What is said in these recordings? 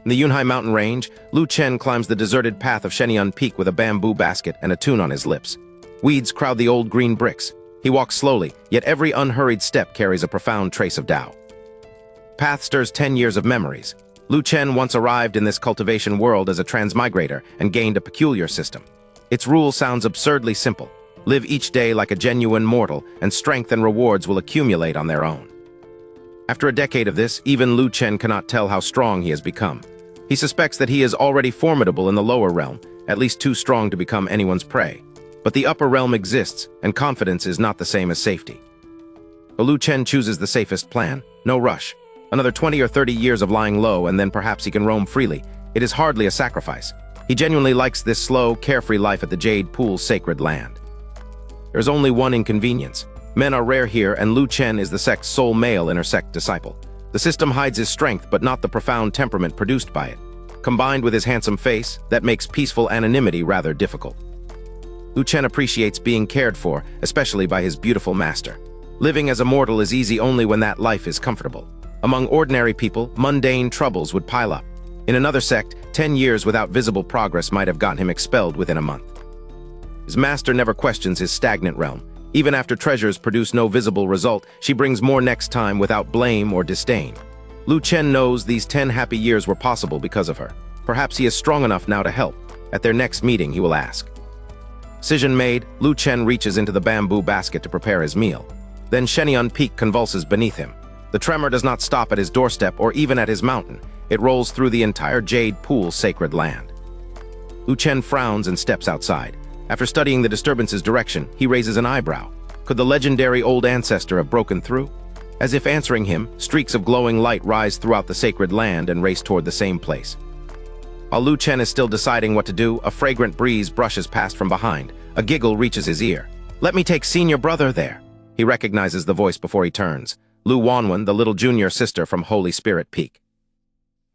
In the Yunhai mountain range, Lu Chen climbs the deserted path of Shenyun Peak with a bamboo basket and a tune on his lips. Weeds crowd the old green bricks. He walks slowly, yet every unhurried step carries a profound trace of Tao. Path stirs 10 years of memories. Lu Chen once arrived in this cultivation world as a transmigrator and gained a peculiar system. Its rule sounds absurdly simple. Live each day like a genuine mortal, and strength and rewards will accumulate on their own. After a decade of this, even Lu Chen cannot tell how strong he has become. He suspects that he is already formidable in the lower realm, at least too strong to become anyone's prey. But the upper realm exists, and confidence is not the same as safety. But Lu Chen chooses the safest plan. No rush. Another 20 or 30 years of lying low, and then perhaps he can roam freely. It is hardly a sacrifice. He genuinely likes this slow, carefree life at the Jade Pool's sacred land. There's only one inconvenience. Men are rare here, and Lu Chen is the sect's sole male intersect disciple. The system hides his strength, but not the profound temperament produced by it. Combined with his handsome face, that makes peaceful anonymity rather difficult. Lu Chen appreciates being cared for, especially by his beautiful master. Living as a mortal is easy only when that life is comfortable. Among ordinary people, mundane troubles would pile up. In another sect, 10 years without visible progress might have gotten him expelled within a month. His master never questions his stagnant realm. Even after treasures produce no visible result, she brings more next time without blame or disdain. Lu Chen knows these 10 happy years were possible because of her. Perhaps he is strong enough now to help. At their next meeting, he will ask. Decision made, Lu Chen reaches into the bamboo basket to prepare his meal. Then Shenyun Peak convulses beneath him. The tremor does not stop at his doorstep or even at his mountain. It rolls through the entire Jade Pool's sacred land. Lu Chen frowns and steps outside. After studying the disturbance's direction, he raises an eyebrow. Could the legendary old ancestor have broken through? As if answering him, streaks of glowing light rise throughout the sacred land and race toward the same place. While Lu Chen is still deciding what to do, a fragrant breeze brushes past from behind. A giggle reaches his ear. "Let me take senior brother there." He recognizes the voice before he turns. Lu Wanwen, the little junior sister from Holy Spirit Peak.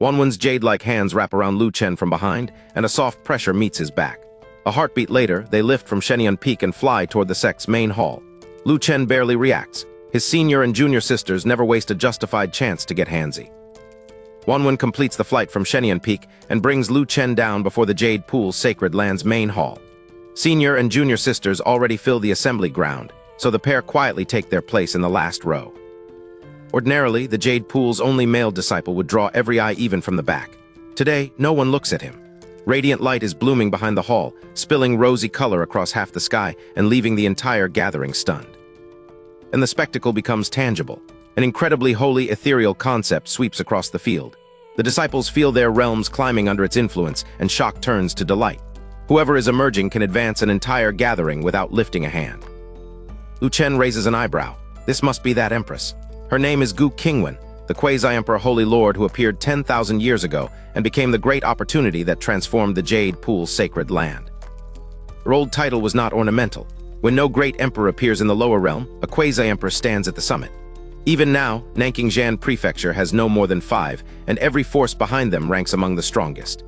Wanwen's jade-like hands wrap around Lu Chen from behind, and a soft pressure meets his back. A heartbeat later, they lift from Shenyun Peak and fly toward the sect's main hall. Lu Chen barely reacts. His senior and junior sisters never waste a justified chance to get handsy. Wanwen completes the flight from Shenyun Peak and brings Lu Chen down before the Jade Pool's sacred land's main hall. Senior and junior sisters already fill the assembly ground, so the pair quietly take their place in the last row. Ordinarily, the Jade Pool's only male disciple would draw every eye even from the back. Today, no one looks at him. Radiant light is blooming behind the hall, spilling rosy color across half the sky and leaving the entire gathering stunned. And the spectacle becomes tangible. An incredibly holy, ethereal concept sweeps across the field. The disciples feel their realms climbing under its influence, and shock turns to delight. Whoever is emerging can advance an entire gathering without lifting a hand. Lu Chen raises an eyebrow. This must be that empress. Her name is Gu Qingwan, the quasi-emperor holy lord who appeared 10,000 years ago and became the great opportunity that transformed the Jade Pool's sacred land. Her old title was not ornamental. When no great emperor appears in the lower realm, a quasi-emperor stands at the summit. Even now, Nanking Prefecture has no more than 5, and every force behind them ranks among the strongest.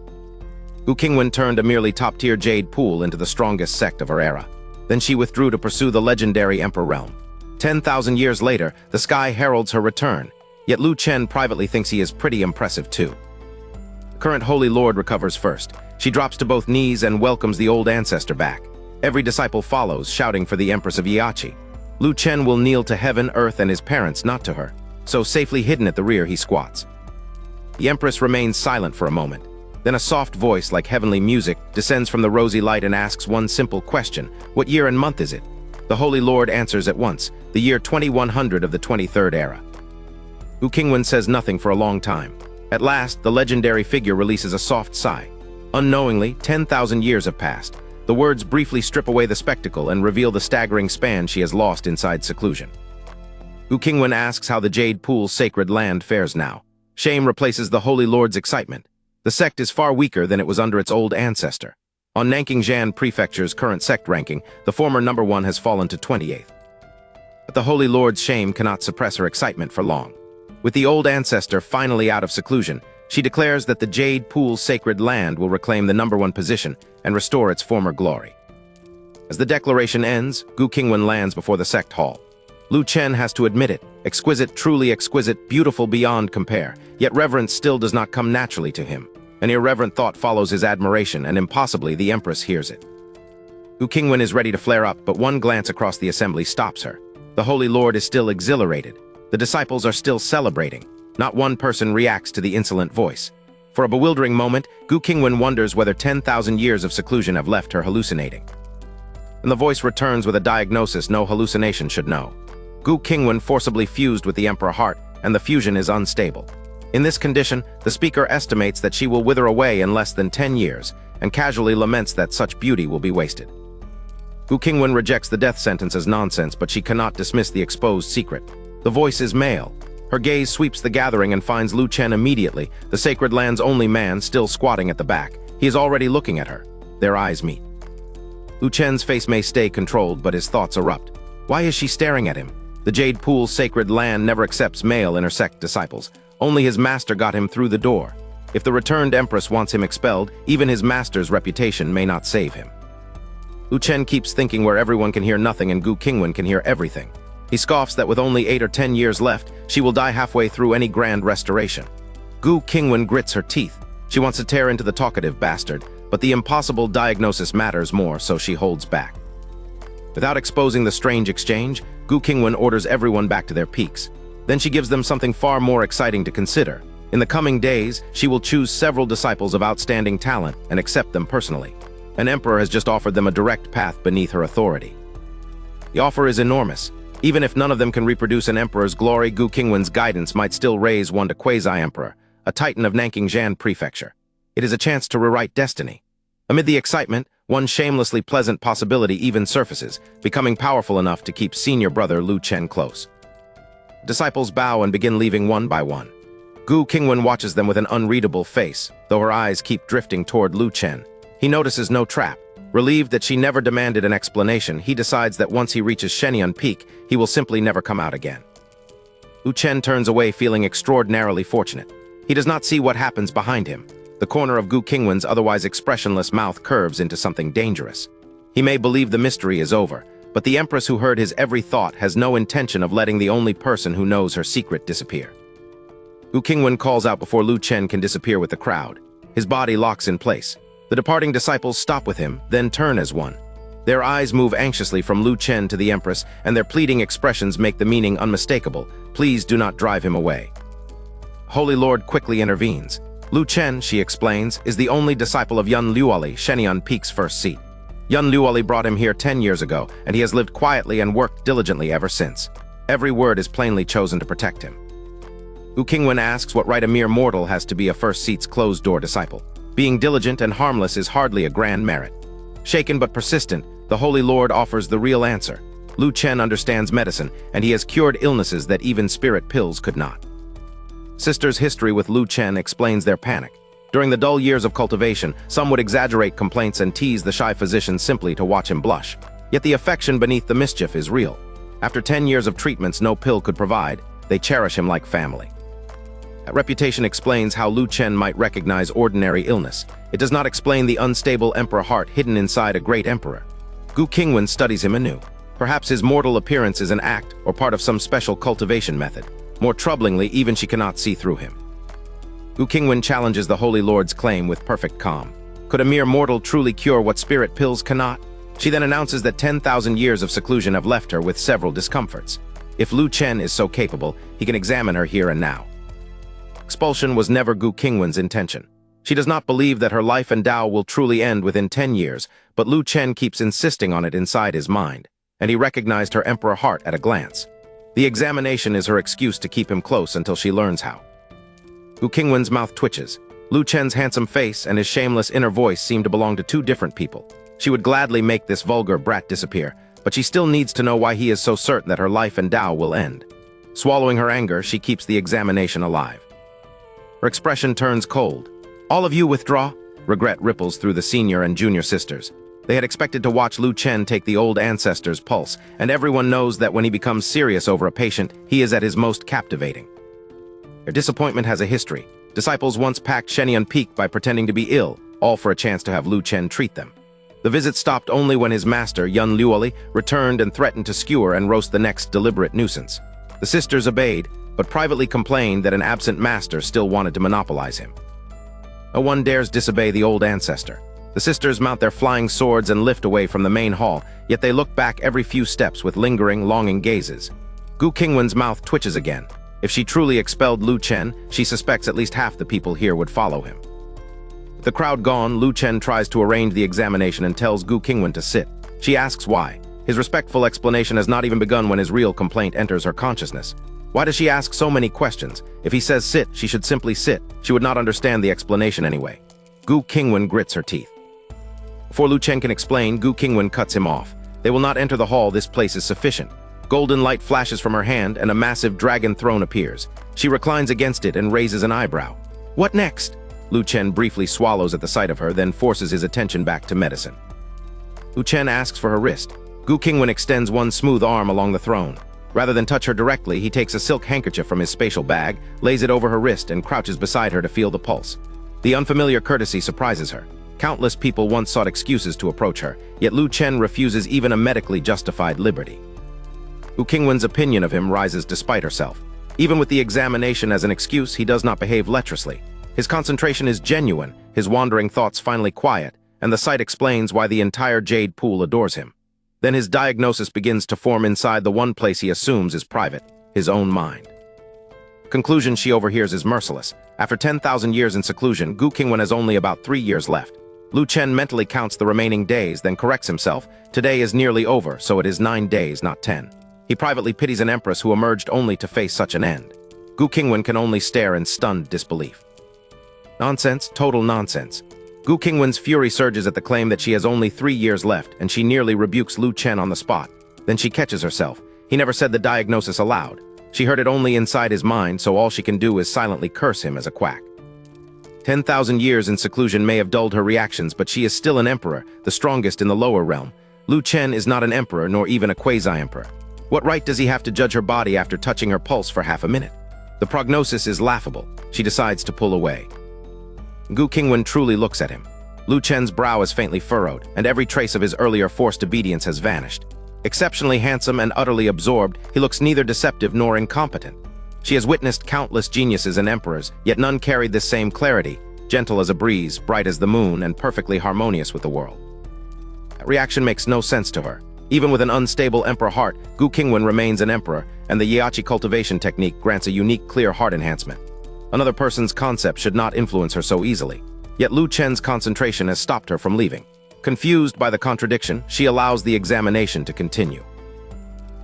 Gu Qingwan turned a merely top-tier Jade Pool into the strongest sect of her era. Then she withdrew to pursue the legendary emperor realm. 10,000 years later, the sky heralds her return, yet Lu Chen privately thinks he is pretty impressive too. The current Holy Lord recovers first. She drops to both knees and welcomes the old ancestor back. Every disciple follows, shouting for the Empress of Yiachi. Lu Chen will kneel to heaven, earth, and his parents, not to her. So safely hidden at the rear, he squats. The Empress remains silent for a moment. Then a soft voice, like heavenly music, descends from the rosy light and asks one simple question. What year and month is it? The Holy Lord answers at once. The year 2100 of the 23rd era. Gu Qingwan says nothing for a long time. At last, the legendary figure releases a soft sigh. Unknowingly, 10,000 years have passed. The words briefly strip away the spectacle and reveal the staggering span she has lost inside seclusion. Gu Qingwan asks how the Jade Pool's sacred land fares now. Shame replaces the Holy Lord's excitement. The sect is far weaker than it was under its old ancestor. On Nanking Prefecture's current sect ranking, the former number 1 has fallen to 28th. But the Holy Lord's shame cannot suppress her excitement for long. With the old ancestor finally out of seclusion, she declares that the Jade Pool's sacred land will reclaim the number 1 position and restore its former glory. As the declaration ends, Gu Qingwan lands before the sect hall. Lu Chen has to admit it. Exquisite, truly exquisite, beautiful beyond compare, yet reverence still does not come naturally to him. An irreverent thought follows his admiration, and impossibly the Empress hears it. Gu Qingwan is ready to flare up, but one glance across the assembly stops her. The Holy Lord is still exhilarated. The disciples are still celebrating. Not one person reacts to the insolent voice. For a bewildering moment, Gu Qingwan wonders whether 10,000 years of seclusion have left her hallucinating. And the voice returns with a diagnosis no hallucination should know. Gu Qingwan forcibly fused with the Emperor heart, and the fusion is unstable. In this condition, the speaker estimates that she will wither away in less than 10 years, and casually laments that such beauty will be wasted. Gu Qingwan rejects the death sentence as nonsense, but she cannot dismiss the exposed secret. The voice is male. Her gaze sweeps the gathering and finds Lu Chen immediately, the sacred land's only man, still squatting at the back. He is already looking at her. Their eyes meet. Lu Chen's face may stay controlled, but his thoughts erupt. Why is she staring at him? The Jade Pool's sacred land never accepts male intersect disciples. Only his master got him through the door. If the returned Empress wants him expelled, even his master's reputation may not save him. Lu Chen keeps thinking where everyone can hear nothing and Gu Qingwan can hear everything. He scoffs that with only 8 or 10 years left, she will die halfway through any grand restoration. Gu Qingwan grits her teeth. She wants to tear into the talkative bastard, but the impossible diagnosis matters more, so she holds back. Without exposing the strange exchange, Gu Qingwan orders everyone back to their peaks. Then she gives them something far more exciting to consider. In the coming days, she will choose several disciples of outstanding talent and accept them personally. An emperor has just offered them a direct path beneath her authority. The offer is enormous. Even if none of them can reproduce an emperor's glory, Gu Qingwan's guidance might still raise one to quasi-emperor, a titan of Nanking Prefecture. It is a chance to rewrite destiny. Amid the excitement, one shamelessly pleasant possibility even surfaces, becoming powerful enough to keep senior brother Lu Chen close. Disciples bow and begin leaving one by one. Gu Qingwan watches them with an unreadable face, though her eyes keep drifting toward Lu Chen. He notices no trap. Relieved that she never demanded an explanation, he decides that once he reaches Shenyun Peak, he will simply never come out again. Lu Chen turns away feeling extraordinarily fortunate. He does not see what happens behind him. The corner of Gu Qingwan's otherwise expressionless mouth curves into something dangerous. He may believe the mystery is over, but the Empress who heard his every thought has no intention of letting the only person who knows her secret disappear. Gu Qingwan calls out before Lu Chen can disappear with the crowd. His body locks in place. The departing disciples stop with him, then turn as one. Their eyes move anxiously from Lu Chen to the Empress, and their pleading expressions make the meaning unmistakable. Please do not drive him away. Holy Lord quickly intervenes. Lu Chen, she explains, is the only disciple of Yun Luoli, Shenyun Peak's first seat. Yun Luoli brought him here 10 years ago, and he has lived quietly and worked diligently ever since. Every word is plainly chosen to protect him. Gu Qingwan asks what right a mere mortal has to be a first seat's closed-door disciple. Being diligent and harmless is hardly a grand merit. Shaken but persistent, the Holy Lord offers the real answer. Lu Chen understands medicine, and he has cured illnesses that even spirit pills could not. Sister's history with Lu Chen explains their panic. During the dull years of cultivation, some would exaggerate complaints and tease the shy physician simply to watch him blush. Yet the affection beneath the mischief is real. After 10 years of treatments no pill could provide, they cherish him like family. That reputation explains how Lu Chen might recognize ordinary illness. It does not explain the unstable emperor heart hidden inside a great emperor. Gu Qingwan studies him anew. Perhaps his mortal appearance is an act or part of some special cultivation method. More troublingly, even she cannot see through him. Gu Qingwan challenges the Holy Lord's claim with perfect calm. Could a mere mortal truly cure what spirit pills cannot? She then announces that 10,000 years of seclusion have left her with several discomforts. If Lu Chen is so capable, he can examine her here and now. Expulsion was never Gu Qingwan's intention. She does not believe that her life and Tao will truly end within 10 years, but Lu Chen keeps insisting on it inside his mind, and he recognized her emperor heart at a glance. The examination is her excuse to keep him close until she learns how. Gu Qingwan's mouth twitches. Lu Chen's handsome face and his shameless inner voice seem to belong to two different people. She would gladly make this vulgar brat disappear, but she still needs to know why he is so certain that her life and Tao will end. Swallowing her anger, she keeps the examination alive. Her expression turns cold. All of you withdraw? Regret ripples through the senior and junior sisters. They had expected to watch Lu Chen take the old ancestor's pulse, and everyone knows that when he becomes serious over a patient, he is at his most captivating. Their disappointment has a history. Disciples once packed Shenyun Peak by pretending to be ill, all for a chance to have Lu Chen treat them. The visit stopped only when his master, Yun Luoli, returned and threatened to skewer and roast the next deliberate nuisance. The sisters obeyed, but privately complained that an absent master still wanted to monopolize him. No one dares disobey the old ancestor. The sisters mount their flying swords and lift away from the main hall, yet they look back every few steps with lingering, longing gazes. Gu Qingwan's mouth twitches again. If she truly expelled Lu Chen, she suspects at least half the people here would follow him. With the crowd gone, Lu Chen tries to arrange the examination and tells Gu Qingwan to sit. She asks why. His respectful explanation has not even begun when his real complaint enters her consciousness. Why does she ask so many questions? If he says sit, she should simply sit. She would not understand the explanation anyway. Gu Qingwan grits her teeth. Before Lu Chen can explain, Gu Qingwan cuts him off. They will not enter the hall, this place is sufficient. Golden light flashes from her hand and a massive dragon throne appears. She reclines against it and raises an eyebrow. What next? Lu Chen briefly swallows at the sight of her, then forces his attention back to medicine. Lu Chen asks for her wrist. Gu Qingwan extends one smooth arm along the throne. Rather than touch her directly, he takes a silk handkerchief from his spatial bag, lays it over her wrist, and crouches beside her to feel the pulse. The unfamiliar courtesy surprises her. Countless people once sought excuses to approach her, yet Lu Chen refuses even a medically justified liberty. Gu Qingwan's opinion of him rises despite herself. Even with the examination as an excuse, he does not behave lecherously. His concentration is genuine, his wandering thoughts finally quiet, and the sight explains why the entire jade pool adores him. Then his diagnosis begins to form inside the one place he assumes is private, his own mind. Conclusion she overhears is merciless. After 10,000 years in seclusion, Gu Qingwan has only about 3 years left. Lu Chen mentally counts the remaining days, then corrects himself. Today is nearly over, so it is 9 days, not 10. He privately pities an empress who emerged only to face such an end. Gu Qingwan can only stare in stunned disbelief. Nonsense, total nonsense. Gu Qingwan's fury surges at the claim that she has only 3 years left, and she nearly rebukes Lu Chen on the spot. Then she catches herself. He never said the diagnosis aloud. She heard it only inside his mind, so all she can do is silently curse him as a quack. 10,000 years in seclusion may have dulled her reactions, but she is still an emperor, the strongest in the lower realm. Lu Chen is not an emperor, nor even a quasi-emperor. What right does he have to judge her body after touching her pulse for half a minute? The prognosis is laughable. She decides to pull away. Gu Qingwan truly looks at him. Lu Chen's brow is faintly furrowed, and every trace of his earlier forced obedience has vanished. Exceptionally handsome and utterly absorbed, he looks neither deceptive nor incompetent. She has witnessed countless geniuses and emperors, yet none carried this same clarity, gentle as a breeze, bright as the moon, and perfectly harmonious with the world. That reaction makes no sense to her. Even with an unstable emperor heart, Gu Qingwan remains an emperor, and the Yachi cultivation technique grants a unique clear heart enhancement. Another person's concept should not influence her so easily. Yet Lu Chen's concentration has stopped her from leaving. Confused by the contradiction, she allows the examination to continue.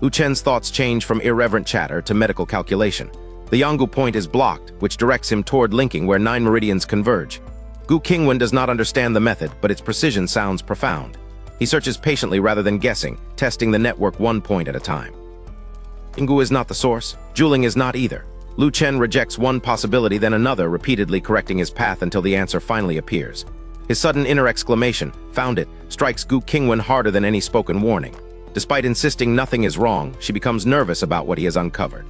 Lu Chen's thoughts change from irreverent chatter to medical calculation. The Yanggu point is blocked, which directs him toward linking where 9 meridians converge. Gu Qingwan does not understand the method, but its precision sounds profound. He searches patiently rather than guessing, testing the network 1 point at a time. Yanggu is not the source. Juling is not either. Lu Chen rejects one possibility, then another, repeatedly correcting his path until the answer finally appears. His sudden inner exclamation, "Found it," strikes Gu Qingwan harder than any spoken warning. Despite insisting nothing is wrong, she becomes nervous about what he has uncovered.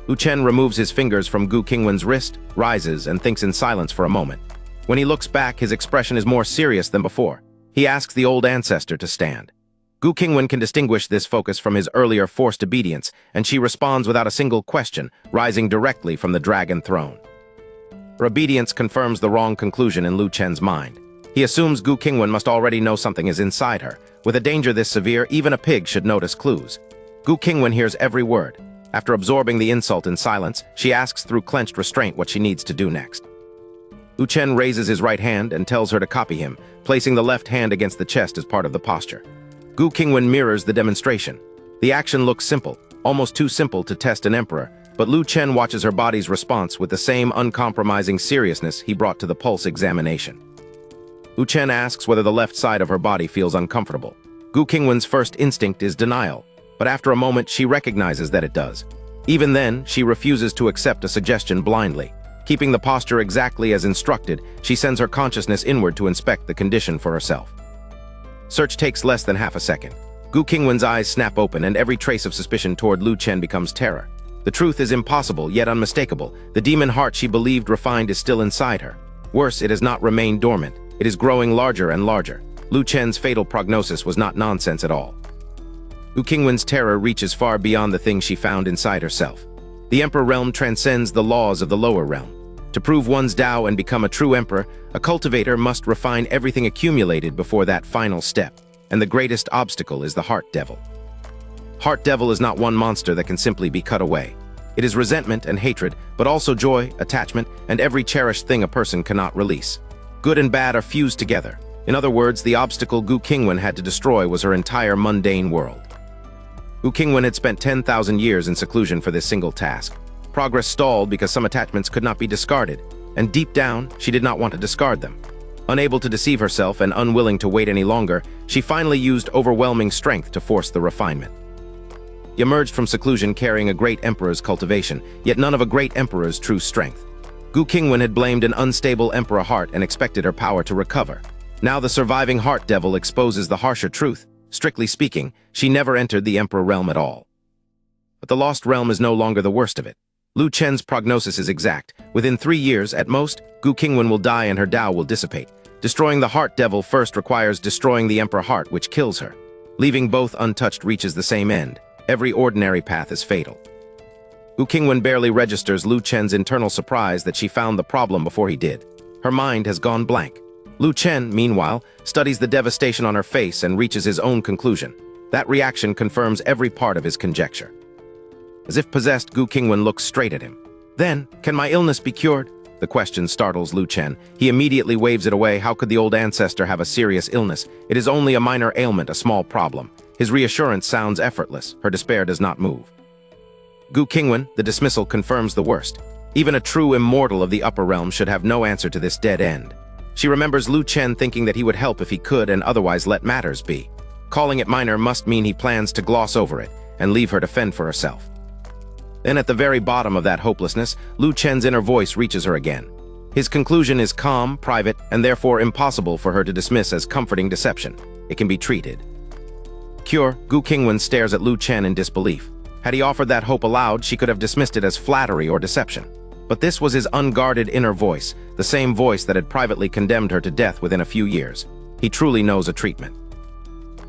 Lu Chen removes his fingers from Gu Qingwan's wrist, rises, and thinks in silence for a moment. When he looks back, his expression is more serious than before. He asks the old ancestor to stand. Gu Qingwan can distinguish this focus from his earlier forced obedience, and she responds without a single question, rising directly from the dragon throne. Her obedience confirms the wrong conclusion in Lu Chen's mind. He assumes Gu Qingwan must already know something is inside her. With a danger this severe, even a pig should notice clues. Gu Qingwan hears every word. After absorbing the insult in silence, she asks through clenched restraint what she needs to do next. Lu Chen raises his right hand and tells her to copy him, placing the left hand against the chest as part of the posture. Gu Qingwan mirrors the demonstration. The action looks simple, almost too simple to test an emperor, but Lu Chen watches her body's response with the same uncompromising seriousness he brought to the pulse examination. Lu Chen asks whether the left side of her body feels uncomfortable. Gu Qingwan's first instinct is denial, but after a moment she recognizes that it does. Even then, she refuses to accept a suggestion blindly. Keeping the posture exactly as instructed, she sends her consciousness inward to inspect the condition for herself. Search takes less than half a second. Gu Qingwan's eyes snap open, and every trace of suspicion toward Lu Chen becomes terror. The truth is impossible, yet unmistakable. The demon heart she believed refined is still inside her. Worse, it has not remained dormant. It is growing larger and larger. Lu Chen's fatal prognosis was not nonsense at all. Gu Qingwan's terror reaches far beyond the things she found inside herself. The Emperor realm transcends the laws of the lower realm. To prove one's Tao and become a true emperor, a cultivator must refine everything accumulated before that final step, and the greatest obstacle is the heart devil. Heart devil is not one monster that can simply be cut away. It is resentment and hatred, but also joy, attachment, and every cherished thing a person cannot release. Good and bad are fused together. In other words, the obstacle Gu Qingwan had to destroy was her entire mundane world. Gu Qingwan had spent 10,000 years in seclusion for this single task. Progress stalled because some attachments could not be discarded, and deep down, she did not want to discard them. Unable to deceive herself and unwilling to wait any longer, she finally used overwhelming strength to force the refinement. He emerged from seclusion carrying a great emperor's cultivation, yet none of a great emperor's true strength. Gu Qingwan had blamed an unstable emperor heart and expected her power to recover. Now the surviving heart devil exposes the harsher truth. Strictly speaking, she never entered the emperor realm at all. But the lost realm is no longer the worst of it. Lu Chen's prognosis is exact. Within 3 years, at most, Gu Qingwan will die and her Tao will dissipate. Destroying the heart devil first requires destroying the emperor heart, which kills her. Leaving both untouched reaches the same end. Every ordinary path is fatal. Gu Qingwan barely registers Lu Chen's internal surprise that she found the problem before he did. Her mind has gone blank. Lu Chen, meanwhile, studies the devastation on her face and reaches his own conclusion. That reaction confirms every part of his conjecture. As if possessed, Gu Qingwan looks straight at him. Then, can my illness be cured? The question startles Lu Chen. He immediately waves it away. How could the old ancestor have a serious illness? It is only a minor ailment, a small problem. His reassurance sounds effortless. Her despair does not move. Gu Qingwan, the dismissal confirms the worst. Even a true immortal of the upper realm should have no answer to this dead end. She remembers Lu Chen thinking that he would help if he could and otherwise let matters be. Calling it minor must mean he plans to gloss over it and leave her to fend for herself. Then at the very bottom of that hopelessness, Lu Chen's inner voice reaches her again. His conclusion is calm, private, and therefore impossible for her to dismiss as comforting deception. It can be treated. Cure, Gu Qingwan stares at Lu Chen in disbelief. Had he offered that hope aloud, she could have dismissed it as flattery or deception. But this was his unguarded inner voice, the same voice that had privately condemned her to death within a few years. He truly knows a treatment.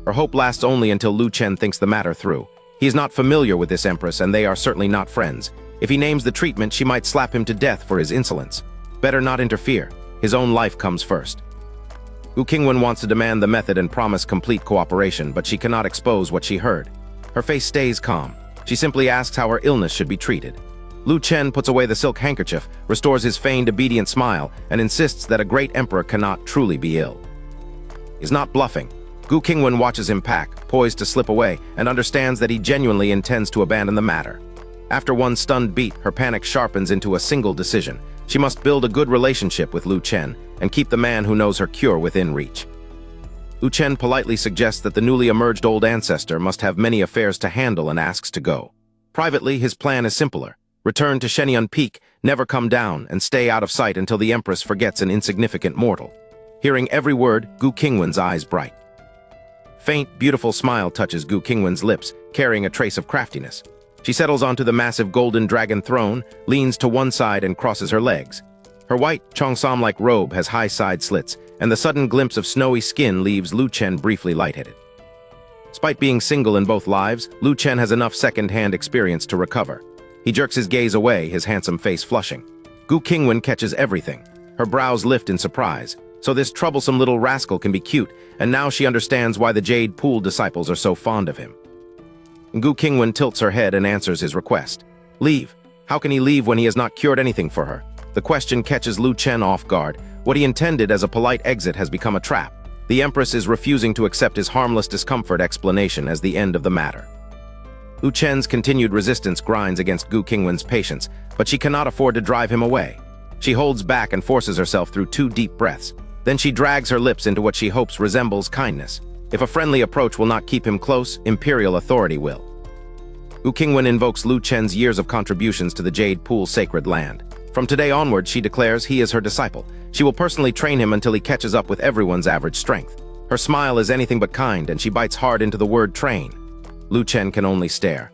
Her hope lasts only until Lu Chen thinks the matter through. He is not familiar with this empress, and they are certainly not friends. If he names the treatment, she might slap him to death for his insolence. Better not interfere. His own life comes first. Gu Qingwan wants to demand the method and promise complete cooperation, but she cannot expose what she heard. Her face stays calm. She simply asks how her illness should be treated. Lu Chen puts away the silk handkerchief, restores his feigned obedient smile, and insists that a great emperor cannot truly be ill. He's not bluffing. Gu Qingwan watches him pack, poised to slip away, and understands that he genuinely intends to abandon the matter. After one stunned beat, her panic sharpens into a single decision. She must build a good relationship with Lu Chen and keep the man who knows her cure within reach. Lu Chen politely suggests that the newly emerged old ancestor must have many affairs to handle and asks to go. Privately, his plan is simpler. Return to Shenyun Peak, never come down, and stay out of sight until the Empress forgets an insignificant mortal. Hearing every word, Gu Qingwan's eyes bright. Faint, beautiful smile touches Gu Qingwan's lips, carrying a trace of craftiness. She settles onto the massive golden dragon throne, leans to one side and crosses her legs. Her white, cheongsam-like robe has high side slits, and the sudden glimpse of snowy skin leaves Lu Chen briefly lightheaded. Despite being single in both lives, Lu Chen has enough second-hand experience to recover. He jerks his gaze away, his handsome face flushing. Gu Qingwan catches everything. Her brows lift in surprise. So this troublesome little rascal can be cute, and now she understands why the Jade Pool disciples are so fond of him. Gu Qingwan tilts her head and answers his request. Leave. How can he leave when he has not cured anything for her? The question catches Lu Chen off guard. What he intended as a polite exit has become a trap. The Empress is refusing to accept his harmless discomfort explanation as the end of the matter. Lu Chen's continued resistance grinds against Gu Qingwan's patience, but she cannot afford to drive him away. She holds back and forces herself through 2 deep breaths. Then she drags her lips into what she hopes resembles kindness. If a friendly approach will not keep him close, imperial authority will. Gu Qingwan invokes Lu Chen's years of contributions to the Jade Pool sacred land. From today onward, she declares he is her disciple. She will personally train him until he catches up with everyone's average strength. Her smile is anything but kind, and she bites hard into the word train. Lu Chen can only stare.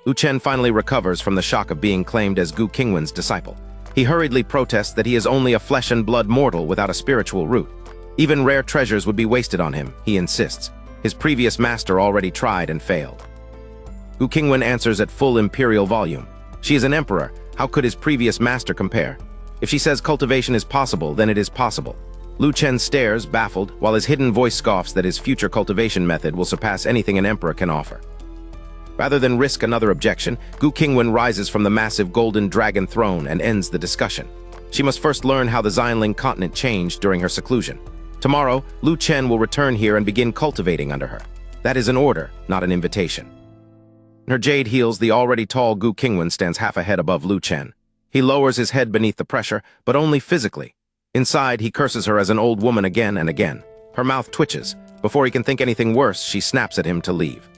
Lu Chen finally recovers from the shock of being claimed as Gu Qingwan's disciple. He hurriedly protests that he is only a flesh and blood mortal without a spiritual root. Even rare treasures would be wasted on him, he insists. His previous master already tried and failed. Gu Qingwan answers at full imperial volume. She is an emperor. How could his previous master compare? If she says cultivation is possible, then it is possible. Lu Chen stares, baffled, while his hidden voice scoffs that his future cultivation method will surpass anything an emperor can offer. Rather than risk another objection, Gu Qingwan rises from the massive golden dragon throne and ends the discussion. She must first learn how the Xianling continent changed during her seclusion. Tomorrow, Lu Chen will return here and begin cultivating under her. That is an order, not an invitation. In her jade heels, the already tall Gu Qingwan stands half a head above Lu Chen. He lowers his head beneath the pressure, but only physically. Inside, he curses her as an old woman again and again. Her mouth twitches. Before he can think anything worse, she snaps at him to leave.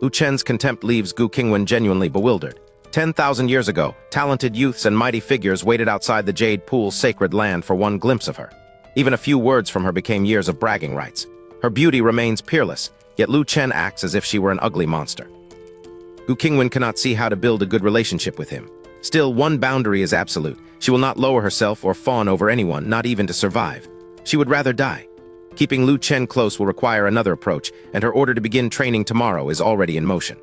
Lu Chen's contempt leaves Gu Qingwan genuinely bewildered. 10,000 years ago, talented youths and mighty figures waited outside the Jade Pool's sacred land for one glimpse of her. Even a few words from her became years of bragging rights. Her beauty remains peerless, yet Lu Chen acts as if she were an ugly monster. Gu Qingwan cannot see how to build a good relationship with him. Still, one boundary is absolute. She will not lower herself or fawn over anyone, not even to survive. She would rather die. Keeping Lu Chen close will require another approach, and her order to begin training tomorrow is already in motion.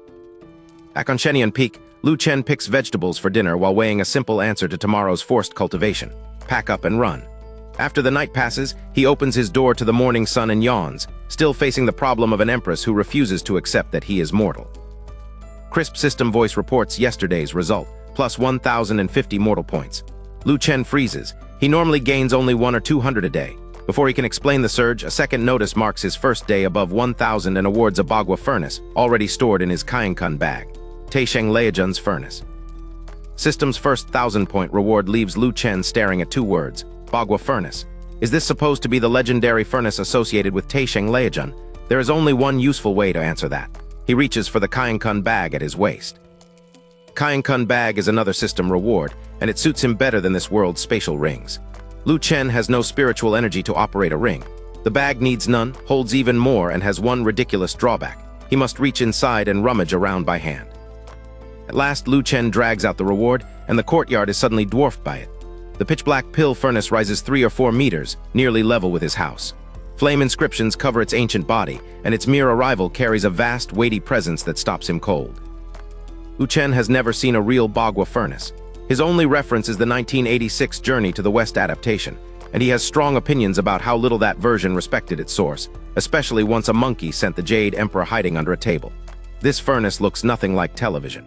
Back on Shenian Peak, Lu Chen picks vegetables for dinner while weighing a simple answer to tomorrow's forced cultivation. Pack up and run. After the night passes, he opens his door to the morning sun and yawns, still facing the problem of an empress who refuses to accept that he is mortal. Crisp system voice reports yesterday's result, plus 1,050 mortal points. Lu Chen freezes. He normally gains only 100 or 200 a day. Before he can explain the surge, a second notice marks his first day above 1,000 and awards a Bagua furnace, already stored in his Kainkun bag. Taisheng Leijun's furnace. System's first 1,000-point reward leaves Lu Chen staring at two words, Bagua furnace. Is this supposed to be the legendary furnace associated with Taisheng Leijun? There is only one useful way to answer that. He reaches for the Kainkun bag at his waist. Kainkun bag is another system reward, and it suits him better than this world's spatial rings. Lu Chen has no spiritual energy to operate a ring. The bag needs none, holds even more, and has one ridiculous drawback. He must reach inside and rummage around by hand. At last, Lu Chen drags out the reward, and the courtyard is suddenly dwarfed by it. The pitch-black pill furnace rises 3 or 4 meters, nearly level with his house. Flame inscriptions cover its ancient body, and its mere arrival carries a vast, weighty presence that stops him cold. Lu Chen has never seen a real Bagua furnace. His only reference is the 1986 Journey to the West adaptation, and he has strong opinions about how little that version respected its source, especially once a monkey sent the Jade Emperor hiding under a table. This furnace looks nothing like television.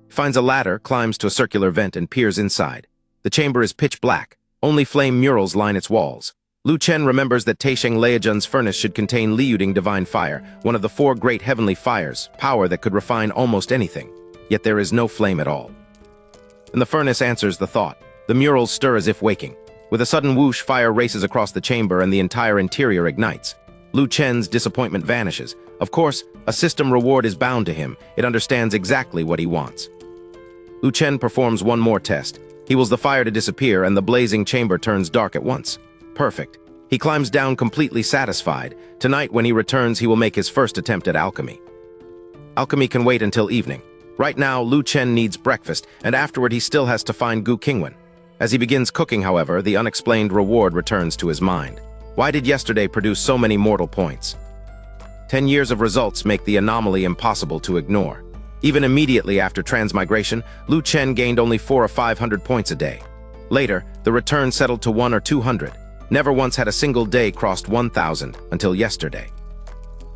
He finds a ladder, climbs to a circular vent, and peers inside. The chamber is pitch black. Only flame murals line its walls. Lu Chen remembers that Taisheng Leijun's furnace should contain Liuding divine fire, one of the 4 great heavenly fires, power that could refine almost anything. Yet there is no flame at all. And the furnace answers the thought. The murals stir as if waking. With a sudden whoosh, fire races across the chamber and the entire interior ignites. Lu Chen's disappointment vanishes. Of course, a system reward is bound to him. It understands exactly what he wants. Lu Chen performs one more test. He wills the fire to disappear, and the blazing chamber turns dark at once. Perfect. He climbs down completely satisfied. Tonight, when he returns, he will make his first attempt at alchemy. Alchemy can wait until evening. Right now, Lu Chen needs breakfast, and afterward he still has to find Gu Qingwan. As he begins cooking, however, the unexplained reward returns to his mind. Why did yesterday produce so many mortal points? 10 years of results make the anomaly impossible to ignore. Even immediately after transmigration, Lu Chen gained only 400 or 500 points a day. Later, the return settled to 100 or 200. Never once had a single day crossed 1,000 until yesterday.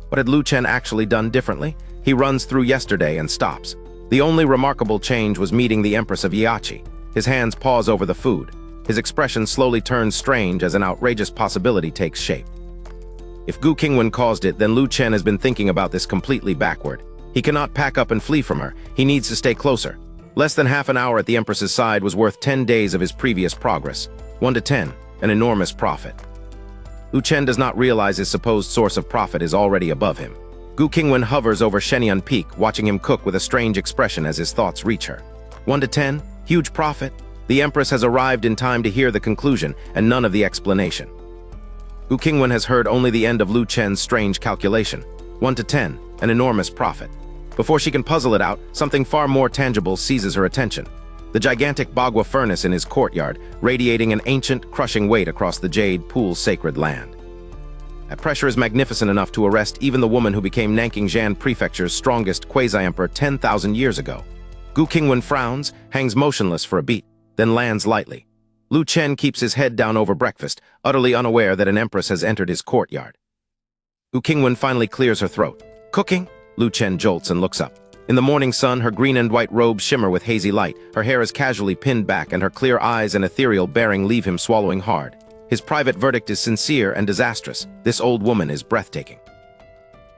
What had Lu Chen actually done differently? He runs through yesterday and stops. The only remarkable change was meeting the Empress of Yiachi. His hands pause over the food. His expression slowly turns strange as an outrageous possibility takes shape. If Gu Qingwan caused it, then Lu Chen has been thinking about this completely backward. He cannot pack up and flee from her. He needs to stay closer. Less than half an hour at the Empress's side was worth 10 days of his previous progress. 1 to 10, an enormous profit. Lu Chen does not realize his supposed source of profit is already above him. Gu Qingwan hovers over Shenian Peak, watching him cook with a strange expression as his thoughts reach her. 1 to 10, huge profit. The Empress has arrived in time to hear the conclusion and none of the explanation. Gu Qingwan has heard only the end of Lu Chen's strange calculation. 1 to 10, an enormous profit. Before she can puzzle it out, something far more tangible seizes her attention. The gigantic Bagua furnace in his courtyard, radiating an ancient, crushing weight across the Jade Pool's sacred land. That pressure is magnificent enough to arrest even the woman who became Nanking Jan Prefecture's strongest quasi-emperor 10,000 years ago. Gu Qingwan frowns, hangs motionless for a beat, then lands lightly. Lu Chen keeps his head down over breakfast, utterly unaware that an empress has entered his courtyard. Gu Qingwan finally clears her throat. "Cooking?" Lu Chen jolts and looks up. In the morning sun, her green and white robes shimmer with hazy light, her hair is casually pinned back, and her clear eyes and ethereal bearing leave him swallowing hard. His private verdict is sincere and disastrous. This old woman is breathtaking.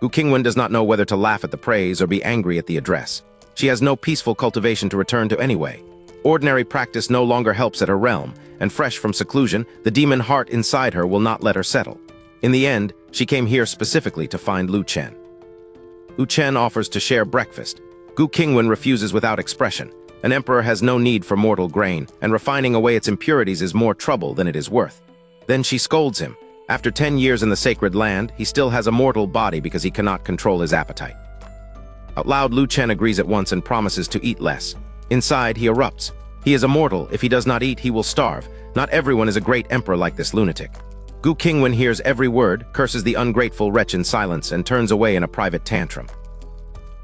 Gu Qingwan does not know whether to laugh at the praise or be angry at the address. She has no peaceful cultivation to return to anyway. Ordinary practice no longer helps at her realm, and fresh from seclusion, the demon heart inside her will not let her settle. In the end, she came here specifically to find Lu Chen. Lu Chen offers to share breakfast. Gu Qingwan refuses without expression. An emperor has no need for mortal grain, and refining away its impurities is more trouble than it is worth. Then she scolds him. After 10 years in the sacred land, he still has a mortal body because he cannot control his appetite. Out loud, Lu Chen agrees at once and promises to eat less. Inside, he erupts. He is immortal. If he does not eat, he will starve. Not everyone is a great emperor like this lunatic. Gu Qingwan hears every word, curses the ungrateful wretch in silence, and turns away in a private tantrum.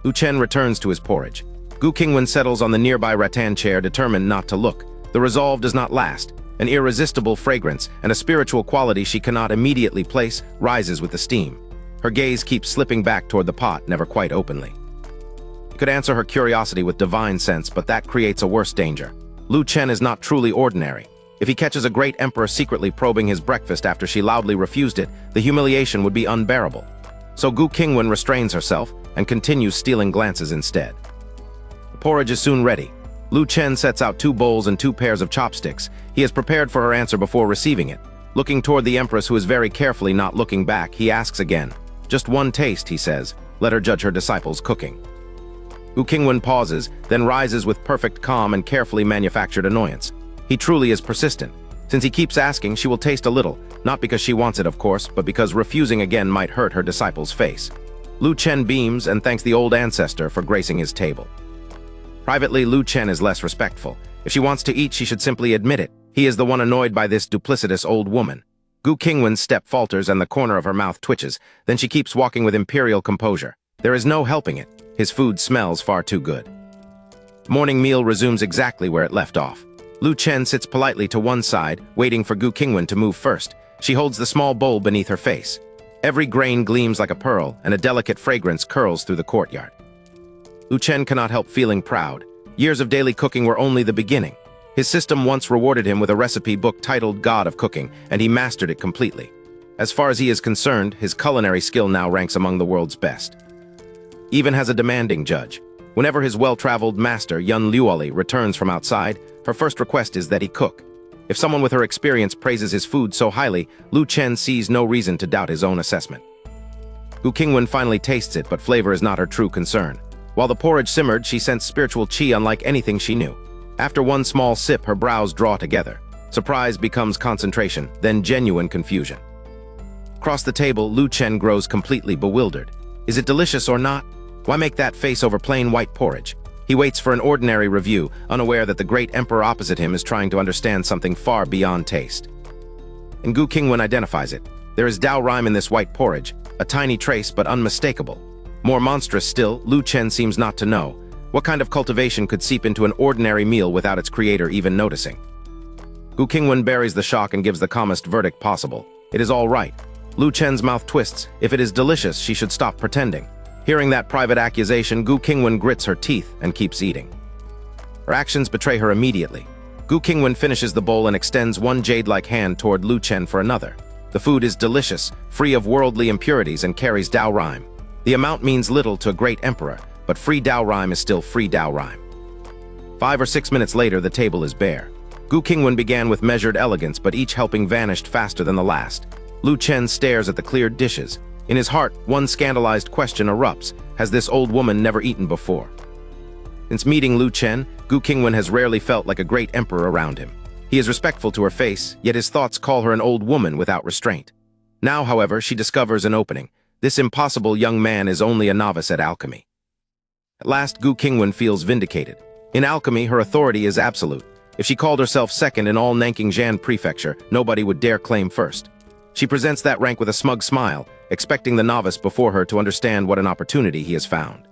Lu Chen returns to his porridge. Gu Qingwan settles on the nearby rattan chair, determined not to look. The resolve does not last. An irresistible fragrance and a spiritual quality she cannot immediately place rises with the steam. Her gaze keeps slipping back toward the pot, never quite openly. He could answer her curiosity with divine sense, but that creates a worse danger. Lu Chen is not truly ordinary. If he catches a great emperor secretly probing his breakfast after she loudly refused it, the humiliation would be unbearable. So Gu Qingwan restrains herself and continues stealing glances instead. The porridge is soon ready. Lu Chen sets out 2 bowls and 2 pairs of chopsticks. He has prepared for her answer before receiving it. Looking toward the empress, who is very carefully not looking back, he asks again. "Just one taste," he says. "Let her judge her disciples' cooking." Gu Qingwan pauses, then rises with perfect calm and carefully manufactured annoyance. He truly is persistent. Since he keeps asking, she will taste a little, not because she wants it, of course, but because refusing again might hurt her disciple's face. Lu Chen beams and thanks the old ancestor for gracing his table. Privately, Lu Chen is less respectful. If she wants to eat, she should simply admit it. He is the one annoyed by this duplicitous old woman. Gu Qingwan's step falters and the corner of her mouth twitches. Then she keeps walking with imperial composure. There is no helping it. His food smells far too good. Morning meal resumes exactly where it left off. Lu Chen sits politely to one side, waiting for Gu Qingwan to move first. She holds the small bowl beneath her face. Every grain gleams like a pearl, and a delicate fragrance curls through the courtyard. Lu Chen cannot help feeling proud. Years of daily cooking were only the beginning. His system once rewarded him with a recipe book titled God of Cooking, and he mastered it completely. As far as he is concerned, his culinary skill now ranks among the world's best. He even has a demanding judge. Whenever his well-traveled master, Yun Luoli, returns from outside, her first request is that he cook. If someone with her experience praises his food so highly, Lu Chen sees no reason to doubt his own assessment. Gu Qingwan finally tastes it, but flavor is not her true concern. While the porridge simmered, she sensed spiritual qi unlike anything she knew. After one small sip, her brows draw together. Surprise becomes concentration, then genuine confusion. Across the table, Lu Chen grows completely bewildered. Is it delicious or not? Why make that face over plain white porridge? He waits for an ordinary review, unaware that the great emperor opposite him is trying to understand something far beyond taste. And Gu Qingwan identifies it. There is Dao rhyme in this white porridge, a tiny trace but unmistakable. More monstrous still, Lu Chen seems not to know. What kind of cultivation could seep into an ordinary meal without its creator even noticing? Gu Qingwan buries the shock and gives the calmest verdict possible. It is all right. Lu Chen's mouth twists. If it is delicious, she should stop pretending. Hearing that private accusation, Gu Qingwan grits her teeth and keeps eating. Her actions betray her immediately. Gu Qingwan finishes the bowl and extends one jade-like hand toward Lu Chen for another. The food is delicious, free of worldly impurities, and carries Dao rhyme. The amount means little to a great emperor, but free Dao rhyme is still free Dao rhyme. 5 or 6 minutes later, the table is bare. Gu Qingwan began with measured elegance, but each helping vanished faster than the last. Lu Chen stares at the cleared dishes. In his heart, one scandalized question erupts. Has this old woman never eaten before? Since meeting Lu Chen, Gu Qingwan has rarely felt like a great emperor around him. He is respectful to her face, yet his thoughts call her an old woman without restraint. Now, however, she discovers an opening. This impossible young man is only a novice at alchemy. At last, Gu Qingwan feels vindicated. In alchemy, her authority is absolute. If she called herself second in all Nanking-Jan prefecture, nobody would dare claim first. She presents that rank with a smug smile, expecting the novice before her to understand what an opportunity he has found.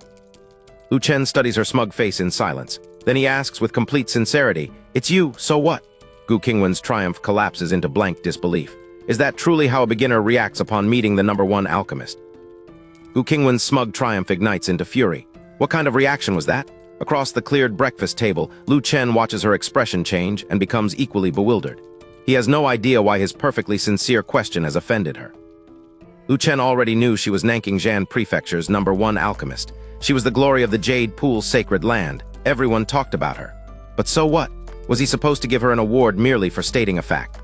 Lu Chen studies her smug face in silence. Then he asks with complete sincerity, "It's you, so what?" Gu Qingwan's triumph collapses into blank disbelief. Is that truly how a beginner reacts upon meeting the #1 alchemist? Gu Qingwan's smug triumph ignites into fury. What kind of reaction was that? Across the cleared breakfast table, Lu Chen watches her expression change and becomes equally bewildered. He has no idea why his perfectly sincere question has offended her. Lu Chen already knew she was Nanking Prefecture's #1 alchemist. She was the glory of the Jade Pool's sacred land. Everyone talked about her. But so what? Was he supposed to give her an award merely for stating a fact?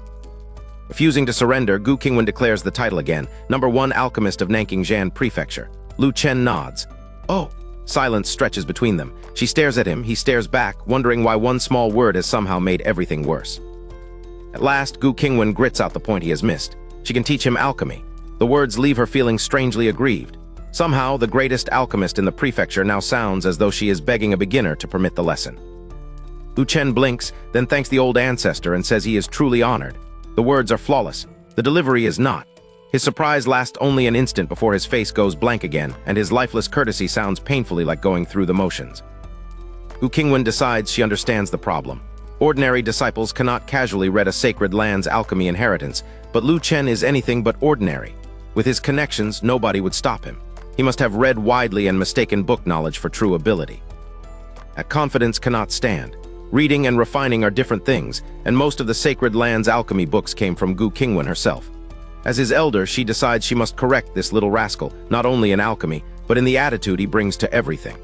Refusing to surrender, Gu Qingwan declares the title again, #1 alchemist of Nanking Prefecture. Lu Chen nods. Oh! Silence stretches between them. She stares at him, he stares back, wondering why one small word has somehow made everything worse. At last, Gu Qingwan grits out the point he has missed. She can teach him alchemy. The words leave her feeling strangely aggrieved. Somehow, the greatest alchemist in the prefecture now sounds as though she is begging a beginner to permit the lesson. Lu Chen blinks, then thanks the old ancestor and says he is truly honored. The words are flawless. The delivery is not. His surprise lasts only an instant before his face goes blank again, and his lifeless courtesy sounds painfully like going through the motions. Gu Qingwan decides she understands the problem. Ordinary disciples cannot casually read a sacred land's alchemy inheritance, but Lu Chen is anything but ordinary. With his connections, nobody would stop him. He must have read widely and mistaken book knowledge for true ability. That confidence cannot stand. Reading and refining are different things, and most of the sacred land's alchemy books came from Gu Qingwan herself. As his elder, she decides she must correct this little rascal, not only in alchemy, but in the attitude he brings to everything.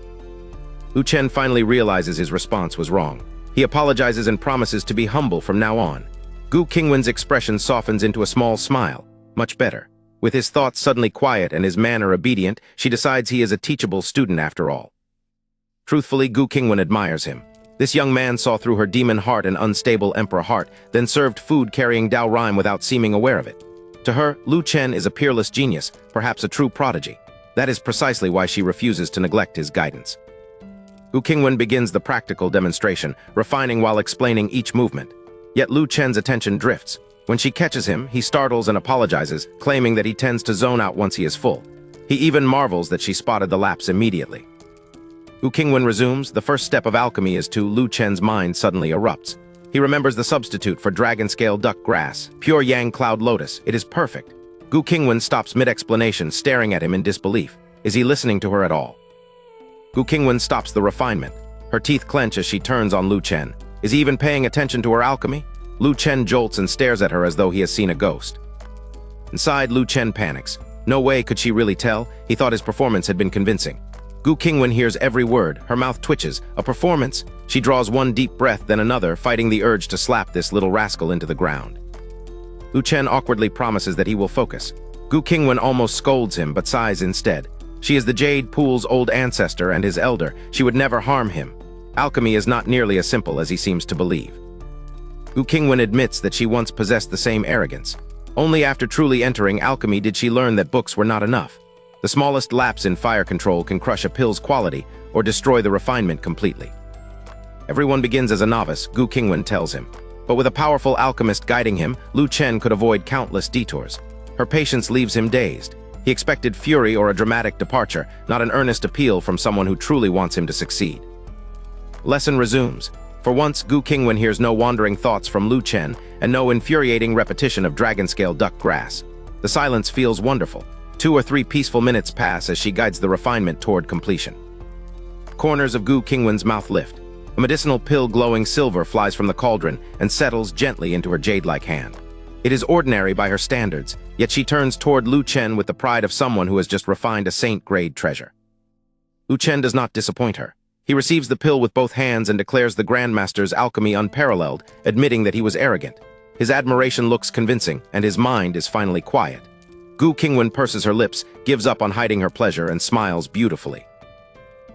Lu Chen finally realizes his response was wrong. He apologizes and promises to be humble from now on. Gu Qingwan's expression softens into a small smile. Much better. With his thoughts suddenly quiet and his manner obedient, she decides he is a teachable student after all. Truthfully, Gu Qingwan admires him. This young man saw through her demon heart and unstable emperor heart, then served food carrying Dao Rhyme without seeming aware of it. To her, Lu Chen is a peerless genius, perhaps a true prodigy. That is precisely why she refuses to neglect his guidance. Gu Qingwan begins the practical demonstration, refining while explaining each movement. Yet Lu Chen's attention drifts. When she catches him, he startles and apologizes, claiming that he tends to zone out once he is full. He even marvels that she spotted the lapse immediately. Gu Qingwan resumes, the first step of alchemy is to Lu Chen's mind suddenly erupts. He remembers the substitute for dragon-scale duck grass, pure yang cloud lotus. It is perfect. Gu Qingwan stops mid-explanation, staring at him in disbelief. Is he listening to her at all? Gu Qingwan stops the refinement. Her teeth clench as she turns on Lu Chen. Is he even paying attention to her alchemy? Lu Chen jolts and stares at her as though he has seen a ghost. Inside, Lu Chen panics. No way could she really tell. He thought his performance had been convincing. Gu Qingwan hears every word. Her mouth twitches. A performance? She draws one deep breath, then another, fighting the urge to slap this little rascal into the ground. Lu Chen awkwardly promises that he will focus. Gu Qingwan almost scolds him, but sighs instead. She is the Jade Pool's old ancestor and his elder. She would never harm him. Alchemy is not nearly as simple as he seems to believe. Gu Qingwan admits that she once possessed the same arrogance. Only after truly entering alchemy did she learn that books were not enough. The smallest lapse in fire control can crush a pill's quality or destroy the refinement completely. Everyone begins as a novice, Gu Qingwan tells him. But with a powerful alchemist guiding him, Lu Chen could avoid countless detours. Her patience leaves him dazed. He expected fury or a dramatic departure, not an earnest appeal from someone who truly wants him to succeed. Lesson resumes. For once, Gu Qingwan hears no wandering thoughts from Lu Chen and no infuriating repetition of dragon-scale duck grass. The silence feels wonderful. 2 or 3 peaceful minutes pass as she guides the refinement toward completion. Corners of Gu Qingwan's mouth lift. A medicinal pill glowing silver flies from the cauldron and settles gently into her jade-like hand. It is ordinary by her standards, yet she turns toward Lu Chen with the pride of someone who has just refined a saint-grade treasure. Lu Chen does not disappoint her. He receives the pill with both hands and declares the Grandmaster's alchemy unparalleled, admitting that he was arrogant. His admiration looks convincing, and his mind is finally quiet. Gu Qingwan purses her lips, gives up on hiding her pleasure, and smiles beautifully.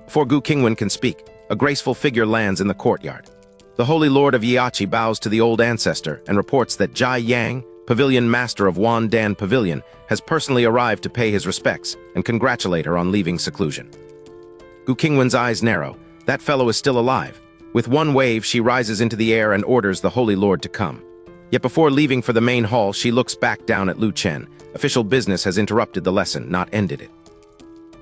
Before Gu Qingwan can speak, a graceful figure lands in the courtyard. The Holy Lord of Yiachi bows to the old ancestor and reports that Jai Yang, Pavilion Master of Wan Dan Pavilion, has personally arrived to pay his respects and congratulate her on leaving seclusion. Gu Qingwan's eyes narrow. That fellow is still alive. With one wave, she rises into the air and orders the Holy Lord to come. Yet before leaving for the main hall, she looks back down at Lu Chen. Official business has interrupted the lesson, not ended it.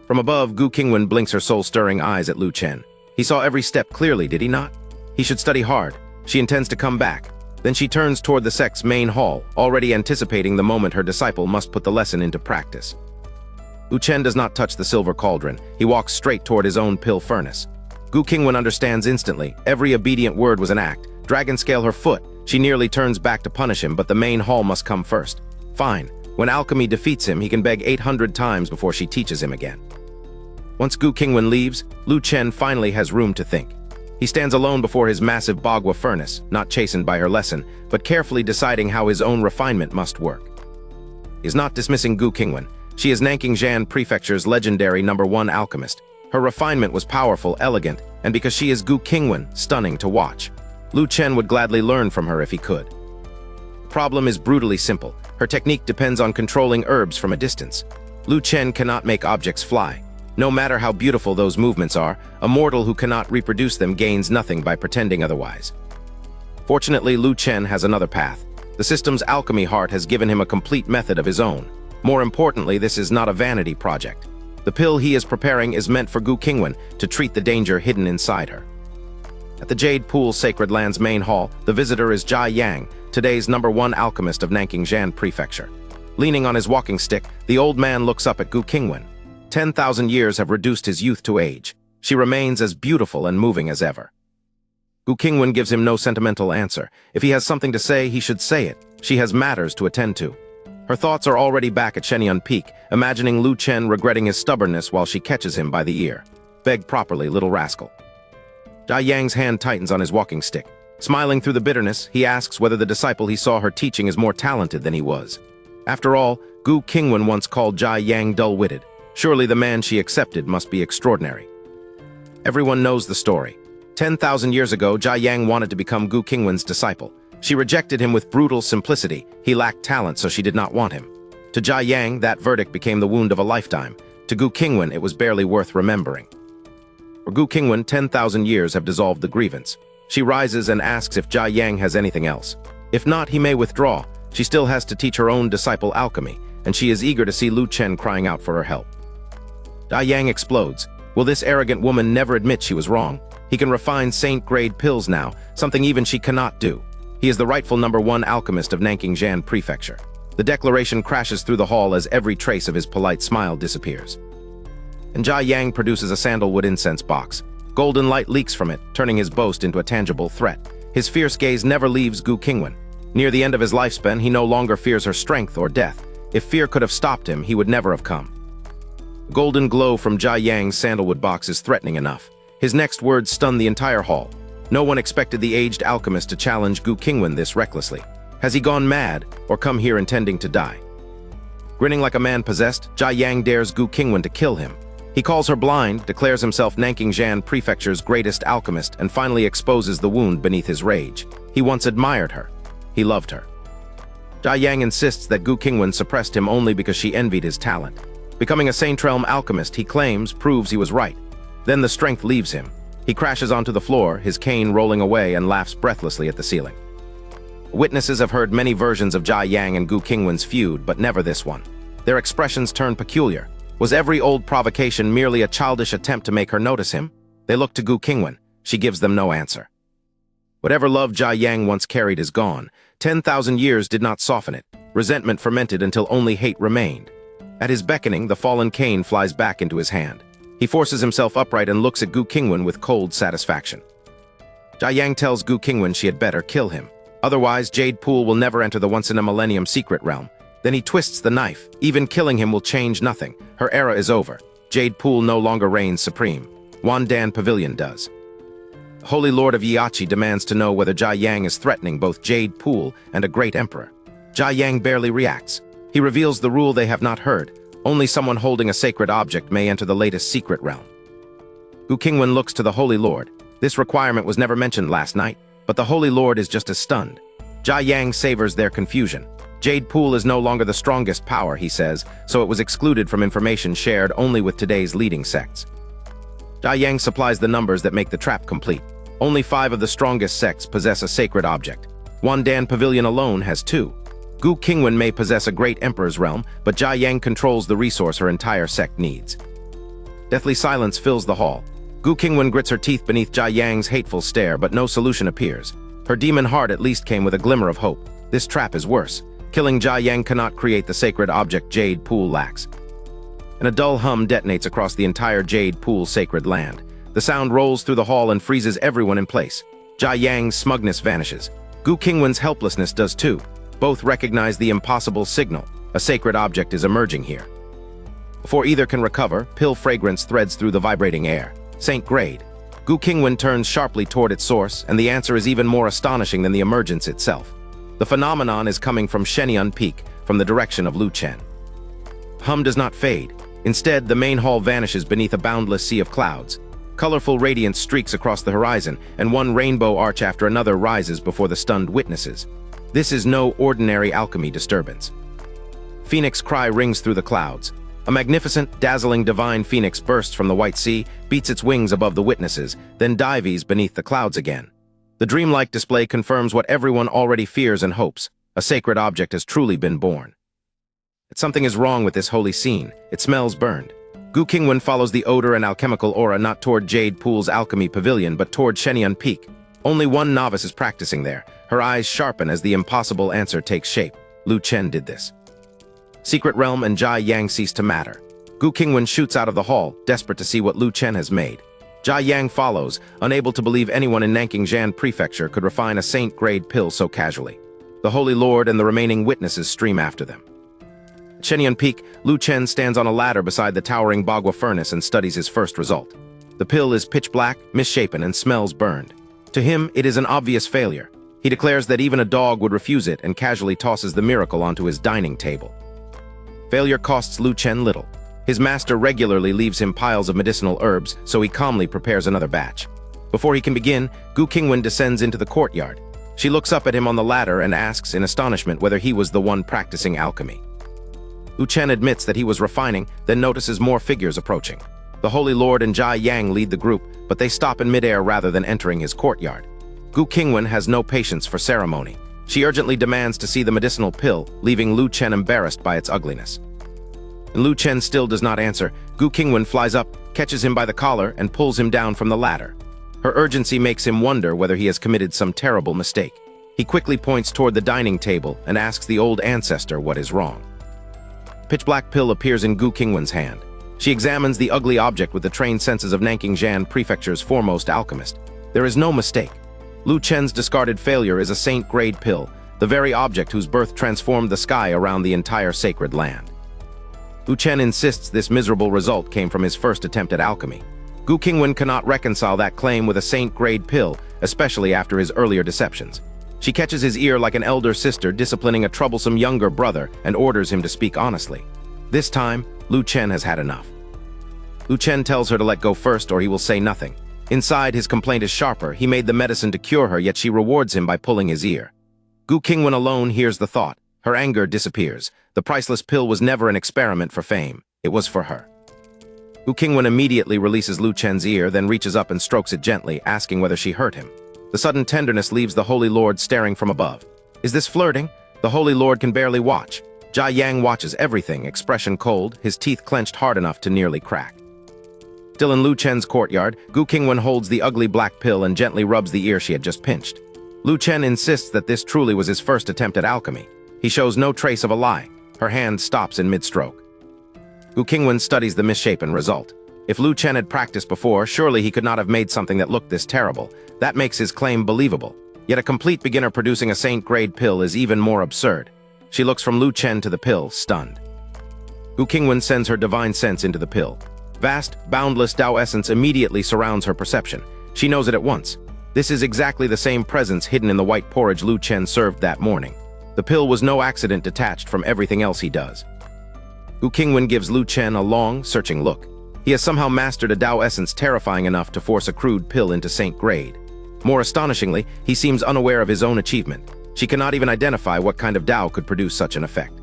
From above, Gu Qingwan blinks her soul-stirring eyes at Lu Chen. He saw every step clearly, did he not? He should study hard. She intends to come back. Then she turns toward the sect's main hall, already anticipating the moment her disciple must put the lesson into practice. Lu Chen does not touch the silver cauldron. He walks straight toward his own pill furnace. Gu Qingwan understands instantly. Every obedient word was an act. Dragon scale her foot. She nearly turns back to punish him, but the main hall must come first. Fine. When alchemy defeats him, he can beg 800 times before she teaches him again. Once Gu Qingwan leaves, Lu Chen finally has room to think. He stands alone before his massive Bagua furnace, not chastened by her lesson, but carefully deciding how his own refinement must work. He is not dismissing Gu Qingwan. She is Nanking Prefecture's legendary #1 alchemist. Her refinement was powerful, elegant, and because she is Gu Qingwan, stunning to watch. Lu Chen would gladly learn from her if he could. The problem is brutally simple. Her technique depends on controlling herbs from a distance. Lu Chen cannot make objects fly. No matter how beautiful those movements are, a mortal who cannot reproduce them gains nothing by pretending otherwise. Fortunately, Lu Chen has another path. The system's alchemy heart has given him a complete method of his own. More importantly, this is not a vanity project. The pill he is preparing is meant for Gu Qingwan to treat the danger hidden inside her. At the Jade Pool Sacred Land's main hall, the visitor is Jia Yang, today's #1 alchemist of Nanking Prefecture. Leaning on his walking stick, the old man looks up at Gu Qingwan. 10,000 years have reduced his youth to age. She remains as beautiful and moving as ever. Gu Qingwan gives him no sentimental answer. If he has something to say, he should say it. She has matters to attend to. Her thoughts are already back at Shenyun Peak, imagining Lu Chen regretting his stubbornness while she catches him by the ear. Beg properly, little rascal. Jia Yang's hand tightens on his walking stick. Smiling through the bitterness, he asks whether the disciple he saw her teaching is more talented than he was. After all, Gu Qingwan once called Jia Yang dull-witted. Surely the man she accepted must be extraordinary. Everyone knows the story. 10,000 years ago, Jia Yang wanted to become Gu Qingwan's disciple. She rejected him with brutal simplicity. He lacked talent, so she did not want him. To Jia Yang, that verdict became the wound of a lifetime. To Gu Qingwan, it was barely worth remembering. For Gu Qingwan, 10,000 years have dissolved the grievance. She rises and asks if Jia Yang has anything else. If not, he may withdraw. She still has to teach her own disciple alchemy, and she is eager to see Lu Chen crying out for her help. Jia Yang explodes. Will this arrogant woman never admit she was wrong? He can refine saint-grade pills now, something even she cannot do. He is the rightful #1 alchemist of Nanking Prefecture. The declaration crashes through the hall as every trace of his polite smile disappears. And Jia Yang produces a sandalwood incense box. Golden light leaks from it, turning his boast into a tangible threat. His fierce gaze never leaves Gu Qingwan. Near the end of his lifespan, he no longer fears her strength or death. If fear could have stopped him, he would never have come. The golden glow from Jia Yang's sandalwood box is threatening enough. His next words stun the entire hall. No one expected the aged alchemist to challenge Gu Qingwan this recklessly. Has he gone mad, or come here intending to die? Grinning like a man possessed, Jia Yang dares Gu Qingwan to kill him. He calls her blind, declares himself Nanking Prefecture's greatest alchemist, and finally exposes the wound beneath his rage. He once admired her. He loved her. Jia Yang insists that Gu Qingwan suppressed him only because she envied his talent. Becoming a Saint Realm alchemist, he claims, proves he was right. Then the strength leaves him. He crashes onto the floor, his cane rolling away, and laughs breathlessly at the ceiling. Witnesses have heard many versions of Jia Yang and Gu Qingwan's feud, but never this one. Their expressions turn peculiar. Was every old provocation merely a childish attempt to make her notice him? They look to Gu Qingwan. She gives them no answer. Whatever love Jia Yang once carried is gone. 10,000 years did not soften it. Resentment fermented until only hate remained. At his beckoning, the fallen cane flies back into his hand. He forces himself upright and looks at Gu Qingwan with cold satisfaction. Jia Yang tells Gu Qingwan she had better kill him. Otherwise, Jade Pool will never enter the once-in-a-millennium secret realm. Then he twists the knife. Even killing him will change nothing. Her era is over. Jade Pool no longer reigns supreme. Wandan Pavilion does. The Holy Lord of Yiachi demands to know whether Jia Yang is threatening both Jade Pool and a great emperor. Jia Yang barely reacts. He reveals the rule they have not heard. Only someone holding a sacred object may enter the latest secret realm. Gu Qingwan looks to the Holy Lord. This requirement was never mentioned last night, but the Holy Lord is just as stunned. Jia Yang savors their confusion. Jade Pool is no longer the strongest power, he says, so it was excluded from information shared only with today's leading sects. Jia Yang supplies the numbers that make the trap complete. Only 5 of the strongest sects possess a sacred object. Wandan Pavilion alone has 2. Gu Qingwan may possess a great emperor's realm, but Jia Yang controls the resource her entire sect needs. Deathly silence fills the hall. Gu Qingwan grits her teeth beneath Jia Yang's hateful stare, but no solution appears. Her demon heart at least came with a glimmer of hope. This trap is worse. Killing Jia Yang cannot create the sacred object Jade Pool lacks. And a dull hum detonates across the entire Jade Pool sacred land. The sound rolls through the hall and freezes everyone in place. Jia Yang's smugness vanishes. Gu Qingwan's helplessness does too. Both recognize the impossible signal. A sacred object is emerging here. Before either can recover, pill fragrance threads through the vibrating air. Saint Grade. Gu Qingwan turns sharply toward its source, and the answer is even more astonishing than the emergence itself. The phenomenon is coming from Shenyun Peak, from the direction of Lu Chen. Hum does not fade. Instead, the main hall vanishes beneath a boundless sea of clouds. Colorful radiance streaks across the horizon, and one rainbow arch after another rises before the stunned witnesses. This is no ordinary alchemy disturbance. Phoenix cry rings through the clouds. A magnificent, dazzling divine phoenix bursts from the white sea, beats its wings above the witnesses, then dives beneath the clouds again. The dreamlike display confirms what everyone already fears and hopes. A sacred object has truly been born. Something is wrong with this holy scene. It smells burned. Gu Qingwan follows the odor and alchemical aura not toward Jade Pool's alchemy pavilion, but toward Shenyun Peak. Only one novice is practicing there. Her eyes sharpen as the impossible answer takes shape. Lu Chen did this. Secret Realm and Jia Yang cease to matter. Gu Qingwan shoots out of the hall, desperate to see what Lu Chen has made. Jia Yang follows, unable to believe anyone in Nanking Prefecture could refine a saint-grade pill so casually. The Holy Lord and the remaining witnesses stream after them. At Shenyun Peak, Lu Chen stands on a ladder beside the towering Bagua furnace and studies his first result. The pill is pitch black, misshapen, and smells burned. To him, it is an obvious failure. He declares that even a dog would refuse it and casually tosses the miracle onto his dining table. Failure costs Lu Chen little. His master regularly leaves him piles of medicinal herbs, so he calmly prepares another batch. Before he can begin, Gu Qingwan descends into the courtyard. She looks up at him on the ladder and asks in astonishment whether he was the one practicing alchemy. Lu Chen admits that he was refining, then notices more figures approaching. The Holy Lord and Jia Yang lead the group, but they stop in midair rather than entering his courtyard. Gu Qingwan has no patience for ceremony. She urgently demands to see the medicinal pill, leaving Lu Chen embarrassed by its ugliness. And Lu Chen still does not answer. Gu Qingwan flies up, catches him by the collar, and pulls him down from the ladder. Her urgency makes him wonder whether he has committed some terrible mistake. He quickly points toward the dining table and asks the old ancestor what is wrong. Pitch-black pill appears in Gu Qingwan's hand. She examines the ugly object with the trained senses of Nanking Prefecture's foremost alchemist. There is no mistake. Lu Chen's discarded failure is a saint-grade pill, the very object whose birth transformed the sky around the entire sacred land. Lu Chen insists this miserable result came from his first attempt at alchemy. Gu Qingwan cannot reconcile that claim with a saint-grade pill, especially after his earlier deceptions. She catches his ear like an elder sister disciplining a troublesome younger brother and orders him to speak honestly. This time, Lu Chen has had enough. Lu Chen tells her to let go first or he will say nothing. Inside, his complaint is sharper. He made the medicine to cure her, yet she rewards him by pulling his ear. Gu Qingwan alone hears the thought. Her anger disappears. The priceless pill was never an experiment for fame. It was for her. Gu Qingwan immediately releases Lu Chen's ear, then reaches up and strokes it gently, asking whether she hurt him. The sudden tenderness leaves the Holy Lord staring from above. Is this flirting? The Holy Lord can barely watch. Jia Yang watches everything, expression cold, his teeth clenched hard enough to nearly crack. Still in Lu Chen's courtyard, Gu Qingwan holds the ugly black pill and gently rubs the ear she had just pinched. Lu Chen insists that this truly was his first attempt at alchemy. He shows no trace of a lie. Her hand stops in mid-stroke. Gu Qingwan studies the misshapen result. If Lu Chen had practiced before, surely he could not have made something that looked this terrible. That makes his claim believable. Yet a complete beginner producing a saint-grade pill is even more absurd. She looks from Lu Chen to the pill, stunned. Gu Qingwan sends her divine sense into the pill. Vast, boundless Tao essence immediately surrounds her perception. She knows it at once. This is exactly the same presence hidden in the white porridge Lu Chen served that morning. The pill was no accident detached from everything else he does. Gu Qingwan gives Lu Chen a long, searching look. He has somehow mastered a Tao essence terrifying enough to force a crude pill into saint grade. More astonishingly, he seems unaware of his own achievement. She cannot even identify what kind of Tao could produce such an effect.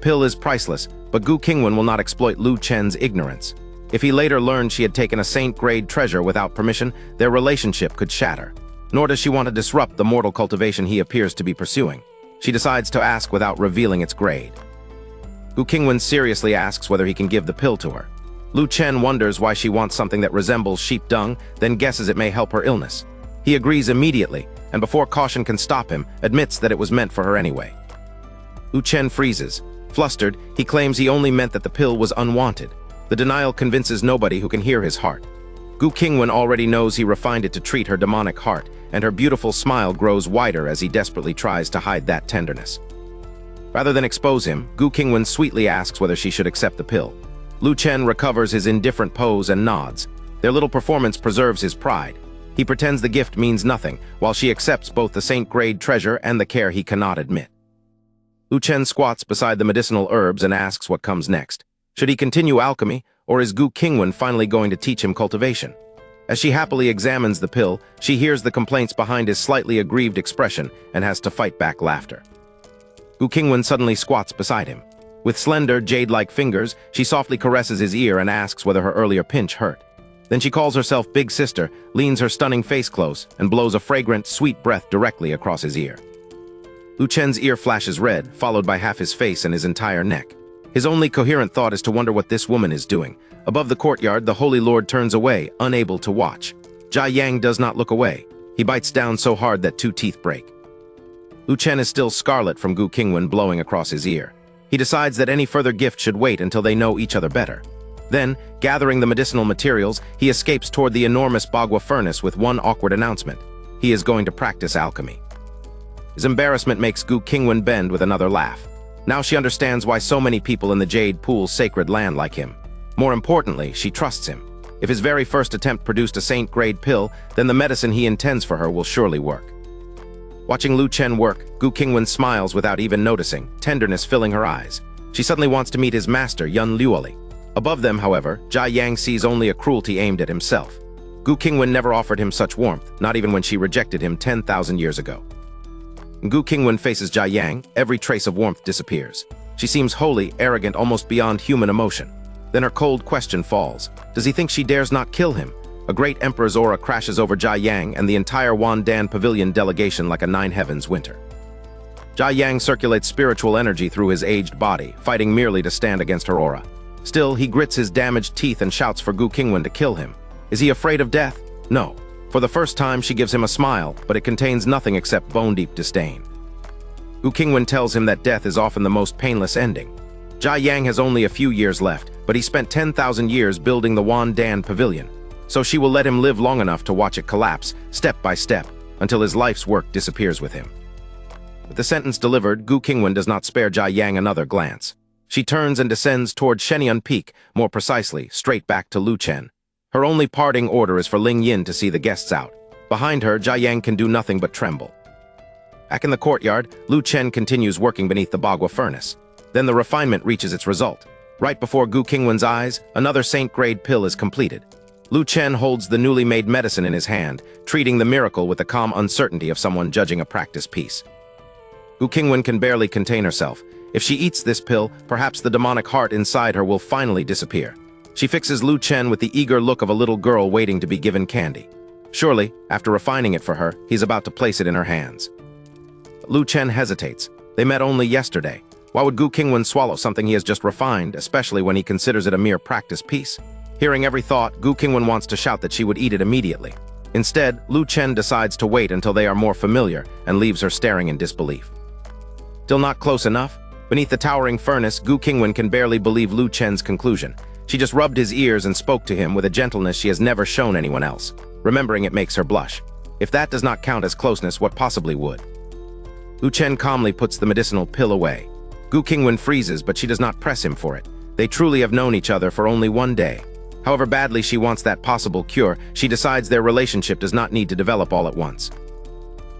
Pill is priceless, but Gu Qingwan will not exploit Lu Chen's ignorance. If he later learned she had taken a saint-grade treasure without permission, their relationship could shatter. Nor does she want to disrupt the mortal cultivation he appears to be pursuing. She decides to ask without revealing its grade. Gu Qingwan seriously asks whether he can give the pill to her. Lu Chen wonders why she wants something that resembles sheep dung, then guesses it may help her illness. He agrees immediately, and before caution can stop him, admits that it was meant for her anyway. Lu Chen freezes. Flustered, he claims he only meant that the pill was unwanted. The denial convinces nobody who can hear his heart. Gu Qingwan already knows he refined it to treat her demonic heart, and her beautiful smile grows wider as he desperately tries to hide that tenderness. Rather than expose him, Gu Qingwan sweetly asks whether she should accept the pill. Lu Chen recovers his indifferent pose and nods. Their little performance preserves his pride. He pretends the gift means nothing, while she accepts both the saint-grade treasure and the care he cannot admit. Lu Chen squats beside the medicinal herbs and asks what comes next. Should he continue alchemy, or is Gu Qingwan finally going to teach him cultivation? As she happily examines the pill, she hears the complaints behind his slightly aggrieved expression and has to fight back laughter. Gu Qingwan suddenly squats beside him. With slender, jade-like fingers, she softly caresses his ear and asks whether her earlier pinch hurt. Then she calls herself Big Sister, leans her stunning face close, and blows a fragrant, sweet breath directly across his ear. Lu Chen's ear flashes red, followed by half his face and his entire neck. His only coherent thought is to wonder what this woman is doing. Above the courtyard, the Holy Lord turns away, unable to watch. Jia Yang does not look away. He bites down so hard that 2 teeth break. Lu Chen is still scarlet from Gu Qingwan blowing across his ear. He decides that any further gift should wait until they know each other better. Then, gathering the medicinal materials, he escapes toward the enormous Bagua furnace with one awkward announcement. He is going to practice alchemy. His embarrassment makes Gu Qingwan bend with another laugh. Now she understands why so many people in the Jade Pool's sacred land like him. More importantly, she trusts him. If his very first attempt produced a saint-grade pill, then the medicine he intends for her will surely work. Watching Lu Chen work, Gu Qingwan smiles without even noticing, tenderness filling her eyes. She suddenly wants to meet his master, Yun Luoli. Above them, however, Jia Yang sees only a cruelty aimed at himself. Gu Qingwan never offered him such warmth, not even when she rejected him 10,000 years ago. When Gu Qingwan faces Jia Yang, every trace of warmth disappears. She seems wholly, arrogant, almost beyond human emotion. Then her cold question falls. Does he think she dares not kill him? A great emperor's aura crashes over Jia Yang and the entire Wandan Pavilion delegation like a 9 heavens winter. Jia Yang circulates spiritual energy through his aged body, fighting merely to stand against her aura. Still, he grits his damaged teeth and shouts for Gu Qingwan to kill him. Is he afraid of death? No. For the first time, she gives him a smile, but it contains nothing except bone-deep disdain. Gu Qingwan tells him that death is often the most painless ending. Jia Yang has only a few years left, but he spent 10,000 years building the Wandan Pavilion, so she will let him live long enough to watch it collapse, step by step, until his life's work disappears with him. With the sentence delivered, Gu Qingwan does not spare Jia Yang another glance. She turns and descends toward Shenyun Peak, more precisely, straight back to Lu Chen. Her only parting order is for Ling Yin to see the guests out. Behind her, Jia Yang can do nothing but tremble. Back in the courtyard, Lu Chen continues working beneath the Bagua furnace. Then the refinement reaches its result. Right before Gu Qingwan's eyes, another saint-grade pill is completed. Lu Chen holds the newly made medicine in his hand, treating the miracle with the calm uncertainty of someone judging a practice piece. Gu Qingwan can barely contain herself. If she eats this pill, perhaps the demonic heart inside her will finally disappear. She fixes Lu Chen with the eager look of a little girl waiting to be given candy. Surely, after refining it for her, he's about to place it in her hands. But Lu Chen hesitates. They met only yesterday. Why would Gu Qingwan swallow something he has just refined, especially when he considers it a mere practice piece? Hearing every thought, Gu Qingwan wants to shout that she would eat it immediately. Instead, Lu Chen decides to wait until they are more familiar and leaves her staring in disbelief. Still not close enough? Beneath the towering furnace, Gu Qingwan can barely believe Lu Chen's conclusion. She just rubbed his ears and spoke to him with a gentleness she has never shown anyone else. Remembering it makes her blush. If that does not count as closeness, what possibly would? Lu Chen calmly puts the medicinal pill away. Gu Qingwan freezes, but she does not press him for it. They truly have known each other for only one day. However badly she wants that possible cure, she decides their relationship does not need to develop all at once.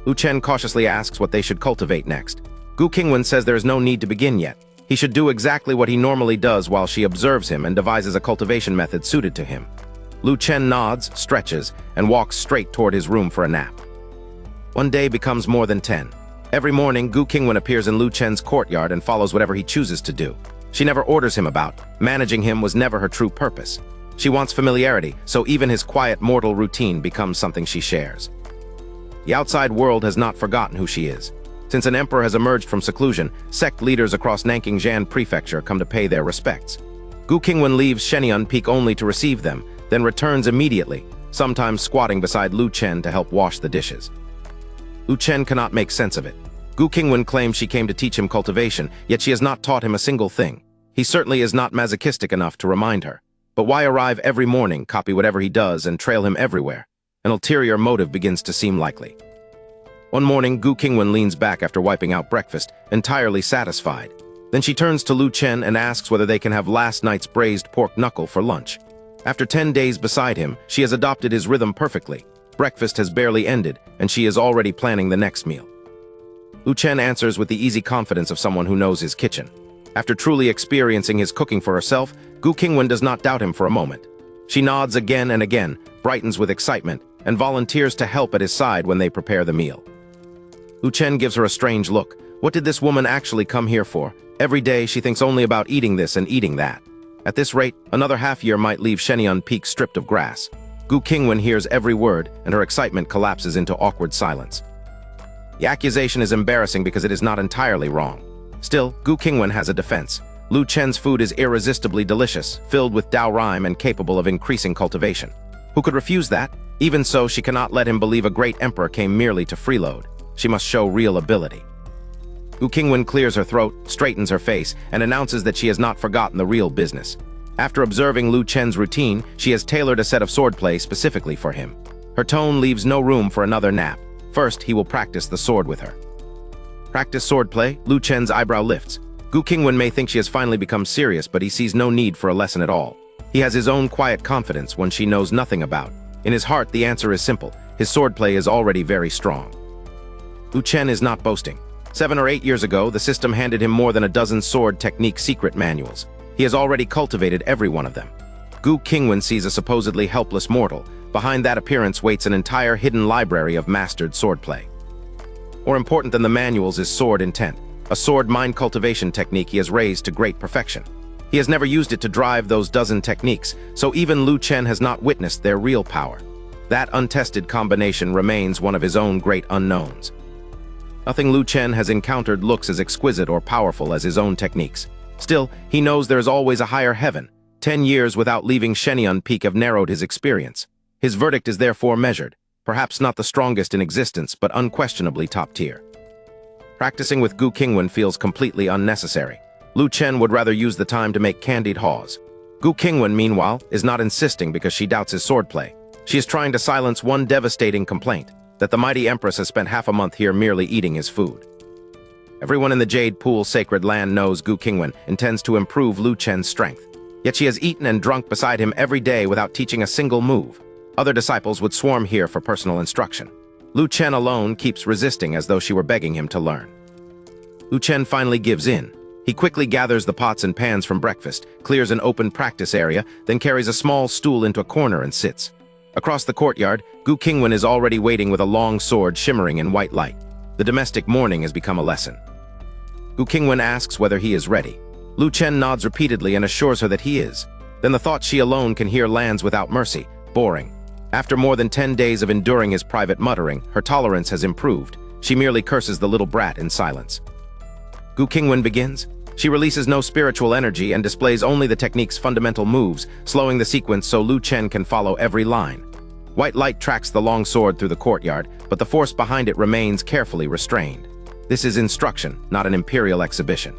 Lu Chen cautiously asks what they should cultivate next. Gu Qingwan says there is no need to begin yet. He should do exactly what he normally does while she observes him and devises a cultivation method suited to him. Lu Chen nods, stretches, and walks straight toward his room for a nap. One day becomes more than 10. Every morning, Gu Qingwan appears in Lu Chen's courtyard and follows whatever he chooses to do. She never orders him about. Managing him was never her true purpose. She wants familiarity, so even his quiet mortal routine becomes something she shares. The outside world has not forgotten who she is. Since an emperor has emerged from seclusion, sect leaders across Nanking Jan Prefecture come to pay their respects. Gu Qingwan leaves Shenyun Peak only to receive them, then returns immediately, sometimes squatting beside Lu Chen to help wash the dishes. Lu Chen cannot make sense of it. Gu Qingwan claims she came to teach him cultivation, yet she has not taught him a single thing. He certainly is not masochistic enough to remind her. But why arrive every morning, copy whatever he does, and trail him everywhere? An ulterior motive begins to seem likely. One morning, Gu Qingwan leans back after wiping out breakfast, entirely satisfied. Then she turns to Lu Chen and asks whether they can have last night's braised pork knuckle for lunch. After 10 days beside him, she has adopted his rhythm perfectly. Breakfast has barely ended, and she is already planning the next meal. Lu Chen answers with the easy confidence of someone who knows his kitchen. After truly experiencing his cooking for herself, Gu Qingwan does not doubt him for a moment. She nods again and again, brightens with excitement, and volunteers to help at his side when they prepare the meal. Lu Chen gives her a strange look. What did this woman actually come here for? Every day she thinks only about eating this and eating that. At this rate, another half-year might leave Shenyun Peak stripped of grass. Gu Qingwan hears every word, and her excitement collapses into awkward silence. The accusation is embarrassing because it is not entirely wrong. Still, Gu Qingwan has a defense. Lu Chen's food is irresistibly delicious, filled with Dao rhyme and capable of increasing cultivation. Who could refuse that? Even so, she cannot let him believe a great emperor came merely to freeload. She must show real ability. Gu Qingwan clears her throat, straightens her face, and announces that she has not forgotten the real business. After observing Lu Chen's routine, she has tailored a set of swordplay specifically for him. Her tone leaves no room for another nap. First, he will practice the sword with her. Practice swordplay, Lu Chen's eyebrow lifts. Gu Qingwan may think she has finally become serious, but he sees no need for a lesson at all. He has his own quiet confidence one she knows nothing about. In his heart, the answer is simple. His swordplay is already very strong. Lu Chen is not boasting. 7 or 8 years ago, the system handed him more than a dozen sword technique secret manuals. He has already cultivated every one of them. Gu Qingwan sees a supposedly helpless mortal. Behind that appearance waits an entire hidden library of mastered swordplay. More important than the manuals is sword intent, a sword mind cultivation technique he has raised to great perfection. He has never used it to drive those dozen techniques, so even Lu Chen has not witnessed their real power. That untested combination remains one of his own great unknowns. Nothing Lu Chen has encountered looks as exquisite or powerful as his own techniques. Still, he knows there is always a higher heaven. 10 years without leaving Shenyun Peak have narrowed his experience. His verdict is therefore measured, perhaps not the strongest in existence, but unquestionably top tier. Practicing with Gu Qingwan feels completely unnecessary. Lu Chen would rather use the time to make candied haws. Gu Qingwan, meanwhile, is not insisting because she doubts his swordplay. She is trying to silence one devastating complaint, that the mighty Empress has spent half a month here merely eating his food. Everyone in the Jade Pool sacred land knows Gu Qingwan intends to improve Lu Chen's strength. Yet she has eaten and drunk beside him every day without teaching a single move. Other disciples would swarm here for personal instruction. Lu Chen alone keeps resisting as though she were begging him to learn. Lu Chen finally gives in. He quickly gathers the pots and pans from breakfast, clears an open practice area, then carries a small stool into a corner and sits. Across the courtyard, Gu Qingwan is already waiting with a long sword shimmering in white light. The domestic mourning has become a lesson. Gu Qingwan asks whether he is ready. Lu Chen nods repeatedly and assures her that he is. Then the thought she alone can hear lands without mercy, boring. After more than 10 days of enduring his private muttering, her tolerance has improved. She merely curses the little brat in silence. Gu Qingwan begins. She releases no spiritual energy and displays only the technique's fundamental moves, slowing the sequence so Lu Chen can follow every line. White light tracks the long sword through the courtyard, but the force behind it remains carefully restrained. This is instruction, not an imperial exhibition.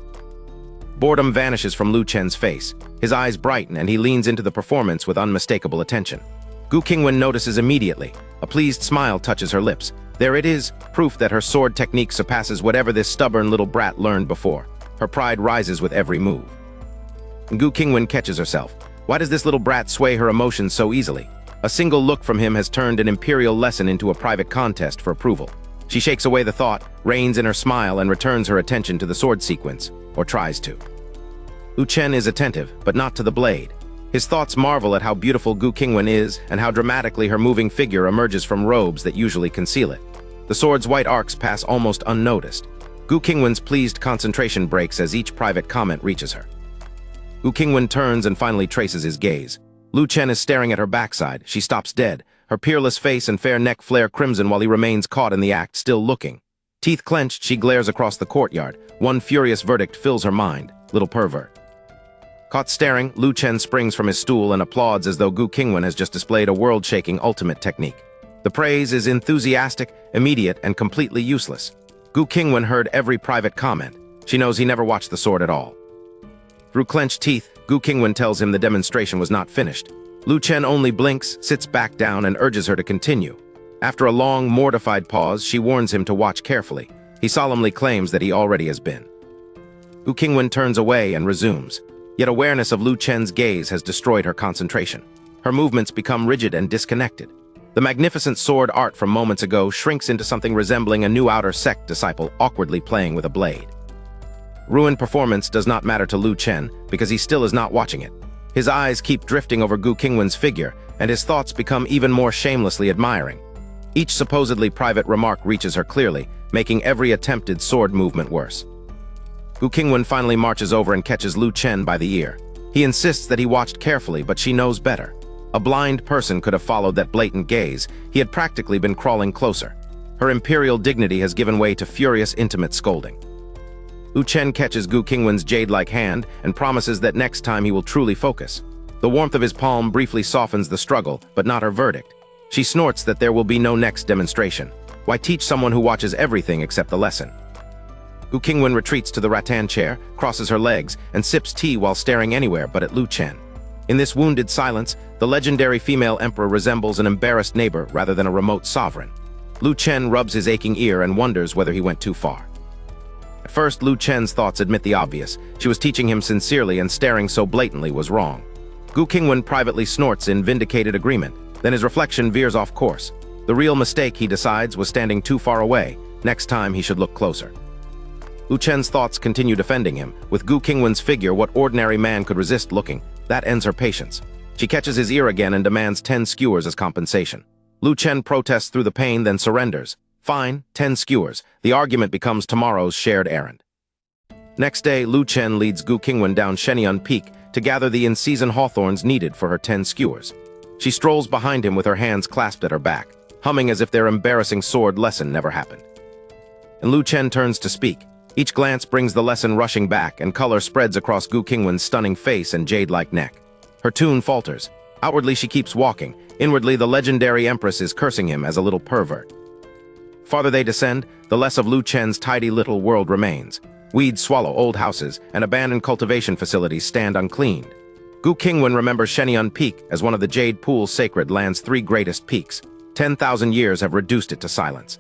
Boredom vanishes from Lu Chen's face. His eyes brighten and he leans into the performance with unmistakable attention. Gu Qingwan notices immediately. A pleased smile touches her lips. There it is, proof that her sword technique surpasses whatever this stubborn little brat learned before. Her pride rises with every move. Gu Qingwan catches herself. Why does this little brat sway her emotions so easily? A single look from him has turned an imperial lesson into a private contest for approval. She shakes away the thought, reins in her smile, and returns her attention to the sword sequence, or tries to. Lu Chen is attentive, but not to the blade. His thoughts marvel at how beautiful Gu Qingwan is and how dramatically her moving figure emerges from robes that usually conceal it. The sword's white arcs pass almost unnoticed. Gu Qingwan's pleased concentration breaks as each private comment reaches her. Gu Qingwan turns and finally traces his gaze. Lu Chen is staring at her backside. She stops dead. Her peerless face and fair neck flare crimson while he remains caught in the act, still looking. Teeth clenched, she glares across the courtyard. One furious verdict fills her mind. Little pervert. Caught staring, Lu Chen springs from his stool and applauds as though Gu Qingwan has just displayed a world-shaking ultimate technique. The praise is enthusiastic, immediate, and completely useless. Gu Qingwan heard every private comment. She knows he never watched the sword at all. Through clenched teeth, Gu Qingwan tells him the demonstration was not finished. Lu Chen only blinks, sits back down, and urges her to continue. After a long, mortified pause, she warns him to watch carefully. He solemnly claims that he already has been. Gu Qingwan turns away and resumes. Yet awareness of Lu Chen's gaze has destroyed her concentration. Her movements become rigid and disconnected. The magnificent sword art from moments ago shrinks into something resembling a new outer sect disciple awkwardly playing with a blade. Ruined performance does not matter to Lu Chen because he still is not watching it. His eyes keep drifting over Gu Qingwan's figure, and his thoughts become even more shamelessly admiring. Each supposedly private remark reaches her clearly, making every attempted sword movement worse. Gu Qingwan finally marches over and catches Lu Chen by the ear. He insists that he watched carefully, but she knows better. A blind person could have followed that blatant gaze. He had practically been crawling closer. Her imperial dignity has given way to furious, intimate scolding. Lu Chen catches Gu Qingwan's jade-like hand and promises that next time he will truly focus. The warmth of his palm briefly softens the struggle, but not her verdict. She snorts that there will be no next demonstration. Why teach someone who watches everything except the lesson? Gu Qingwan retreats to the rattan chair, crosses her legs, and sips tea while staring anywhere but at Lu Chen. In this wounded silence, the legendary female emperor resembles an embarrassed neighbor rather than a remote sovereign. Lu Chen rubs his aching ear and wonders whether he went too far. At first, Lu Chen's thoughts admit the obvious. She was teaching him sincerely, and staring so blatantly was wrong. Gu Qingwan privately snorts in vindicated agreement. Then his reflection veers off course. The real mistake, he decides, was standing too far away. Next time, he should look closer. Lu Chen's thoughts continue defending him. With Gu Qingwan's figure, what ordinary man could resist looking? That ends her patience. She catches his ear again and demands 10 skewers as compensation. Lu Chen protests through the pain, then surrenders. Fine, 10 skewers. The argument becomes tomorrow's shared errand. Next day, Lu Chen leads Gu Qingwan down Shenyun Peak to gather the in-season hawthorns needed for her 10 skewers. She strolls behind him with her hands clasped at her back, humming as if their embarrassing sword lesson never happened. And Lu Chen turns to speak. Each glance brings the lesson rushing back, and color spreads across Gu Qingwan's stunning face and jade-like neck. Her tune falters. Outwardly, she keeps walking. Inwardly, the legendary Empress is cursing him as a little pervert. Farther they descend, the less of Lu Chen's tidy little world remains. Weeds swallow old houses, and abandoned cultivation facilities stand uncleaned. Gu Qingwan remembers Shenyun Peak as one of the jade pool's sacred land's 3 greatest peaks. 10,000 years have reduced it to silence.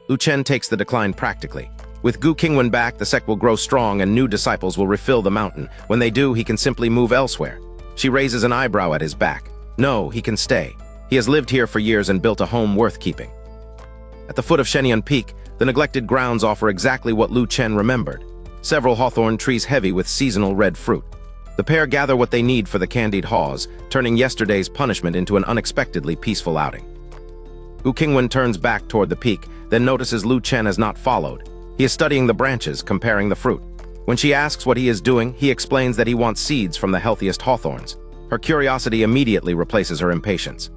Lu Chen takes the decline practically. With Gu Qingwan back, the sect will grow strong and new disciples will refill the mountain. When they do, he can simply move elsewhere. She raises an eyebrow at his back. No, he can stay. He has lived here for years and built a home worth keeping. At the foot of Shenyun Peak, the neglected grounds offer exactly what Lu Chen remembered. Several hawthorn trees heavy with seasonal red fruit. The pair gather what they need for the candied haws, turning yesterday's punishment into an unexpectedly peaceful outing. Gu Qingwan turns back toward the peak, then notices Lu Chen has not followed. He is studying the branches, comparing the fruit. When she asks what he is doing, he explains that he wants seeds from the healthiest hawthorns. Her curiosity immediately replaces her impatience.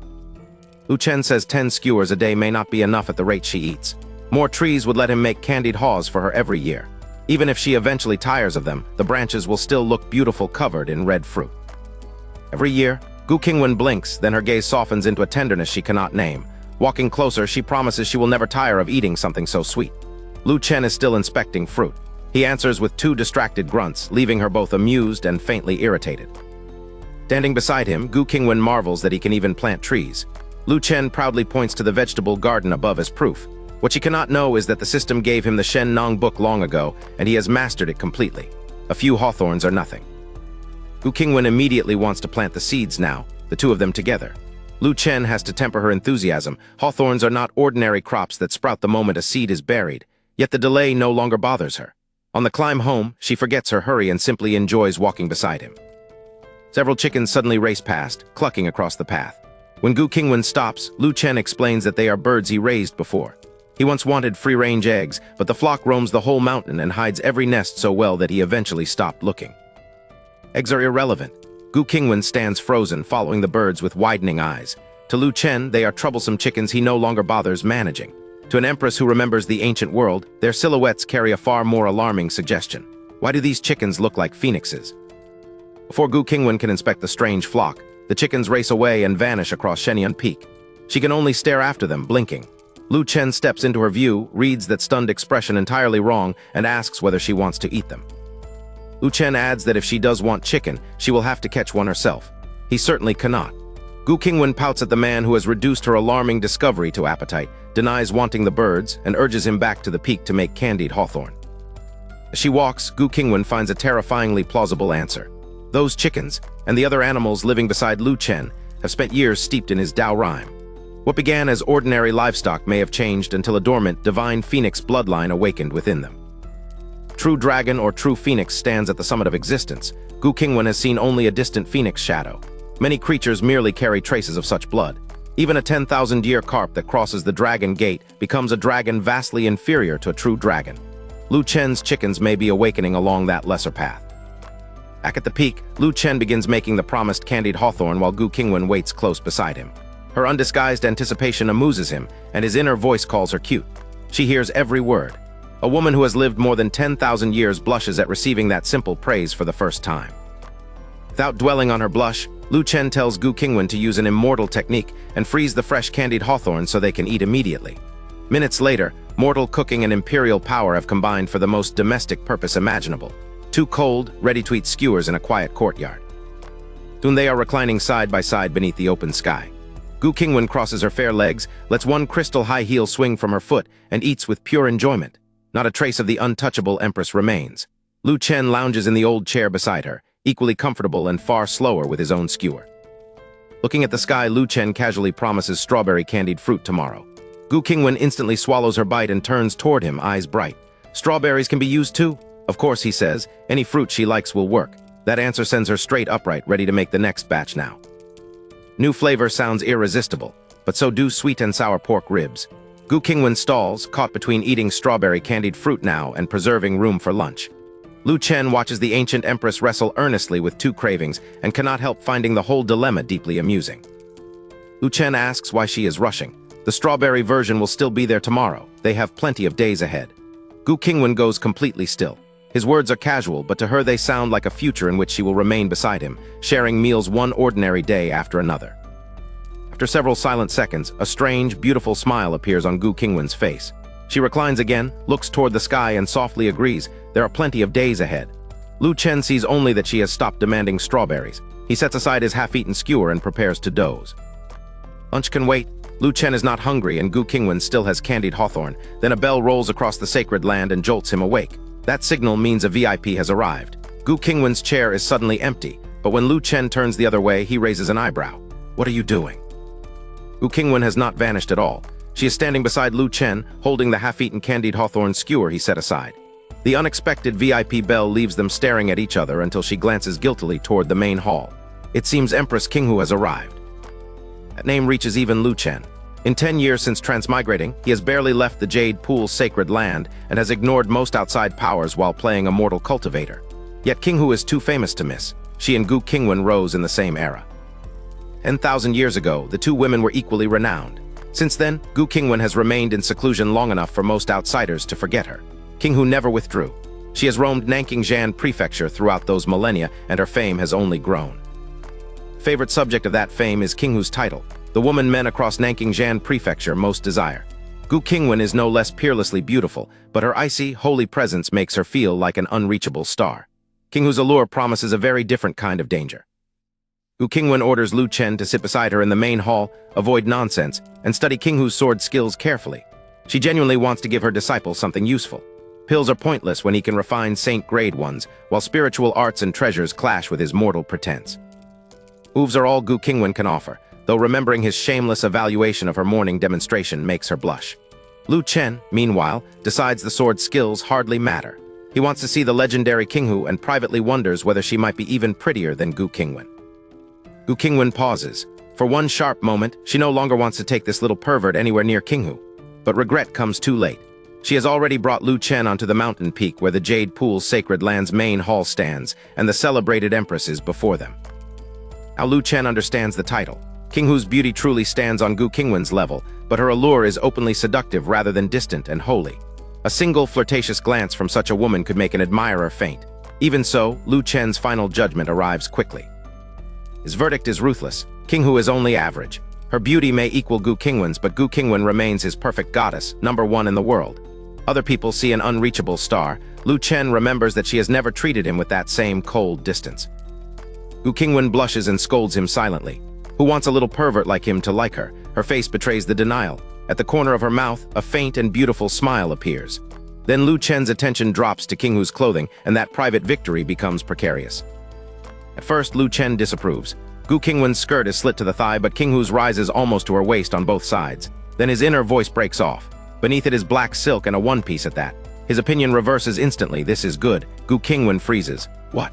Lu Chen says 10 skewers a day may not be enough at the rate she eats. More trees would let him make candied haws for her every year. Even if she eventually tires of them, the branches will still look beautiful covered in red fruit. Every year, Gu Qingwan blinks, then her gaze softens into a tenderness she cannot name. Walking closer, she promises she will never tire of eating something so sweet. Lu Chen is still inspecting fruit. He answers with 2 distracted grunts, leaving her both amused and faintly irritated. Standing beside him, Gu Qingwan marvels that he can even plant trees. Lu Chen proudly points to the vegetable garden above as proof. What she cannot know is that the system gave him the Shen Nong book long ago, and he has mastered it completely. A few hawthorns are nothing. Gu Qingwan immediately wants to plant the seeds now, the 2 of them together. Lu Chen has to temper her enthusiasm. Hawthorns are not ordinary crops that sprout the moment a seed is buried. Yet the delay no longer bothers her. On the climb home, she forgets her hurry and simply enjoys walking beside him. Several chickens suddenly race past, clucking across the path. When Gu Qingwan stops, Lu Chen explains that they are birds he raised before. He once wanted free-range eggs, but the flock roams the whole mountain and hides every nest so well that he eventually stopped looking. Eggs are irrelevant. Gu Qingwan stands frozen, following the birds with widening eyes. To Lu Chen, they are troublesome chickens he no longer bothers managing. To an empress who remembers the ancient world, their silhouettes carry a far more alarming suggestion. Why do these chickens look like phoenixes? Before Gu Qingwan can inspect the strange flock, the chickens race away and vanish across Shenyun Peak. She can only stare after them, blinking. Lu Chen steps into her view, reads that stunned expression entirely wrong, and asks whether she wants to eat them. Lu Chen adds that if she does want chicken, she will have to catch one herself. He certainly cannot. Gu Qingwan pouts at the man who has reduced her alarming discovery to appetite, denies wanting the birds, and urges him back to the peak to make candied hawthorn. As she walks, Gu Qingwan finds a terrifyingly plausible answer. Those chickens, and the other animals living beside Lu Chen, have spent years steeped in his Dao rhyme. What began as ordinary livestock may have changed until a dormant, divine phoenix bloodline awakened within them. True dragon or true phoenix stands at the summit of existence. Gu Qingwan has seen only a distant phoenix shadow. Many creatures merely carry traces of such blood. Even a 10,000-year carp that crosses the dragon gate becomes a dragon vastly inferior to a true dragon. Lu Chen's chickens may be awakening along that lesser path. Back at the peak, Lu Chen begins making the promised candied hawthorn while Gu Qingwan waits close beside him. Her undisguised anticipation amuses him, and his inner voice calls her cute. She hears every word. A woman who has lived more than 10,000 years blushes at receiving that simple praise for the first time. Without dwelling on her blush, Lu Chen tells Gu Qingwan to use an immortal technique and freeze the fresh candied hawthorn so they can eat immediately. Minutes later, mortal cooking and imperial power have combined for the most domestic purpose imaginable. Two cold, ready-to-eat skewers in a quiet courtyard. Soon they are reclining side by side beneath the open sky. Gu Qingwan crosses her fair legs, lets one crystal high heel swing from her foot, and eats with pure enjoyment. Not a trace of the untouchable Empress remains. Lu Chen lounges in the old chair beside her, equally comfortable and far slower with his own skewer. Looking at the sky, Lu Chen casually promises strawberry candied fruit tomorrow. Gu Qingwan instantly swallows her bite and turns toward him, eyes bright. Strawberries can be used too? Of course, he says. Any fruit she likes will work. That answer sends her straight upright, ready to make the next batch now. New flavor sounds irresistible, but so do sweet and sour pork ribs. Gu Qingwan stalls, caught between eating strawberry candied fruit now and preserving room for lunch. Lu Chen watches the ancient empress wrestle earnestly with two cravings and cannot help finding the whole dilemma deeply amusing. Lu Chen asks why she is rushing. The strawberry version will still be there tomorrow. They have plenty of days ahead. Gu Qingwan goes completely still. His words are casual, but to her they sound like a future in which she will remain beside him, sharing meals one ordinary day after another. After several silent seconds, a strange, beautiful smile appears on Gu Qingwan's face. She reclines again, looks toward the sky, and softly agrees, there are plenty of days ahead. Lu Chen sees only that she has stopped demanding strawberries. He sets aside his half-eaten skewer and prepares to doze. Lunch can wait. Lu Chen is not hungry, and Gu Qingwan still has candied hawthorn. Then a bell rolls across the sacred land and jolts him awake. That signal means a VIP has arrived. Gu Qingwan's chair is suddenly empty, but when Lu Chen turns the other way, he raises an eyebrow. What are you doing? Gu Qingwan has not vanished at all. She is standing beside Lu Chen, holding the half-eaten candied hawthorn skewer he set aside. The unexpected VIP bell leaves them staring at each other until she glances guiltily toward the main hall. It seems Empress Qinghu has arrived. That name reaches even Lu Chen. In 10 years since transmigrating, he has barely left the Jade Pool's sacred land and has ignored most outside powers while playing a mortal cultivator. Yet Qinghu is too famous to miss. She and Gu Qingwan rose in the same era. 10,000 years ago, the two women were equally renowned. Since then, Gu Qingwan has remained in seclusion long enough for most outsiders to forget her. Qinghu never withdrew. She has roamed Nanking Prefecture throughout those millennia, and her fame has only grown. Favorite subject of that fame is Qinghu's title, the woman men across Nanking Prefecture most desire. Gu Qingwan is no less peerlessly beautiful, but her icy, holy presence makes her feel like an unreachable star. Qinghu's allure promises a very different kind of danger. Gu Qingwan orders Lu Chen to sit beside her in the main hall, avoid nonsense, and study Qinghu's sword skills carefully. She genuinely wants to give her disciple something useful. Pills are pointless when he can refine saint-grade ones, while spiritual arts and treasures clash with his mortal pretense. Moves are all Gu Qingwan can offer, though remembering his shameless evaluation of her morning demonstration makes her blush. Lu Chen, meanwhile, decides the sword skills hardly matter. He wants to see the legendary Qinghu and privately wonders whether she might be even prettier than Gu Qingwan. Gu Qingwan pauses. For one sharp moment, she no longer wants to take this little pervert anywhere near Qinghu. But regret comes too late. She has already brought Lu Chen onto the mountain peak where the Jade Pool's sacred land's main hall stands, and the celebrated Empress is before them. Now Lu Chen understands the title. Qinghu's beauty truly stands on Gu Qingwan's level, but her allure is openly seductive rather than distant and holy. A single flirtatious glance from such a woman could make an admirer faint. Even so, Lu Chen's final judgment arrives quickly. His verdict is ruthless. Qinghu is only average. Her beauty may equal Gu Qingwan's, but Gu Qingwan remains his perfect goddess, #1 in the world. Other people see an unreachable star. Lu Chen remembers that she has never treated him with that same cold distance. Gu Qingwan blushes and scolds him silently. Who wants a little pervert like him to like her? Her face betrays the denial. At the corner of her mouth, a faint and beautiful smile appears. Then Lu Chen's attention drops to Qinghu's clothing, and that private victory becomes precarious. At first, Lu Chen disapproves. Gu Qingwan's skirt is slit to the thigh, but Qinghu's rises almost to her waist on both sides. Then his inner voice breaks off. Beneath it is black silk and a one-piece at that. His opinion reverses instantly. This is good. Gu Qingwan freezes. What?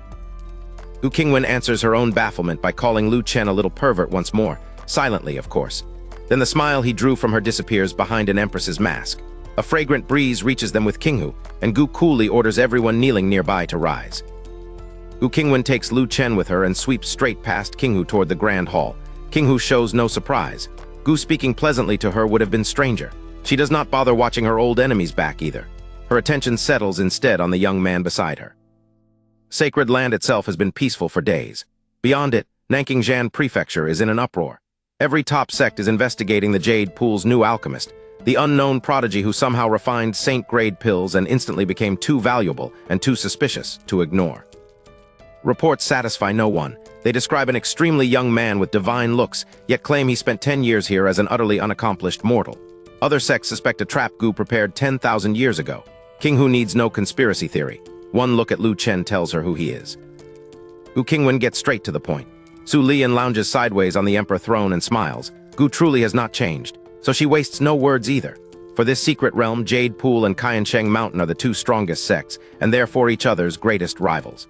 Gu Qingwan answers her own bafflement by calling Lu Chen a little pervert once more. Silently, of course. Then the smile he drew from her disappears behind an empress's mask. A fragrant breeze reaches them with Qinghu, and Gu coolly orders everyone kneeling nearby to rise. Gu Qingwan takes Lu Chen with her and sweeps straight past Qinghu toward the grand hall. Qinghu shows no surprise. Gu speaking pleasantly to her would have been stranger. She does not bother watching her old enemies back either. Her attention settles instead on the young man beside her. Sacred land itself has been peaceful for days. Beyond it, Nanking Prefecture is in an uproar. Every top sect is investigating the Jade Pool's new alchemist, the unknown prodigy who somehow refined saint-grade pills and instantly became too valuable and too suspicious to ignore. Reports satisfy no one. They describe an extremely young man with divine looks, yet claim he spent 10 years here as an utterly unaccomplished mortal. Other sects suspect a trap Gu prepared 10,000 years ago. Qinghu needs no conspiracy theory. One look at Lu Chen tells her who he is. Gu Qingwan gets straight to the point. Su Lian lounges sideways on the emperor throne and smiles. Gu truly has not changed, so she wastes no words either. For this secret realm, Jade Pool and Qiansheng Mountain are the two strongest sects, and therefore each other's greatest rivals.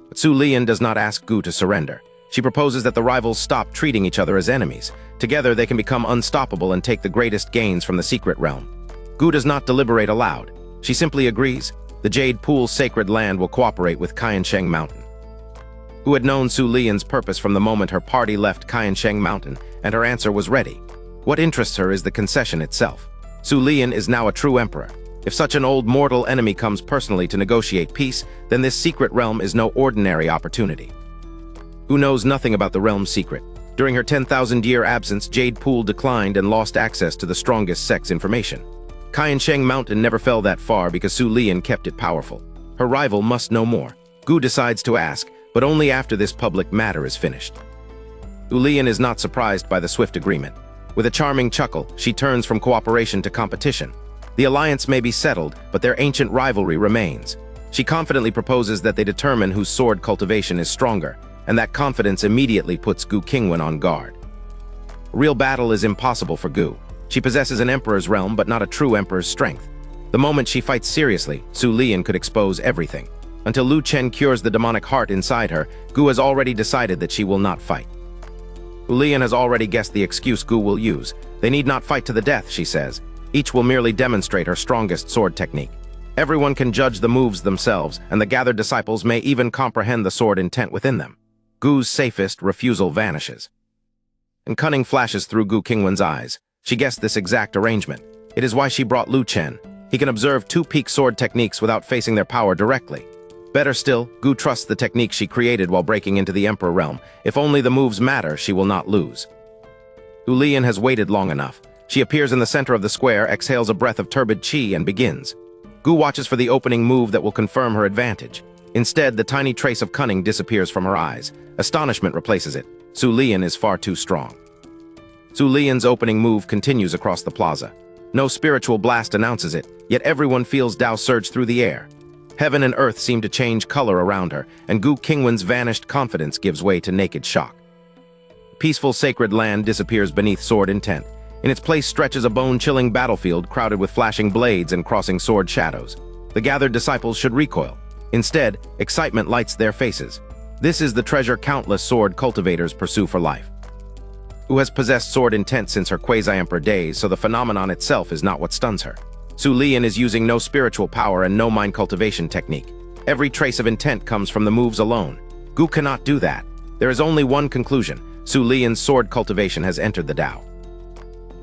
But Su Lian does not ask Gu to surrender. She proposes that the rivals stop treating each other as enemies. Together they can become unstoppable and take the greatest gains from the secret realm. Gu does not deliberate aloud. She simply agrees. The Jade Pool's sacred land will cooperate with Qiansheng Mountain. Gu had known Su Lian's purpose from the moment her party left Qiansheng Mountain, and her answer was ready. What interests her is the concession itself. Su Lian is now a true emperor. If such an old mortal enemy comes personally to negotiate peace, then this secret realm is no ordinary opportunity. Gu knows nothing about the realm's secret. During her 10,000-year absence, Jade Pool declined and lost access to the strongest sect's information. Qiansheng Mountain never fell that far because Su Lian kept it powerful. Her rival must know more. Gu decides to ask, but only after this public matter is finished. Su Lian is not surprised by the swift agreement. With a charming chuckle, she turns from cooperation to competition. The alliance may be settled, but their ancient rivalry remains. She confidently proposes that they determine whose sword cultivation is stronger, and that confidence immediately puts Gu Qingwan on guard. A real battle is impossible for Gu. She possesses an emperor's realm, but not a true emperor's strength. The moment she fights seriously, Su Lian could expose everything. Until Lu Chen cures the demonic heart inside her, Gu has already decided that she will not fight. Su Lian has already guessed the excuse Gu will use. They need not fight to the death, she says. Each will merely demonstrate her strongest sword technique. Everyone can judge the moves themselves, and the gathered disciples may even comprehend the sword intent within them. Gu's safest refusal vanishes. And cunning flashes through Gu Qingwan's eyes. She guessed this exact arrangement. It is why she brought Lu Chen. He can observe two peak sword techniques without facing their power directly. Better still, Gu trusts the technique she created while breaking into the Emperor realm. If only the moves matter, she will not lose. Su Lian has waited long enough. She appears in the center of the square, exhales a breath of turbid qi, and begins. Gu watches for the opening move that will confirm her advantage. Instead, the tiny trace of cunning disappears from her eyes. Astonishment replaces it. Su Lian is far too strong. Su Lian's opening move continues across the plaza. No spiritual blast announces it, yet everyone feels Tao surge through the air. Heaven and earth seem to change color around her, and Gu Qingwan's vanished confidence gives way to naked shock. Peaceful sacred land disappears beneath sword intent. In its place stretches a bone-chilling battlefield crowded with flashing blades and crossing sword shadows. The gathered disciples should recoil. Instead, excitement lights their faces. This is the treasure countless sword cultivators pursue for life. Gu has possessed sword intent since her quasi-emperor days, so the phenomenon itself is not what stuns her. Su Lian is using no spiritual power and no mind cultivation technique. Every trace of intent comes from the moves alone. Gu cannot do that. There is only one conclusion. Su Lian's sword cultivation has entered the Tao.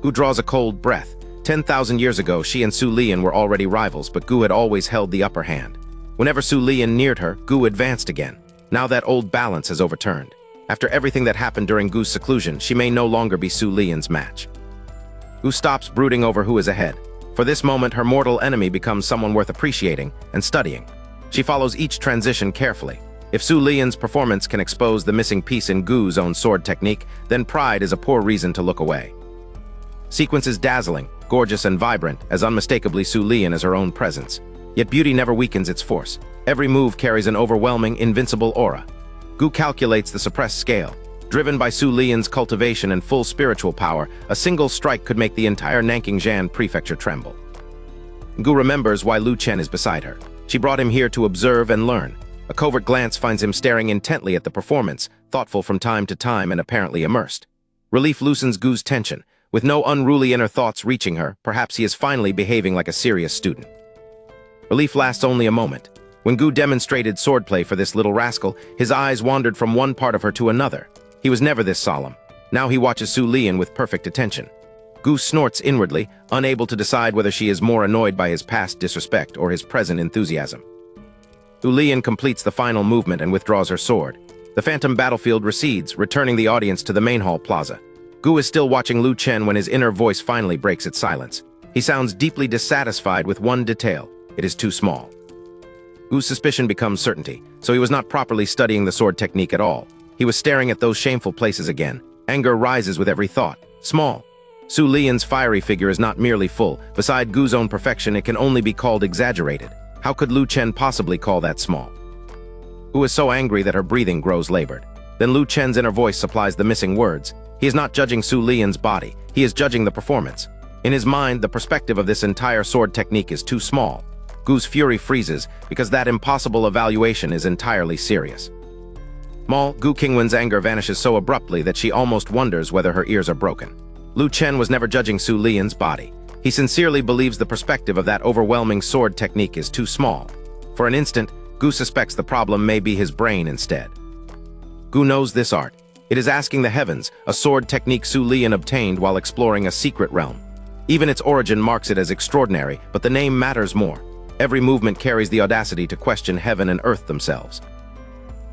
Gu draws a cold breath. 10,000 years ago, she and Su Lian were already rivals, but Gu had always held the upper hand. Whenever Su Lian neared her, Gu advanced again. Now that old balance has overturned. After everything that happened during Gu's seclusion, she may no longer be Su Lian's match. Gu stops brooding over who is ahead. For this moment, her mortal enemy becomes someone worth appreciating and studying. She follows each transition carefully. If Su Lian's performance can expose the missing piece in Gu's own sword technique, then pride is a poor reason to look away. Sequence is dazzling, gorgeous and vibrant, as unmistakably Su Lian as her own presence. Yet beauty never weakens its force. Every move carries an overwhelming, invincible aura. Gu calculates the suppressed scale. Driven by Su Lian's cultivation and full spiritual power, a single strike could make the entire Nanking prefecture tremble. Gu remembers why Lu Chen is beside her. She brought him here to observe and learn. A covert glance finds him staring intently at the performance, thoughtful from time to time and apparently immersed. Relief loosens Gu's tension. With no unruly inner thoughts reaching her, perhaps he is finally behaving like a serious student. Relief lasts only a moment. When Gu demonstrated swordplay for this little rascal, his eyes wandered from one part of her to another. He was never this solemn. Now he watches Su Lian with perfect attention. Gu snorts inwardly, unable to decide whether she is more annoyed by his past disrespect or his present enthusiasm. Su Lian completes the final movement and withdraws her sword. The phantom battlefield recedes, returning the audience to the main hall plaza. Gu is still watching Lu Chen when his inner voice finally breaks its silence. He sounds deeply dissatisfied with one detail. It is too small. Gu's suspicion becomes certainty, so he was not properly studying the sword technique at all. He was staring at those shameful places again. Anger rises with every thought. Small. Su Lian's fiery figure is not merely full. Beside Gu's own perfection, it can only be called exaggerated. How could Lu Chen possibly call that small? Gu is so angry that her breathing grows labored. Then Lu Chen's inner voice supplies the missing words. He is not judging Su Lian's body. He is judging the performance. In his mind, the perspective of this entire sword technique is too small. Gu's fury freezes because that impossible evaluation is entirely serious. Gu Qingwan's anger vanishes so abruptly that she almost wonders whether her ears are broken. Lu Chen was never judging Su Lian's body. He sincerely believes the perspective of that overwhelming sword technique is too small. For an instant, Gu suspects the problem may be his brain instead. Gu knows this art. It is asking the heavens, a sword technique Su Lian obtained while exploring a secret realm. Even its origin marks it as extraordinary, but the name matters more. Every movement carries the audacity to question heaven and earth themselves.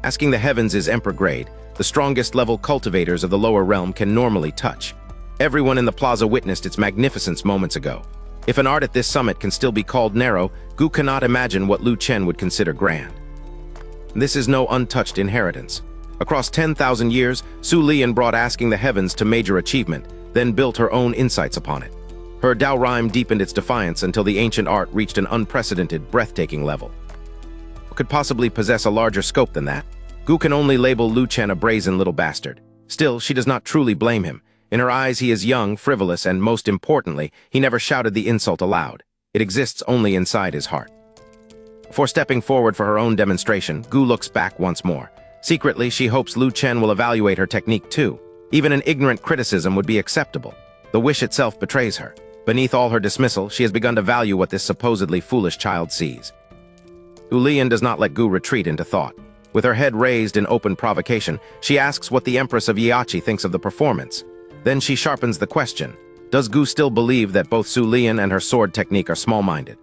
Asking the heavens is emperor grade. The strongest level cultivators of the lower realm can normally touch. Everyone in the plaza witnessed its magnificence moments ago. If an art at this summit can still be called narrow, Gu cannot imagine what Lu Chen would consider grand. This is no untouched inheritance. Across 10,000 years, Su Lian brought asking the heavens to major achievement, then built her own insights upon it. Her Dao rhyme deepened its defiance until the ancient art reached an unprecedented, breathtaking level. What could possibly possess a larger scope than that? Gu can only label Lu Chen a brazen little bastard. Still, she does not truly blame him. In her eyes, he is young, frivolous, and most importantly, he never shouted the insult aloud. It exists only inside his heart. Before stepping forward for her own demonstration, Gu looks back once more. Secretly, she hopes Lu Chen will evaluate her technique too. Even an ignorant criticism would be acceptable. The wish itself betrays her. Beneath all her dismissal, she has begun to value what this supposedly foolish child sees. Su Lian does not let Gu retreat into thought. With her head raised in open provocation, she asks what the Empress of Yiachi thinks of the performance. Then she sharpens the question. Does Gu still believe that both Su Lian and her sword technique are small-minded?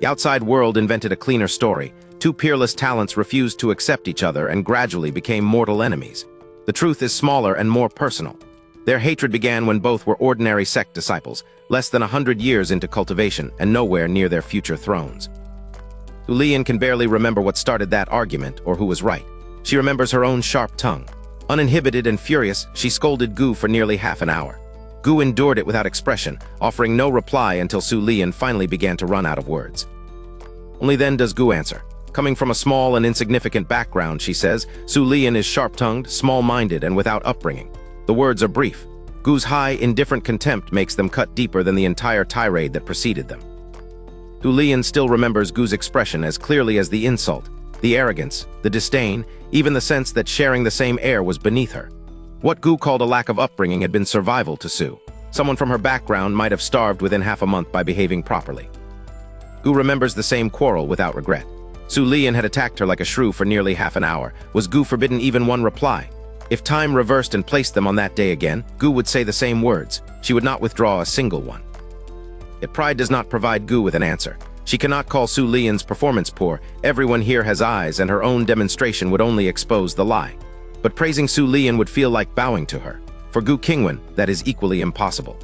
The outside world invented a cleaner story. Two peerless talents refused to accept each other and gradually became mortal enemies. The truth is smaller and more personal. Their hatred began when both were ordinary sect disciples, less than 100 years into cultivation and nowhere near their future thrones. Su Lian can barely remember what started that argument or who was right. She remembers her own sharp tongue. Uninhibited and furious, she scolded Gu for nearly half an hour. Gu endured it without expression, offering no reply until Su Lian finally began to run out of words. Only then does Gu answer. Coming from a small and insignificant background, she says, Su Lian is sharp-tongued, small-minded, and without upbringing. The words are brief. Gu's high, indifferent contempt makes them cut deeper than the entire tirade that preceded them. Su Lian still remembers Gu's expression as clearly as the insult, the arrogance, the disdain, even the sense that sharing the same air was beneath her. What Gu called a lack of upbringing had been survival to Su. Someone from her background might have starved within half a month by behaving properly. Gu remembers the same quarrel without regret. Su Lian had attacked her like a shrew for nearly half an hour. Was Gu forbidden even one reply? If time reversed and placed them on that day again, Gu would say the same words. She would not withdraw a single one. Yet pride does not provide Gu with an answer. She cannot call Su Lian's performance poor. Everyone here has eyes, and her own demonstration would only expose the lie. But praising Su Lian would feel like bowing to her. For Gu Qingwan, that is equally impossible.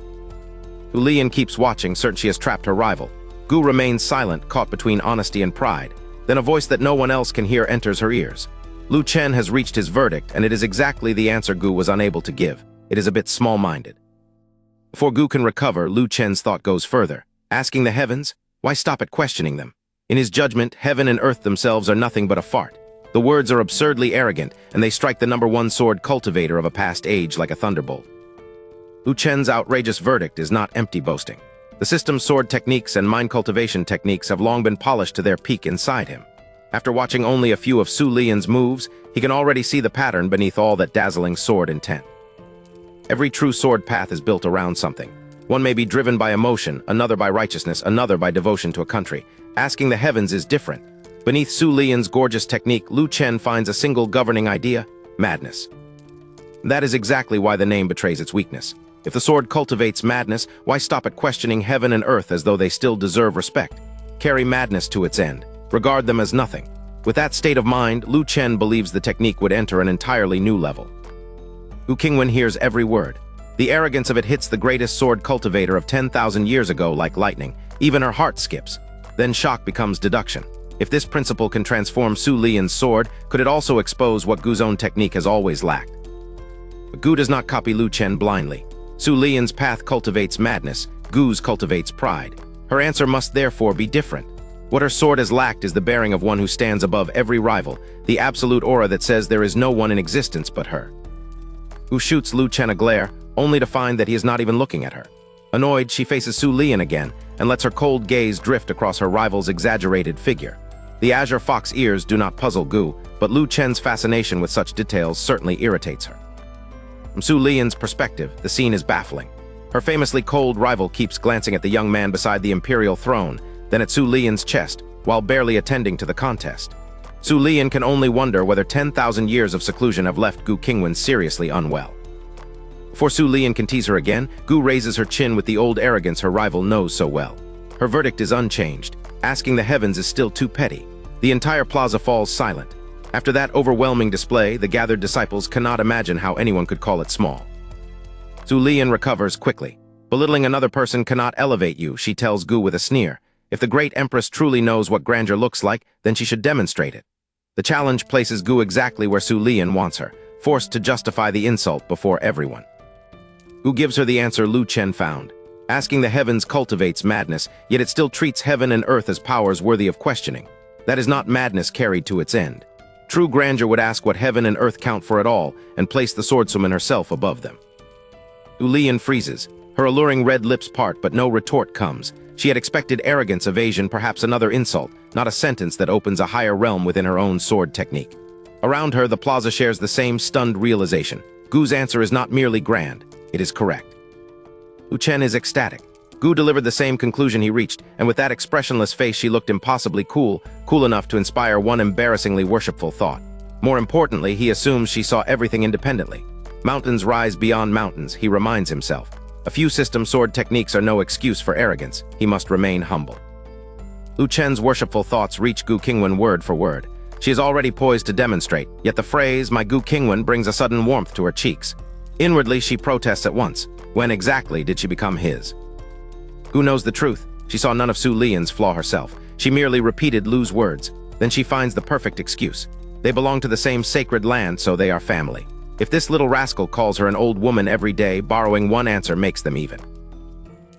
Gu Lian keeps watching, certain she has trapped her rival. Gu remains silent, caught between honesty and pride. Then a voice that no one else can hear enters her ears. Lu Chen has reached his verdict, and it is exactly the answer Gu was unable to give. It is a bit small-minded. Before Gu can recover, Lu Chen's thought goes further. Asking the heavens? Why stop at questioning them? In his judgment, heaven and earth themselves are nothing but a fart. The words are absurdly arrogant, and they strike the #1 sword cultivator of a past age like a thunderbolt. Lu Chen's outrageous verdict is not empty boasting. The system's sword techniques and mind cultivation techniques have long been polished to their peak inside him. After watching only a few of Su Lian's moves, he can already see the pattern beneath all that dazzling sword intent. Every true sword path is built around something. One may be driven by emotion, another by righteousness, another by devotion to a country. Asking the heavens is different. Beneath Su Lian's gorgeous technique, Lu Chen finds a single governing idea: madness. That is exactly why the name betrays its weakness. If the sword cultivates madness, why stop at questioning heaven and earth as though they still deserve respect? Carry madness to its end. Regard them as nothing. With that state of mind, Lu Chen believes the technique would enter an entirely new level. Gu Qingwan hears every word. The arrogance of it hits the greatest sword cultivator of 10,000 years ago like lightning. Even her heart skips. Then shock becomes deduction. If this principle can transform Su Lian's sword, could it also expose what Gu's own technique has always lacked? But Gu does not copy Lu Chen blindly. Su Lian's path cultivates madness, Gu's cultivates pride. Her answer must therefore be different. What her sword has lacked is the bearing of one who stands above every rival, the absolute aura that says there is no one in existence but her. Gu shoots Lu Chen a glare, only to find that he is not even looking at her. Annoyed, she faces Su Lian again and lets her cold gaze drift across her rival's exaggerated figure. The azure fox ears do not puzzle Gu, but Lu Chen's fascination with such details certainly irritates her. From Su Lian's perspective, the scene is baffling. Her famously cold rival keeps glancing at the young man beside the imperial throne, then at Su Lian's chest, while barely attending to the contest. Su Lian can only wonder whether 10,000 years of seclusion have left Gu Qingwan seriously unwell. Before Su Lian can tease her again, Gu raises her chin with the old arrogance her rival knows so well. Her verdict is unchanged. Asking the heavens is still too petty. The entire plaza falls silent. After that overwhelming display, the gathered disciples cannot imagine how anyone could call it small. Su Lian recovers quickly. Belittling another person cannot elevate you, she tells Gu with a sneer. If the great Empress truly knows what grandeur looks like, then she should demonstrate it. The challenge places Gu exactly where Su Lian wants her, forced to justify the insult before everyone. Gu gives her the answer Lu Chen found. Asking the heavens cultivates madness, yet it still treats heaven and earth as powers worthy of questioning. That is not madness carried to its end. True grandeur would ask what heaven and earth count for at all, and place the swordswoman herself above them. Su Lian freezes. Her alluring red lips part, but no retort comes. She had expected arrogance, evasion, perhaps another insult, not a sentence that opens a higher realm within her own sword technique. Around her, the plaza shares the same stunned realization. Gu's answer is not merely grand, it is correct. Lu Chen is ecstatic. Gu delivered the same conclusion he reached, and with that expressionless face she looked impossibly cool enough to inspire one embarrassingly worshipful thought. More importantly, he assumes she saw everything independently. Mountains rise beyond mountains, he reminds himself. A few system sword techniques are no excuse for arrogance. He must remain humble. Lu Chen's worshipful thoughts reach Gu Qingwan word for word. She is already poised to demonstrate, yet the phrase, "my Gu Qingwan," brings a sudden warmth to her cheeks. Inwardly, she protests at once. When exactly did she become his? Gu knows the truth. She saw none of Su Lian's flaw herself. She merely repeated Lu's words. Then she finds the perfect excuse. They belong to the same sacred land, so they are family. If this little rascal calls her an old woman every day, borrowing one answer makes them even.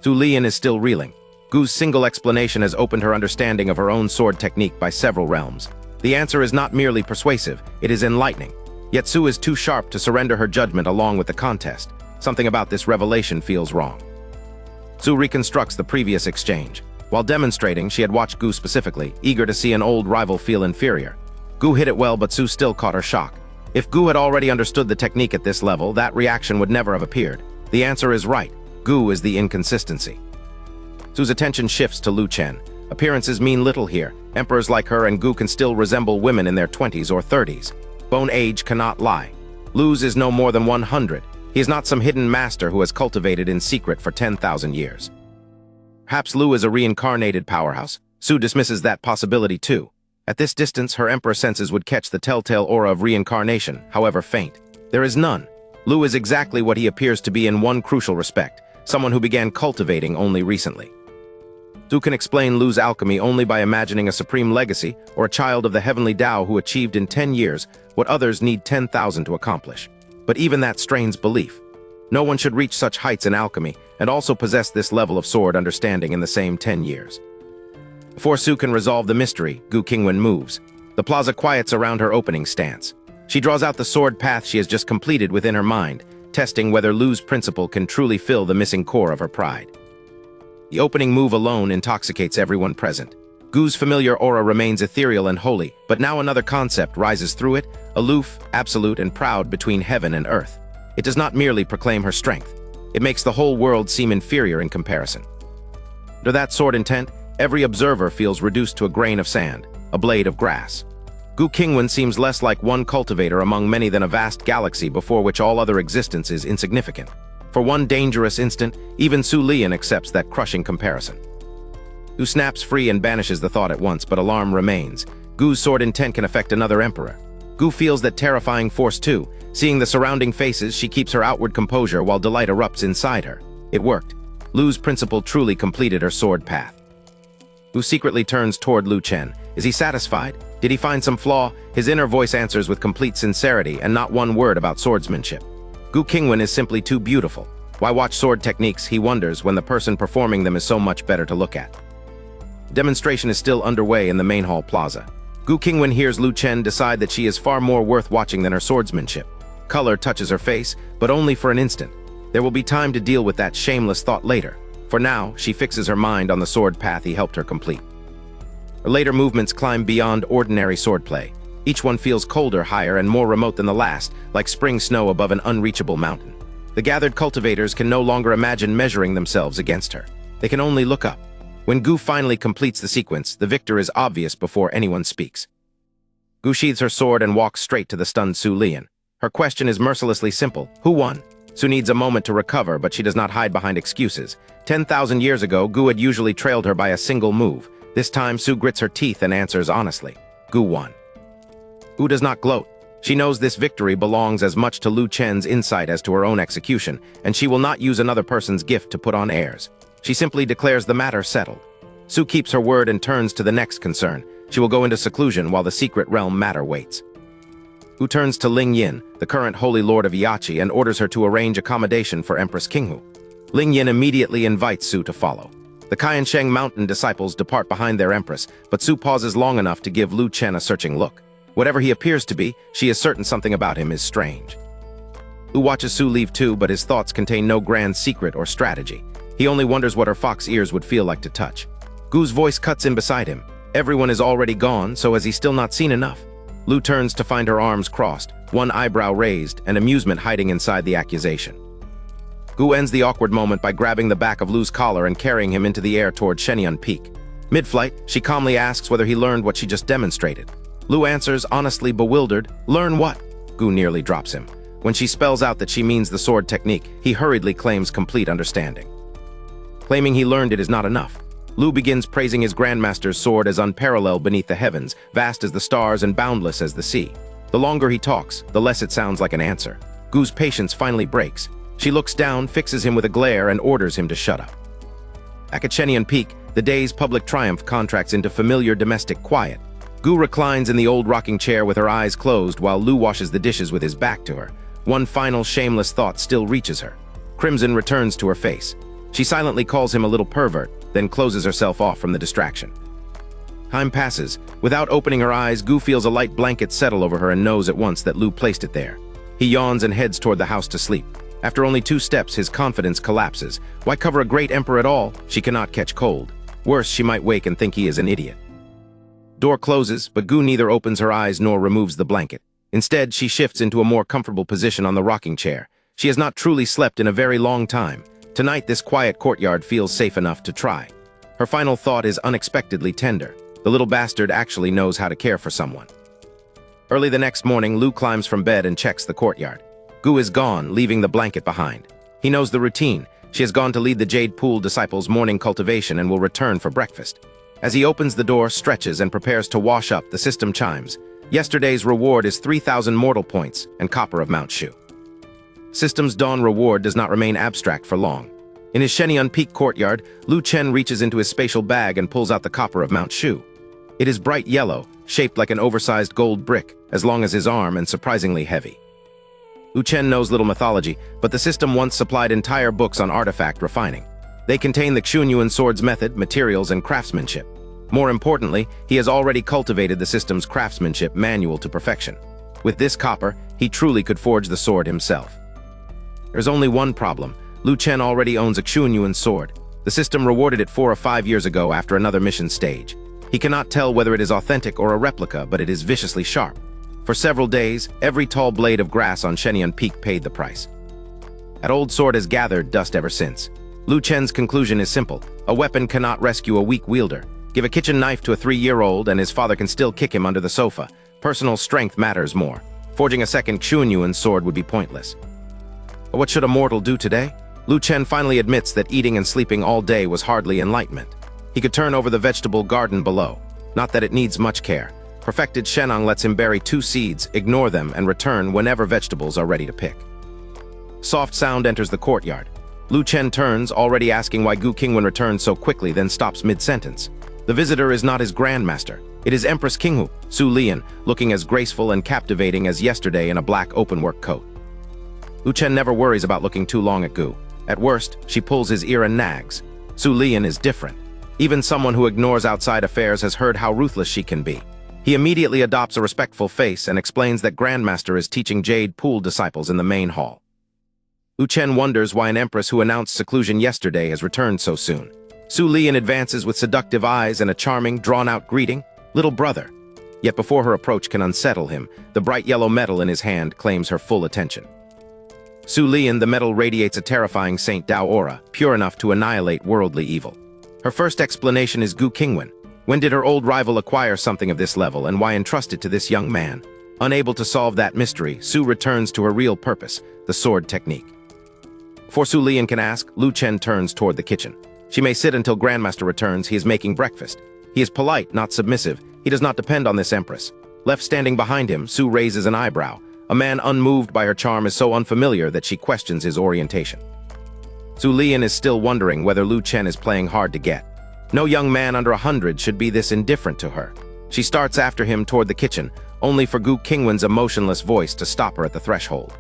Su Lian is still reeling. Gu's single explanation has opened her understanding of her own sword technique by several realms. The answer is not merely persuasive, it is enlightening. Yet Su is too sharp to surrender her judgment along with the contest. Something about this revelation feels wrong. Su reconstructs the previous exchange. While demonstrating, she had watched Gu specifically, eager to see an old rival feel inferior. Gu hit it well, but Su still caught her shock. If Gu had already understood the technique at this level, that reaction would never have appeared. The answer is right. Gu is the inconsistency. Su's attention shifts to Lu Chen. Appearances mean little here. Emperors like her and Gu can still resemble women in their 20s or 30s. Bone age cannot lie. Lu's is no more than 100. He is not some hidden master who has cultivated in secret for 10,000 years. Perhaps Lu is a reincarnated powerhouse, Su dismisses that possibility too. At this distance, her Emperor senses would catch the telltale aura of reincarnation, however faint. There is none. Lu is exactly what he appears to be in one crucial respect, someone who began cultivating only recently. Su can explain Lu's alchemy only by imagining a supreme legacy or a child of the heavenly Tao who achieved in 10 years what others need 10,000 to accomplish. But even that strains belief. No one should reach such heights in alchemy and also possess this level of sword understanding in the same 10 years. Before Su can resolve the mystery, Gu Qingwan moves. The plaza quiets around her opening stance. She draws out the sword path she has just completed within her mind, testing whether Lu's principle can truly fill the missing core of her pride. The opening move alone intoxicates everyone present. Gu's familiar aura remains ethereal and holy, but now another concept rises through it, aloof, absolute, and proud between heaven and earth. It does not merely proclaim her strength. It makes the whole world seem inferior in comparison. Under that sword intent, every observer feels reduced to a grain of sand, a blade of grass. Gu Qingwan seems less like one cultivator among many than a vast galaxy before which all other existence is insignificant. For one dangerous instant, even Su Lian accepts that crushing comparison. Gu snaps free and banishes the thought at once, but alarm remains. Gu's sword intent can affect another emperor. Gu feels that terrifying force too. Seeing the surrounding faces, she keeps her outward composure while delight erupts inside her. It worked. Lu's principle truly completed her sword path. Gu secretly turns toward Lu Chen. Is he satisfied? Did he find some flaw? His inner voice answers with complete sincerity and not one word about swordsmanship. Gu Qingwan is simply too beautiful. Why watch sword techniques, he wonders, when the person performing them is so much better to look at. Demonstration is still underway in the main hall plaza. Gu Qingwan hears Lu Chen decide that she is far more worth watching than her swordsmanship. Color touches her face, but only for an instant. There will be time to deal with that shameless thought later. For now, she fixes her mind on the sword path he helped her complete. Her later movements climb beyond ordinary swordplay. Each one feels colder, higher, and more remote than the last, like spring snow above an unreachable mountain. The gathered cultivators can no longer imagine measuring themselves against her. They can only look up. When Gu finally completes the sequence, the victor is obvious before anyone speaks. Gu sheathes her sword and walks straight to the stunned Su Lian. Her question is mercilessly simple. Who won? Su needs a moment to recover, but she does not hide behind excuses. 10,000 years ago, Gu had usually trailed her by a single move. This time, Su grits her teeth and answers honestly. Gu won. Gu does not gloat. She knows this victory belongs as much to Lu Chen's insight as to her own execution, and she will not use another person's gift to put on airs. She simply declares the matter settled. Su keeps her word and turns to the next concern. She will go into seclusion while the secret realm matter waits. Gu turns to Ling Yin, the current Holy Lord of Yachi, and orders her to arrange accommodation for Empress Qinghu. Ling Yin immediately invites Su to follow. The Qiansheng mountain disciples depart behind their empress, but Su pauses long enough to give Lu Chen a searching look. Whatever he appears to be, she is certain something about him is strange. Lu watches Su leave too, but his thoughts contain no grand secret or strategy. He only wonders what her fox ears would feel like to touch. Gu's voice cuts in beside him. Everyone is already gone, so has he still not seen enough? Lu turns to find her arms crossed, one eyebrow raised, and amusement hiding inside the accusation. Gu ends the awkward moment by grabbing the back of Lu's collar and carrying him into the air toward Shenyun Peak. Mid-flight, she calmly asks whether he learned what she just demonstrated. Lu answers, honestly bewildered, "Learn what?" Gu nearly drops him. When she spells out that she means the sword technique, he hurriedly claims complete understanding. Claiming he learned it is not enough. Lu begins praising his grandmaster's sword as unparalleled beneath the heavens, vast as the stars and boundless as the sea. The longer he talks, the less it sounds like an answer. Gu's patience finally breaks. She looks down, fixes him with a glare, and orders him to shut up. Back at Shenyun Peak, the day's public triumph contracts into familiar domestic quiet. Gu reclines in the old rocking chair with her eyes closed while Lu washes the dishes with his back to her. One final shameless thought still reaches her. Crimson returns to her face. She silently calls him a little pervert, then closes herself off from the distraction. Time passes. Without opening her eyes, Gu feels a light blanket settle over her and knows at once that Lu placed it there. He yawns and heads toward the house to sleep. After only 2 steps, his confidence collapses. Why cover a great emperor at all? She cannot catch cold. Worse, she might wake and think he is an idiot. Door closes, but Gu neither opens her eyes nor removes the blanket. Instead, she shifts into a more comfortable position on the rocking chair. She has not truly slept in a very long time. Tonight, this quiet courtyard feels safe enough to try. Her final thought is unexpectedly tender. The little bastard actually knows how to care for someone. Early the next morning, Lu climbs from bed and checks the courtyard. Gu is gone, leaving the blanket behind. He knows the routine. She has gone to lead the Jade Pool disciples' morning cultivation and will return for breakfast. As he opens the door, stretches, and prepares to wash up, the system chimes. Yesterday's reward is 3,000 mortal points and copper of Mount Shu. System's dawn reward does not remain abstract for long. In his Shenyun Peak courtyard, Lu Chen reaches into his spatial bag and pulls out the copper of Mount Shu. It is bright yellow, shaped like an oversized gold brick, as long as his arm and surprisingly heavy. Lu Chen knows little mythology, but the system once supplied entire books on artifact refining. They contain the Qingwan sword's method, materials, and craftsmanship. More importantly, he has already cultivated the system's craftsmanship manual to perfection. With this copper, he truly could forge the sword himself. There's only one problem. Lu Chen already owns a Qingwan sword. The system rewarded it 4 or 5 years ago after another mission stage. He cannot tell whether it is authentic or a replica, but it is viciously sharp. For several days, every tall blade of grass on Shenyun Peak paid the price. That old sword has gathered dust ever since. Lu Chen's conclusion is simple. A weapon cannot rescue a weak wielder. Give a kitchen knife to a 3-year-old and his father can still kick him under the sofa. Personal strength matters more. Forging a second Qingwan sword would be pointless. But what should a mortal do today? Lu Chen finally admits that eating and sleeping all day was hardly enlightenment. He could turn over the vegetable garden below. Not that it needs much care. Perfected Shenong lets him bury 2 seeds, ignore them, and return whenever vegetables are ready to pick. Soft sound enters the courtyard. Lu Chen turns, already asking why Gu Qingwan returned so quickly, then stops mid-sentence. The visitor is not his grandmaster. It is Empress Gu, Su Lian, looking as graceful and captivating as yesterday in a black open-work coat. Lu Chen never worries about looking too long at Gu. At worst, she pulls his ear and nags. Su Lian is different. Even someone who ignores outside affairs has heard how ruthless she can be. He immediately adopts a respectful face and explains that Grandmaster is teaching Jade Pool disciples in the main hall. Lu Chen wonders why an empress who announced seclusion yesterday has returned so soon. Su Lian advances with seductive eyes and a charming, drawn-out greeting, "Little brother." Yet before her approach can unsettle him, the bright yellow metal in his hand claims her full attention. Su Lian, the metal radiates a terrifying Saint Dao aura, pure enough to annihilate worldly evil. Her first explanation is Gu Qingwan. When did her old rival acquire something of this level, and why entrust it to this young man? Unable to solve that mystery, Su returns to her real purpose, the sword technique. Before Su Lian can ask, Lu Chen turns toward the kitchen. She may sit until Grandmaster returns. He is making breakfast. He is polite, not submissive. He does not depend on this empress. Left standing behind him, Su raises an eyebrow. A man unmoved by her charm is so unfamiliar that she questions his orientation. Su Lian is still wondering whether Lu Chen is playing hard to get. No young man under 100 should be this indifferent to her. She starts after him toward the kitchen, only for Gu Qingwan's emotionless voice to stop her at the threshold.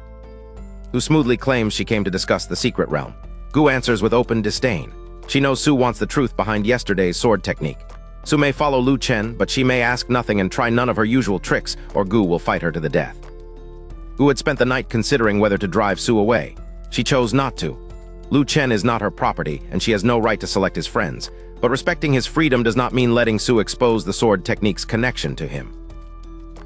Gu smoothly claims she came to discuss the secret realm. Gu answers with open disdain. She knows Su wants the truth behind yesterday's sword technique. Su may follow Lu Chen, but she may ask nothing and try none of her usual tricks, or Gu will fight her to the death. Gu had spent the night considering whether to drive Su away. She chose not to. Lu Chen is not her property, and she has no right to select his friends. But respecting his freedom does not mean letting Su expose the sword technique's connection to him.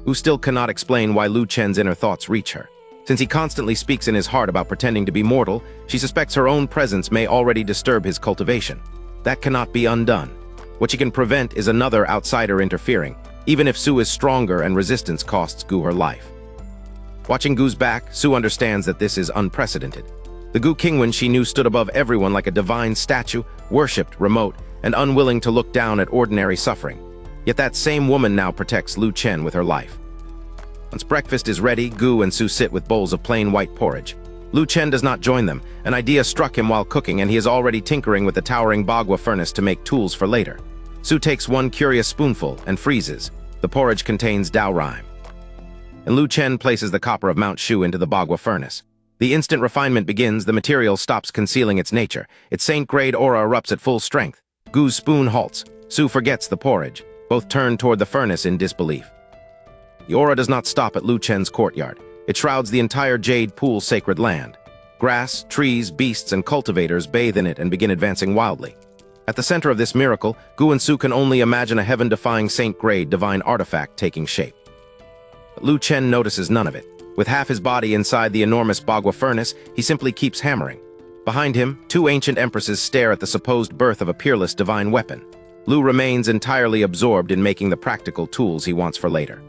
Gu still cannot explain why Lu Chen's inner thoughts reach her. Since he constantly speaks in his heart about pretending to be mortal, she suspects her own presence may already disturb his cultivation. That cannot be undone. What she can prevent is another outsider interfering, even if Su is stronger and resistance costs Gu her life. Watching Gu's back, Su understands that this is unprecedented. The Gu Qingwan she knew stood above everyone like a divine statue, worshipped, remote, and unwilling to look down at ordinary suffering. Yet that same woman now protects Lu Chen with her life. Once breakfast is ready, Gu and Su sit with bowls of plain white porridge. Lu Chen does not join them. An idea struck him while cooking, and he is already tinkering with the towering bagua furnace to make tools for later. Su takes one curious spoonful and freezes. The porridge contains Dao rhyme. And Lu Chen places the copper of Mount Shu into the bagua furnace. The instant refinement begins, the material stops concealing its nature. Its saint-grade aura erupts at full strength. Gu's spoon halts. Su forgets the porridge. Both turn toward the furnace in disbelief. The aura does not stop at Lu Chen's courtyard. It shrouds the entire Jade Pool sacred land. Grass, trees, beasts, and cultivators bathe in it and begin advancing wildly. At the center of this miracle, Gu and Su can only imagine a heaven-defying saint-grade divine artifact taking shape. But Lu Chen notices none of it. With half his body inside the enormous bagua furnace, he simply keeps hammering. Behind him, 2 ancient empresses stare at the supposed birth of a peerless divine weapon. Lu remains entirely absorbed in making the practical tools he wants for later.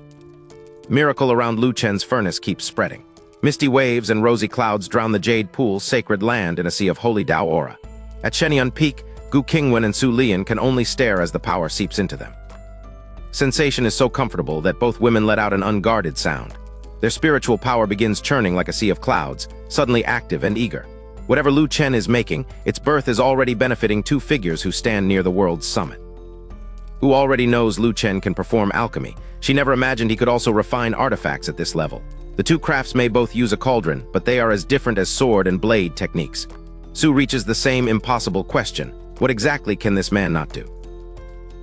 Miracle around Lu Chen's furnace keeps spreading. Misty waves and rosy clouds drown the Jade Pool's sacred land in a sea of holy Dao aura. At Shenyun Peak, Gu Qingwan and Su Lian can only stare as the power seeps into them. Sensation is so comfortable that both women let out an unguarded sound. Their spiritual power begins churning like a sea of clouds, suddenly active and eager. Whatever Lu Chen is making, its birth is already benefiting two figures who stand near the world's summit. Gu already knows Lu Chen can perform alchemy. She never imagined he could also refine artifacts at this level. The two crafts may both use a cauldron, but they are as different as sword and blade techniques. Su reaches the same impossible question: what exactly can this man not do?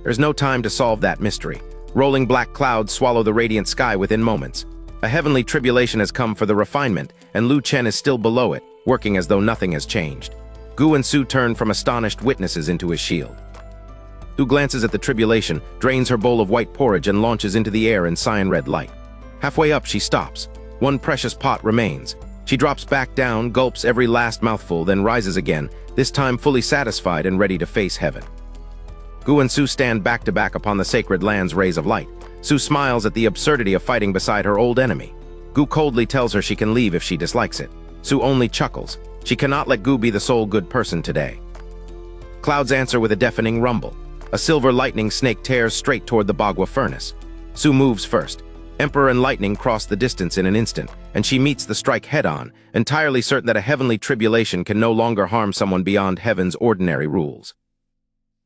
There's no time to solve that mystery. Rolling black clouds swallow the radiant sky within moments. A heavenly tribulation has come for the refinement, and Lu Chen is still below it, working as though nothing has changed. Gu and Su turn from astonished witnesses into his shield. Gu glances at the tribulation, drains her bowl of white porridge, and launches into the air in cyan-red light. Halfway up, she stops. One precious pot remains. She drops back down, gulps every last mouthful, then rises again, this time fully satisfied and ready to face heaven. Gu and Su stand back to back upon the sacred land's rays of light. Su smiles at the absurdity of fighting beside her old enemy. Gu coldly tells her she can leave if she dislikes it. Su only chuckles. She cannot let Gu be the sole good person today. Clouds answer with a deafening rumble. A silver lightning snake tears straight toward the Bagua furnace. Su moves first. Emperor and lightning cross the distance in an instant, and she meets the strike head-on, entirely certain that a heavenly tribulation can no longer harm someone beyond heaven's ordinary rules.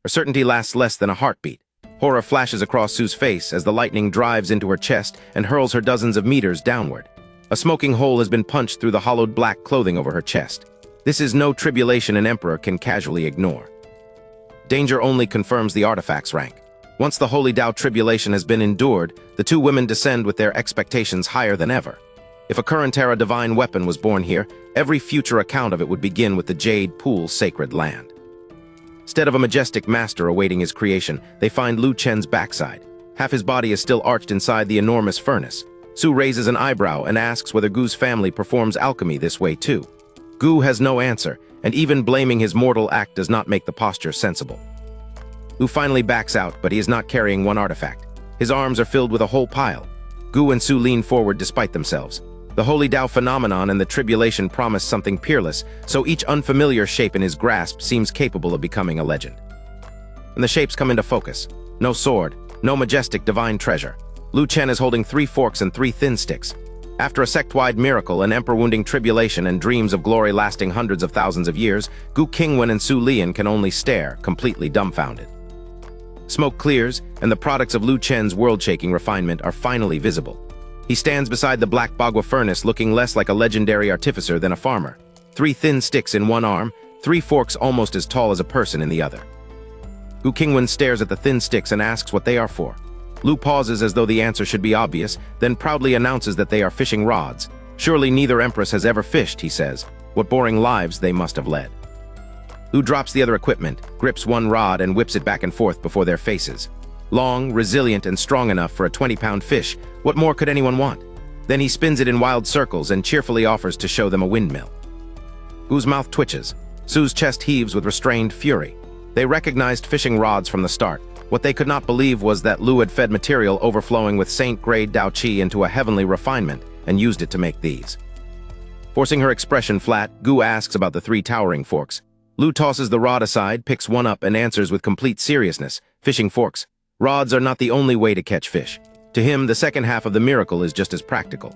Her certainty lasts less than a heartbeat. Horror flashes across Su's face as the lightning drives into her chest and hurls her dozens of meters downward. A smoking hole has been punched through the hollowed black clothing over her chest. This is no tribulation an emperor can casually ignore. Danger only confirms the artifact's rank. Once the Holy Tao tribulation has been endured, the two women descend with their expectations higher than ever. If a current era divine weapon was born here, every future account of it would begin with the Jade Pool's sacred land. Instead of a majestic master awaiting his creation, they find Lu Chen's backside. Half his body is still arched inside the enormous furnace. Su raises an eyebrow and asks whether Gu's family performs alchemy this way too. Gu has no answer, and even blaming his mortal act does not make the posture sensible. Lu finally backs out, but he is not carrying one artifact. His arms are filled with a whole pile. Gu and Su lean forward despite themselves. The Holy Tao phenomenon and the tribulation promise something peerless, so each unfamiliar shape in his grasp seems capable of becoming a legend. And the shapes come into focus. No sword, no majestic divine treasure. Lu Chen is holding 3 forks and 3 thin sticks. After a sect-wide miracle, an emperor-wounding tribulation, and dreams of glory lasting hundreds of thousands of years, Gu Qingwan and Su Lian can only stare, completely dumbfounded. Smoke clears, and the products of Lu Chen's world-shaking refinement are finally visible. He stands beside the black Bagua furnace, looking less like a legendary artificer than a farmer. 3 thin sticks in one arm, 3 forks almost as tall as a person in the other. Gu Qingwan stares at the thin sticks and asks what they are for. Lu pauses as though the answer should be obvious, then proudly announces that they are fishing rods. Surely neither empress has ever fished, he says. What boring lives they must have led. Lu drops the other equipment, grips one rod and whips it back and forth before their faces. Long, resilient, and strong enough for a 20-pound fish, what more could anyone want? Then he spins it in wild circles and cheerfully offers to show them a windmill. Gu's mouth twitches. Su's chest heaves with restrained fury. They recognized fishing rods from the start. What they could not believe was that Lu had fed material overflowing with saint-grade Dao Qi into a heavenly refinement and used it to make these. Forcing her expression flat, Gu asks about the 3 towering forks. Lu tosses the rod aside, picks one up, and answers with complete seriousness. Fishing forks. Rods are not the only way to catch fish. To him, the second half of the miracle is just as practical.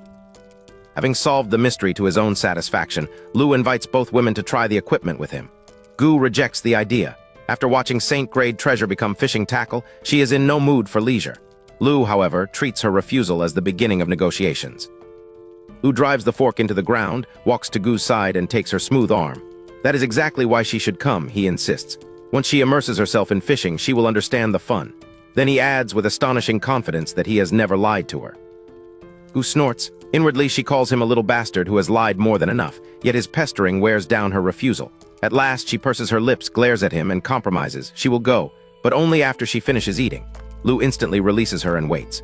Having solved the mystery to his own satisfaction, Lu invites both women to try the equipment with him. Gu rejects the idea. After watching saint-grade treasure become fishing tackle, she is in no mood for leisure. Lu, however, treats her refusal as the beginning of negotiations. Lu drives the fork into the ground, walks to Gu's side, and takes her smooth arm. That is exactly why she should come, he insists. Once she immerses herself in fishing, she will understand the fun. Then he adds with astonishing confidence that he has never lied to her. Gu snorts. Inwardly, she calls him a little bastard who has lied more than enough, yet his pestering wears down her refusal. At last, she purses her lips, glares at him, and compromises. She will go, but only after she finishes eating. Lu instantly releases her and waits.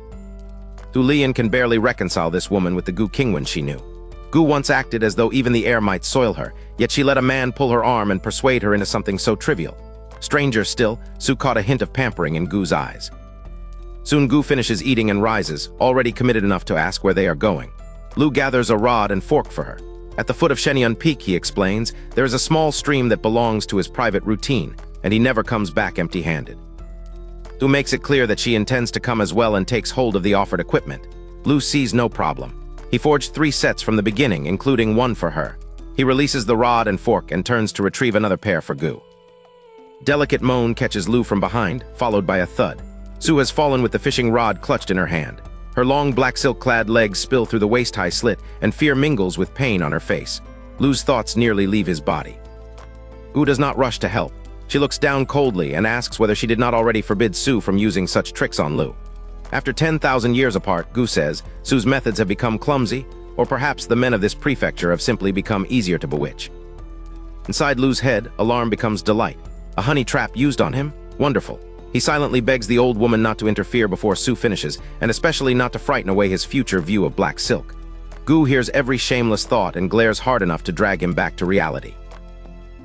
Su Lian can barely reconcile this woman with the Gu Qingwan she knew. Gu once acted as though even the air might soil her, yet she let a man pull her arm and persuade her into something so trivial. Stranger still, Su caught a hint of pampering in Gu's eyes. Soon Gu finishes eating and rises, already committed enough to ask where they are going. Lu gathers a rod and fork for her. At the foot of Shenyun Peak, he explains, there is a small stream that belongs to his private routine. and he never comes back empty-handed. Lu makes it clear that she intends to come as well and takes hold of the offered equipment. Lu sees no problem. He forged 3 sets from the beginning, including one for her. He releases the rod and fork and turns to retrieve another pair for Gu. Delicate moan catches Lu from behind, followed by a thud. Su has fallen with the fishing rod clutched in her hand. Her long black silk-clad legs spill through the waist-high slit, and fear mingles with pain on her face. Lu's thoughts nearly leave his body. Gu does not rush to help. She looks down coldly and asks whether she did not already forbid Su from using such tricks on Lu. After 10,000 years apart, Gu says, Su's methods have become clumsy, or perhaps the men of this prefecture have simply become easier to bewitch. Inside Lu's head, alarm becomes delight. A honey trap used on him? Wonderful. He silently begs the old woman not to interfere before Su finishes, and especially not to frighten away his future view of black silk. Gu hears every shameless thought and glares hard enough to drag him back to reality.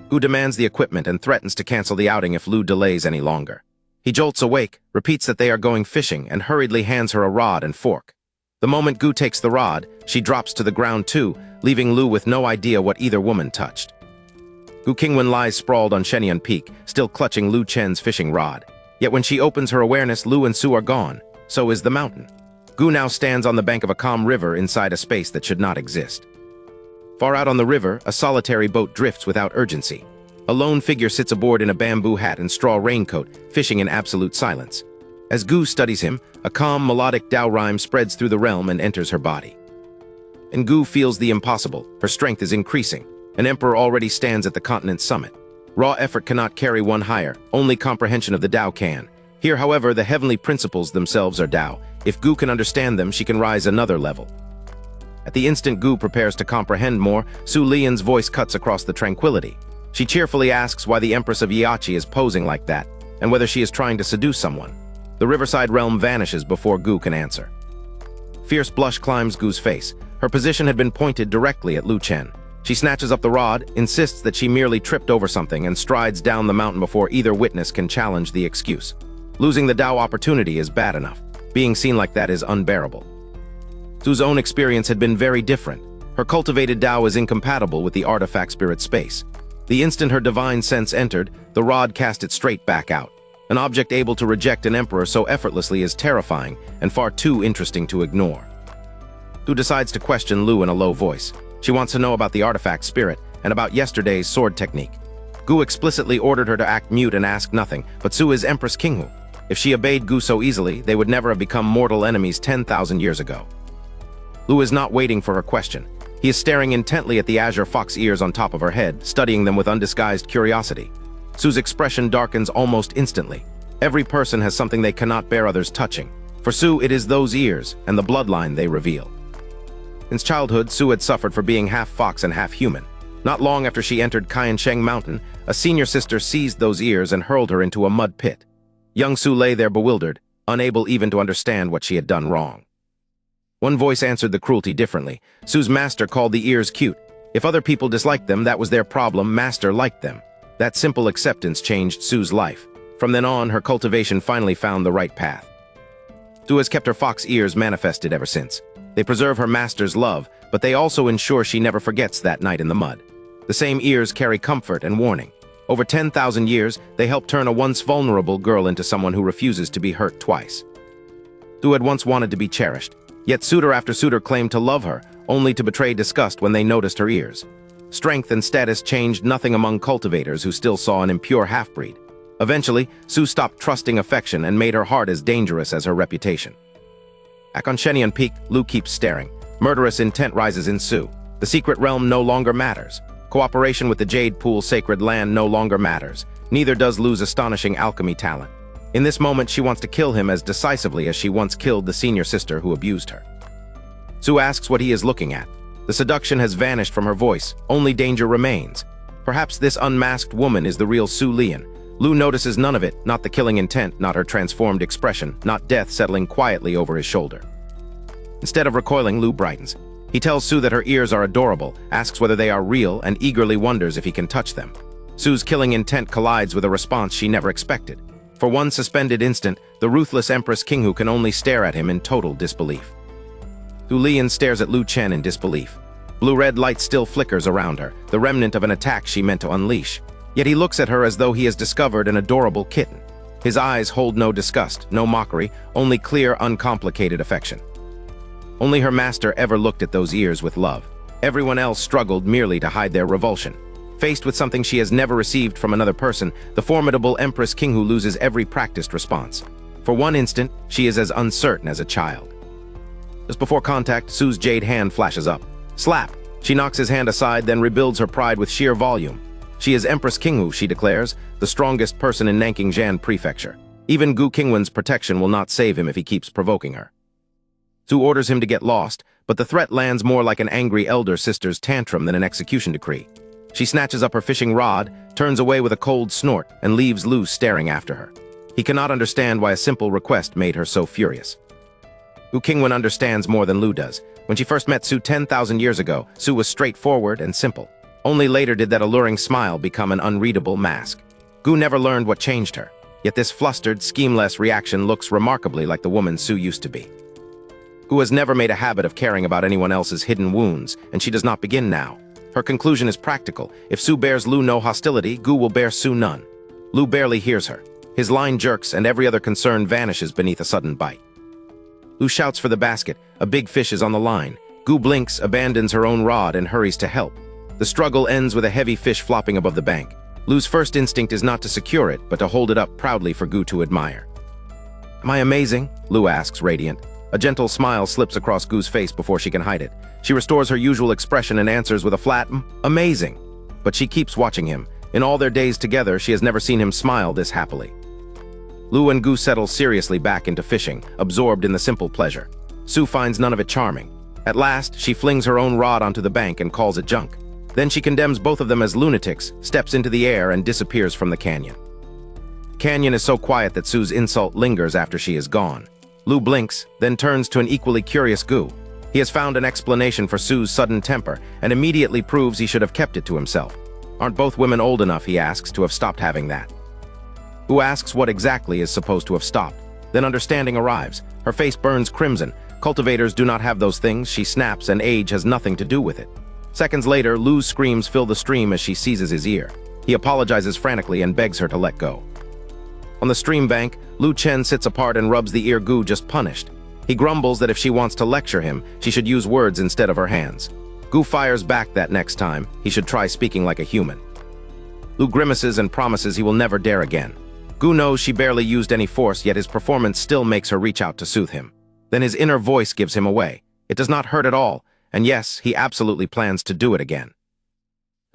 Gu demands the equipment and threatens to cancel the outing if Lu delays any longer. He jolts awake, repeats that they are going fishing, and hurriedly hands her a rod and fork. The moment Gu takes the rod, she drops to the ground too, leaving Lu with no idea what either woman touched. Gu Qingwan lies sprawled on Shenyun Peak, still clutching Lu Chen's fishing rod. Yet when she opens her awareness, Lu and Su are gone. So is the mountain. Gu now stands on the bank of a calm river inside a space that should not exist. Far out on the river, a solitary boat drifts without urgency. A lone figure sits aboard in a bamboo hat and straw raincoat, fishing in absolute silence. As Gu studies him, a calm, melodic Tao rhyme spreads through the realm and enters her body. And Gu feels the impossible. Her strength is increasing. An emperor already stands at the continent's summit. Raw effort cannot carry one higher, only comprehension of the Tao can. Here, however, the heavenly principles themselves are Tao. If Gu can understand them, she can rise another level. At the instant Gu prepares to comprehend more, Su Lian's voice cuts across the tranquility. She cheerfully asks why the Empress of Yiachi is posing like that, and whether she is trying to seduce someone. The riverside realm vanishes before Gu can answer. Fierce blush climbs Gu's face. Her position had been pointed directly at Lu Chen. She snatches up the rod, insists that she merely tripped over something, and strides down the mountain before either witness can challenge the excuse. Losing the Tao opportunity is bad enough. Being seen like that is unbearable. Su's own experience had been very different. Her cultivated Tao is incompatible with the artifact spirit space. The instant her divine sense entered, the rod cast it straight back out. An object able to reject an emperor so effortlessly is terrifying and far too interesting to ignore. Su decides to question Lu in a low voice. She wants to know about the artifact spirit and about yesterday's sword technique. Gu explicitly ordered her to act mute and ask nothing, but Su is Empress Qinghu. If she obeyed Gu so easily, they would never have become mortal enemies 10,000 years ago. Lu is not waiting for her question. He is staring intently at the azure fox ears on top of her head, studying them with undisguised curiosity. Su's expression darkens almost instantly. Every person has something they cannot bear others touching. For Su, it is those ears and the bloodline they reveal. Since childhood, Su had suffered for being half fox and half human. Not long after she entered Qiansheng Mountain, a senior sister seized those ears and hurled her into a mud pit. Young Su lay there bewildered, unable even to understand what she had done wrong. One voice answered the cruelty differently. Su's master called the ears cute. If other people disliked them, that was their problem. Master liked them. That simple acceptance changed Su's life. From then on, her cultivation finally found the right path. Su has kept her fox ears manifested ever since. They preserve her master's love, but they also ensure she never forgets that night in the mud. The same ears carry comfort and warning. Over 10,000 years, they help turn a once vulnerable girl into someone who refuses to be hurt twice. Su had once wanted to be cherished, yet suitor after suitor claimed to love her, only to betray disgust when they noticed her ears. Strength and status changed nothing among cultivators who still saw an impure half-breed. Eventually, Su stopped trusting affection and made her heart as dangerous as her reputation. Back on Shenyun Peak, Lu keeps staring. Murderous intent rises in Su. The secret realm no longer matters. Cooperation with the Jade Pool sacred land no longer matters. Neither does Lu's astonishing alchemy talent. In this moment, she wants to kill him as decisively as she once killed the senior sister who abused her. Su asks what he is looking at. The seduction has vanished from her voice. Only danger remains. Perhaps this unmasked woman is the real Su Lian. Lu notices none of it, not the killing intent, not her transformed expression, not death settling quietly over his shoulder. Instead of recoiling, Lu brightens. He tells Su that her ears are adorable, asks whether they are real, and eagerly wonders if he can touch them. Su's killing intent collides with a response she never expected. For one suspended instant, the ruthless Empress Qinghu can only stare at him in total disbelief. Su Lian stares at Lu Chen in disbelief. Blue-red light still flickers around her, the remnant of an attack she meant to unleash. Yet he looks at her as though he has discovered an adorable kitten. His eyes hold no disgust, no mockery, only clear, uncomplicated affection. Only her master ever looked at those ears with love. Everyone else struggled merely to hide their revulsion. Faced with something she has never received from another person, the formidable Empress Qinghu loses every practiced response. For one instant, she is as uncertain as a child. Just before contact, Su's jade hand flashes up. Slap! She knocks his hand aside, then rebuilds her pride with sheer volume. She is Empress Qinghu, she declares, the strongest person in Nanking-Jan Prefecture. Even Gu Qingwan's protection will not save him if he keeps provoking her. Su orders him to get lost, but the threat lands more like an angry elder sister's tantrum than an execution decree. She snatches up her fishing rod, turns away with a cold snort, and leaves Lu staring after her. He cannot understand why a simple request made her so furious. Gu Qingwan understands more than Lu does. When she first met Su 10,000 years ago, Su was straightforward and simple. Only later did that alluring smile become an unreadable mask. Gu never learned what changed her, yet this flustered, schemeless reaction looks remarkably like the woman Su used to be. Gu has never made a habit of caring about anyone else's hidden wounds, and she does not begin now. Her conclusion is practical. If Su bears Lu no hostility, Gu will bear Su none. Lu barely hears her. His line jerks, and every other concern vanishes beneath a sudden bite. Lu shouts for the basket. A big fish is on the line. Gu blinks, abandons her own rod, and hurries to help. The struggle ends with a heavy fish flopping above the bank. Lu's first instinct is not to secure it, but to hold it up proudly for Gu to admire. Am I amazing? Lu asks, radiant. A gentle smile slips across Gu's face before she can hide it. She restores her usual expression and answers with a flat, amazing. But she keeps watching him. In all their days together, she has never seen him smile this happily. Lu and Gu settle seriously back into fishing, absorbed in the simple pleasure. Su finds none of it charming. At last, she flings her own rod onto the bank and calls it junk. Then she condemns both of them as lunatics, steps into the air, and disappears from the canyon. The canyon is so quiet that Su's insult lingers after she is gone. Lu blinks, then turns to an equally curious Gu. He has found an explanation for Su's sudden temper, and immediately proves he should have kept it to himself. Aren't both women old enough, he asks, to have stopped having that? Gu asks what exactly is supposed to have stopped. Then understanding arrives. Her face burns crimson. Cultivators do not have those things, she snaps, and age has nothing to do with it. Seconds later, Lu's screams fill the stream as she seizes his ear. He apologizes frantically and begs her to let go. On the stream bank, Lu Chen sits apart and rubs the ear Gu just punished. He grumbles that if she wants to lecture him, she should use words instead of her hands. Gu fires back that next time. He should try speaking like a human. Lu grimaces and promises he will never dare again. Gu knows she barely used any force, yet his performance still makes her reach out to soothe him. Then his inner voice gives him away. It does not hurt at all. And yes, he absolutely plans to do it again.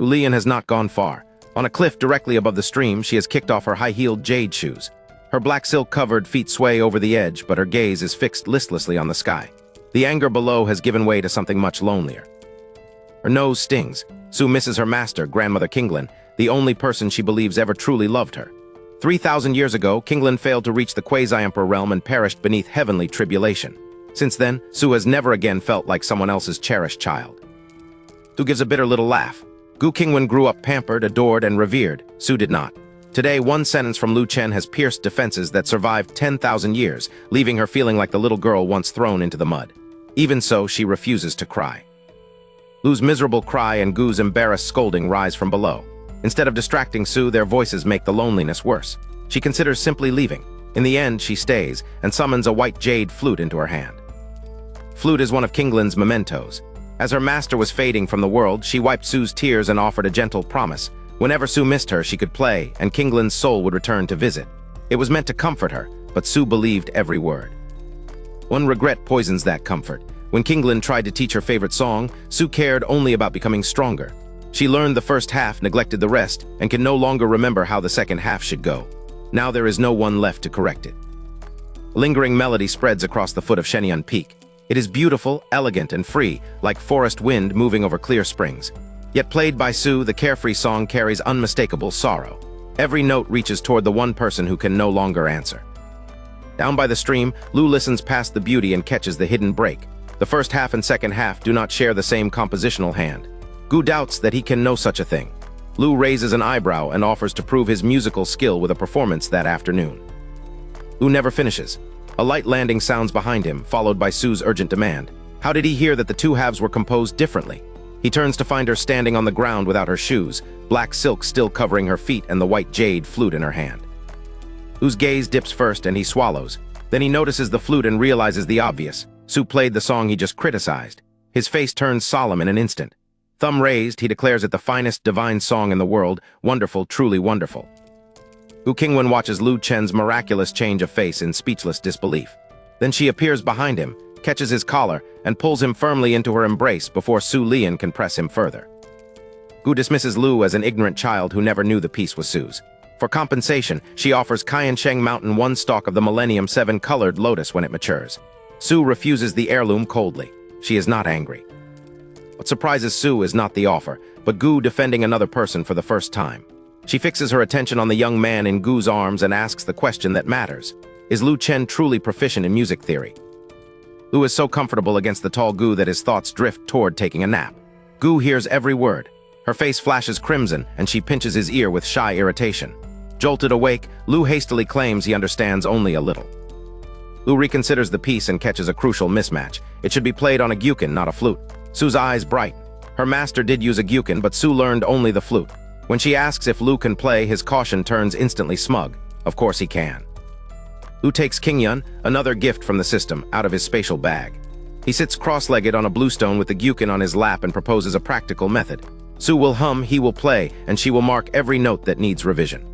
Ulian has not gone far. On a cliff directly above the stream, she has kicked off her high-heeled jade shoes. Her black silk-covered feet sway over the edge, but her gaze is fixed listlessly on the sky. The anger below has given way to something much lonelier. Her nose stings. Su misses her master, Grandmother Qinglan, the only person she believes ever truly loved her. 3,000 years ago, Qinglan failed to reach the quasi-emperor realm and perished beneath heavenly tribulation. Since then, Su has never again felt like someone else's cherished child. Su gives a bitter little laugh. Gu Qingwan grew up pampered, adored, and revered. Su did not. Today, one sentence from Lu Chen has pierced defenses that survived 10,000 years, leaving her feeling like the little girl once thrown into the mud. Even so, she refuses to cry. Lu's miserable cry and Gu's embarrassed scolding rise from below. Instead of distracting Su, their voices make the loneliness worse. She considers simply leaving. In the end, she stays and summons a white jade flute into her hand. Flute is one of Qinglan's mementos. As her master was fading from the world, she wiped Su's tears and offered a gentle promise. Whenever Su missed her, she could play, and Qinglan's soul would return to visit. It was meant to comfort her, but Su believed every word. One regret poisons that comfort. When Qinglan tried to teach her favorite song, Su cared only about becoming stronger. She learned the first half, neglected the rest, and can no longer remember how the second half should go. Now there is no one left to correct it. A lingering melody spreads across the foot of Shenyang Peak. It is beautiful, elegant, and free, like forest wind moving over clear springs. Yet played by Su, the carefree song carries unmistakable sorrow. Every note reaches toward the one person who can no longer answer. Down by the stream, Lu listens past the beauty and catches the hidden break. The first half and second half do not share the same compositional hand. Gu doubts that he can know such a thing. Lu raises an eyebrow and offers to prove his musical skill with a performance that afternoon. Lu never finishes. A light landing sounds behind him, followed by Su's urgent demand. How did he hear that the two halves were composed differently? He turns to find her standing on the ground without her shoes, black silk still covering her feet and the white jade flute in her hand. Lu's gaze dips first and he swallows. Then he notices the flute and realizes the obvious. Su played the song he just criticized. His face turns solemn in an instant. Thumb raised, he declares it the finest divine song in the world, wonderful, truly wonderful. Gu Qingwan watches Lu Chen's miraculous change of face in speechless disbelief. Then she appears behind him, catches his collar, and pulls him firmly into her embrace before Su Lian can press him further. Gu dismisses Lu as an ignorant child who never knew the piece was Su's. For compensation, she offers Qiansheng Mountain one stalk of the Millennium 7 colored lotus when it matures. Su refuses the heirloom coldly. She is not angry. What surprises Su is not the offer, but Gu defending another person for the first time. She fixes her attention on the young man in Gu's arms and asks the question that matters. Is Lu Chen truly proficient in music theory? Lu is so comfortable against the tall Gu that his thoughts drift toward taking a nap. Gu hears every word. Her face flashes crimson and she pinches his ear with shy irritation. Jolted awake, Lu hastily claims he understands only a little. Lu reconsiders the piece and catches a crucial mismatch. It should be played on a gyukin, not a flute. Su's eyes bright. Her master did use a gyukin, but Su learned only the flute. When she asks if Lu can play, his caution turns instantly smug. Of course he can. Lu takes Qingyun, another gift from the system, out of his spatial bag. He sits cross-legged on a bluestone with the gyukin on his lap and proposes a practical method. Su will hum, he will play, and she will mark every note that needs revision.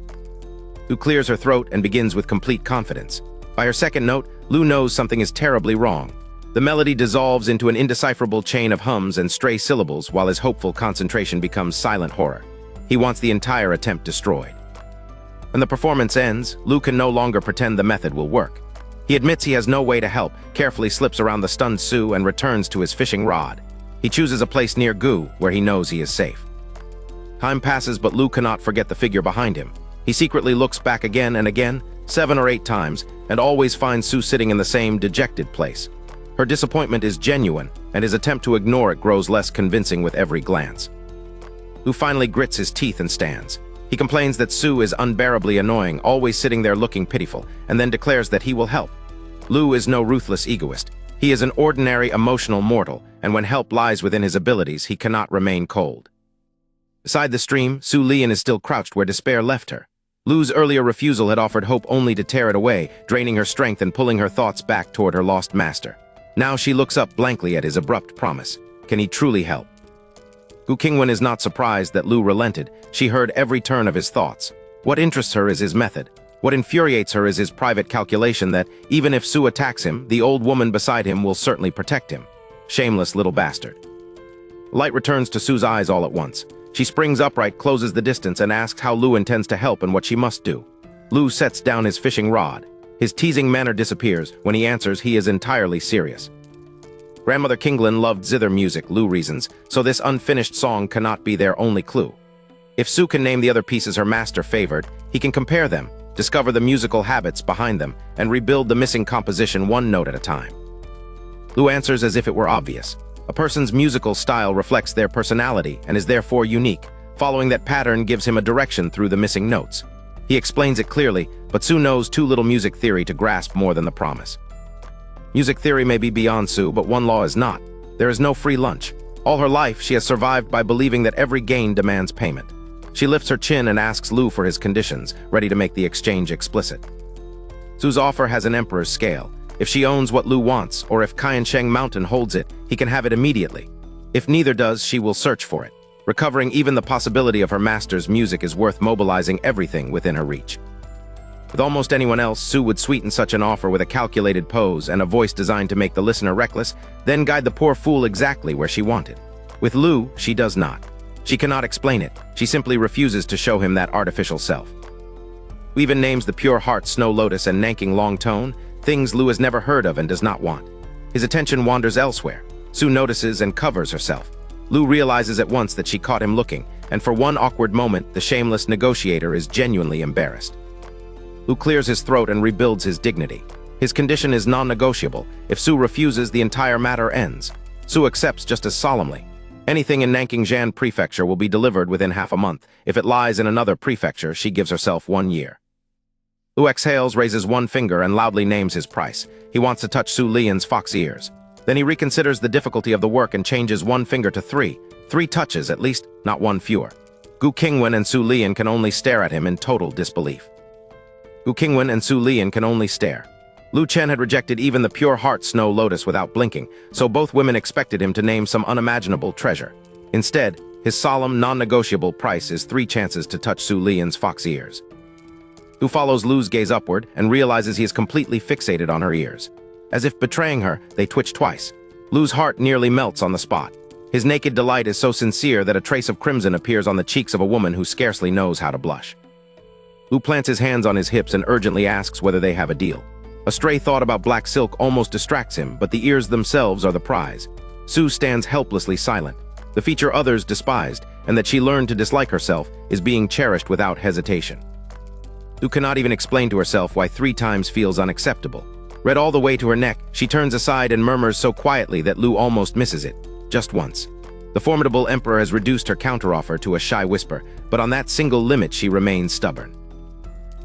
Lu clears her throat and begins with complete confidence. By her second note, Lu knows something is terribly wrong. The melody dissolves into an indecipherable chain of hums and stray syllables while his hopeful concentration becomes silent horror. He wants the entire attempt destroyed. When the performance ends, Lu can no longer pretend the method will work. He admits he has no way to help, carefully slips around the stunned Su and returns to his fishing rod. He chooses a place near Gu, where he knows he is safe. Time passes, but Lu cannot forget the figure behind him. He secretly looks back again and again, 7 or 8 times, and always finds Su sitting in the same dejected place. Her disappointment is genuine, and his attempt to ignore it grows less convincing with every glance. Lu finally grits his teeth and stands. He complains that Su is unbearably annoying, always sitting there looking pitiful, and then declares that he will help. Lu is no ruthless egoist. He is an ordinary emotional mortal, and when help lies within his abilities, he cannot remain cold. Beside the stream, Su Lian is still crouched where despair left her. Lu's earlier refusal had offered hope only to tear it away, draining her strength and pulling her thoughts back toward her lost master. Now she looks up blankly at his abrupt promise. Can he truly help? Gu Qingwan is not surprised that Lu relented. She heard every turn of his thoughts. What interests her is his method. What infuriates her is his private calculation that, even if Su attacks him, the old woman beside him will certainly protect him. Shameless little bastard. Light returns to Su's eyes all at once. She springs upright, closes the distance, and asks how Lu intends to help and what she must do. Lu sets down his fishing rod. His teasing manner disappears. When he answers, he is entirely serious. Grandmother Qinglan loved zither music, Lu reasons, so this unfinished song cannot be their only clue. If Su can name the other pieces her master favored, he can compare them, discover the musical habits behind them, and rebuild the missing composition one note at a time. Lu answers as if it were obvious. A person's musical style reflects their personality and is therefore unique. Following that pattern gives him a direction through the missing notes. He explains it clearly, but Su knows too little music theory to grasp more than the promise. Music theory may be beyond Su, but one law is not. There is no free lunch. All her life, she has survived by believing that every gain demands payment. She lifts her chin and asks Lu for his conditions, ready to make the exchange explicit. Su's offer has an emperor's scale. If she owns what Lu wants, or if Qiansheng Mountain holds it, he can have it immediately. If neither does, she will search for it. Recovering even the possibility of her master's music is worth mobilizing everything within her reach. With almost anyone else, Su would sweeten such an offer with a calculated pose and a voice designed to make the listener reckless, then guide the poor fool exactly where she wanted. With Lu, she does not. She cannot explain it. She simply refuses to show him that artificial self. Lu even names the pure heart Snow Lotus and Nanking Long Tone, things Lu has never heard of and does not want. His attention wanders elsewhere. Su notices and covers herself. Lu realizes at once that she caught him looking, and for one awkward moment, the shameless negotiator is genuinely embarrassed. Lu clears his throat and rebuilds his dignity. His condition is non-negotiable. If Su refuses, the entire matter ends. Su accepts just as solemnly. Anything in Nanking Prefecture will be delivered within half a month. If it lies in another prefecture, she gives herself 1 year. Lu exhales, raises one finger, and loudly names his price. He wants to touch Su Lian's fox ears. Then he reconsiders the difficulty of the work and changes one finger to 3. 3 touches at least, not one fewer. Gu Qingwan and Su Lian can only stare at him in total disbelief. Gu Qingwan and Su Lian can only stare. Lu Chen had rejected even the pure heart snow lotus without blinking, so both women expected him to name some unimaginable treasure. Instead, his solemn, non-negotiable price is 3 chances to touch Su Lian's fox ears. Gu follows Lu's gaze upward and realizes he is completely fixated on her ears. As if betraying her, they twitch twice. Lu's heart nearly melts on the spot. His naked delight is so sincere that a trace of crimson appears on the cheeks of a woman who scarcely knows how to blush. Lu plants his hands on his hips and urgently asks whether they have a deal. A stray thought about black silk almost distracts him, but the ears themselves are the prize. Su stands helplessly silent. The feature others despised, and that she learned to dislike herself, is being cherished without hesitation. Su cannot even explain to herself why 3 times feels unacceptable. Red all the way to her neck, she turns aside and murmurs so quietly that Lu almost misses it. Just once. The formidable emperor has reduced her counteroffer to a shy whisper, but on that single limit she remains stubborn.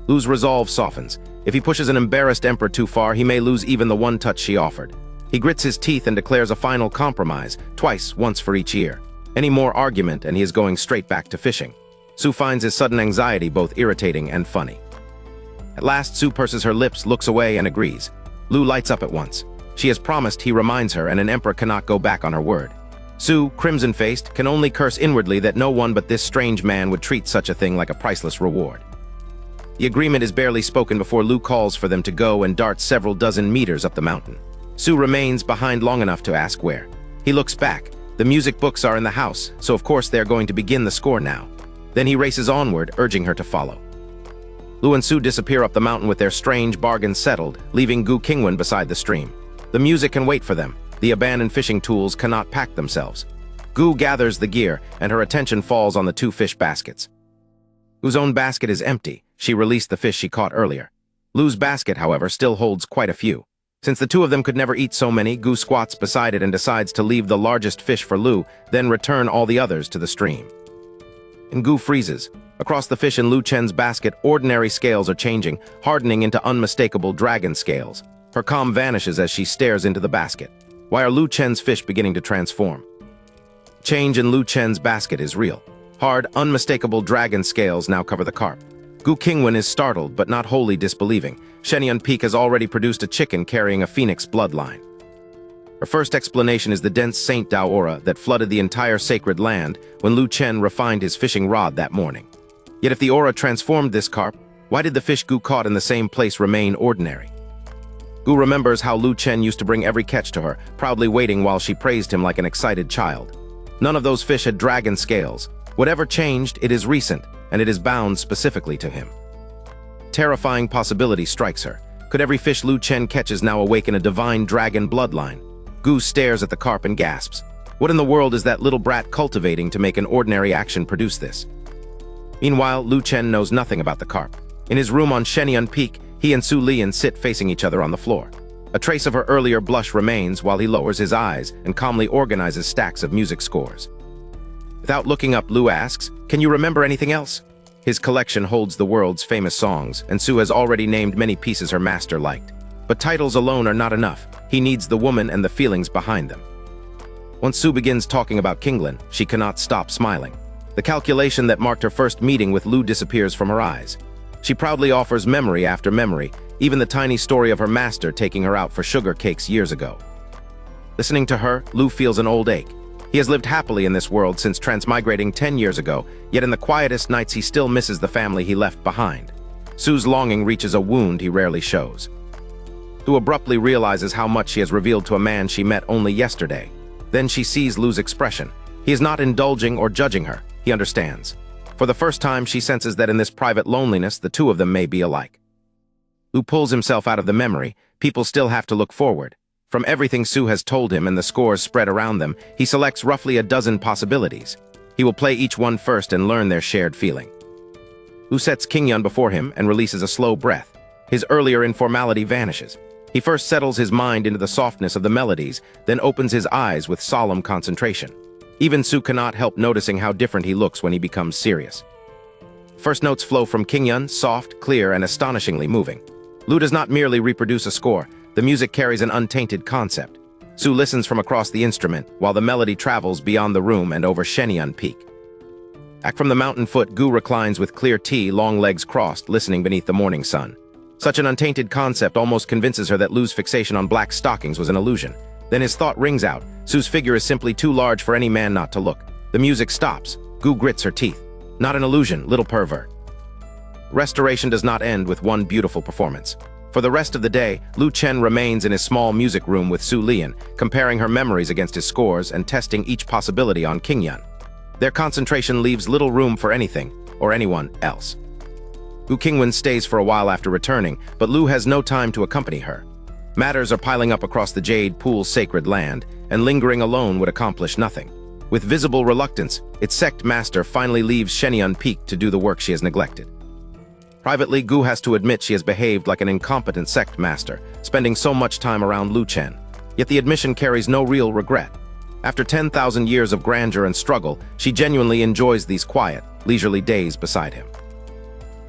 Lu's resolve softens. If he pushes an embarrassed emperor too far, he may lose even the 1 touch she offered. He grits his teeth and declares a final compromise, twice, once for each ear. Any more argument and he is going straight back to fishing. Su finds his sudden anxiety both irritating and funny. At last, Su purses her lips, looks away, and agrees. Lu lights up at once. She has promised, he reminds her, and an emperor cannot go back on her word. Su, crimson-faced, can only curse inwardly that no one but this strange man would treat such a thing like a priceless reward. The agreement is barely spoken before Lu calls for them to go and dart several dozen meters up the mountain. Su remains behind long enough to ask where. He looks back. The music books are in the house, so of course they are going to begin the score now. Then he races onward, urging her to follow. Lu and Su disappear up the mountain with their strange bargain settled, leaving Gu Qingwan beside the stream. The music can wait for them. The abandoned fishing tools cannot pack themselves. Gu gathers the gear, and her attention falls on the 2 fish baskets. Gu's own basket is empty. She released the fish she caught earlier. Lu's basket, however, still holds quite a few. Since the 2 of them could never eat so many, Gu squats beside it and decides to leave the largest fish for Lu, then return all the others to the stream. And Gu freezes. Across the fish in Lu Chen's basket, ordinary scales are changing, hardening into unmistakable dragon scales. Her calm vanishes as she stares into the basket. Why are Lu Chen's fish beginning to transform? Change in Lu Chen's basket is real. Hard, unmistakable dragon scales now cover the carp. Gu Qingwan is startled, but not wholly disbelieving. Shenyun Peak has already produced a chicken carrying a phoenix bloodline. Her first explanation is the dense Saint Dao aura that flooded the entire sacred land when Lu Chen refined his fishing rod that morning. Yet if the aura transformed this carp, why did the fish Gu caught in the same place remain ordinary? Gu remembers how Lu Chen used to bring every catch to her, proudly waiting while she praised him like an excited child. None of those fish had dragon scales. Whatever changed, it is recent, and it is bound specifically to him. Terrifying possibility strikes her. Could every fish Lu Chen catches now awaken a divine dragon bloodline? Gu stares at the carp and gasps. What in the world is that little brat cultivating to make an ordinary action produce this? Meanwhile, Lu Chen knows nothing about the carp. In his room on Shenyun Peak, he and Su Lian sit facing each other on the floor. A trace of her earlier blush remains while he lowers his eyes and calmly organizes stacks of music scores. Without looking up, Lu asks, "Can you remember anything else?" His collection holds the world's famous songs, and Su has already named many pieces her master liked. But titles alone are not enough. He needs the woman and the feelings behind them. Once Su begins talking about Qinglan, she cannot stop smiling. The calculation that marked her first meeting with Lu disappears from her eyes. She proudly offers memory after memory, even the tiny story of her master taking her out for sugar cakes years ago. Listening to her, Lu feels an old ache. He has lived happily in this world since transmigrating 10 years ago, yet in the quietest nights he still misses the family he left behind. Su's longing reaches a wound he rarely shows. Su abruptly realizes how much she has revealed to a man she met only yesterday. Then she sees Lu's expression. He is not indulging or judging her. He understands. For the first time, she senses that in this private loneliness, the 2 of them may be alike. Lu pulls himself out of the memory. People still have to look forward. From everything Su has told him and the scores spread around them, he selects roughly a dozen possibilities. He will play each one first and learn their shared feeling. Lu sets Qingyan before him and releases a slow breath. His earlier informality vanishes. He first settles his mind into the softness of the melodies, then opens his eyes with solemn concentration. Even Su cannot help noticing how different he looks when he becomes serious. First notes flow from Qingyan, soft, clear, and astonishingly moving. Lu does not merely reproduce a score. The music carries an untainted concept. Su listens from across the instrument, while the melody travels beyond the room and over Shenyun Peak. Back from the mountain foot, Gu reclines with clear tea, long legs crossed, listening beneath the morning sun. Such an untainted concept almost convinces her that Lu's fixation on black stockings was an illusion. Then his thought rings out. Su's figure is simply too large for any man not to look. The music stops. Gu grits her teeth. Not an illusion, little pervert. Restoration does not end with one beautiful performance. For the rest of the day, Lu Chen remains in his small music room with Su Lian, comparing her memories against his scores and testing each possibility on Qingyan. Their concentration leaves little room for anything or anyone else. Gu Qingwan stays for a while after returning, but Lu has no time to accompany her. Matters are piling up across the Jade Pool's sacred land, and lingering alone would accomplish nothing. With visible reluctance, its sect master finally leaves Shenyun Peak to do the work she has neglected. Privately, Gu has to admit she has behaved like an incompetent sect master, spending so much time around Lu Chen. Yet the admission carries no real regret. After 10,000 years of grandeur and struggle, she genuinely enjoys these quiet, leisurely days beside him.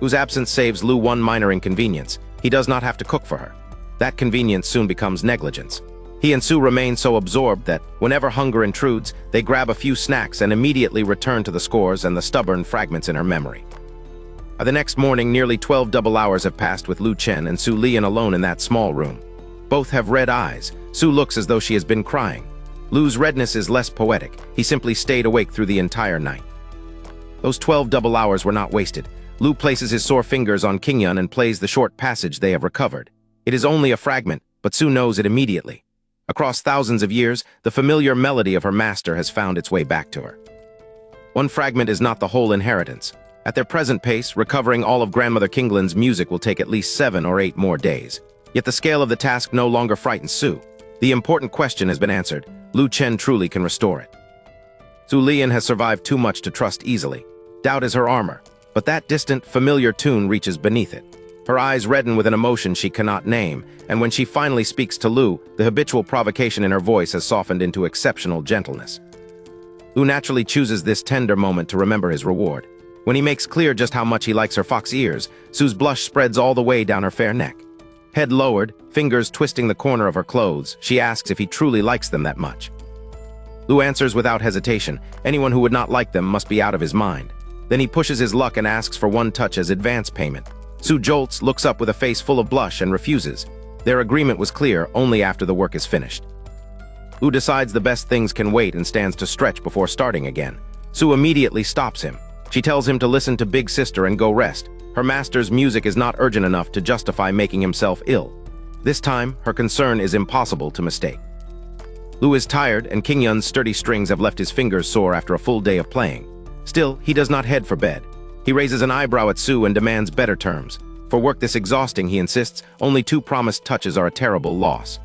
Gu's absence saves Lu one minor inconvenience. He does not have to cook for her. That convenience soon becomes negligence. He and Su remain so absorbed that, whenever hunger intrudes, they grab a few snacks and immediately return to the scores and the stubborn fragments in her memory. By the next morning, nearly 12 double hours have passed with Lu Chen and Su Lian alone in that small room. Both have red eyes. Su looks as though she has been crying. Lu's redness is less poetic. He simply stayed awake through the entire night. Those 12 double hours were not wasted. Lu places his sore fingers on Qingyan and plays the short passage they have recovered. It is only a fragment, but Su knows it immediately. Across thousands of years, the familiar melody of her master has found its way back to her. One fragment is not the whole inheritance. At their present pace, recovering all of Grandmother Qinglan's music will take at least 7 or 8 more days. Yet the scale of the task no longer frightens Su. The important question has been answered. Lu Chen truly can restore it. Su Lian has survived too much to trust easily. Doubt is her armor, but that distant, familiar tune reaches beneath it. Her eyes redden with an emotion she cannot name, and when she finally speaks to Lu, the habitual provocation in her voice has softened into exceptional gentleness. Lu naturally chooses this tender moment to remember his reward. When he makes clear just how much he likes her fox ears, Su's blush spreads all the way down her fair neck. Head lowered, fingers twisting the corner of her clothes, she asks if he truly likes them that much. Lu answers without hesitation. Anyone who would not like them must be out of his mind. Then he pushes his luck and asks for one touch as advance payment. Su jolts, looks up with a face full of blush, and refuses. Their agreement was clear only after the work is finished. Lu decides the best things can wait and stands to stretch before starting again. Su immediately stops him. She tells him to listen to Big Sister and go rest. Her master's music is not urgent enough to justify making himself ill. This time, her concern is impossible to mistake. Lu is tired, and Qingyan's sturdy strings have left his fingers sore after a full day of playing. Still, he does not head for bed. He raises an eyebrow at Su and demands better terms. For work this exhausting, he insists, only 2 promised touches are a terrible loss.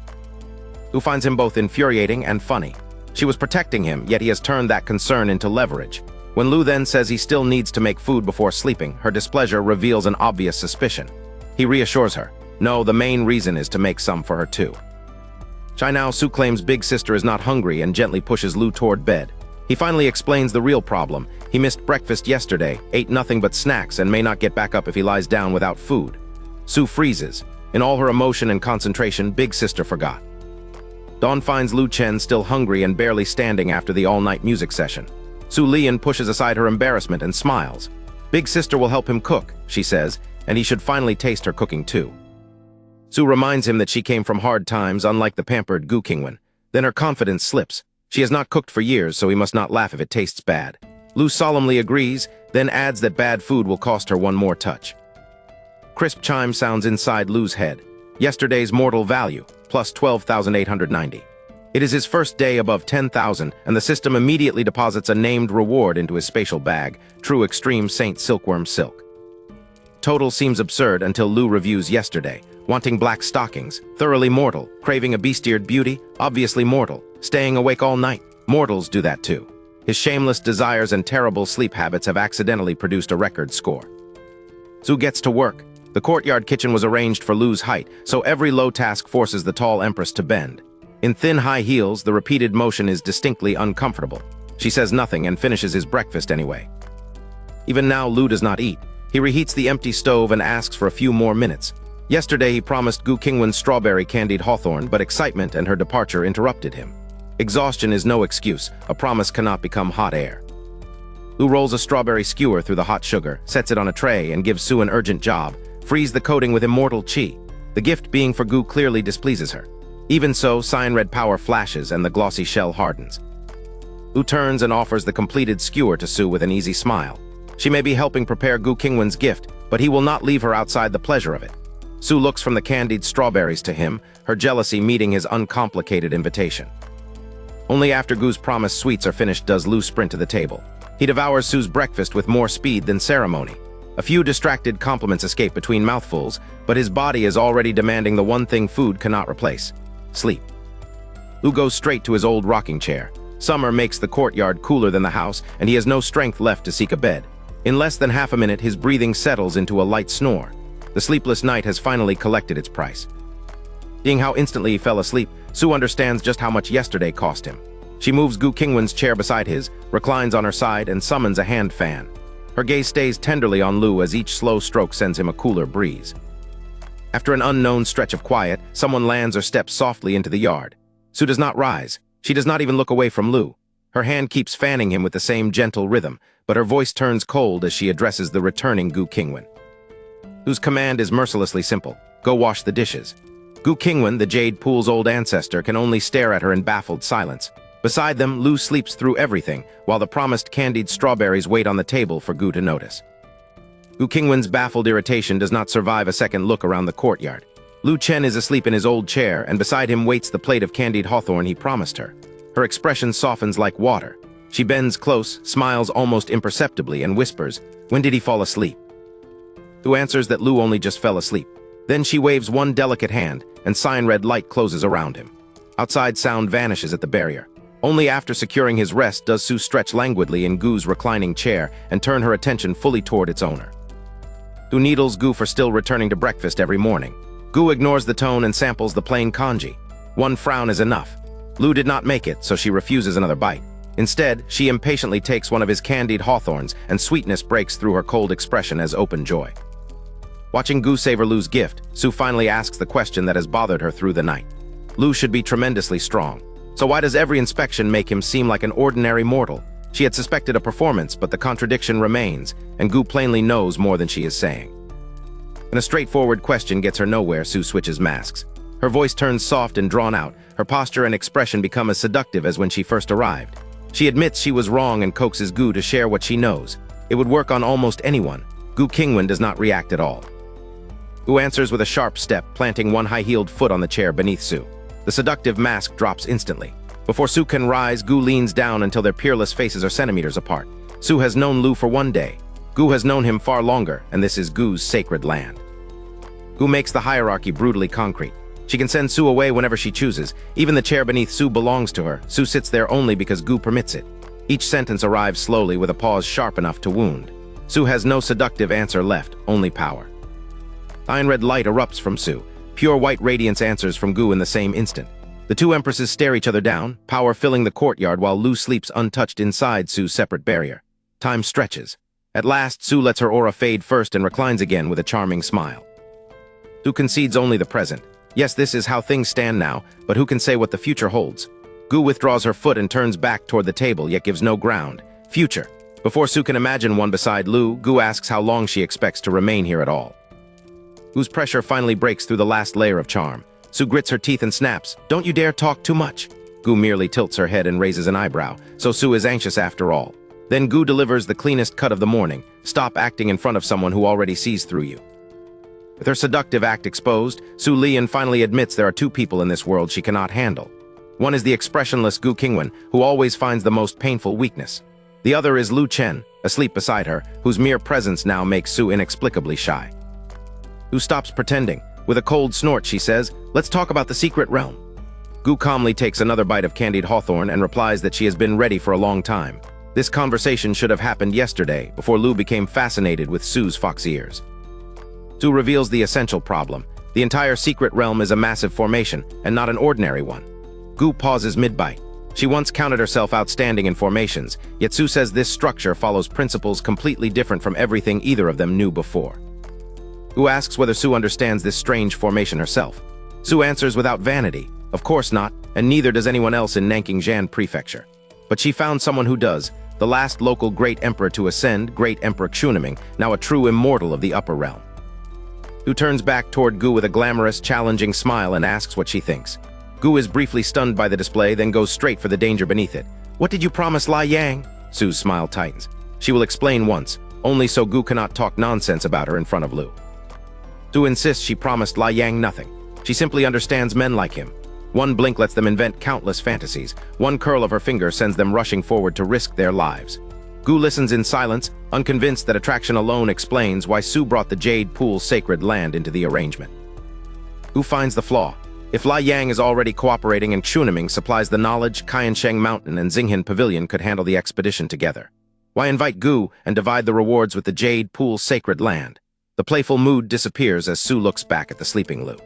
Lu finds him both infuriating and funny. She was protecting him, yet he has turned that concern into leverage. When Lu then says he still needs to make food before sleeping, her displeasure reveals an obvious suspicion. He reassures her. No, the main reason is to make some for her too. Shy now, Su claims Big Sister is not hungry and gently pushes Lu toward bed. He finally explains the real problem. He missed breakfast yesterday, ate nothing but snacks, and may not get back up if he lies down without food. Su freezes. In all her emotion and concentration, Big Sister forgot. Dawn finds Lu Chen still hungry and barely standing after the all-night music session. Su Lian pushes aside her embarrassment and smiles. Big Sister will help him cook, she says, and he should finally taste her cooking too. Su reminds him that she came from hard times, unlike the pampered Gu Qingwan. Then her confidence slips. She has not cooked for years, so he must not laugh if it tastes bad. Lu solemnly agrees, then adds that bad food will cost her one more touch. Crisp chime sounds inside Lu's head. Yesterday's mortal value, plus 12,890. It is his first day above 10,000, and the system immediately deposits a named reward into his spatial bag, True Extreme Saint Silkworm Silk. Total seems absurd until Lu reviews yesterday. Wanting black stockings, thoroughly mortal, craving a beast-eared beauty, obviously mortal, staying awake all night, mortals do that too. His shameless desires and terrible sleep habits have accidentally produced a record score. Su gets to work. The courtyard kitchen was arranged for Lu's height, so every low task forces the tall Empress to bend. In thin high heels, the repeated motion is distinctly uncomfortable. She says nothing and finishes his breakfast anyway. Even now, Lu does not eat. He reheats the empty stove and asks for a few more minutes. Yesterday he promised Gu Qingwan strawberry candied hawthorn, but excitement and her departure interrupted him. Exhaustion is no excuse. A promise cannot become hot air. Lu rolls a strawberry skewer through the hot sugar, sets it on a tray, and gives Su an urgent job: freeze the coating with immortal qi. The gift being for Gu clearly displeases her. Even so, cyan red power flashes and the glossy shell hardens. Lu turns and offers the completed skewer to Su with an easy smile. She may be helping prepare Gu Qingwan's gift, but he will not leave her outside the pleasure of it. Su looks from the candied strawberries to him, her jealousy meeting his uncomplicated invitation. Only after Gu's promised sweets are finished does Lu sprint to the table. He devours Su's breakfast with more speed than ceremony. A few distracted compliments escape between mouthfuls, but his body is already demanding the one thing food cannot replace: sleep. Lu goes straight to his old rocking chair. Summer makes the courtyard cooler than the house, and he has no strength left to seek a bed. In less than half a minute, his breathing settles into a light snore. The sleepless night has finally collected its price. Seeing how instantly he fell asleep, Su understands just how much yesterday cost him. She moves Gu Qingwan's chair beside his, reclines on her side, and summons a hand fan. Her gaze stays tenderly on Lu as each slow stroke sends him a cooler breeze. After an unknown stretch of quiet, someone lands or steps softly into the yard. Su does not rise. She does not even look away from Lu. Her hand keeps fanning him with the same gentle rhythm, but her voice turns cold as she addresses the returning Gu Qingwan. Su's command is mercilessly simple: go wash the dishes. Gu Qingwan, the Jade Pool's old ancestor, can only stare at her in baffled silence. Beside them, Lu sleeps through everything, while the promised candied strawberries wait on the table for Gu to notice. Gu Qingwan's baffled irritation does not survive a second look around the courtyard. Lu Chen is asleep in his old chair, and beside him waits the plate of candied hawthorn he promised her. Her expression softens like water. She bends close, smiles almost imperceptibly, and whispers, "When did he fall asleep?" Lu answers that Lu only just fell asleep. Then she waves one delicate hand, and cyan-red light closes around him. Outside sound vanishes at the barrier. Only after securing his rest does Su stretch languidly in Gu's reclining chair and turn her attention fully toward its owner. Su needles Gu for still returning to breakfast every morning. Gu ignores the tone and samples the plain congee. One frown is enough. Lu did not make it, so she refuses another bite. Instead, she impatiently takes one of his candied hawthorns, and sweetness breaks through her cold expression as open joy. Watching Gu savor Lu's gift, Su finally asks the question that has bothered her through the night. Lu should be tremendously strong. So why does every inspection make him seem like an ordinary mortal? She had suspected a performance, but the contradiction remains, and Gu plainly knows more than she is saying. When a straightforward question gets her nowhere, Su switches masks. Her voice turns soft and drawn out. Her posture and expression become as seductive as when she first arrived. She admits she was wrong and coaxes Gu to share what she knows. It would work on almost anyone. Gu Qingwan does not react at all. Gu answers with a sharp step, planting one high-heeled foot on the chair beneath Su. The seductive mask drops instantly. Before Su can rise, Gu leans down until their peerless faces are centimeters apart. Su has known Lu for one day. Gu has known him far longer, and this is Gu's sacred land. Gu makes the hierarchy brutally concrete. She can send Su away whenever she chooses. Even the chair beneath Su belongs to her. Su sits there only because Gu permits it. Each sentence arrives slowly with a pause sharp enough to wound. Su has no seductive answer left, only power. Cyan-red light erupts from Su. Pure white radiance answers from Gu in the same instant. The two empresses stare each other down, power filling the courtyard while Lu sleeps untouched inside Su's separate barrier. Time stretches. At last, Su lets her aura fade first and reclines again with a charming smile. Su concedes only the present. Yes, this is how things stand now, but who can say what the future holds? Gu withdraws her foot and turns back toward the table, yet gives no ground. Future. Before Su can imagine one beside Lu, Gu asks how long she expects to remain here at all. Gu's pressure finally breaks through the last layer of charm. Su grits her teeth and snaps, "Don't you dare talk too much." Gu merely tilts her head and raises an eyebrow, so Su is anxious after all. Then Gu delivers the cleanest cut of the morning: stop acting in front of someone who already sees through you. With her seductive act exposed, Su Lian finally admits there are two people in this world she cannot handle. One is the expressionless Gu Qingwan, who always finds the most painful weakness. The other is Lu Chen, asleep beside her, whose mere presence now makes Su inexplicably shy. Gu stops pretending. With a cold snort, she says, "Let's talk about the secret realm." Gu calmly takes another bite of candied hawthorn and replies that she has been ready for a long time. This conversation should have happened yesterday, before Lu became fascinated with Su's fox ears. Su reveals the essential problem. The entire secret realm is a massive formation, and not an ordinary one. Gu pauses mid-bite. She once counted herself outstanding in formations, yet Su says this structure follows principles completely different from everything either of them knew before. Gu asks whether Su understands this strange formation herself. Su answers without vanity, of course not, and neither does anyone else in Nanking Prefecture. But she found someone who does, the last local great emperor to ascend, Great Emperor Qingwan, now a true immortal of the upper realm. Gu turns back toward Gu with a glamorous, challenging smile and asks what she thinks. Gu is briefly stunned by the display, then goes straight for the danger beneath it. What did you promise Lai Yang? Su's smile tightens. She will explain once, only so Gu cannot talk nonsense about her in front of Lu. Su insists she promised Lai Yang nothing. She simply understands men like him. One blink lets them invent countless fantasies. One curl of her finger sends them rushing forward to risk their lives. Gu listens in silence, unconvinced that attraction alone explains why Su brought the Jade Pool's sacred land into the arrangement. Gu finds the flaw. If Lai Yang is already cooperating and Qingwan supplies the knowledge, Qiansheng Mountain and Xinghan Pavilion could handle the expedition together. Why invite Gu and divide the rewards with the Jade Pool's sacred land? The playful mood disappears as Su looks back at the sleeping Lu.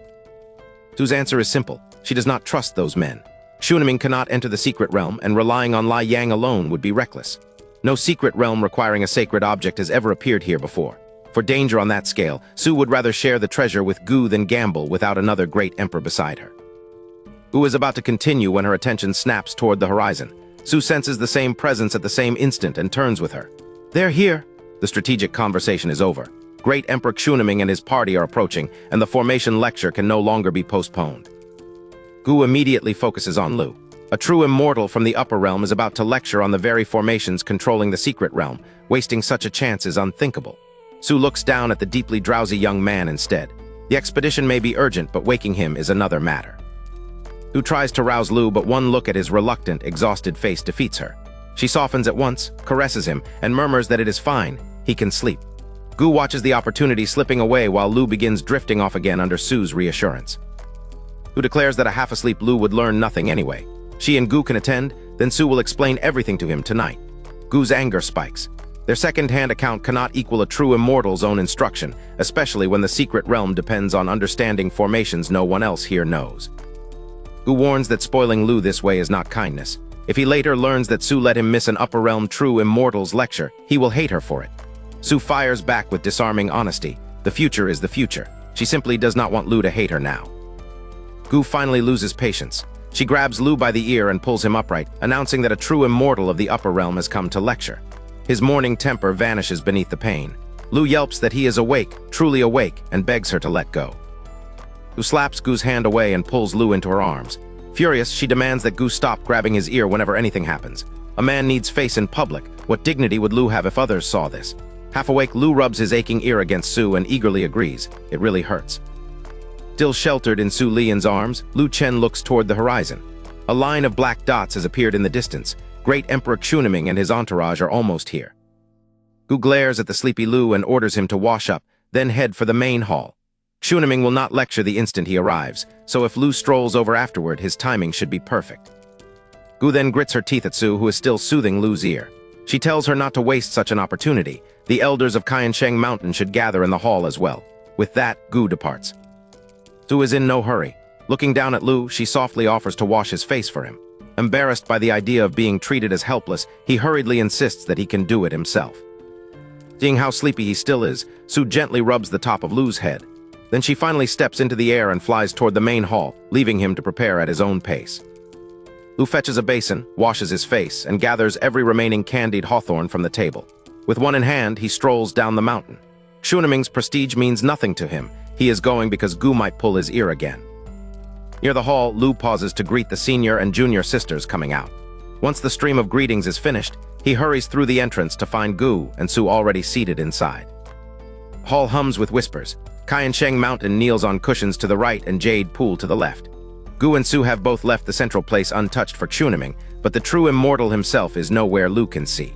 Su's answer is simple. She does not trust those men. Qingwan cannot enter the secret realm, and relying on Lai Yang alone would be reckless. No secret realm requiring a sacred object has ever appeared here before. For danger on that scale, Su would rather share the treasure with Gu than gamble without another great emperor beside her. Gu is about to continue when her attention snaps toward the horizon. Su senses the same presence at the same instant and turns with her. They're here. The strategic conversation is over. Great Emperor Qingwan and his party are approaching, and the formation lecture can no longer be postponed. Gu immediately focuses on Lu. A true immortal from the upper realm is about to lecture on the very formations controlling the secret realm. Wasting such a chance is unthinkable. Su looks down at the deeply drowsy young man instead. The expedition may be urgent, but waking him is another matter. Su tries to rouse Lu, but one look at his reluctant, exhausted face defeats her. She softens at once, caresses him, and murmurs that it is fine, he can sleep. Gu watches the opportunity slipping away while Lu begins drifting off again under Su's reassurance. Gu declares that a half-asleep Lu would learn nothing anyway. She and Gu can attend, then Su will explain everything to him tonight. Gu's anger spikes. Their second-hand account cannot equal a true immortal's own instruction, especially when the secret realm depends on understanding formations no one else here knows. Gu warns that spoiling Lu this way is not kindness. If he later learns that Su let him miss an upper realm true immortal's lecture, he will hate her for it. Su fires back with disarming honesty. The future is the future. She simply does not want Lu to hate her now. Gu finally loses patience. She grabs Lu by the ear and pulls him upright, announcing that a true immortal of the upper realm has come to lecture. His morning temper vanishes beneath the pain. Lu yelps that he is awake, truly awake, and begs her to let go. Gu slaps Gu's hand away and pulls Lu into her arms. Furious, she demands that Gu stop grabbing his ear whenever anything happens. A man needs face in public. What dignity would Lu have if others saw this? Half awake, Lu rubs his aching ear against Su and eagerly agrees. It really hurts. Still sheltered in Su Lian's arms, Lu Chen looks toward the horizon. A line of black dots has appeared in the distance. Great Emperor Qingwan and his entourage are almost here. Gu glares at the sleepy Lu and orders him to wash up, then head for the main hall. Qingwan will not lecture the instant he arrives, so if Lu strolls over afterward, his timing should be perfect. Gu then grits her teeth at Su, who is still soothing Lu's ear. She tells her not to waste such an opportunity. The elders of Qiansheng Mountain should gather in the hall as well. With that, Gu departs. Su is in no hurry. Looking down at Lu, she softly offers to wash his face for him. Embarrassed by the idea of being treated as helpless, he hurriedly insists that he can do it himself. Seeing how sleepy he still is, Su gently rubs the top of Lu's head. Then she finally steps into the air and flies toward the main hall, leaving him to prepare at his own pace. Lu fetches a basin, washes his face, and gathers every remaining candied hawthorn from the table. With one in hand, he strolls down the mountain. Qingwan's prestige means nothing to him. He is going because Gu might pull his ear again. Near the hall, Lu pauses to greet the senior and junior sisters coming out. Once the stream of greetings is finished, he hurries through the entrance to find Gu and Su already seated inside. The hall hums with whispers. Qiansheng Mountain kneels on cushions to the right and Jade Pool to the left. Gu and Su have both left the central place untouched for Qingwan, but the true immortal himself is nowhere Lu can see.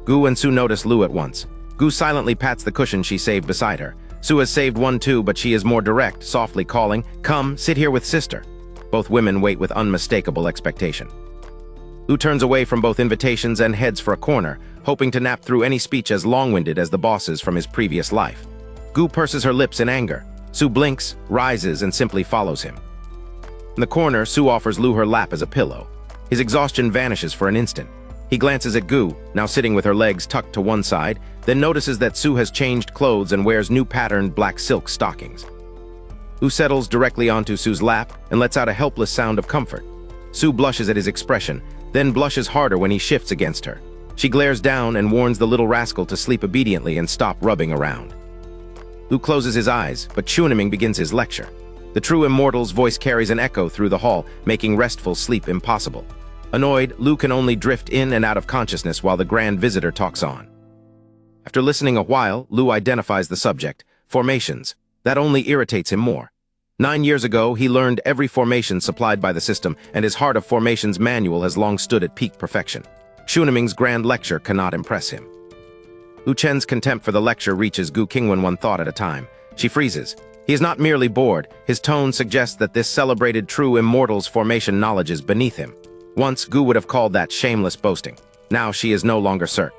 Gu and Su notice Lu at once. Gu silently pats the cushion she saved beside her. Su has saved one too, but she is more direct, softly calling, "Come, sit here with sister." Both women wait with unmistakable expectation. Lu turns away from both invitations and heads for a corner, hoping to nap through any speech as long-winded as the bosses from his previous life. Gu purses her lips in anger. Su blinks, rises, and simply follows him. In the corner, Su offers Lu her lap as a pillow. His exhaustion vanishes for an instant. He glances at Gu, now sitting with her legs tucked to one side, then notices that Su has changed clothes and wears new patterned black silk stockings. Gu settles directly onto Su's lap and lets out a helpless sound of comfort. Su blushes at his expression, then blushes harder when he shifts against her. She glares down and warns the little rascal to sleep obediently and stop rubbing around. Lu closes his eyes, but Chunaming begins his lecture. The true immortal's voice carries an echo through the hall, making restful sleep impossible. Annoyed, Lu can only drift in and out of consciousness while the grand visitor talks on. After listening a while, Lu identifies the subject, formations. That only irritates him more. 9 years ago, he learned every formation supplied by the system, and his Heart of Formations manual has long stood at peak perfection. Chunaming's grand lecture cannot impress him. Lu Chen's contempt for the lecture reaches Gu Qingwan one thought at a time. She freezes. He is not merely bored, his tone suggests that this celebrated true immortal's formation knowledge is beneath him. Once, Gu would have called that shameless boasting. Now she is no longer certain.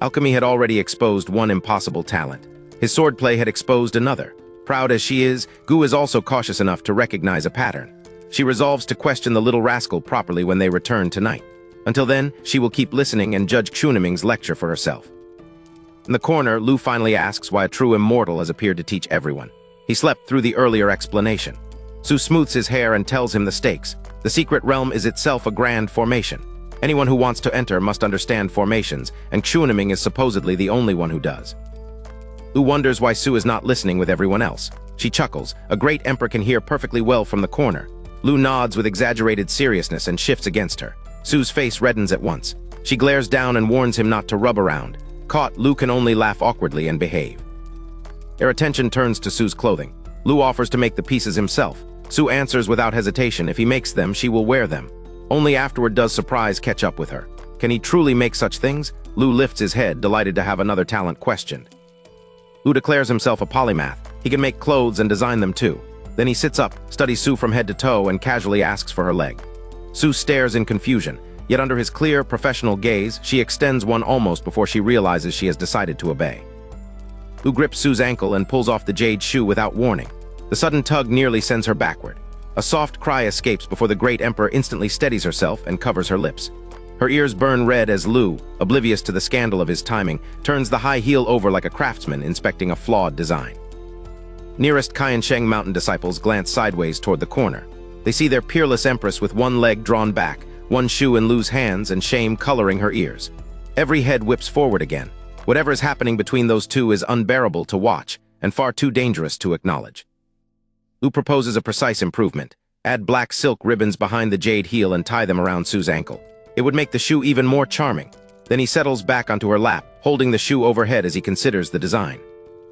Alchemy had already exposed one impossible talent. His swordplay had exposed another. Proud as she is, Gu is also cautious enough to recognize a pattern. She resolves to question the little rascal properly when they return tonight. Until then, she will keep listening and judge Chunaming's lecture for herself. In the corner, Lu finally asks why a true immortal has appeared to teach everyone. He slept through the earlier explanation. Su smooths his hair and tells him the stakes. The secret realm is itself a grand formation. Anyone who wants to enter must understand formations, and Chunaming is supposedly the only one who does. Lu wonders why Su is not listening with everyone else. She chuckles. A great emperor can hear perfectly well from the corner. Lu nods with exaggerated seriousness and shifts against her. Su's face reddens at once. She glares down and warns him not to rub around. Caught, Lu can only laugh awkwardly and behave. Their attention turns to Su's clothing. Lu offers to make the pieces himself. Su answers without hesitation if he makes them, she will wear them. Only afterward does surprise catch up with her. Can he truly make such things? Lu lifts his head, delighted to have another talent questioned. Lu declares himself a polymath. He can make clothes and design them too. Then he sits up, studies Su from head to toe, and casually asks for her leg. Su stares in confusion, yet under his clear, professional gaze, she extends one almost before she realizes she has decided to obey. Lu grips Su's ankle and pulls off the jade shoe without warning. The sudden tug nearly sends her backward. A soft cry escapes before the great emperor instantly steadies herself and covers her lips. Her ears burn red as Lu, oblivious to the scandal of his timing, turns the high heel over like a craftsman inspecting a flawed design. Nearest Qiansheng mountain disciples glance sideways toward the corner. They see their peerless empress with one leg drawn back, one shoe in Lu's hands, and shame coloring her ears. Every head whips forward again. Whatever is happening between those two is unbearable to watch, and far too dangerous to acknowledge. Lu proposes a precise improvement. Add black silk ribbons behind the jade heel and tie them around Su's ankle. It would make the shoe even more charming. Then he settles back onto her lap, holding the shoe overhead as he considers the design.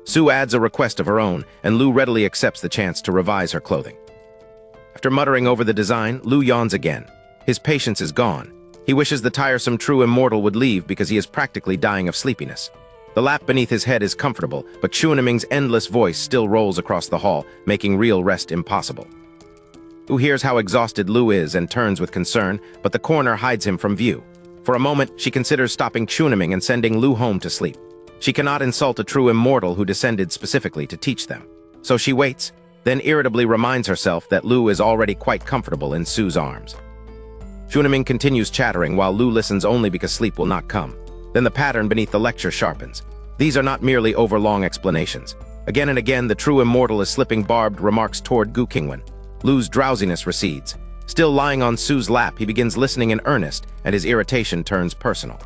Su adds a request of her own, and Lu readily accepts the chance to revise her clothing. After muttering over the design, Lu yawns again. His patience is gone. He wishes the tiresome true immortal would leave because he is practically dying of sleepiness. The lap beneath his head is comfortable, but Chunaming's endless voice still rolls across the hall, making real rest impossible. Lu hears how exhausted Lu is and turns with concern, but the corner hides him from view. For a moment, she considers stopping Chunaming and sending Lu home to sleep. She cannot insult a true immortal who descended specifically to teach them. So she waits, then irritably reminds herself that Lu is already quite comfortable in Su's arms. Chunaming continues chattering while Lu listens only because sleep will not come. Then the pattern beneath the lecture sharpens. These are not merely overlong explanations. Again and again, the true immortal is slipping barbed remarks toward Gu Qingwan. Lu's drowsiness recedes. Still lying on Su's lap, he begins listening in earnest, and his irritation turns personal.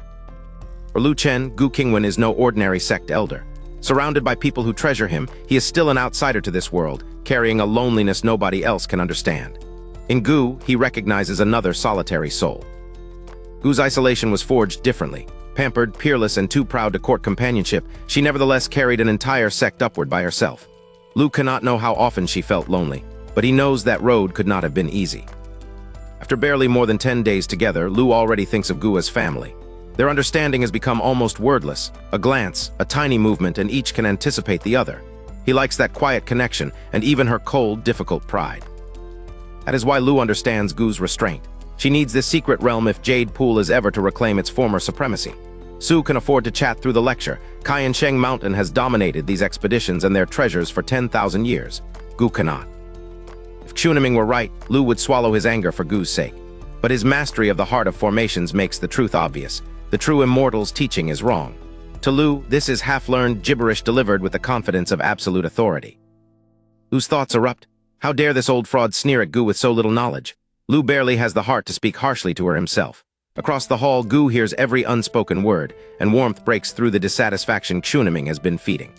For Lu Chen, Gu Qingwan is no ordinary sect elder. Surrounded by people who treasure him, he is still an outsider to this world, carrying a loneliness nobody else can understand. In Gu, he recognizes another solitary soul. Gu's isolation was forged differently. Pampered, peerless, and too proud to court companionship, she nevertheless carried an entire sect upward by herself. Lu cannot know how often she felt lonely, but he knows that road could not have been easy. After barely more than 10 days together, Lu already thinks of Gu as family. Their understanding has become almost wordless. A glance, a tiny movement, and each can anticipate the other. He likes that quiet connection, and even her cold, difficult pride. That is why Lu understands Gu's restraint. She needs this secret realm if Jade Pool is ever to reclaim its former supremacy. Su can afford to chat through the lecture. Qiansheng Mountain has dominated these expeditions and their treasures for 10,000 years. Gu cannot. If Chunaming were right, Lu would swallow his anger for Gu's sake. But his mastery of the heart of formations makes the truth obvious. The true immortal's teaching is wrong. To Lu, this is half-learned gibberish delivered with the confidence of absolute authority. Lu's thoughts erupt. How dare this old fraud sneer at Gu with so little knowledge? Lu barely has the heart to speak harshly to her himself. Across the hall, Gu hears every unspoken word, and warmth breaks through the dissatisfaction Quniming has been feeding.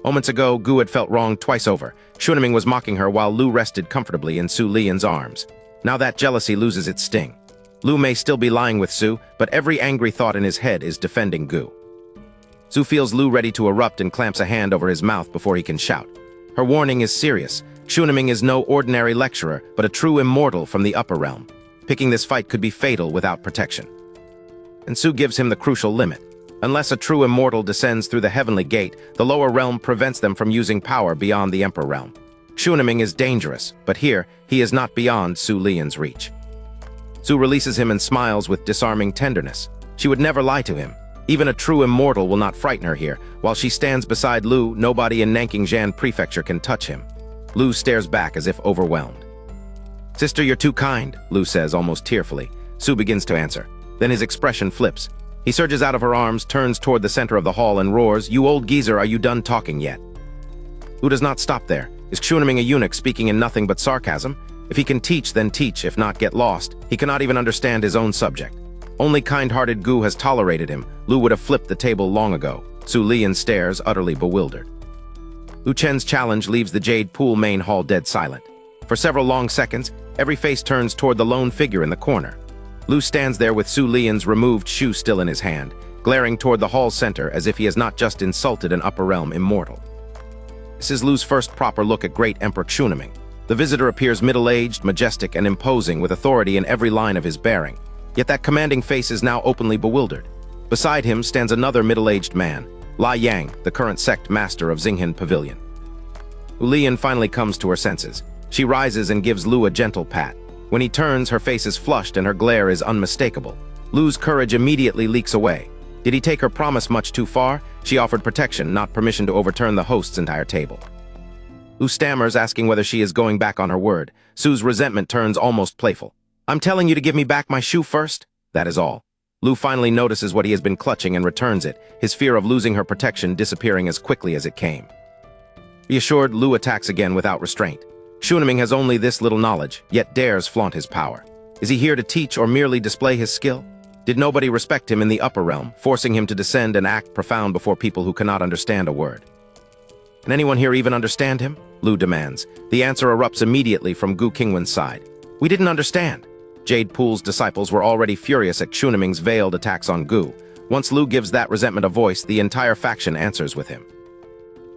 Moments ago, Gu had felt wronged twice over. Quniming was mocking her while Lu rested comfortably in Su Lian's arms. Now that jealousy loses its sting. Lu may still be lying with Su, but every angry thought in his head is defending Gu. Su feels Lu ready to erupt and clamps a hand over his mouth before he can shout. Her warning is serious. Quniming is no ordinary lecturer, but a true immortal from the upper realm. Picking this fight could be fatal without protection. And Su gives him the crucial limit. Unless a true immortal descends through the heavenly gate, the lower realm prevents them from using power beyond the Emperor realm. Quniming is dangerous, but here, he is not beyond Su Lian's reach. Su releases him and smiles with disarming tenderness. She would never lie to him. Even a true immortal will not frighten her here. While she stands beside Lu, nobody in Nanjingjian Prefecture can touch him. Lu stares back as if overwhelmed. "Sister, you're too kind," Lu says almost tearfully. Su begins to answer. Then his expression flips. He surges out of her arms, turns toward the center of the hall and roars, "You old geezer, are you done talking yet?" Lu does not stop there. Is Quniming a eunuch speaking in nothing but sarcasm? If he can teach, then teach, if not get lost. He cannot even understand his own subject. Only kind-hearted Gu has tolerated him. Lu would have flipped the table long ago. Su Lian stares, utterly bewildered. Lu Chen's challenge leaves the Jade Pool main hall dead silent. For several long seconds, every face turns toward the lone figure in the corner. Lu stands there with Su Lian's removed shoe still in his hand, glaring toward the hall's center as if he has not just insulted an upper realm immortal. This is Lu's first proper look at great Emperor Quniming. The visitor appears middle-aged, majestic, and imposing with authority in every line of his bearing. Yet that commanding face is now openly bewildered. Beside him stands another middle-aged man, La Yang, the current sect master of Xinghan Pavilion. Lian finally comes to her senses. She rises and gives Lu a gentle pat. When he turns, her face is flushed and her glare is unmistakable. Lu's courage immediately leaks away. Did he take her promise much too far? She offered protection, not permission to overturn the host's entire table. Lu stammers, asking whether she is going back on her word. Su's resentment turns almost playful. "I'm telling you to give me back my shoe first." That is all. Lu finally notices what he has been clutching and returns it, his fear of losing her protection disappearing as quickly as it came. Reassured, Lu attacks again without restraint. Quniming has only this little knowledge, yet dares flaunt his power. Is he here to teach or merely display his skill? Did nobody respect him in the upper realm, forcing him to descend and act profound before people who cannot understand a word? Can anyone here even understand him? Lu demands. The answer erupts immediately from Gu Qingwan's side. "We didn't understand." Jade Pool's disciples were already furious at Quniming's veiled attacks on Gu. Once Lu gives that resentment a voice, the entire faction answers with him.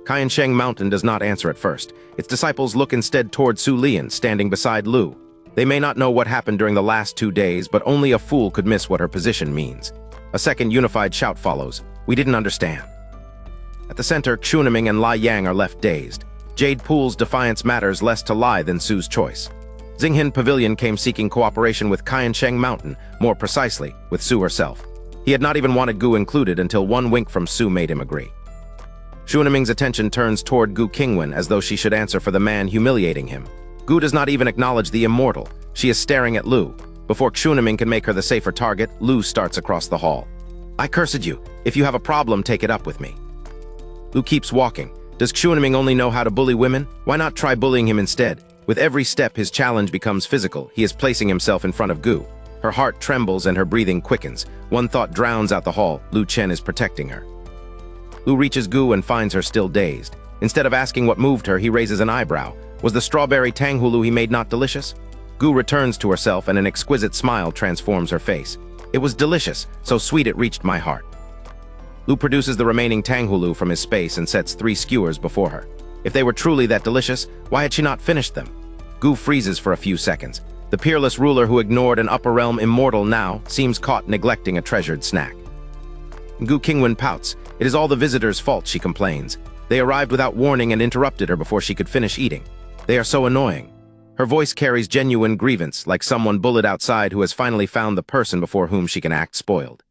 Qiansheng Mountain does not answer at first. Its disciples look instead toward Su Lian, standing beside Lu. They may not know what happened during the last 2 days, but only a fool could miss what her position means. A second unified shout follows. "We didn't understand." At the center, Quniming and La Yang are left dazed. Jade Pool's defiance matters less to lie than Su's choice. Xinghan Pavilion came seeking cooperation with Qiansheng Mountain, more precisely, with Su herself. He had not even wanted Gu included until one wink from Su made him agree. Quniming's attention turns toward Gu Qingwan as though she should answer for the man humiliating him. Gu does not even acknowledge the immortal. She is staring at Lu. Before Quniming can make her the safer target, Lu starts across the hall. "I cursed you. If you have a problem, take it up with me." Lu keeps walking. Does Quniming only know how to bully women? Why not try bullying him instead? With every step, his challenge becomes physical. He is placing himself in front of Gu. Her heart trembles and her breathing quickens. One thought drowns out the hall. Lu Chen is protecting her. Lu reaches Gu and finds her still dazed. Instead of asking what moved her, he raises an eyebrow. Was the strawberry tanghulu he made not delicious? Gu returns to herself and an exquisite smile transforms her face. "It was delicious, so sweet it reached my heart." Lu produces the remaining tanghulu from his space and sets 3 skewers before her. If they were truly that delicious, why had she not finished them? Gu freezes for a few seconds. The peerless ruler who ignored an upper realm immortal now seems caught neglecting a treasured snack. Gu Qingwan pouts. It is all the visitors' fault, she complains. They arrived without warning and interrupted her before she could finish eating. They are so annoying. Her voice carries genuine grievance, like someone bullied outside who has finally found the person before whom she can act spoiled.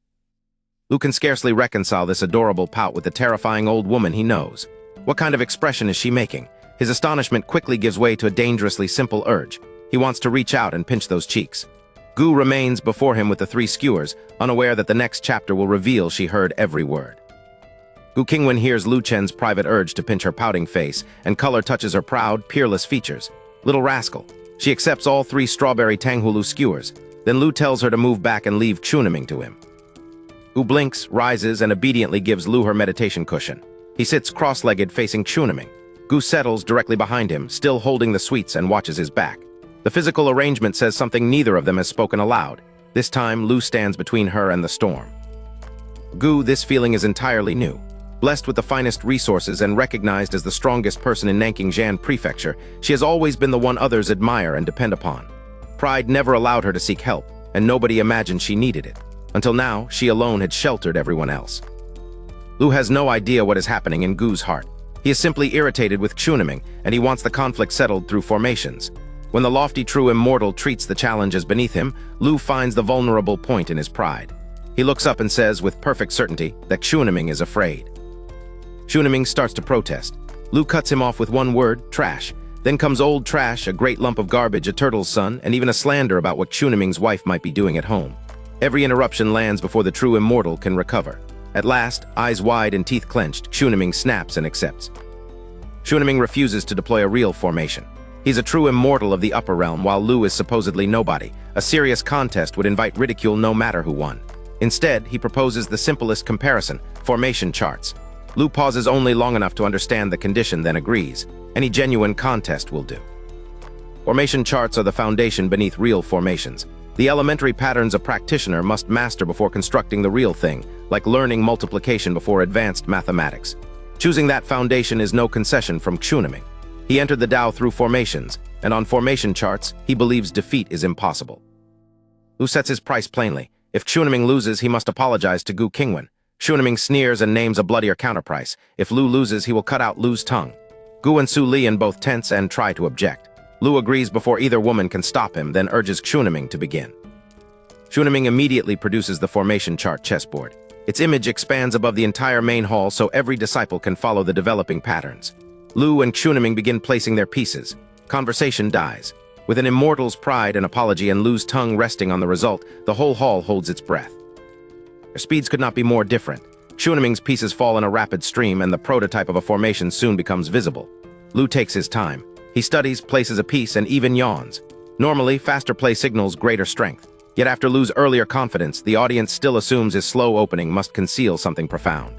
Lu can scarcely reconcile this adorable pout with the terrifying old woman he knows. What kind of expression is she making? His astonishment quickly gives way to a dangerously simple urge. He wants to reach out and pinch those cheeks. Gu remains before him with the three skewers, unaware that the next chapter will reveal she heard every word. Gu Qingwan hears Lu Chen's private urge to pinch her pouting face, and color touches her proud, peerless features. Little rascal. She accepts all three strawberry Tanghulu skewers. Then Lu tells her to move back and leave Chunaming to him. Gu blinks, rises, and obediently gives Lu her meditation cushion. He sits cross-legged facing Chunaming. Gu settles directly behind him, still holding the sweets, and watches his back. The physical arrangement says something neither of them has spoken aloud. This time, Lu stands between her and the storm. Gu, this feeling is entirely new. Blessed with the finest resources and recognized as the strongest person in Nanking Prefecture, she has always been the one others admire and depend upon. Pride never allowed her to seek help, and nobody imagined she needed it. Until now, she alone had sheltered everyone else. Lu has no idea what is happening in Gu's heart. He is simply irritated with Chunaming, and he wants the conflict settled through formations. When the lofty true immortal treats the challenge as beneath him, Lu finds the vulnerable point in his pride. He looks up and says with perfect certainty that Chunaming is afraid. Chunaming starts to protest. Lu cuts him off with one word, trash. Then comes old trash, a great lump of garbage, a turtle's son, and even a slander about what Chunaming's wife might be doing at home. Every interruption lands before the true immortal can recover. At last, eyes wide and teeth clenched, Chunaming snaps and accepts. Chunaming refuses to deploy a real formation. He's a true immortal of the upper realm, while Lu is supposedly nobody. A serious contest would invite ridicule no matter who won. Instead, he proposes the simplest comparison, formation charts. Lu pauses only long enough to understand the condition, then agrees. Any genuine contest will do. Formation charts are the foundation beneath real formations. The elementary patterns a practitioner must master before constructing the real thing, like learning multiplication before advanced mathematics. Choosing that foundation is no concession from Chunaming. He entered the Tao through formations, and on formation charts, he believes defeat is impossible. Lu sets his price plainly. If Chunaming loses, he must apologize to Gu Qingwan. Chunaming sneers and names a bloodier counterprice. If Lu loses, he will cut out Lu's tongue. Gu and Su Lian both tense and try to object. Lu agrees before either woman can stop him, then urges Chunaming to begin. Chunaming immediately produces the formation chart chessboard. Its image expands above the entire main hall so every disciple can follow the developing patterns. Lu and Chunaming begin placing their pieces. Conversation dies. With an immortal's pride and apology and Lu's tongue resting on the result, the whole hall holds its breath. Their speeds could not be more different. Chunaming's pieces fall in a rapid stream, and the prototype of a formation soon becomes visible. Lu takes his time. He studies, places a piece, and even yawns. Normally, faster play signals greater strength. Yet after Lu's earlier confidence, the audience still assumes his slow opening must conceal something profound.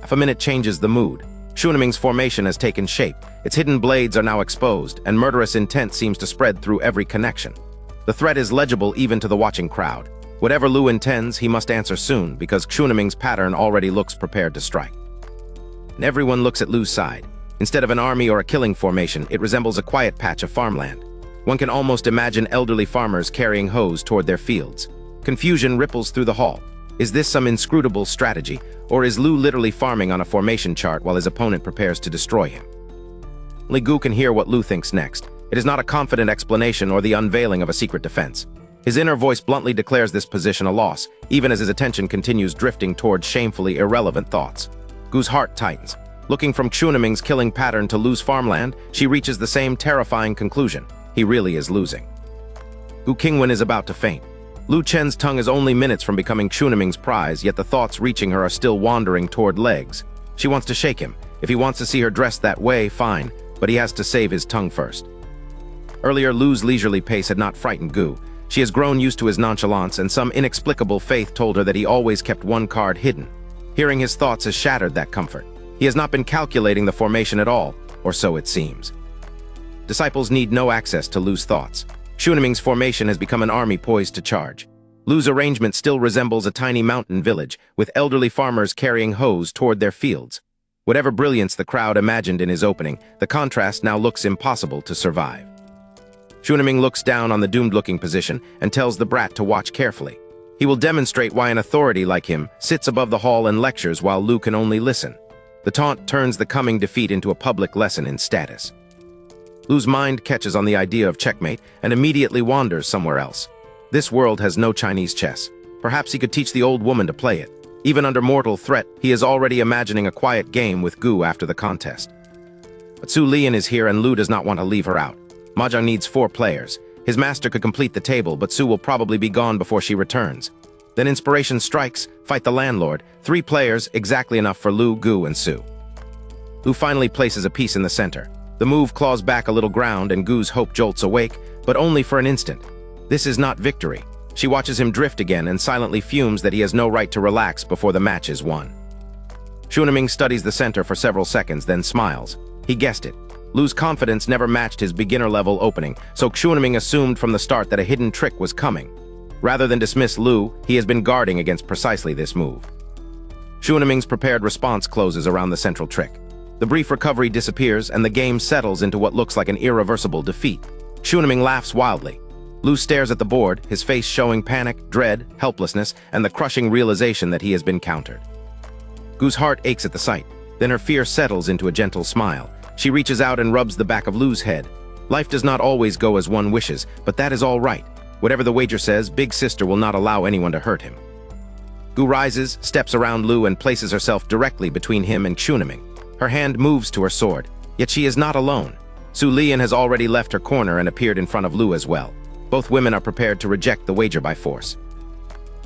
Half a minute changes the mood. Chunaming's formation has taken shape. Its hidden blades are now exposed, and murderous intent seems to spread through every connection. The threat is legible even to the watching crowd. Whatever Lu intends, he must answer soon, because Chunaming's pattern already looks prepared to strike. And everyone looks at Lu's side. Instead of an army or a killing formation, it resembles a quiet patch of farmland. One can almost imagine elderly farmers carrying hoes toward their fields. Confusion ripples through the hall. Is this some inscrutable strategy, or is Lu literally farming on a formation chart while his opponent prepares to destroy him? Only Gu can hear what Lu thinks next. It is not a confident explanation or the unveiling of a secret defense. His inner voice bluntly declares this position a loss, even as his attention continues drifting toward shamefully irrelevant thoughts. Gu's heart tightens. Looking from Chunaming's killing pattern to Lu's farmland, she reaches the same terrifying conclusion. He really is losing. Gu Qingwan is about to faint. Lu Chen's tongue is only minutes from becoming Chunaming's prize, yet the thoughts reaching her are still wandering toward legs. She wants to shake him. If he wants to see her dressed that way, fine, but he has to save his tongue first. Earlier, Lu's leisurely pace had not frightened Gu. She has grown used to his nonchalance, and some inexplicable faith told her that he always kept one card hidden. Hearing his thoughts has shattered that comfort. He has not been calculating the formation at all, or so it seems. Disciples need no access to Lu's thoughts. Chunaming's formation has become an army poised to charge. Lu's arrangement still resembles a tiny mountain village, with elderly farmers carrying hoes toward their fields. Whatever brilliance the crowd imagined in his opening, the contrast now looks impossible to survive. Chunaming looks down on the doomed-looking position and tells the brat to watch carefully. He will demonstrate why an authority like him sits above the hall and lectures while Lu can only listen. The taunt turns the coming defeat into a public lesson in status. Lu's mind catches on the idea of checkmate and immediately wanders somewhere else. This world has no Chinese chess. Perhaps he could teach the old woman to play it. Even under mortal threat, he is already imagining a quiet game with Gu after the contest. But Su Lian is here and Lu does not want to leave her out. Mahjong needs 4 players. His master could complete the table, but Su will probably be gone before she returns. Then inspiration strikes, fight the landlord, 3 players, exactly enough for Lu, Gu, and Su. Lu finally places a piece in the center. The move claws back a little ground and Gu's hope jolts awake, but only for an instant. This is not victory. She watches him drift again and silently fumes that he has no right to relax before the match is won. Xuniming studies the center for several seconds, then smiles. He guessed it. Lu's confidence never matched his beginner-level opening, so Xuniming assumed from the start that a hidden trick was coming. Rather than dismiss Lu, he has been guarding against precisely this move. Xuniming's prepared response closes around the central trick. The brief recovery disappears and the game settles into what looks like an irreversible defeat. Xuniming laughs wildly. Lu stares at the board, his face showing panic, dread, helplessness, and the crushing realization that he has been countered. Gu's heart aches at the sight. Then her fear settles into a gentle smile. She reaches out and rubs the back of Lu's head. Life does not always go as one wishes, but that is all right. Whatever the wager says, Big Sister will not allow anyone to hurt him. Gu rises, steps around Lu, and places herself directly between him and Xuniming. Her hand moves to her sword, yet she is not alone. Su Lian has already left her corner and appeared in front of Lu as well. Both women are prepared to reject the wager by force.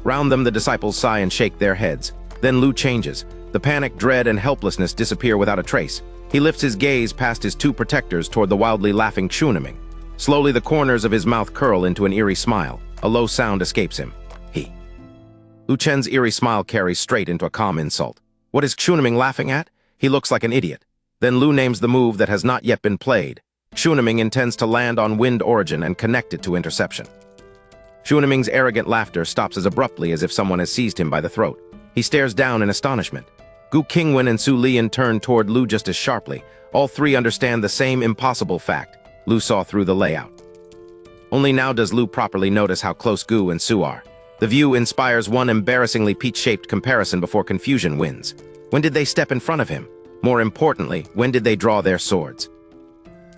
Round them, the disciples sigh and shake their heads. Then Lu changes. The panic, dread, and helplessness disappear without a trace. He lifts his gaze past his 2 protectors toward the wildly laughing Xuniming. Slowly, the corners of his mouth curl into an eerie smile. A low sound escapes him. He. Lu Chen's eerie smile carries straight into a calm insult. What is Xuniming laughing at? He looks like an idiot. Then Lu names the move that has not yet been played. Xuniming intends to land on wind origin and connect it to interception. Xuniming's arrogant laughter stops as abruptly as if someone has seized him by the throat. He stares down in astonishment. Gu Qingwan and Su Lian turn toward Lu just as sharply. All 3 understand the same impossible fact. Lu saw through the layout. Only now does Lu properly notice how close Gu and Su are. The view inspires one embarrassingly peach-shaped comparison before confusion wins. When did they step in front of him? More importantly, when did they draw their swords?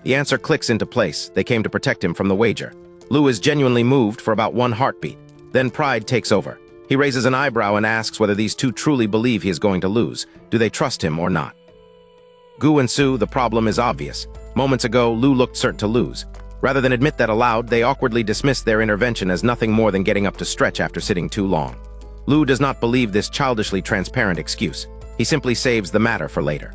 The answer clicks into place. They came to protect him from the wager. Lu is genuinely moved for about 1 heartbeat. Then pride takes over. He raises an eyebrow and asks whether these 2 truly believe he is going to lose. Do they trust him or not? Gu and Su, the problem is obvious. Moments ago, Lu looked certain to lose. Rather than admit that aloud, they awkwardly dismissed their intervention as nothing more than getting up to stretch after sitting too long. Lu does not believe this childishly transparent excuse. He simply saves the matter for later.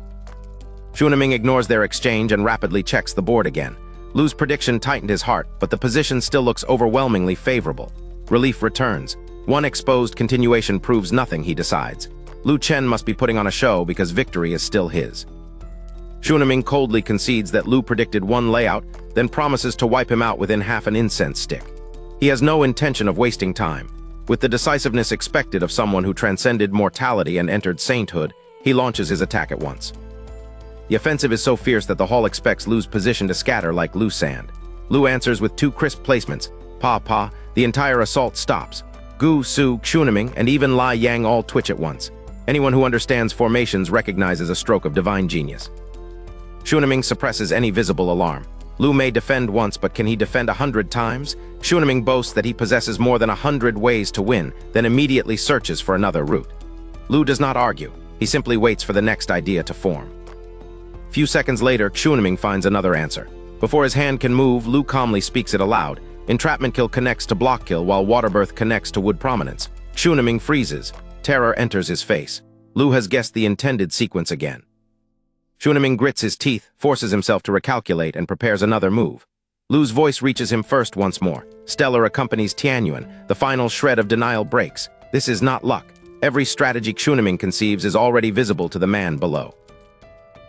Xuniming ignores their exchange and rapidly checks the board again. Lu's prediction tightened his heart, but the position still looks overwhelmingly favorable. Relief returns. 1 exposed continuation proves nothing, he decides. Lu Chen must be putting on a show because victory is still his. Xuniming coldly concedes that Lu predicted 1 layout, then promises to wipe him out within half an incense stick. He has no intention of wasting time. With the decisiveness expected of someone who transcended mortality and entered sainthood, he launches his attack at once. The offensive is so fierce that the hall expects Lu's position to scatter like loose sand. Lu answers with 2 crisp placements. Pa. The entire assault stops. Gu, Su, Xuniming, and even Lai Yang all twitch at once. Anyone who understands formations recognizes a stroke of divine genius. Xuniming suppresses any visible alarm. Lu may defend once, but can he defend 100 times? Xuniming boasts that he possesses more than 100 ways to win, then immediately searches for another route. Lu does not argue. He simply waits for the next idea to form. Few seconds later, Xuniming finds another answer. Before his hand can move, Lu calmly speaks it aloud. Entrapment kill connects to block kill, while water birth connects to wood prominence. Xuniming freezes. Terror enters his face. Lu has guessed the intended sequence again. Xuniming grits his teeth, forces himself to recalculate, and prepares another move. Lu's voice reaches him first once more. Stellar accompanies Tianyuan. The final shred of denial breaks. This is not luck. Every strategy Xuniming conceives is already visible to the man below.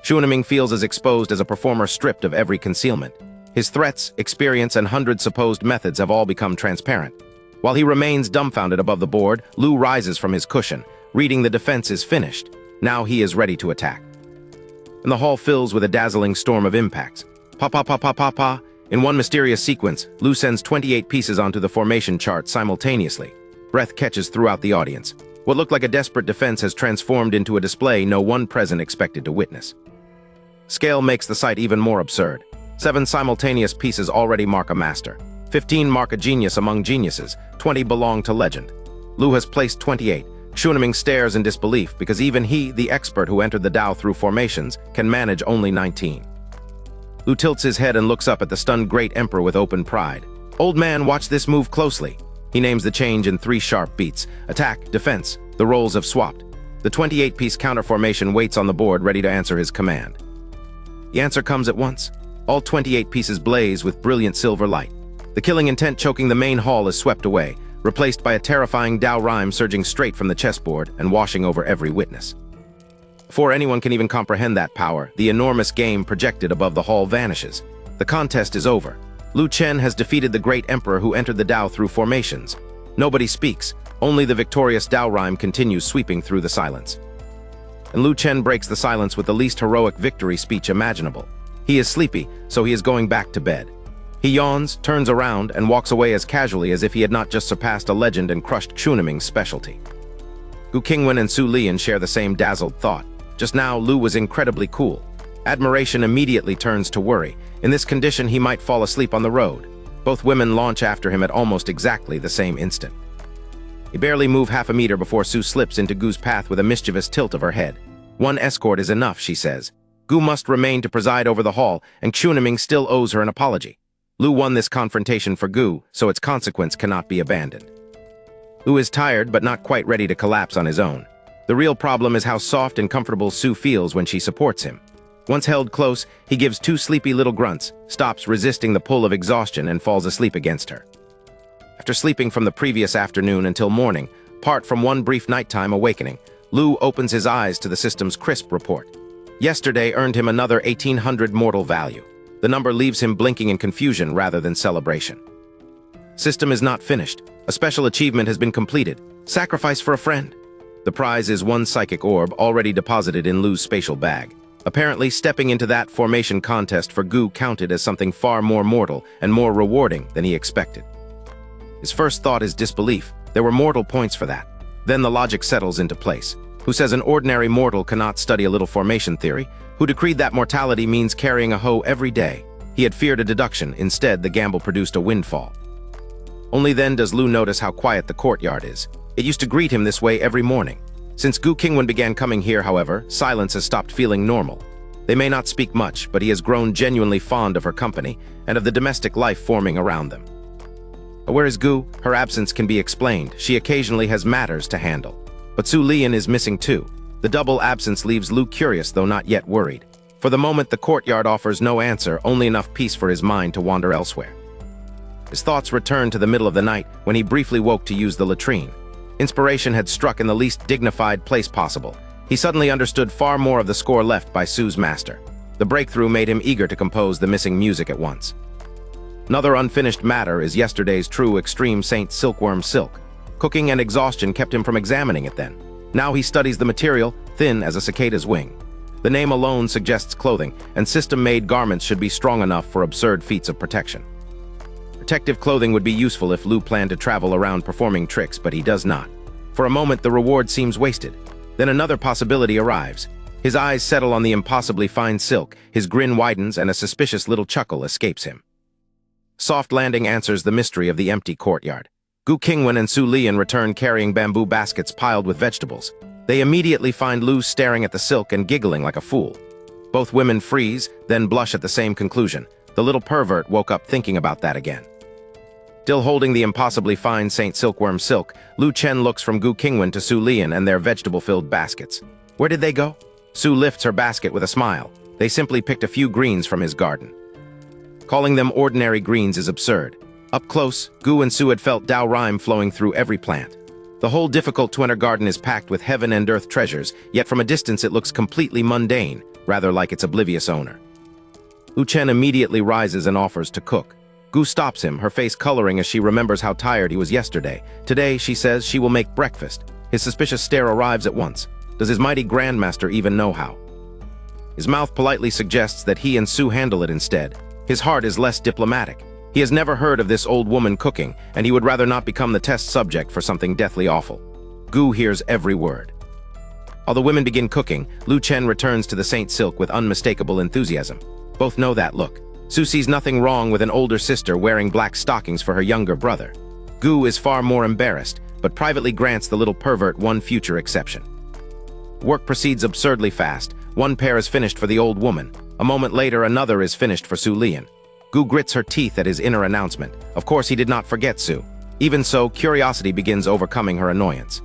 Xuniming feels as exposed as a performer stripped of every concealment. His threats, experience, and 100 supposed methods have all become transparent. While he remains dumbfounded above the board, Lu rises from his cushion, reading the defense is finished. Now he is ready to attack. And the hall fills with a dazzling storm of impacts. Pa. In one mysterious sequence, Lu sends 28 pieces onto the formation chart simultaneously. Breath catches throughout the audience. What looked like a desperate defense has transformed into a display no one present expected to witness. Scale makes the sight even more absurd. 7 simultaneous pieces already mark a master. 15 mark a genius among geniuses. 20 belong to legend. Lu has placed 28. Xuniming stares in disbelief because even he, the expert who entered the Dao through formations, can manage only 19. Lu tilts his head and looks up at the stunned great emperor with open pride. Old man, watch this move closely. He names the change in 3 sharp beats: attack, defense. The roles have swapped. The 28-piece counter formation waits on the board, ready to answer his command. The answer comes at once. All 28 pieces blaze with brilliant silver light. The killing intent choking the main hall is swept away, replaced by a terrifying Dao rhyme surging straight from the chessboard and washing over every witness. Before anyone can even comprehend that power, the enormous game projected above the hall vanishes. The contest is over. Lu Chen has defeated the great emperor who entered the Dao through formations. Nobody speaks. Only the victorious Dao rhyme continues sweeping through the silence. And Lu Chen breaks the silence with the least heroic victory speech imaginable. He is sleepy, so he is going back to bed. He yawns, turns around, and walks away as casually as if he had not just surpassed a legend and crushed Chunaming's specialty. Gu Qingwan and Su Lian share the same dazzled thought. Just now, Lu was incredibly cool. Admiration immediately turns to worry. In this condition, he might fall asleep on the road. Both women launch after him at almost exactly the same instant. He barely moves half a meter before Su slips into Gu's path with a mischievous tilt of her head. One escort is enough, she says. Gu must remain to preside over the hall, and Chunaming still owes her an apology. Lu won this confrontation for Gu, so its consequence cannot be abandoned. Lu is tired but not quite ready to collapse on his own. The real problem is how soft and comfortable Su feels when she supports him. Once held close, he gives 2 sleepy little grunts, stops resisting the pull of exhaustion, and falls asleep against her. After sleeping from the previous afternoon until morning, apart from one brief nighttime awakening, Lu opens his eyes to the system's crisp report. Yesterday earned him another 1,800 mortal value. The number leaves him blinking in confusion rather than celebration. System is not finished. A special achievement has been completed. Sacrifice for a friend. The prize is 1 psychic orb already deposited in Lu's spatial bag. Apparently, stepping into that formation contest for Gu counted as something far more mortal and more rewarding than he expected. His first thought is disbelief. There were mortal points for that. Then the logic settles into place. Who says an ordinary mortal cannot study a little formation theory? Who decreed that mortality means carrying a hoe every day? He had feared a deduction. Instead, the gamble produced a windfall. Only then does Lu notice how quiet the courtyard is. It used to greet him this way every morning. Since Gu Qingwan began coming here, however, silence has stopped feeling normal. They may not speak much, but he has grown genuinely fond of her company and of the domestic life forming around them. Where is Gu? Her absence can be explained. She occasionally has matters to handle. But Su Lian is missing too. The double absence leaves Lu curious, though not yet worried. For the moment, the courtyard offers no answer, only enough peace for his mind to wander elsewhere. His thoughts return to the middle of the night when he briefly woke to use the latrine. Inspiration had struck in the least dignified place possible. He suddenly understood far more of the score left by Su's master. The breakthrough made him eager to compose the missing music at once. Another unfinished matter is yesterday's true extreme Saint Silkworm silk. Cooking and exhaustion kept him from examining it then. Now he studies the material, thin as a cicada's wing. The name alone suggests clothing, and system-made garments should be strong enough for absurd feats of protection. Protective clothing would be useful if Lu planned to travel around performing tricks, but he does not. For a moment, the reward seems wasted. Then another possibility arrives. His eyes settle on the impossibly fine silk, his grin widens, and a suspicious little chuckle escapes him. Soft landing answers the mystery of the empty courtyard. Gu Qingwan and Su Lian return carrying bamboo baskets piled with vegetables. They immediately find Lu staring at the silk and giggling like a fool. Both women freeze, then blush at the same conclusion. The little pervert woke up thinking about that again. Still holding the impossibly fine Saint Silkworm silk, Lu Chen looks from Gu Qingwan to Su Lian and their vegetable-filled baskets. Where did they go? Su lifts her basket with a smile. They simply picked a few greens from his garden. Calling them ordinary greens is absurd. Up close, Gu and Su had felt Dao rhyme flowing through every plant. The whole difficult-to-enter garden is packed with heaven and earth treasures, yet from a distance it looks completely mundane, rather like its oblivious owner. Lu Chen immediately rises and offers to cook. Gu stops him, her face coloring as she remembers how tired he was yesterday. Today, she says, she will make breakfast. His suspicious stare arrives at once. Does his mighty grandmaster even know how? His mouth politely suggests that he and Su handle it instead. His heart is less diplomatic. He has never heard of this old woman cooking, and he would rather not become the test subject for something deathly awful. Gu hears every word. While the women begin cooking, Lu Chen returns to the Saint Silk with unmistakable enthusiasm. Both know that look. Su sees nothing wrong with an older sister wearing black stockings for her younger brother. Gu is far more embarrassed, but privately grants the little pervert one future exception. Work proceeds absurdly fast. One pair is finished for the old woman. A moment later, another is finished for Su Lian. Gu grits her teeth at his inner announcement. Of course, he did not forget Su. Even so, curiosity begins overcoming her annoyance.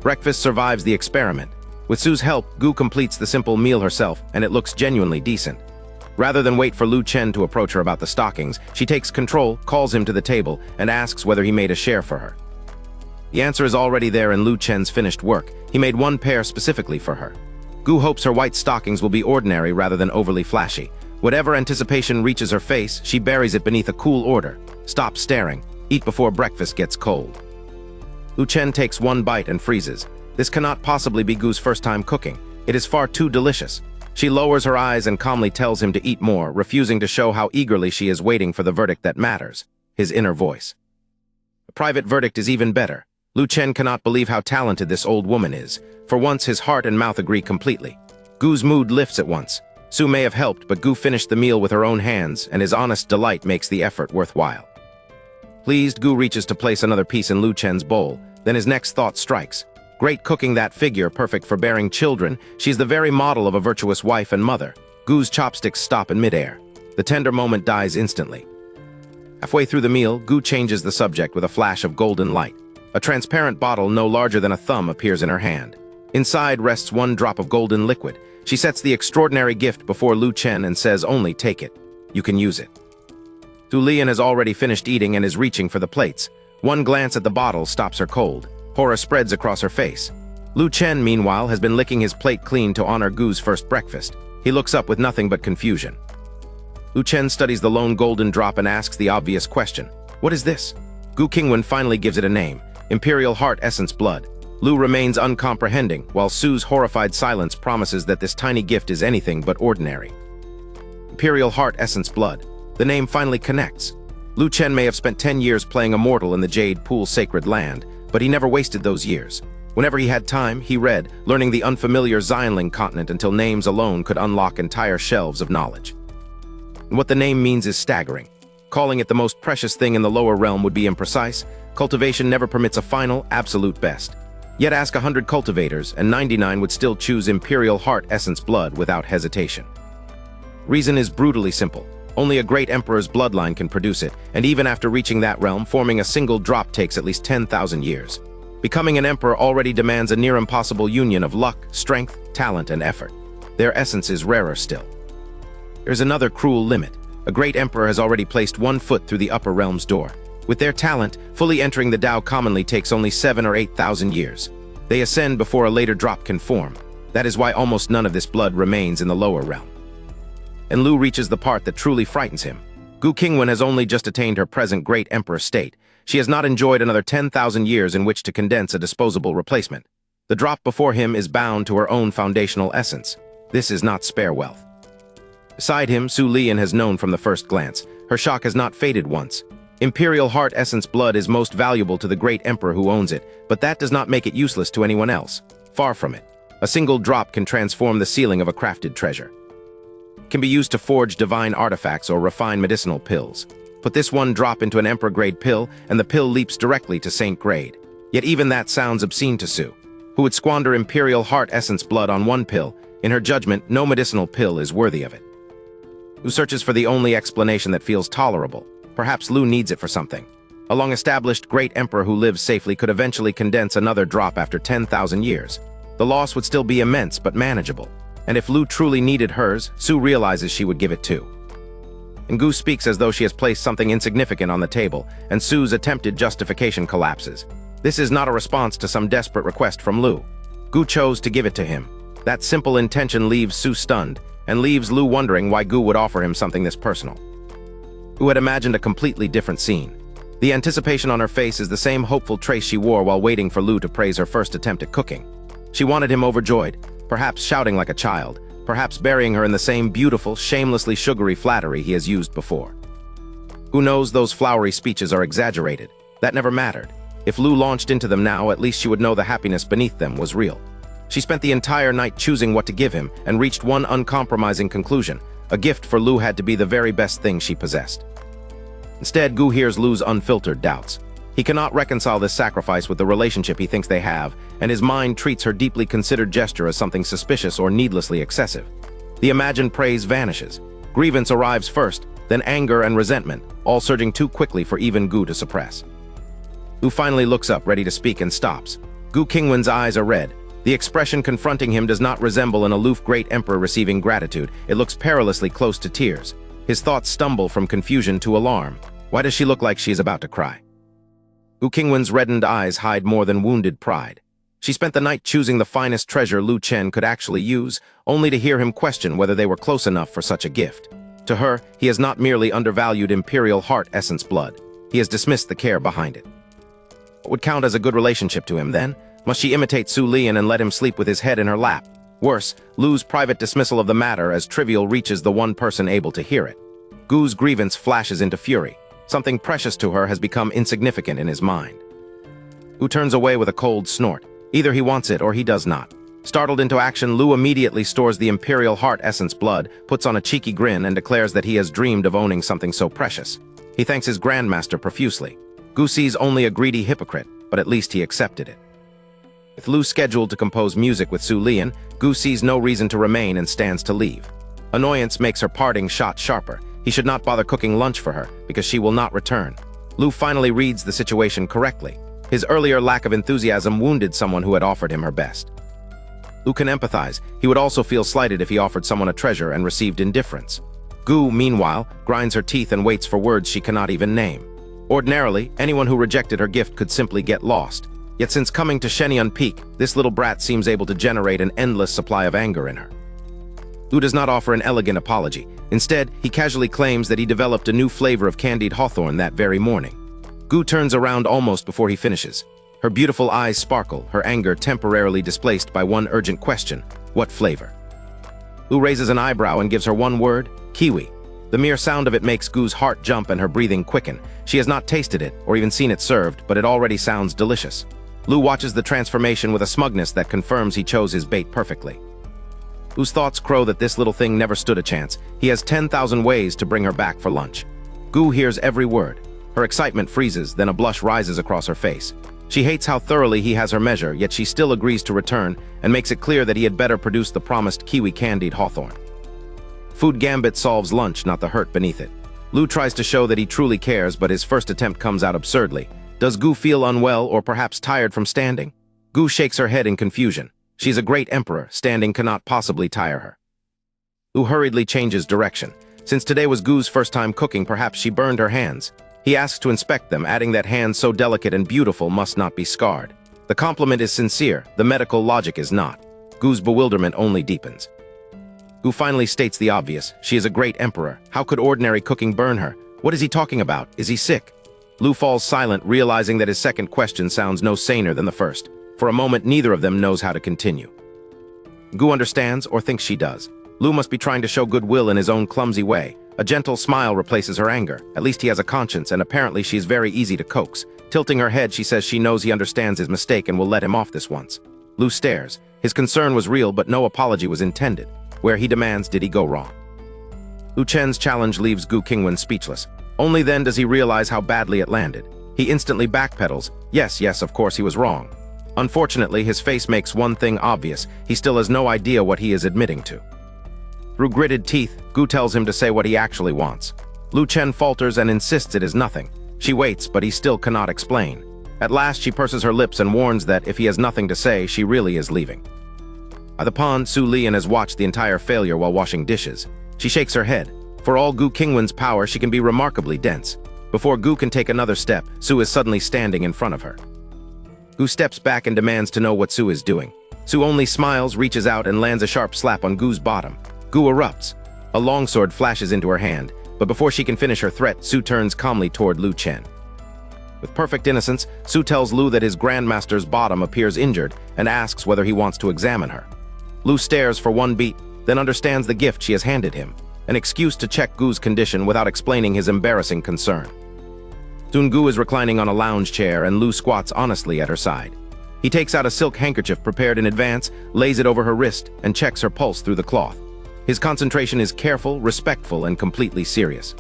Breakfast survives the experiment. With Su's help, Gu completes the simple meal herself, and it looks genuinely decent. Rather than wait for Lu Chen to approach her about the stockings, she takes control, calls him to the table, and asks whether he made a share for her. The answer is already there in Lu Chen's finished work. He made one pair specifically for her. Gu hopes her white stockings will be ordinary rather than overly flashy. Whatever anticipation reaches her face, she buries it beneath a cool order. Stop staring. Eat before breakfast gets cold. Lu Chen takes one bite and freezes. This cannot possibly be Gu's first time cooking. It is far too delicious. She lowers her eyes and calmly tells him to eat more, refusing to show how eagerly she is waiting for the verdict that matters, his inner voice. A private verdict is even better. Lu Chen cannot believe how talented this old woman is. For once, his heart and mouth agree completely. Gu's mood lifts at once. Su may have helped, but Gu finished the meal with her own hands, and his honest delight makes the effort worthwhile. Pleased, Gu reaches to place another piece in Lu Chen's bowl. Then his next thought strikes. Great cooking, that figure, perfect for bearing children. She's the very model of a virtuous wife and mother. Gu's chopsticks stop in midair. The tender moment dies instantly. Halfway through the meal, Gu changes the subject with a flash of golden light. A transparent bottle no larger than a thumb appears in her hand. Inside rests one drop of golden liquid. She sets the extraordinary gift before Lu Chen and says, "Only take it. You can use it." Su Lian has already finished eating and is reaching for the plates. One glance at the bottle stops her cold. Horror spreads across her face. Lu Chen, meanwhile, has been licking his plate clean to honor Gu's first breakfast. He looks up with nothing but confusion. Lu Chen studies the lone golden drop and asks the obvious question. What is this? Gu Qingwan finally gives it a name. Imperial Heart Essence Blood. Lu remains uncomprehending, while Su's horrified silence promises that this tiny gift is anything but ordinary. Imperial Heart Essence Blood. The name finally connects. Lu Chen may have spent 10 years playing Immortal in the Jade Pool Sacred Land, but he never wasted those years. Whenever he had time, he read, learning the unfamiliar Xianling continent until names alone could unlock entire shelves of knowledge. And what the name means is staggering. Calling it the most precious thing in the lower realm would be imprecise. Cultivation never permits a final, absolute best. Yet ask 100 cultivators, and 99 would still choose Imperial Heart Essence Blood without hesitation. Reason is brutally simple. Only a great emperor's bloodline can produce it, and even after reaching that realm, forming a single drop takes at least 10,000 years. Becoming an emperor already demands a near-impossible union of luck, strength, talent, and effort. Their essence is rarer still. There's another cruel limit. A great emperor has already placed one foot through the upper realm's door. With their talent, fully entering the Tao commonly takes only 7,000 or 8,000 years. They ascend before a later drop can form. That is why almost none of this blood remains in the lower realm. And Lu reaches the part that truly frightens him. Gu Qingwan has only just attained her present great emperor state. She has not enjoyed another 10,000 years in which to condense a disposable replacement. The drop before him is bound to her own foundational essence. This is not spare wealth. Beside him, Su Lian has known from the first glance. Her shock has not faded once. Imperial Heart Essence Blood is most valuable to the great emperor who owns it, but that does not make it useless to anyone else. Far from it. A single drop can transform the ceiling of a crafted treasure. It can be used to forge divine artifacts or refine medicinal pills. Put this one drop into an emperor-grade pill, and the pill leaps directly to saint-grade. Yet even that sounds obscene to Su, who would squander Imperial Heart Essence Blood on one pill. In her judgment, no medicinal pill is worthy of it. Who searches for the only explanation that feels tolerable. Perhaps Lu needs it for something. A long-established great emperor who lives safely could eventually condense another drop after 10,000 years. The loss would still be immense but manageable. And if Lu truly needed hers, Su realizes she would give it too. And Gu speaks as though she has placed something insignificant on the table, and Su's attempted justification collapses. This is not a response to some desperate request from Lu. Gu chose to give it to him. That simple intention leaves Su stunned, and leaves Lu wondering why Gu would offer him something this personal. Gu had imagined a completely different scene. The anticipation on her face is the same hopeful trace she wore while waiting for Lu to praise her first attempt at cooking. She wanted him overjoyed, perhaps shouting like a child, perhaps burying her in the same beautiful, shamelessly sugary flattery he has used before. Who knows, those flowery speeches are exaggerated. That never mattered. If Lu launched into them now, at least she would know the happiness beneath them was real. She spent the entire night choosing what to give him and reached one uncompromising conclusion. A gift for Lu had to be the very best thing she possessed. Instead, Gu hears Lu's unfiltered doubts. He cannot reconcile this sacrifice with the relationship he thinks they have, and his mind treats her deeply considered gesture as something suspicious or needlessly excessive. The imagined praise vanishes. Grievance arrives first, then anger and resentment, all surging too quickly for even Gu to suppress. Lu finally looks up, ready to speak, and stops. Gu Qingwan's eyes are red. The expression confronting him does not resemble an aloof great emperor receiving gratitude. It looks perilously close to tears. His thoughts stumble from confusion to alarm. Why does she look like she is about to cry? Gu Qingwan's reddened eyes hide more than wounded pride. She spent the night choosing the finest treasure Lu Chen could actually use, only to hear him question whether they were close enough for such a gift. To her, he has not merely undervalued imperial heart essence blood. He has dismissed the care behind it. What would count as a good relationship to him, then? Must she imitate Su Lian and let him sleep with his head in her lap? Worse, Lu's private dismissal of the matter as trivial reaches the one person able to hear it. Gu's grievance flashes into fury. Something precious to her has become insignificant in his mind. Gu turns away with a cold snort. Either he wants it or he does not. Startled into action, Lu immediately stores the imperial heart essence blood, puts on a cheeky grin, and declares that he has dreamed of owning something so precious. He thanks his grandmaster profusely. Gu sees only a greedy hypocrite, but at least he accepted it. With Lu scheduled to compose music with Su Lian, Gu sees no reason to remain and stands to leave. Annoyance makes her parting shot sharper. He should not bother cooking lunch for her, because she will not return. Lu finally reads the situation correctly. His earlier lack of enthusiasm wounded someone who had offered him her best. Lu can empathize. He would also feel slighted if he offered someone a treasure and received indifference. Gu, meanwhile, grinds her teeth and waits for words she cannot even name. Ordinarily, anyone who rejected her gift could simply get lost. Yet since coming to Shenyun Peak, this little brat seems able to generate an endless supply of anger in her. Lu does not offer an elegant apology. Instead, he casually claims that he developed a new flavor of candied hawthorn that very morning. Gu turns around almost before he finishes. Her beautiful eyes sparkle, her anger temporarily displaced by one urgent question: what flavor? Lu raises an eyebrow and gives her one word: kiwi. The mere sound of it makes Gu's heart jump and her breathing quicken. She has not tasted it or even seen it served, but it already sounds delicious. Lu watches the transformation with a smugness that confirms he chose his bait perfectly. Lu's thoughts crow that this little thing never stood a chance. He has 10,000 ways to bring her back for lunch. Gu hears every word. Her excitement freezes, then a blush rises across her face. She hates how thoroughly he has her measure, yet she still agrees to return and makes it clear that he had better produce the promised kiwi candied hawthorn. Food gambit solves lunch, not the hurt beneath it. Lu tries to show that he truly cares, but his first attempt comes out absurdly. Does Gu feel unwell or perhaps tired from standing? Gu shakes her head in confusion. She's a great emperor. Standing cannot possibly tire her. Lu hurriedly changes direction. Since today was Gu's first time cooking, perhaps she burned her hands. He asks to inspect them, adding that hands so delicate and beautiful must not be scarred. The compliment is sincere, the medical logic is not. Gu's bewilderment only deepens. Gu finally states the obvious. She is a great emperor. How could ordinary cooking burn her? What is he talking about? Is he sick? Lu falls silent, realizing that his second question sounds no saner than the first. For a moment, neither of them knows how to continue. Gu understands, or thinks she does. Lu must be trying to show goodwill in his own clumsy way. A gentle smile replaces her anger. At least he has a conscience, and apparently she's very easy to coax. Tilting her head, she says she knows he understands his mistake and will let him off this once. Lu stares. His concern was real, but no apology was intended. Where he demands, did he go wrong? Lu Chen's challenge leaves Gu Qingwan speechless. Only then does he realize how badly it landed. He instantly backpedals. Yes, of course he was wrong. Unfortunately, his face makes one thing obvious. He still has no idea what he is admitting to. Through gritted teeth, Gu tells him to say what he actually wants. Lu Chen falters and insists it is nothing. She waits, but he still cannot explain. At last, she purses her lips and warns that if he has nothing to say, she really is leaving. By the pond, Su Lian has watched the entire failure while washing dishes. She shakes her head. For all Gu Qingwan's power, she can be remarkably dense. Before Gu can take another step, Su is suddenly standing in front of her. Gu steps back and demands to know what Su is doing. Su only smiles, reaches out, and lands a sharp slap on Gu's bottom. Gu erupts. A longsword flashes into her hand, but before she can finish her threat, Su turns calmly toward Lu Chen. With perfect innocence, Su tells Lu that his grandmaster's bottom appears injured and asks whether he wants to examine her. Lu stares for one beat, then understands the gift she has handed him, an excuse to check Gu's condition without explaining his embarrassing concern. Soon Gu is reclining on a lounge chair and Lu squats honestly at her side. He takes out a silk handkerchief prepared in advance, lays it over her wrist, and checks her pulse through the cloth. His concentration is careful, respectful, and completely serious.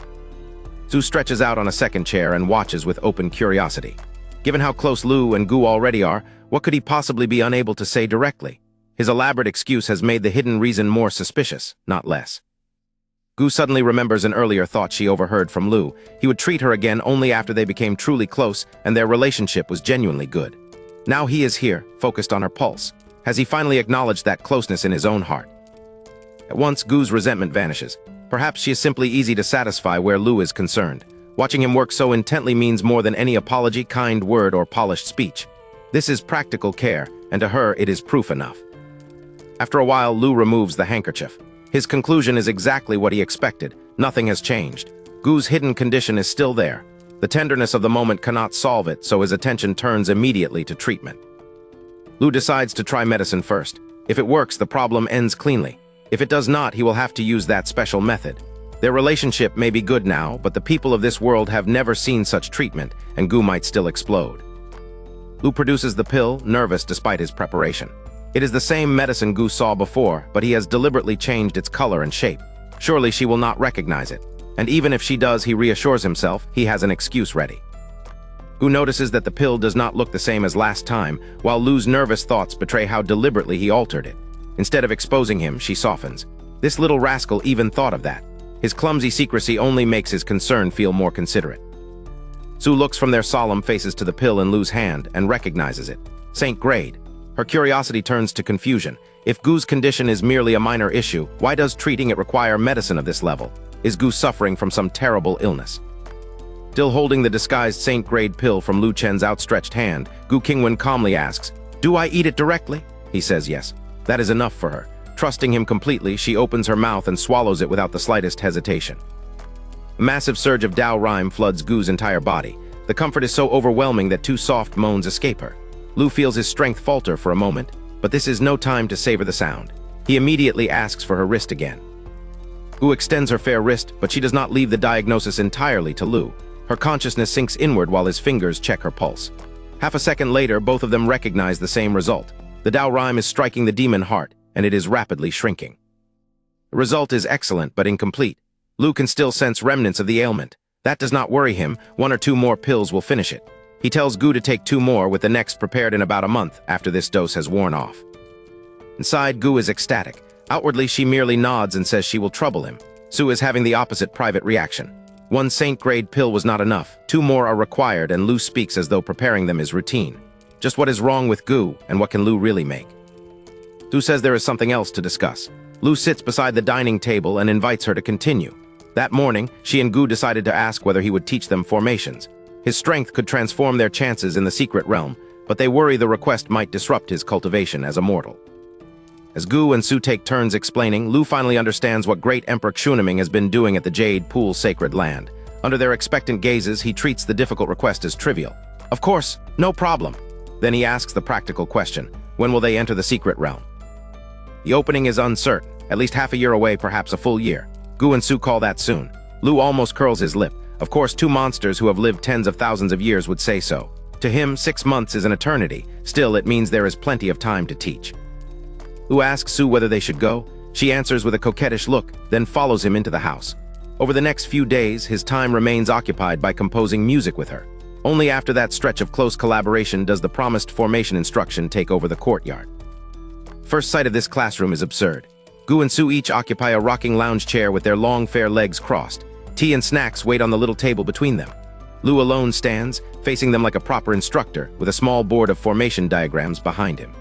Su stretches out on a second chair and watches with open curiosity. Given how close Lu and Gu already are, what could he possibly be unable to say directly? His elaborate excuse has made the hidden reason more suspicious, not less. Gu suddenly remembers an earlier thought she overheard from Lu. He would treat her again only after they became truly close and their relationship was genuinely good. Now he is here, focused on her pulse. Has he finally acknowledged that closeness in his own heart? At once, Gu's resentment vanishes. Perhaps she is simply easy to satisfy where Lu is concerned. Watching him work so intently means more than any apology, kind word, or polished speech. This is practical care, and to her it is proof enough. After a while, Lu removes the handkerchief. His conclusion is exactly what he expected. Nothing has changed. Gu's hidden condition is still there. The tenderness of the moment cannot solve it, so his attention turns immediately to treatment. Lu decides to try medicine first. If it works, the problem ends cleanly. If it does not, he will have to use that special method. Their relationship may be good now, but the people of this world have never seen such treatment, and Gu might still explode. Lu produces the pill, nervous despite his preparation. It is the same medicine Gu saw before, but he has deliberately changed its color and shape. Surely she will not recognize it. And even if she does, he reassures himself he has an excuse ready. Gu notices that the pill does not look the same as last time, while Lu's nervous thoughts betray how deliberately he altered it. Instead of exposing him, she softens. This little rascal even thought of that. His clumsy secrecy only makes his concern feel more considerate. Su looks from their solemn faces to the pill in Lu's hand and recognizes it. Saint Grade. Her curiosity turns to confusion. If Gu's condition is merely a minor issue, why does treating it require medicine of this level? Is Gu suffering from some terrible illness? Still holding the disguised Saint Grade pill from Lu Chen's outstretched hand, Gu Qingwan calmly asks, "Do I eat it directly?" He says yes. That is enough for her. Trusting him completely, she opens her mouth and swallows it without the slightest hesitation. A massive surge of Dao rhyme floods Gu's entire body. The comfort is so overwhelming that two soft moans escape her. Lu feels his strength falter for a moment, but this is no time to savor the sound. He immediately asks for her wrist again. Gu extends her fair wrist, but she does not leave the diagnosis entirely to Lu. Her consciousness sinks inward while his fingers check her pulse. Half a second later, both of them recognize the same result. The Dao rhyme is striking the demon heart, and it is rapidly shrinking. The result is excellent, but incomplete. Lu can still sense remnants of the ailment. That does not worry him. 1 or 2 more pills will finish it. He tells Gu to take 2 more, with the next prepared in about a month after this dose has worn off. Inside, Gu is ecstatic. Outwardly, she merely nods and says she will trouble him. Su is having the opposite private reaction. 1 Saint Grade pill was not enough. 2 more are required, and Lu speaks as though preparing them is routine. Just what is wrong with Gu, and what can Lu really make? Su says there is something else to discuss. Lu sits beside the dining table and invites her to continue. That morning, she and Gu decided to ask whether he would teach them formations. His strength could transform their chances in the secret realm, but they worry the request might disrupt his cultivation as a mortal. As Gu and Su take turns explaining, Lu finally understands what great Emperor Qingwan has been doing at the Jade Pool sacred land. Under their expectant gazes, he treats the difficult request as trivial. Of course, no problem. Then he asks the practical question, when will they enter the secret realm? The opening is uncertain, at least half a year away, perhaps a full year. Gu and Su call that soon. Lu almost curls his lip. Of course, 2 monsters who have lived tens of thousands of years would say so. To him, 6 months is an eternity. Still, it means there is plenty of time to teach. Lu asks Su whether they should go. She answers with a coquettish look, then follows him into the house. Over the next few days, his time remains occupied by composing music with her. Only after that stretch of close collaboration does the promised formation instruction take over the courtyard. First sight of this classroom is absurd. Gu and Su each occupy a rocking lounge chair with their long, fair legs crossed. Tea and snacks wait on the little table between them. Lu alone stands, facing them like a proper instructor, with a small board of formation diagrams behind him.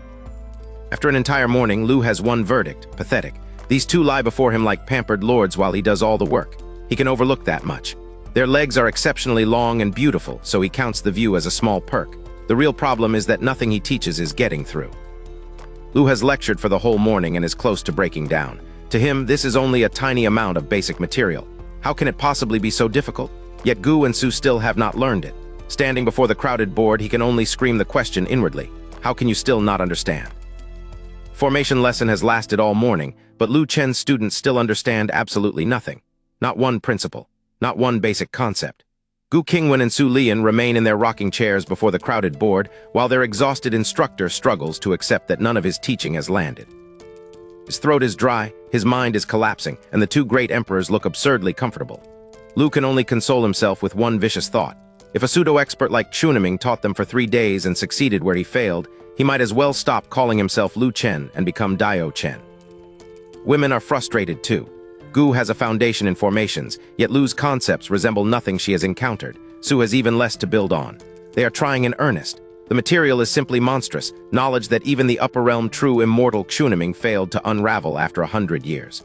After an entire morning, Lu has one verdict: pathetic. These two lie before him like pampered lords while he does all the work. He can overlook that much. Their legs are exceptionally long and beautiful, so he counts the view as a small perk. The real problem is that nothing he teaches is getting through. Lu has lectured for the whole morning and is close to breaking down. To him, this is only a tiny amount of basic material. How can it possibly be so difficult? Yet Gu and Su still have not learned it. Standing before the crowded board, he can only scream the question inwardly. How can you still not understand? Formation lesson has lasted all morning, but Lu Chen's students still understand absolutely nothing. Not one principle, not one basic concept. Gu Qingwan and Su Lian remain in their rocking chairs before the crowded board, while their exhausted instructor struggles to accept that none of his teaching has landed. His throat is dry, his mind is collapsing, and the two great emperors look absurdly comfortable. Lu can only console himself with one vicious thought. If a pseudo-expert like Qingwan taught them for 3 days and succeeded where he failed, he might as well stop calling himself Lu Chen and become Dio Chen. Women are frustrated too. Gu has a foundation in formations, yet Lu's concepts resemble nothing she has encountered. Su has even less to build on. They are trying in earnest. The material is simply monstrous, knowledge that even the upper realm true immortal Quniming failed to unravel after 100 years.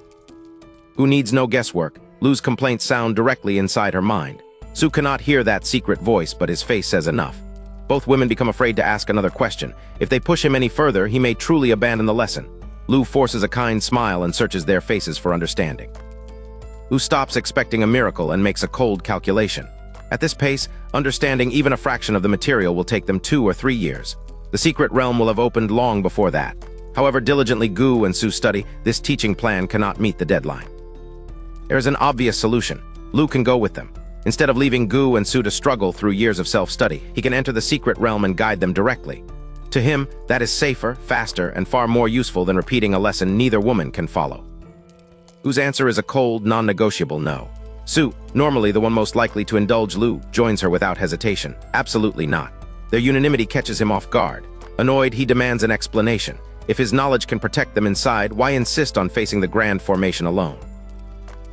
Gu needs no guesswork. Lu's complaints sound directly inside her mind. Su cannot hear that secret voice, but his face says enough. Both women become afraid to ask another question. If they push him any further, he may truly abandon the lesson. Lu forces a kind smile and searches their faces for understanding. Lu stops expecting a miracle and makes a cold calculation. At this pace, understanding even a fraction of the material will take them 2 or 3 years. The secret realm will have opened long before that. However diligently Gu and Su study, this teaching plan cannot meet the deadline. There is an obvious solution. Lu can go with them. Instead of leaving Gu and Su to struggle through years of self-study, he can enter the secret realm and guide them directly. To him, that is safer, faster, and far more useful than repeating a lesson neither woman can follow. Gu's answer is a cold, non-negotiable no. Su, normally the one most likely to indulge Lu, joins her without hesitation. Absolutely not. Their unanimity catches him off guard. Annoyed, he demands an explanation. If his knowledge can protect them inside, why insist on facing the grand formation alone?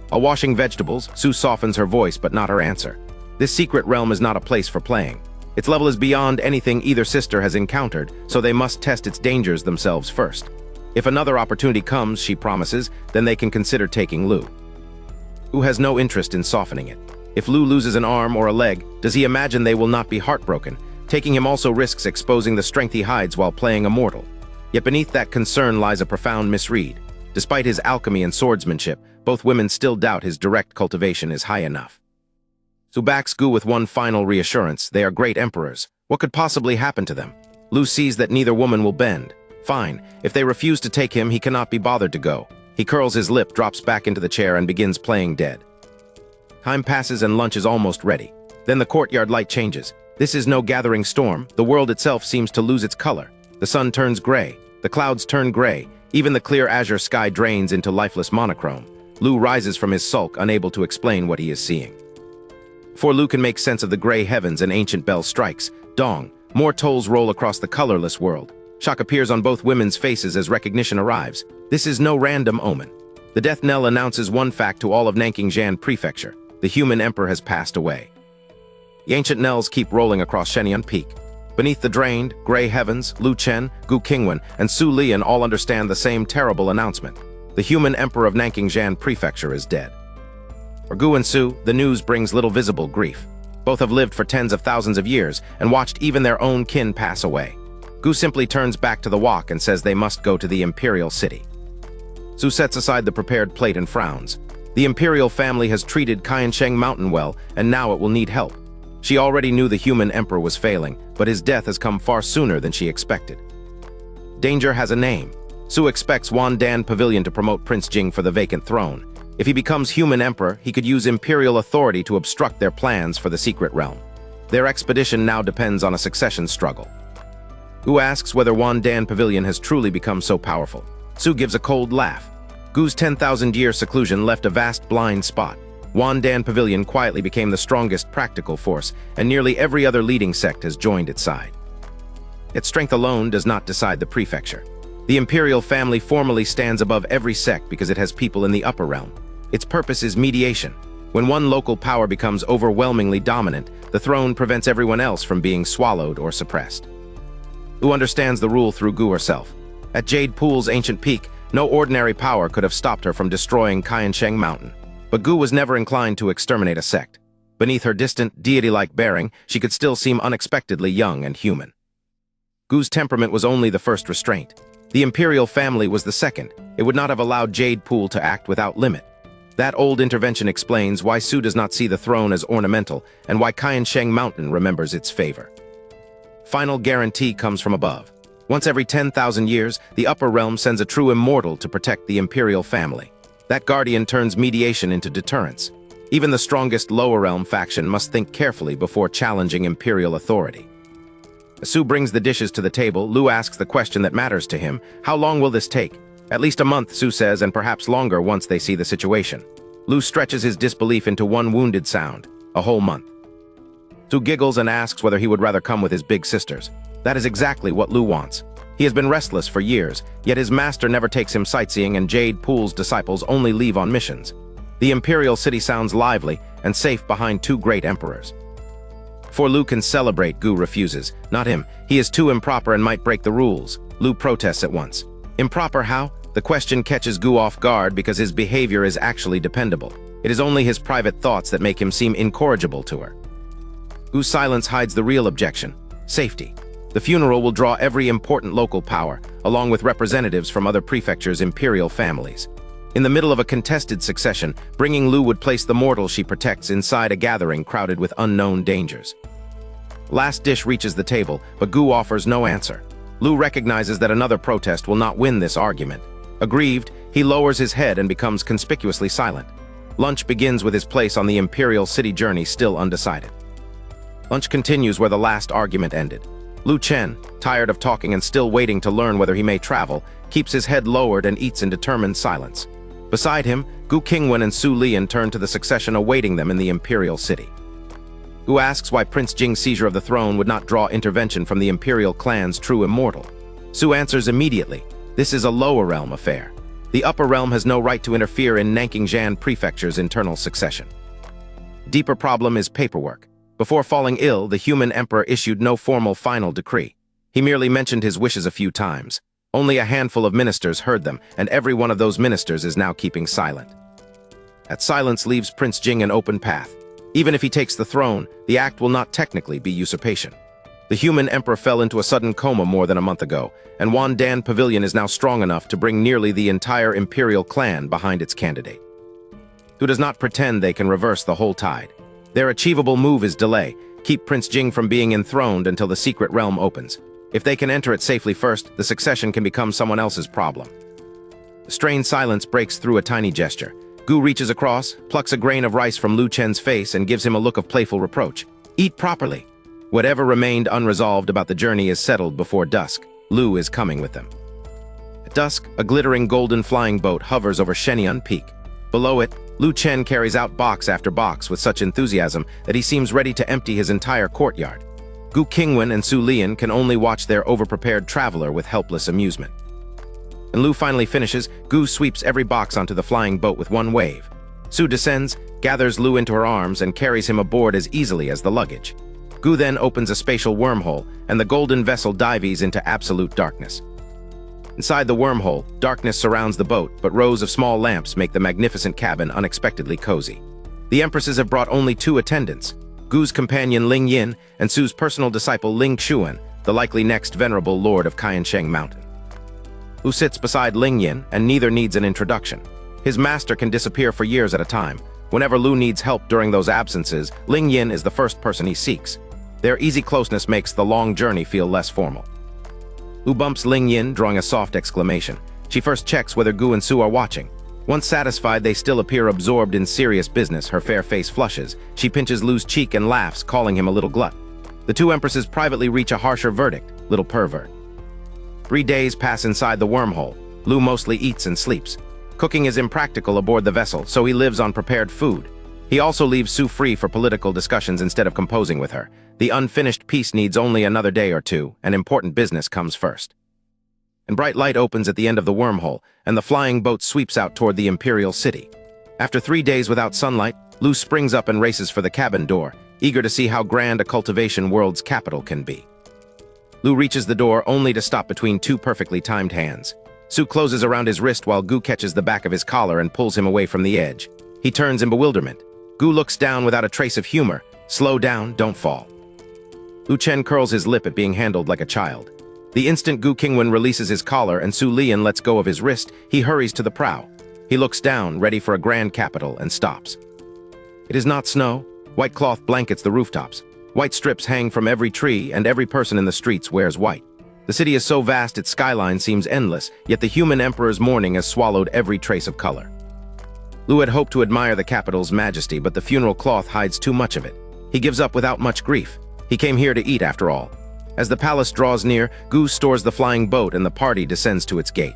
While washing vegetables, Su softens her voice but not her answer. This secret realm is not a place for playing. Its level is beyond anything either sister has encountered, so they must test its dangers themselves first. If another opportunity comes, she promises, then they can consider taking Lu. Gu has no interest in softening it. If Lu loses an arm or a leg, does he imagine they will not be heartbroken? Taking him also risks exposing the strength he hides while playing immortal. Yet beneath that concern lies a profound misread. Despite his alchemy and swordsmanship, both women still doubt his direct cultivation is high enough. Su backs Gu with one final reassurance: they are great emperors. What could possibly happen to them? Lu sees that neither woman will bend. Fine, if they refuse to take him, he cannot be bothered to go. He curls his lip, drops back into the chair, and begins playing dead. Time passes and lunch is almost ready. Then the courtyard light changes. This is no gathering storm. The world itself seems to lose its color. The sun turns gray. The clouds turn gray. Even the clear azure sky drains into lifeless monochrome. Lu rises from his sulk, unable to explain what he is seeing. Before Lu can make sense of the gray heavens, an ancient bell strikes. Dong. More tolls roll across the colorless world. Shock appears on both women's faces as recognition arrives. This is no random omen. The death knell announces one fact to all of Nanking Prefecture. The human emperor has passed away. The ancient knells keep rolling across Shenyang Peak. Beneath the drained, gray heavens, Lu Chen, Gu Qingwan, and Su Lian all understand the same terrible announcement. The human emperor of Nanking Prefecture is dead. For Gu and Su, the news brings little visible grief. Both have lived for tens of thousands of years and watched even their own kin pass away. Gu simply turns back to the wok and says they must go to the imperial city. Su sets aside the prepared plate and frowns. The imperial family has treated Qiansheng Mountain well, and now it will need help. She already knew the human emperor was failing, but his death has come far sooner than she expected. Danger has a name. Su expects Wandan Pavilion to promote Prince Jing for the vacant throne. If he becomes human emperor, he could use imperial authority to obstruct their plans for the secret realm. Their expedition now depends on a succession struggle. Gu asks whether Wandan Pavilion has truly become so powerful. Su gives a cold laugh. Gu's 10,000-year seclusion left a vast blind spot. Wandan Pavilion quietly became the strongest practical force, and nearly every other leading sect has joined its side. Yet strength alone does not decide the prefecture. The imperial family formally stands above every sect because it has people in the upper realm. Its purpose is mediation. When one local power becomes overwhelmingly dominant, the throne prevents everyone else from being swallowed or suppressed. Gu understands the rule through Gu herself. At Jade Pool's ancient peak, no ordinary power could have stopped her from destroying Qiansheng Mountain. But Gu was never inclined to exterminate a sect. Beneath her distant, deity-like bearing, she could still seem unexpectedly young and human. Gu's temperament was only the first restraint. The imperial family was the second. It would not have allowed Jade Pool to act without limit. That old intervention explains why Su does not see the throne as ornamental and why Qiansheng Mountain remembers its favor. Final guarantee comes from above. Once every 10,000 years, the upper realm sends a true immortal to protect the imperial family. That guardian turns mediation into deterrence. Even the strongest lower realm faction must think carefully before challenging imperial authority. As Su brings the dishes to the table, Lu asks the question that matters to him: how long will this take? At least a month, Su says, and perhaps longer once they see the situation. Lu stretches his disbelief into one wounded sound: a whole month. Su giggles and asks whether he would rather come with his big sisters. That is exactly what Lu wants. He has been restless for years, yet his master never takes him sightseeing, and Jade Pool's disciples only leave on missions. The imperial city sounds lively and safe behind two great emperors. Before Lu can celebrate, Gu refuses. Not him. He is too improper and might break the rules. Lu protests at once. Improper how? The question catches Gu off guard because his behavior is actually dependable. It is only his private thoughts that make him seem incorrigible to her. Gu's silence hides the real objection: safety. The funeral will draw every important local power, along with representatives from other prefectures' imperial families. In the middle of a contested succession, bringing Lu would place the mortal she protects inside a gathering crowded with unknown dangers. Last dish reaches the table, but Gu offers no answer. Lu recognizes that another protest will not win this argument. Aggrieved, he lowers his head and becomes conspicuously silent. Lunch begins with his place on the imperial city journey still undecided. Lunch continues where the last argument ended. Lu Chen, tired of talking and still waiting to learn whether he may travel, keeps his head lowered and eats in determined silence. Beside him, Gu Qingwan and Su Lian turn to the succession awaiting them in the imperial city. Gu asks why Prince Jing's seizure of the throne would not draw intervention from the imperial clan's true immortal. Su answers immediately, this is a lower realm affair. The upper realm has no right to interfere in Nanqingjian Prefecture's internal succession. Deeper problem is paperwork. Before falling ill, the human emperor issued no formal final decree. He merely mentioned his wishes a few times. Only a handful of ministers heard them, and every one of those ministers is now keeping silent. That silence leaves Prince Jing an open path. Even if he takes the throne, the act will not technically be usurpation. The human emperor fell into a sudden coma more than a month ago, and Wandan Pavilion is now strong enough to bring nearly the entire imperial clan behind its candidate. Who does not pretend they can reverse the whole tide. Their achievable move is delay, keep Prince Jing from being enthroned until the secret realm opens. If they can enter it safely first, the succession can become someone else's problem. The strained silence breaks through a tiny gesture. Gu reaches across, plucks a grain of rice from Lu Chen's face and gives him a look of playful reproach. Eat properly. Whatever remained unresolved about the journey is settled before dusk. Lu is coming with them. At dusk, a glittering golden flying boat hovers over Shenyang Peak. Below it, Lu Chen carries out box after box with such enthusiasm that he seems ready to empty his entire courtyard. Gu Qingwan and Su Lian can only watch their overprepared traveler with helpless amusement. When Lu finally finishes, Gu sweeps every box onto the flying boat with one wave. Su descends, gathers Lu into her arms, and carries him aboard as easily as the luggage. Gu then opens a spatial wormhole, and the golden vessel dives into absolute darkness. Inside the wormhole, darkness surrounds the boat, but rows of small lamps make the magnificent cabin unexpectedly cozy. The empresses have brought only two attendants, Gu's companion Ling Yin and Su's personal disciple Ling Xuan, the likely next venerable lord of Qiansheng Mountain. Lu sits beside Ling Yin, and neither needs an introduction. His master can disappear for years at a time. Whenever Lu needs help during those absences, Ling Yin is the first person he seeks. Their easy closeness makes the long journey feel less formal. Lu bumps Ling Yin, drawing a soft exclamation. She first checks whether Gu and Su are watching. Once satisfied they still appear absorbed in serious business, her fair face flushes. She pinches Lu's cheek and laughs, calling him a little glut. The two empresses privately reach a harsher verdict: little pervert. 3 days pass inside the wormhole. Lu mostly eats and sleeps. Cooking is impractical aboard the vessel, so he lives on prepared food. He also leaves Su free for political discussions instead of composing with her. The unfinished piece needs only another day or two, and important business comes first. And bright light opens at the end of the wormhole, and the flying boat sweeps out toward the imperial city. After 3 days without sunlight, Lu springs up and races for the cabin door, eager to see how grand a cultivation world's capital can be. Lu reaches the door only to stop between two perfectly timed hands. Su closes around his wrist while Gu catches the back of his collar and pulls him away from the edge. He turns in bewilderment. Gu looks down without a trace of humor. Slow down, don't fall. Lu Chen curls his lip at being handled like a child. The instant Gu Qingwan releases his collar and Su Lian lets go of his wrist, he hurries to the prow. He looks down, ready for a grand capital, and stops. It is not snow. White cloth blankets the rooftops. White strips hang from every tree, and every person in the streets wears white. The city is so vast its skyline seems endless, yet the human emperor's mourning has swallowed every trace of color. Lu had hoped to admire the capital's majesty, but the funeral cloth hides too much of it. He gives up without much grief. He came here to eat, after all. As the palace draws near, Gu stores the flying boat and the party descends to its gate.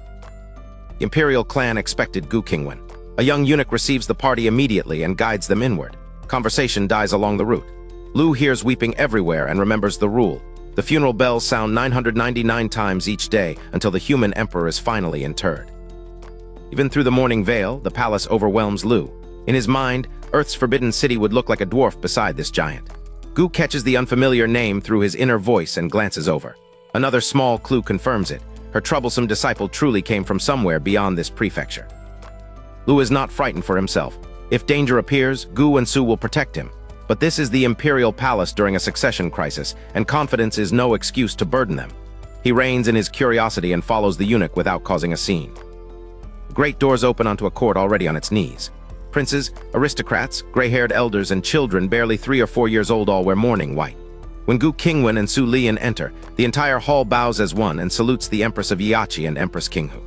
The imperial clan expected Gu Qingwan. A young eunuch receives the party immediately and guides them inward. Conversation dies along the route. Lu hears weeping everywhere and remembers the rule. The funeral bells sound 999 times each day until the human emperor is finally interred. Even through the morning veil, the palace overwhelms Lu. In his mind, Earth's forbidden city would look like a dwarf beside this giant. Gu catches the unfamiliar name through his inner voice and glances over. Another small clue confirms it. Her troublesome disciple truly came from somewhere beyond this prefecture. Lu is not frightened for himself. If danger appears, Gu and Su will protect him. But this is the imperial palace during a succession crisis, and confidence is no excuse to burden them. He reins in his curiosity and follows the eunuch without causing a scene. Great doors open onto a court already on its knees. Princes, aristocrats, gray-haired elders, and children barely 3 or 4 years old all wear mourning white. When Gu Qingwan and Su Lian enter, the entire hall bows as one and salutes the Empress of Yiachi and Empress Qinghu.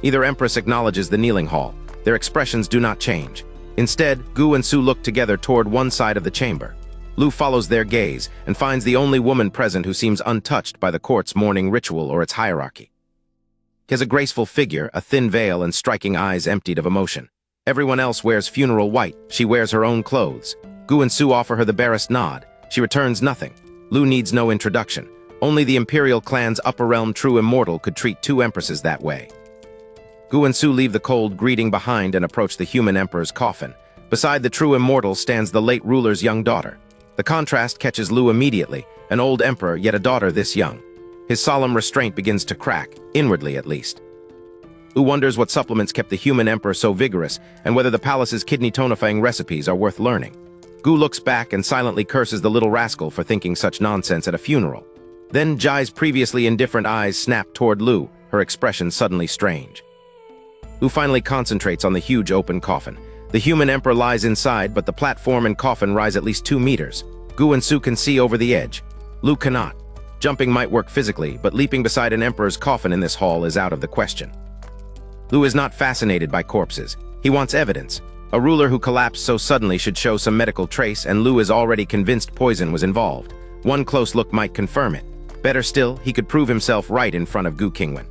Either empress acknowledges the kneeling hall. Their expressions do not change. Instead, Gu and Su look together toward one side of the chamber. Lu follows their gaze and finds the only woman present who seems untouched by the court's mourning ritual or its hierarchy. He has a graceful figure, a thin veil, and striking eyes emptied of emotion. Everyone else wears funeral white. She wears her own clothes. Gu and Su offer her the barest nod. She returns nothing. Lu needs no introduction. Only the imperial clan's upper realm true immortal could treat 2 empresses that way. Gu and Su leave the cold greeting behind and approach the human emperor's coffin. Beside the true immortal stands the late ruler's young daughter. The contrast catches Lu immediately, an old emperor, yet a daughter this young. His solemn restraint begins to crack, inwardly at least. Lu wonders what supplements kept the human emperor so vigorous, and whether the palace's kidney-tonifying recipes are worth learning. Gu looks back and silently curses the little rascal for thinking such nonsense at a funeral. Then Jai's previously indifferent eyes snap toward Lu, her expression suddenly strange. Lu finally concentrates on the huge open coffin. The human emperor lies inside, but the platform and coffin rise at least 2 meters. Gu and Su can see over the edge. Lu cannot. Jumping might work physically, but leaping beside an emperor's coffin in this hall is out of the question. Lu is not fascinated by corpses. He wants evidence. A ruler who collapsed so suddenly should show some medical trace, and Lu is already convinced poison was involved. One close look might confirm it. Better still, he could prove himself right in front of Gu Qingwan.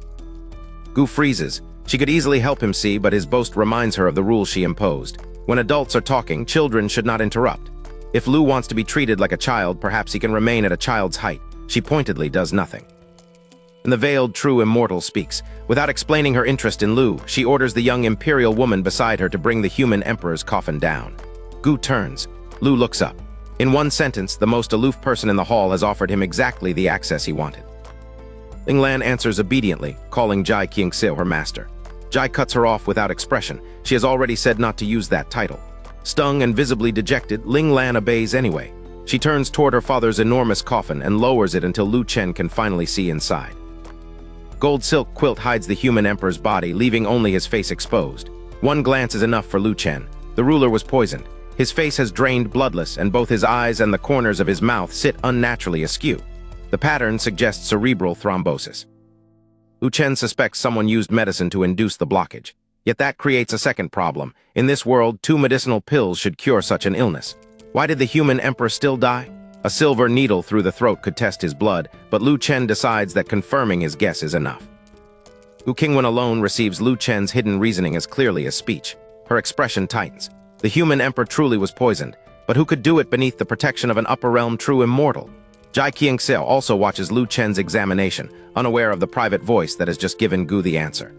Gu freezes. She could easily help him see, but his boast reminds her of the rules she imposed. When adults are talking, children should not interrupt. If Lu wants to be treated like a child, perhaps he can remain at a child's height. She pointedly does nothing. And the veiled true immortal speaks. Without explaining her interest in Lu, she orders the young imperial woman beside her to bring the human emperor's coffin down. Gu turns. Lu looks up. In one sentence, the most aloof person in the hall has offered him exactly the access he wanted. Ling Lan answers obediently, calling Jai Qingxiu her master. Jai cuts her off without expression. She has already said not to use that title. Stung and visibly dejected, Ling Lan obeys anyway. She turns toward her father's enormous coffin and lowers it until Lu Chen can finally see inside. Gold silk quilt hides the human emperor's body, leaving only his face exposed. One glance is enough for Lu Chen. The ruler was poisoned. His face has drained bloodless, and both his eyes and the corners of his mouth sit unnaturally askew. The pattern suggests cerebral thrombosis. Lu Chen suspects someone used medicine to induce the blockage. Yet that creates a second problem. In this world, 2 medicinal pills should cure such an illness. Why did the human emperor still die? A silver needle through the throat could test his blood, but Lu Chen decides that confirming his guess is enough. Gu Qingwan alone receives Lu Chen's hidden reasoning as clearly as speech. Her expression tightens. The human emperor truly was poisoned, but who could do it beneath the protection of an upper realm true immortal? Jai Qingxiu also watches Lu Chen's examination, unaware of the private voice that has just given Gu the answer.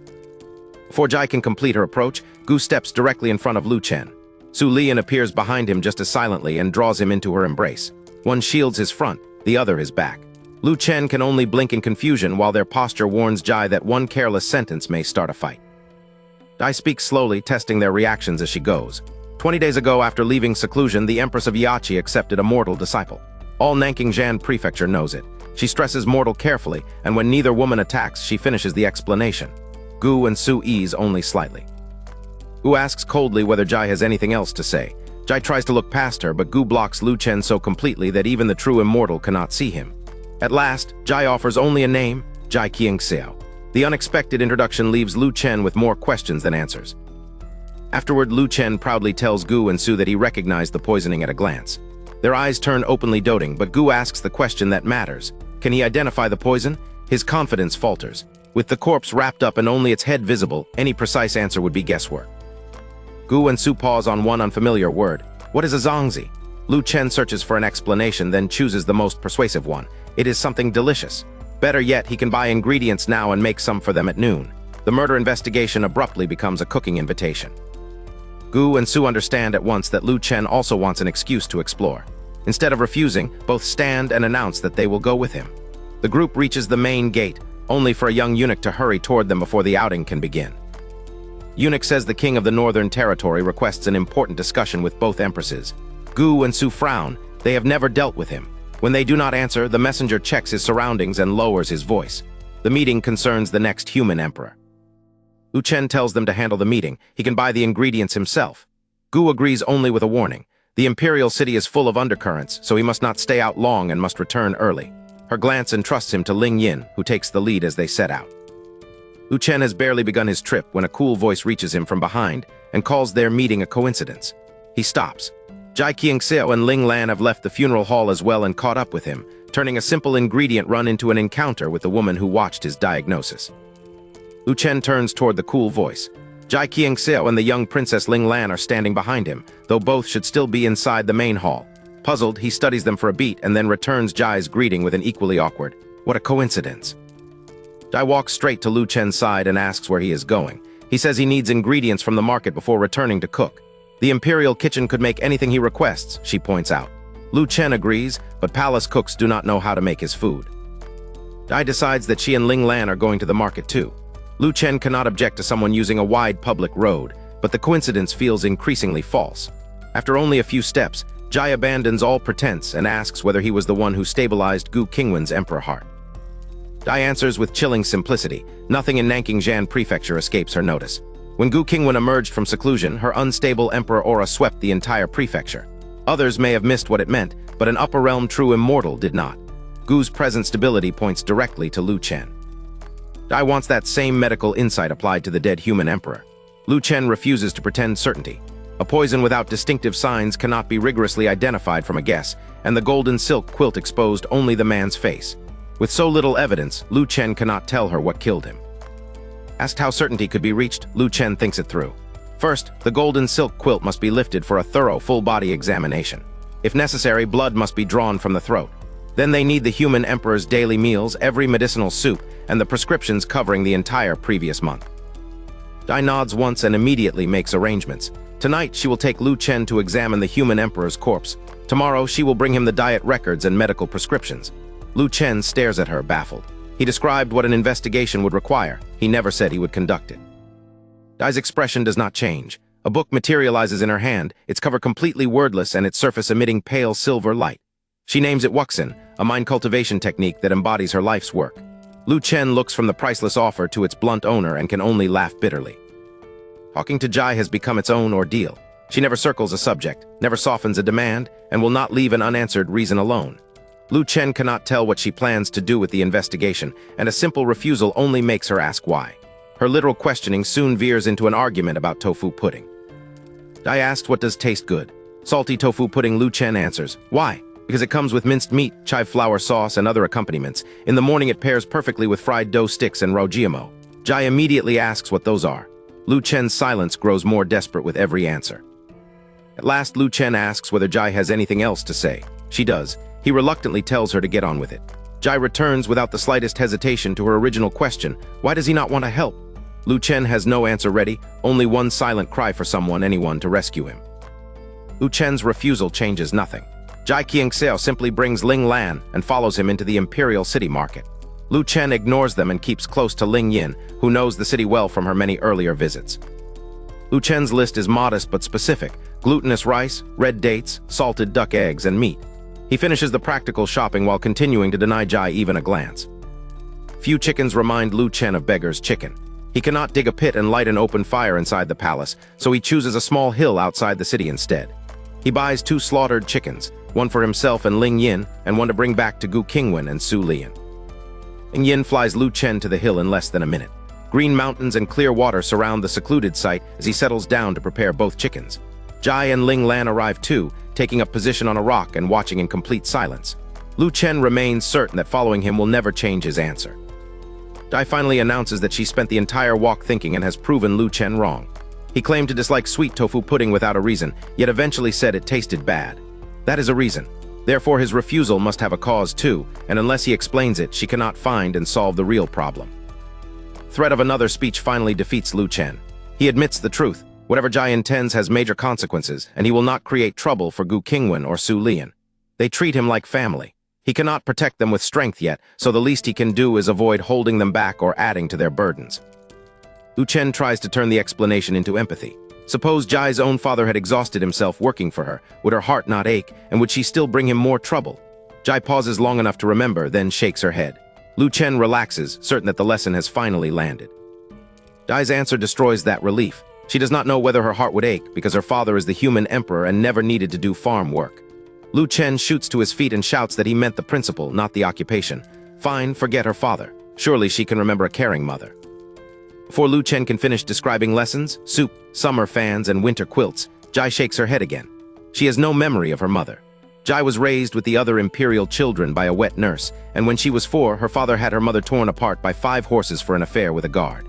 Before Jai can complete her approach, Gu steps directly in front of Lu Chen. Su Lian appears behind him just as silently and draws him into her embrace. One shields his front, the other his back. Lu Chen can only blink in confusion while their posture warns Jai that one careless sentence may start a fight. Jai speaks slowly, testing their reactions as she goes. 20 days ago, after leaving seclusion, the Empress of Yiachi accepted a mortal disciple. All Nanking-Jan prefecture knows it. She stresses mortal carefully, and when neither woman attacks, she finishes the explanation. Gu and Su ease only slightly. Gu asks coldly whether Jai has anything else to say. Jai tries to look past her, but Gu blocks Lu Chen so completely that even the true immortal cannot see him. At last, Jai offers only a name, Jai Qingxiu. The unexpected introduction leaves Lu Chen with more questions than answers. Afterward, Lu Chen proudly tells Gu and Su that he recognized the poisoning at a glance. Their eyes turn openly doting, but Gu asks the question that matters. Can he identify the poison? His confidence falters. With the corpse wrapped up and only its head visible, any precise answer would be guesswork. Gu and Su pause on one unfamiliar word. What is a zongzi? Lu Chen searches for an explanation, then chooses the most persuasive one. It is something delicious. Better yet, he can buy ingredients now and make some for them at noon. The murder investigation abruptly becomes a cooking invitation. Gu and Su understand at once that Lu Chen also wants an excuse to explore. Instead of refusing, both stand and announce that they will go with him. The group reaches the main gate, only for a young eunuch to hurry toward them before the outing can begin. Eunuch says the king of the Northern Territory requests an important discussion with both empresses. Gu and Su frown. They have never dealt with him. When they do not answer, the messenger checks his surroundings and lowers his voice. The meeting concerns the next human emperor. Lu Chen tells them to handle the meeting. He can buy the ingredients himself. Gu agrees only with a warning. The imperial city is full of undercurrents, so he must not stay out long and must return early. Her glance entrusts him to Ling Yin, who takes the lead as they set out. Lu Chen has barely begun his trip when a cool voice reaches him from behind and calls their meeting a coincidence. He stops. Jai Qiangxiao and Ling Lan have left the funeral hall as well and caught up with him, turning a simple ingredient run into an encounter with the woman who watched his diagnosis. Lu Chen turns toward the cool voice. Jai Qiangxiao and the young Princess Ling Lan are standing behind him, though both should still be inside the main hall. Puzzled, he studies them for a beat and then returns Jai's greeting with an equally awkward, "What a coincidence." Jai walks straight to Lu Chen's side and asks where he is going. He says he needs ingredients from the market before returning to cook. The imperial kitchen could make anything he requests, she points out. Lu Chen agrees, but palace cooks do not know how to make his food. Jai decides that she and Ling Lan are going to the market too. Lu Chen cannot object to someone using a wide public road, but the coincidence feels increasingly false. After only a few steps, Jai abandons all pretense and asks whether he was the one who stabilized Gu Qingwan's emperor heart. Jai answers with chilling simplicity. Nothing in Nanking Prefecture escapes her notice. When Gu Qingwan emerged from seclusion, her unstable emperor aura swept the entire prefecture. Others may have missed what it meant, but an upper realm true immortal did not. Gu's present stability points directly to Lu Chen. Jai wants that same medical insight applied to the dead human emperor. Lu Chen refuses to pretend certainty. A poison without distinctive signs cannot be rigorously identified from a guess, and the golden silk quilt exposed only the man's face. With so little evidence, Lu Chen cannot tell her what killed him. Asked how certainty could be reached, Lu Chen thinks it through. First, the golden silk quilt must be lifted for a thorough full-body examination. If necessary, blood must be drawn from the throat. Then they need the human emperor's daily meals, every medicinal soup, and the prescriptions covering the entire previous month. Jai nods once and immediately makes arrangements. Tonight, she will take Lu Chen to examine the human emperor's corpse. Tomorrow, she will bring him the diet records and medical prescriptions. Lu Chen stares at her, baffled. He described what an investigation would require. He never said he would conduct it. Jai's expression does not change. A book materializes in her hand, its cover completely wordless and its surface emitting pale silver light. She names it Wuxin, a mind cultivation technique that embodies her life's work. Lu Chen looks from the priceless offer to its blunt owner and can only laugh bitterly. Talking to Jai has become its own ordeal. She never circles a subject, never softens a demand, and will not leave an unanswered reason alone. Lu Chen cannot tell what she plans to do with the investigation, and a simple refusal only makes her ask why. Her literal questioning soon veers into an argument about tofu pudding. Jai asks what does taste good. Salty tofu pudding. Lu Chen answers, why? Because it comes with minced meat, chive flour sauce, and other accompaniments. In the morning it pairs perfectly with fried dough sticks and rojiamo. Jai immediately asks what those are. Lu Chen's silence grows more desperate with every answer. At last, Lu Chen asks whether Jai has anything else to say. She does. He reluctantly tells her to get on with it. Jai returns without the slightest hesitation to her original question. Why does he not want to help? Lu Chen has no answer ready, only one silent cry for anyone to rescue him. Lu Chen's refusal changes nothing. Jai Qiangxiao simply brings Ling Lan and follows him into the imperial city market. Lu Chen ignores them and keeps close to Ling Yin, who knows the city well from her many earlier visits. Lu Chen's list is modest but specific: glutinous rice, red dates, salted duck eggs, and meat. He finishes the practical shopping while continuing to deny Jai even a glance. Few chickens remind Lu Chen of beggar's chicken. He cannot dig a pit and light an open fire inside the palace, so he chooses a small hill outside the city instead. He buys 2 slaughtered chickens, one for himself and Ling Yin, and one to bring back to Gu Qingwan and Su Lian. Ling Yin flies Lu Chen to the hill in less than a minute. Green mountains and clear water surround the secluded site as he settles down to prepare both chickens. Jai and Ling Lan arrive too, taking up position on a rock and watching in complete silence. Lu Chen remains certain that following him will never change his answer. Jai finally announces that she spent the entire walk thinking and has proven Lu Chen wrong. He claimed to dislike sweet tofu pudding without a reason, yet eventually said it tasted bad. That is a reason. Therefore, his refusal must have a cause too, and unless he explains it, she cannot find and solve the real problem. Threat of another speech finally defeats Lu Chen. He admits the truth. Whatever Jai intends has major consequences, and he will not create trouble for Gu Qingwan or Su Lian. They treat him like family. He cannot protect them with strength yet, so the least he can do is avoid holding them back or adding to their burdens. Lu Chen tries to turn the explanation into empathy. Suppose Jai's own father had exhausted himself working for her. Would her heart not ache, and would she still bring him more trouble? Jai pauses long enough to remember, then shakes her head. Lu Chen relaxes, certain that the lesson has finally landed. Jai's answer destroys that relief. She does not know whether her heart would ache, because her father is the human emperor and never needed to do farm work. Lu Chen shoots to his feet and shouts that he meant the principle, not the occupation. Fine, forget her father. Surely she can remember a caring mother. Before Lu Chen can finish describing lessons, soup, summer fans, and winter quilts, Jai shakes her head again. She has no memory of her mother. Jai was raised with the other imperial children by a wet nurse, and when she was 4, her father had her mother torn apart by 5 horses for an affair with a guard.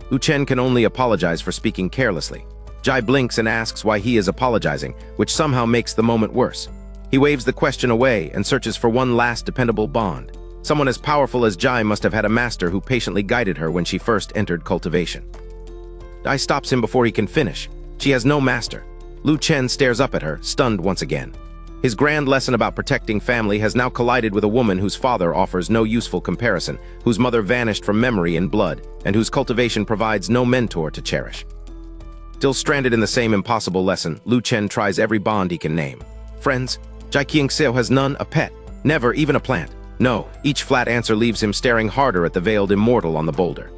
Lu Chen can only apologize for speaking carelessly. Jai blinks and asks why he is apologizing, which somehow makes the moment worse. He waves the question away and searches for one last dependable bond. Someone as powerful as Jai must have had a master who patiently guided her when she first entered cultivation. Jai stops him before he can finish. She has no master. Lu Chen stares up at her, stunned once again. His grand lesson about protecting family has now collided with a woman whose father offers no useful comparison, whose mother vanished from memory in blood, and whose cultivation provides no mentor to cherish. Still stranded in the same impossible lesson, Lu Chen tries every bond he can name. Friends? Jai Qingxiu has none, a pet, never even a plant. No, each flat answer leaves him staring harder at the veiled immortal on the boulder.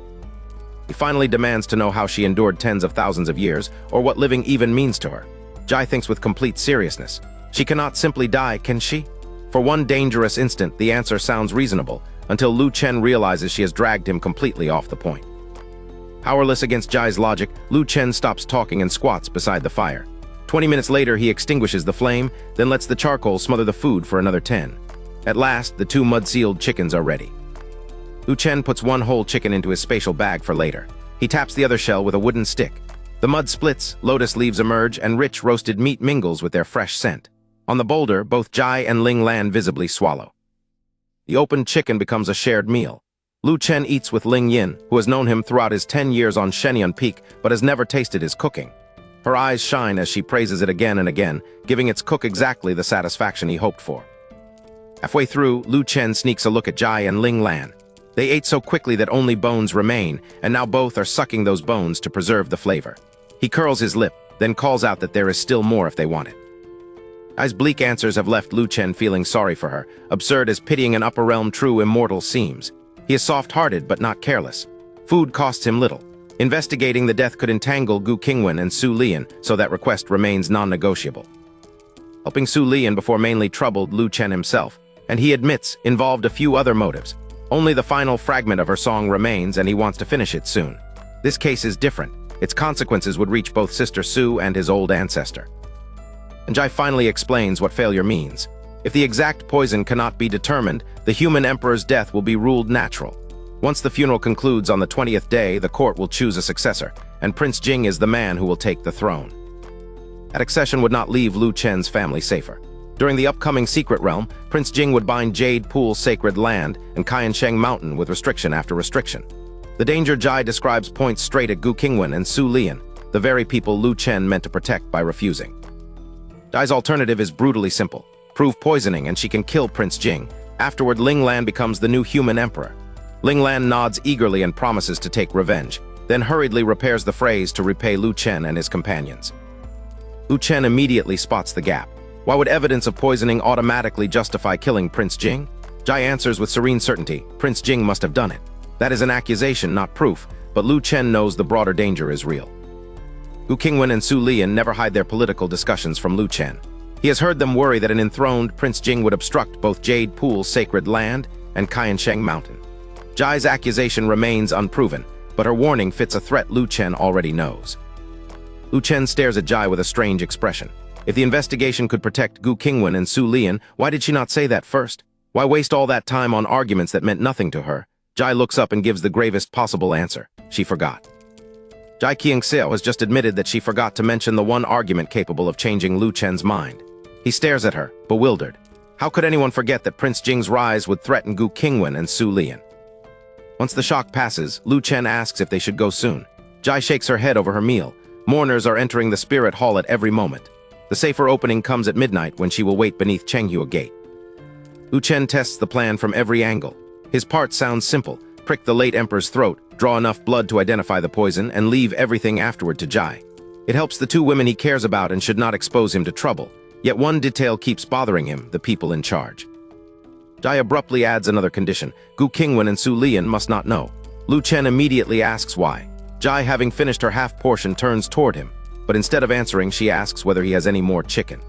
He finally demands to know how she endured tens of thousands of years, or what living even means to her. Jai thinks with complete seriousness. She cannot simply die, can she? For one dangerous instant, the answer sounds reasonable, until Lu Chen realizes she has dragged him completely off the point. Powerless against Jai's logic, Lu Chen stops talking and squats beside the fire. 20 minutes later, he extinguishes the flame, then lets the charcoal smother the food for another 10. At last, the 2 mud-sealed chickens are ready. Lu Chen puts one whole chicken into his spatial bag for later. He taps the other shell with a wooden stick. The mud splits, lotus leaves emerge, and rich roasted meat mingles with their fresh scent. On the boulder, both Jai and Ling Lan visibly swallow. The opened chicken becomes a shared meal. Lu Chen eats with Ling Yin, who has known him throughout his 10 years on Shenyang Peak, but has never tasted his cooking. Her eyes shine as she praises it again and again, giving its cook exactly the satisfaction he hoped for. Halfway through, Lu Chen sneaks a look at Jai and Ling Lan. They ate so quickly that only bones remain, and now both are sucking those bones to preserve the flavor. He curls his lip, then calls out that there is still more if they want it. Jai's bleak answers have left Lu Chen feeling sorry for her, absurd as pitying an upper realm true immortal seems. He is soft-hearted but not careless. Food costs him little. Investigating the death could entangle Gu Qingwan and Su Lian, so that request remains non-negotiable. Helping Su Lian before mainly troubled Lu Chen himself, and he admits involved a few other motives. Only the final fragment of her song remains, and he wants to finish it soon. This case is different. Its consequences would reach both Sister Su and his old ancestor. And Jai finally explains what failure means. If the exact poison cannot be determined, the human emperor's death will be ruled natural. Once the funeral concludes on the 20th day, the court will choose a successor, and Prince Jing is the man who will take the throne. That accession would not leave Lu Chen's family safer. During the upcoming secret realm, Prince Jing would bind Jade Pool's sacred land and Qiansheng Mountain with restriction after restriction. The danger Jai describes points straight at Gu Qingwan and Su Lian, the very people Lu Chen meant to protect by refusing. Jai's alternative is brutally simple. Prove poisoning and she can kill Prince Jing. Afterward, Ling Lan becomes the new human emperor. Ling Lan nods eagerly and promises to take revenge, then hurriedly repairs the phrase to repay Lu Chen and his companions. Lu Chen immediately spots the gap. Why would evidence of poisoning automatically justify killing Prince Jing? Jai answers with serene certainty, Prince Jing must have done it. That is an accusation, not proof, but Lu Chen knows the broader danger is real. Gu Qingwan and Su Lian never hide their political discussions from Lu Chen. He has heard them worry that an enthroned Prince Jing would obstruct both Jade Pool's sacred land and Qiansheng Mountain. Jai's accusation remains unproven, but her warning fits a threat Lu Chen already knows. Lu Chen stares at Jai with a strange expression. If the investigation could protect Gu Qingwan and Su Lian, why did she not say that first? Why waste all that time on arguments that meant nothing to her? Jai looks up and gives the gravest possible answer. She forgot. Jai Qingxiu has just admitted that she forgot to mention the one argument capable of changing Lu Chen's mind. He stares at her, bewildered. How could anyone forget that Prince Jing's rise would threaten Gu Qingwan and Su Lian? Once the shock passes, Lu Chen asks if they should go soon. Jai shakes her head over her meal. Mourners are entering the spirit hall at every moment. The safer opening comes at midnight when she will wait beneath Chenghua Gate. Lu Chen tests the plan from every angle. His part sounds simple: prick the late emperor's throat, draw enough blood to identify the poison, and leave everything afterward to Jai. It helps the two women he cares about and should not expose him to trouble. Yet one detail keeps bothering him: the people in charge. Jai abruptly adds another condition: Gu Qingwan and Su Lian must not know. Lu Chen immediately asks why. Jai, having finished her half portion, turns toward him, but instead of answering, she asks whether he has any more chicken.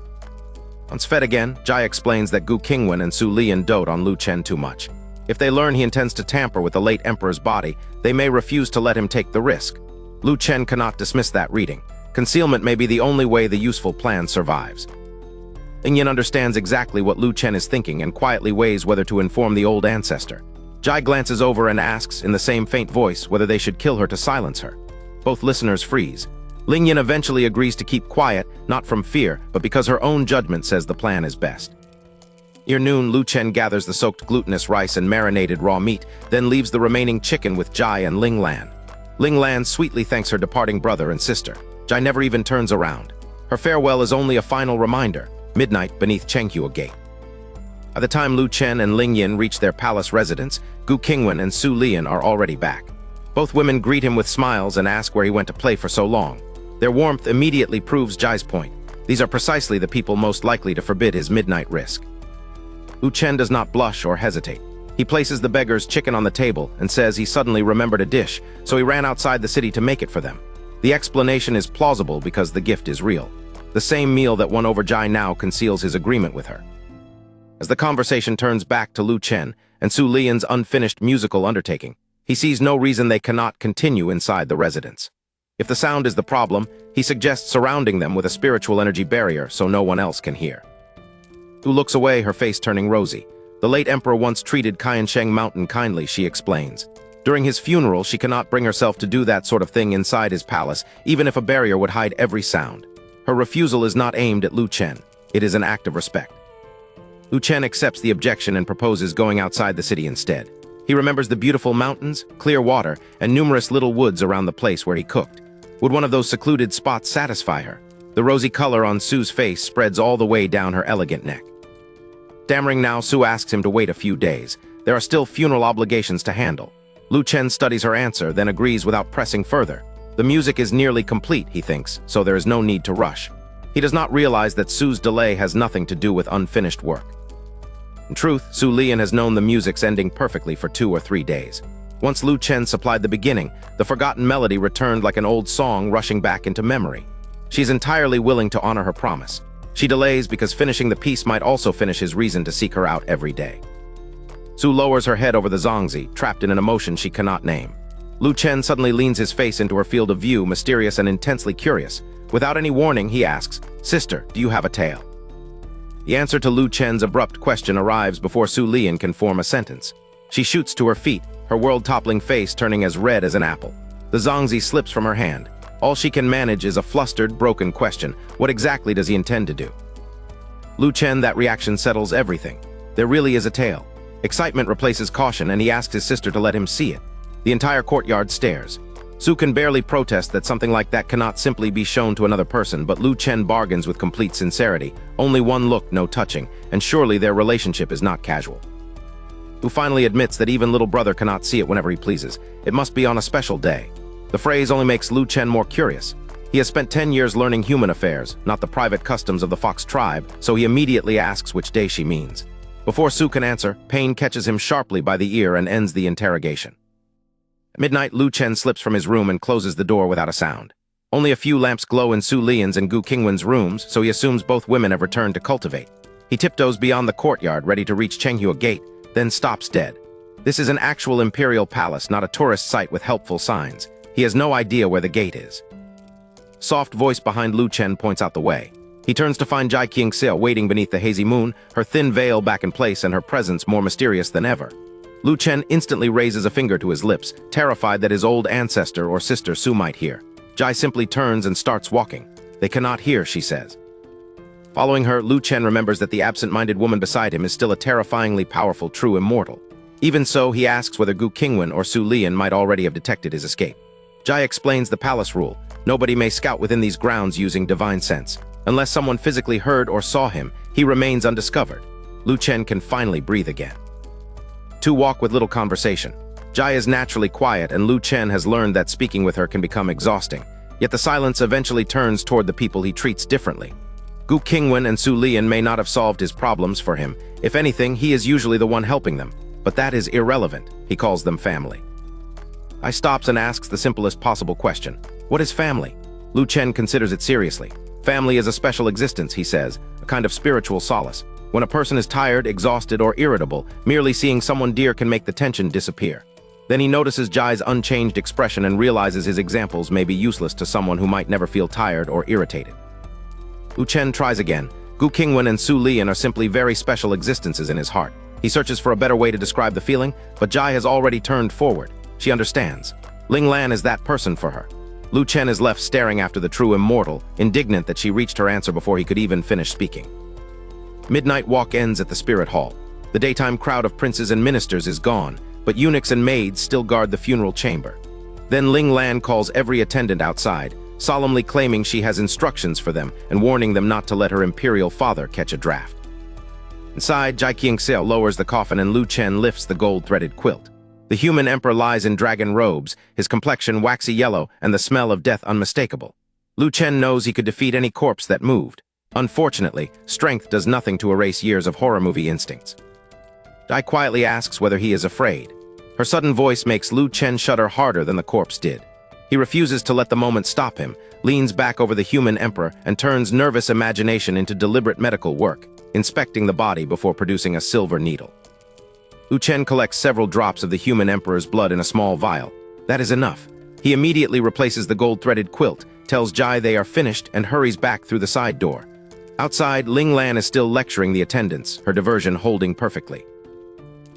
Once fed again, Jai explains that Gu Qingwan and Su Lian dote on Lu Chen too much. If they learn he intends to tamper with the late emperor's body, they may refuse to let him take the risk. Lu Chen cannot dismiss that reading. Concealment may be the only way the useful plan survives. Lingyan understands exactly what Lu Chen is thinking and quietly weighs whether to inform the old ancestor. Jai glances over and asks, in the same faint voice, whether they should kill her to silence her. Both listeners freeze. Lingyan eventually agrees to keep quiet, not from fear, but because her own judgment says the plan is best. Near noon, Lu Chen gathers the soaked glutinous rice and marinated raw meat, then leaves the remaining chicken with Jai and Ling Lan. Ling Lan sweetly thanks her departing brother and sister. Jai never even turns around. Her farewell is only a final reminder: midnight beneath Chenghua Gate. By the time Lu Chen and Lingyan reach their palace residence, Gu Qingwan and Su Lian are already back. Both women greet him with smiles and ask where he went to play for so long. Their warmth immediately proves Jai's point. These are precisely the people most likely to forbid his midnight risk. Lu Chen does not blush or hesitate. He places the beggar's chicken on the table and says he suddenly remembered a dish, so he ran outside the city to make it for them. The explanation is plausible because the gift is real. The same meal that won over Jai now conceals his agreement with her. As the conversation turns back to Lu Chen and Su Lian's unfinished musical undertaking, he sees no reason they cannot continue inside the residence. If the sound is the problem, he suggests surrounding them with a spiritual energy barrier so no one else can hear. Gu looks away, her face turning rosy. The late emperor once treated Qiansheng Mountain kindly, she explains. During his funeral, she cannot bring herself to do that sort of thing inside his palace, even if a barrier would hide every sound. Her refusal is not aimed at Lu Chen. It is an act of respect. Lu Chen accepts the objection and proposes going outside the city instead. He remembers the beautiful mountains, clear water, and numerous little woods around the place where he cooked. Would one of those secluded spots satisfy her? The rosy color on Su's face spreads all the way down her elegant neck. Stammering now, Su asks him to wait a few days. There are still funeral obligations to handle. Lu Chen studies her answer, then agrees without pressing further. The music is nearly complete, he thinks, so there is no need to rush. He does not realize that Su's delay has nothing to do with unfinished work. In truth, Su Lian has known the music's ending perfectly for 2 or 3 days. Once Lu Chen supplied the beginning, the forgotten melody returned like an old song rushing back into memory. She's entirely willing to honor her promise. She delays because finishing the piece might also finish his reason to seek her out every day. Su lowers her head over the zongzi, trapped in an emotion she cannot name. Lu Chen suddenly leans his face into her field of view, mysterious and intensely curious. Without any warning, he asks, "Sister, do you have a tale?" The answer to Lu Chen's abrupt question arrives before Su Lian can form a sentence. She shoots to her feet, her world-toppling face turning as red as an apple. The zongzi slips from her hand. All she can manage is a flustered, broken question. What exactly does he intend to do? Lu Chen, that reaction settles everything. There really is a tale. Excitement replaces caution, and he asks his sister to let him see it. The entire courtyard stares. Su can barely protest that something like that cannot simply be shown to another person, but Lu Chen bargains with complete sincerity. Only one look, no touching, and surely their relationship is not casual. Who finally admits that even little brother cannot see it whenever he pleases. It must be on a special day. The phrase only makes Lu Chen more curious. He has spent 10 years learning human affairs, not the private customs of the Fox tribe, so he immediately asks which day she means. Before Su can answer, pain catches him sharply by the ear and ends the interrogation. At midnight, Lu Chen slips from his room and closes the door without a sound. Only a few lamps glow in Su Lian's and Gu Qingwan's rooms, so he assumes both women have returned to cultivate. He tiptoes beyond the courtyard, ready to reach Chenghua Gate, then stops dead. This is an actual imperial palace, not a tourist site with helpful signs. He has no idea where the gate is. Soft voice behind Lu Chen points out the way. He turns to find Jai Qingxia waiting beneath the hazy moon, her thin veil back in place and her presence more mysterious than ever. Lu Chen instantly raises a finger to his lips, terrified that his old ancestor or sister Su might hear. Jai simply turns and starts walking. They cannot hear, she says. Following her, Lu Chen remembers that the absent-minded woman beside him is still a terrifyingly powerful true immortal. Even so, he asks whether Gu Qingwan or Su Lian might already have detected his escape. Jai explains the palace rule. Nobody may scout within these grounds using divine sense. Unless someone physically heard or saw him, he remains undiscovered. Lu Chen can finally breathe again. Two walk with little conversation. Jai is naturally quiet, and Lu Chen has learned that speaking with her can become exhausting. Yet the silence eventually turns toward the people he treats differently. Gu Qingwan and Su Lian may not have solved his problems for him. If anything, he is usually the one helping them. But that is irrelevant. He calls them family. Jai stops and asks the simplest possible question. What is family? Lu Chen considers it seriously. Family is a special existence, he says, a kind of spiritual solace. When a person is tired, exhausted, or irritable, merely seeing someone dear can make the tension disappear. Then he notices Jai's unchanged expression and realizes his examples may be useless to someone who might never feel tired or irritated. Lu Chen tries again. Gu Qingwan and Su Lian are simply very special existences in his heart. He searches for a better way to describe the feeling, but Jai has already turned forward. She understands. Ling Lan is that person for her. Lu Chen is left staring after the true immortal, indignant that she reached her answer before he could even finish speaking. Midnight walk ends at the spirit hall. The daytime crowd of princes and ministers is gone, but eunuchs and maids still guard the funeral chamber. Then Ling Lan calls every attendant outside, solemnly claiming she has instructions for them and warning them not to let her imperial father catch a draft. Inside, Jai Qingxiao lowers the coffin and Lu Chen lifts the gold-threaded quilt. The human emperor lies in dragon robes, his complexion waxy yellow and the smell of death unmistakable. Lu Chen knows he could defeat any corpse that moved. Unfortunately, strength does nothing to erase years of horror movie instincts. Jai quietly asks whether he is afraid. Her sudden voice makes Lu Chen shudder harder than the corpse did. He refuses to let the moment stop him, leans back over the human emperor, and turns nervous imagination into deliberate medical work, inspecting the body before producing a silver needle. Lu Chen collects several drops of the human emperor's blood in a small vial. That is enough. He immediately replaces the gold-threaded quilt, tells Jai they are finished, and hurries back through the side door. Outside, Ling Lan is still lecturing the attendants, her diversion holding perfectly.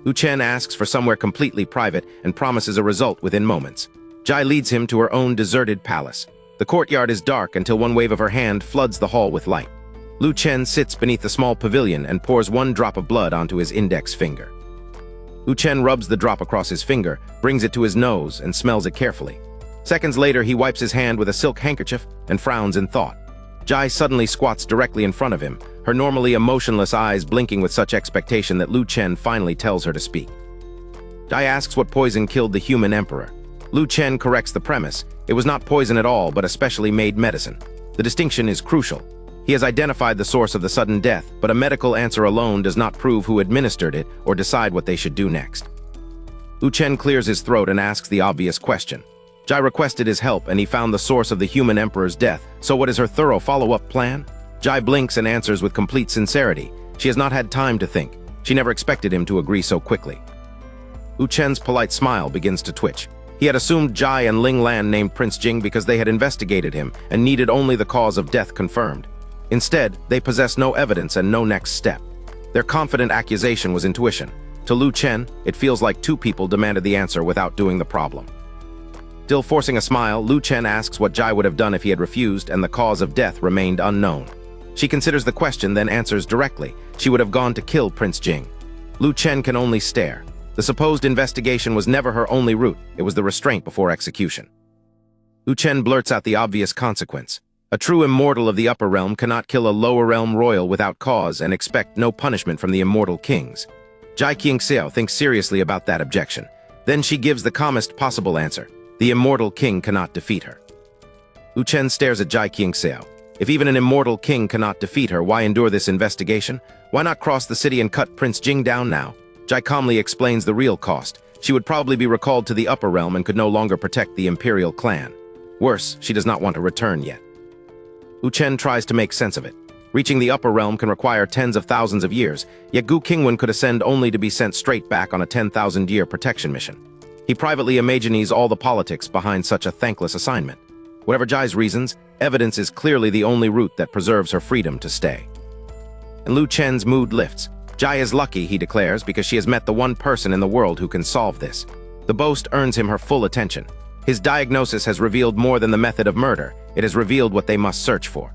Lu Chen asks for somewhere completely private and promises a result within moments. Jai leads him to her own deserted palace. The courtyard is dark until one wave of her hand floods the hall with light. Lu Chen sits beneath the small pavilion and pours one drop of blood onto his index finger. Lu Chen rubs the drop across his finger, brings it to his nose, and smells it carefully. Seconds later, he wipes his hand with a silk handkerchief and frowns in thought. Jai suddenly squats directly in front of him, her normally emotionless eyes blinking with such expectation that Lu Chen finally tells her to speak. Jai asks what poison killed the human emperor. Lu Chen corrects the premise. It was not poison at all, but a specially made medicine. The distinction is crucial. He has identified the source of the sudden death, but a medical answer alone does not prove who administered it or decide what they should do next. Lu Chen clears his throat and asks the obvious question. Jai requested his help and he found the source of the human emperor's death, so what is her thorough follow-up plan? Jai blinks and answers with complete sincerity. She has not had time to think. She never expected him to agree so quickly. Lu Chen's polite smile begins to twitch. He had assumed Jai and Ling Lan named Prince Jing because they had investigated him and needed only the cause of death confirmed. Instead, they possess no evidence and no next step. Their confident accusation was intuition. To Lu Chen, it feels like two people demanded the answer without doing the problem. Still forcing a smile, Lu Chen asks what Jai would have done if he had refused and the cause of death remained unknown. She considers the question, then answers directly. She would have gone to kill Prince Jing. Lu Chen can only stare. The supposed investigation was never her only route. It was the restraint before execution. Lu Chen blurts out the obvious consequence. A true immortal of the upper realm cannot kill a lower realm royal without cause and expect no punishment from the immortal kings. Jai Qingxiao thinks seriously about that objection. Then she gives the calmest possible answer. The immortal king cannot defeat her. Lu Chen stares at Jai Qingxiao. If even an immortal king cannot defeat her, why endure this investigation? Why not cross the city and cut Prince Jing down now? Jai calmly explains the real cost. She would probably be recalled to the upper realm and could no longer protect the imperial clan. Worse, she does not want to return yet. Lu Chen tries to make sense of it. Reaching the upper realm can require tens of thousands of years, yet Gu Qingwan could ascend only to be sent straight back on a 10,000-year protection mission. He privately imagines all the politics behind such a thankless assignment. Whatever Jai's reasons, evidence is clearly the only route that preserves her freedom to stay. And Lu Chen's mood lifts. Jai is lucky, he declares, because she has met the one person in the world who can solve this. The boast earns him her full attention. His diagnosis has revealed more than the method of murder. It has revealed what they must search for.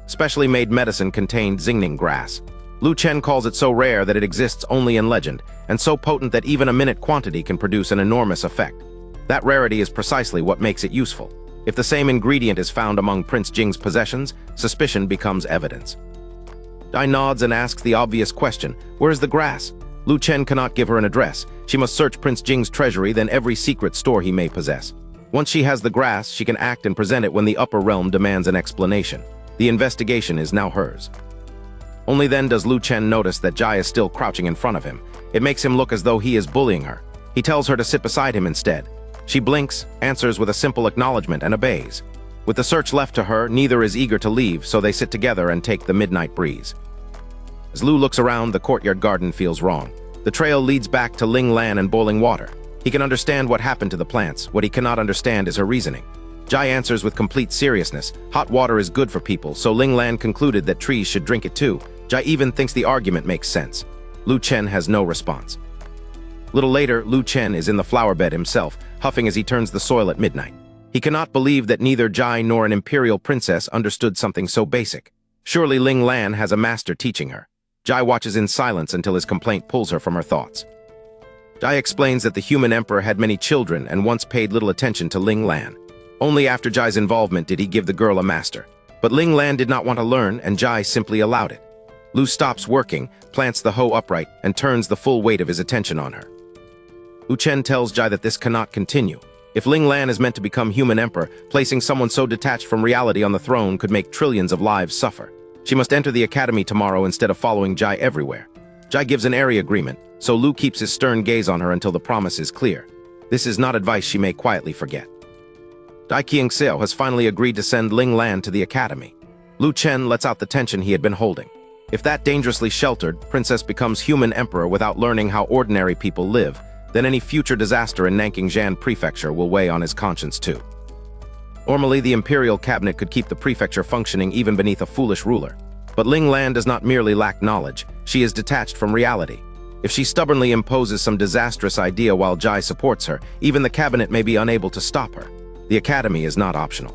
Specially made medicine contained Xingning grass. Lu Chen calls it so rare that it exists only in legend, and so potent that even a minute quantity can produce an enormous effect. That rarity is precisely what makes it useful. If the same ingredient is found among Prince Jing's possessions, suspicion becomes evidence. Jai nods and asks the obvious question, where is the grass? Lu Chen cannot give her an address. She must search Prince Jing's treasury, then every secret store he may possess. Once she has the grass, she can act and present it when the upper realm demands an explanation. The investigation is now hers. Only then does Lu Chen notice that Jai is still crouching in front of him. It makes him look as though he is bullying her. He tells her to sit beside him instead. She blinks, answers with a simple acknowledgement, and obeys. With the search left to her, neither is eager to leave, so they sit together and take the midnight breeze. As Lu looks around, the courtyard garden feels wrong. The trail leads back to Ling Lan and boiling water. He can understand what happened to the plants. What he cannot understand is her reasoning. Jai answers with complete seriousness. Hot water is good for people, so Ling Lan concluded that trees should drink it too. Jai even thinks the argument makes sense. Lu Chen has no response. Little later, Lu Chen is in the flower bed himself, huffing as he turns the soil at midnight. He cannot believe that neither Jai nor an imperial princess understood something so basic. Surely Ling Lan has a master teaching her. Jai watches in silence until his complaint pulls her from her thoughts. Jai explains that the human emperor had many children and once paid little attention to Ling Lan. Only after Jai's involvement did he give the girl a master. But Ling Lan did not want to learn, and Jai simply allowed it. Lu stops working, plants the hoe upright, and turns the full weight of his attention on her. Lu Chen tells Jai that this cannot continue. If Ling Lan is meant to become human emperor, placing someone so detached from reality on the throne could make trillions of lives suffer. She must enter the academy tomorrow instead of following Jai everywhere. Jai gives an airy agreement, so Lu keeps his stern gaze on her until the promise is clear. This is not advice she may quietly forget. Jai Qingxiao has finally agreed to send Ling Lan to the academy. Lu Chen lets out the tension he had been holding. If that dangerously sheltered princess becomes human emperor without learning how ordinary people live, then any future disaster in Nanking Prefecture will weigh on his conscience too. Normally, the imperial cabinet could keep the prefecture functioning even beneath a foolish ruler. But Ling Lan does not merely lack knowledge, she is detached from reality. If she stubbornly imposes some disastrous idea while Jai supports her, even the cabinet may be unable to stop her. The academy is not optional.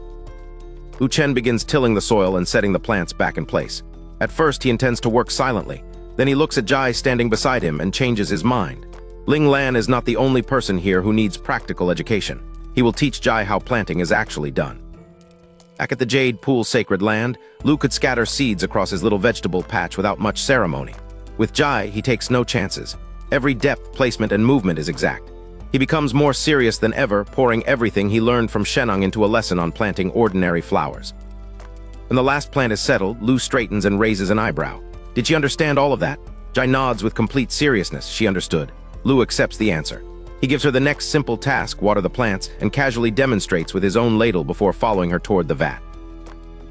Lu Chen begins tilling the soil and setting the plants back in place. At first, he intends to work silently. Then he looks at Jai standing beside him and changes his mind. Ling Lan is not the only person here who needs practical education. He will teach Jai how planting is actually done. Back at the Jade Pool Sacred Land, Lu could scatter seeds across his little vegetable patch without much ceremony. With Jai, he takes no chances. Every depth, placement, and movement is exact. He becomes more serious than ever, pouring everything he learned from Sheneng into a lesson on planting ordinary flowers. When the last plant is settled, Lu straightens and raises an eyebrow. Did she understand all of that? Jai nods with complete seriousness. She understood. Lu accepts the answer. He gives her the next simple task, water the plants, and casually demonstrates with his own ladle before following her toward the vat.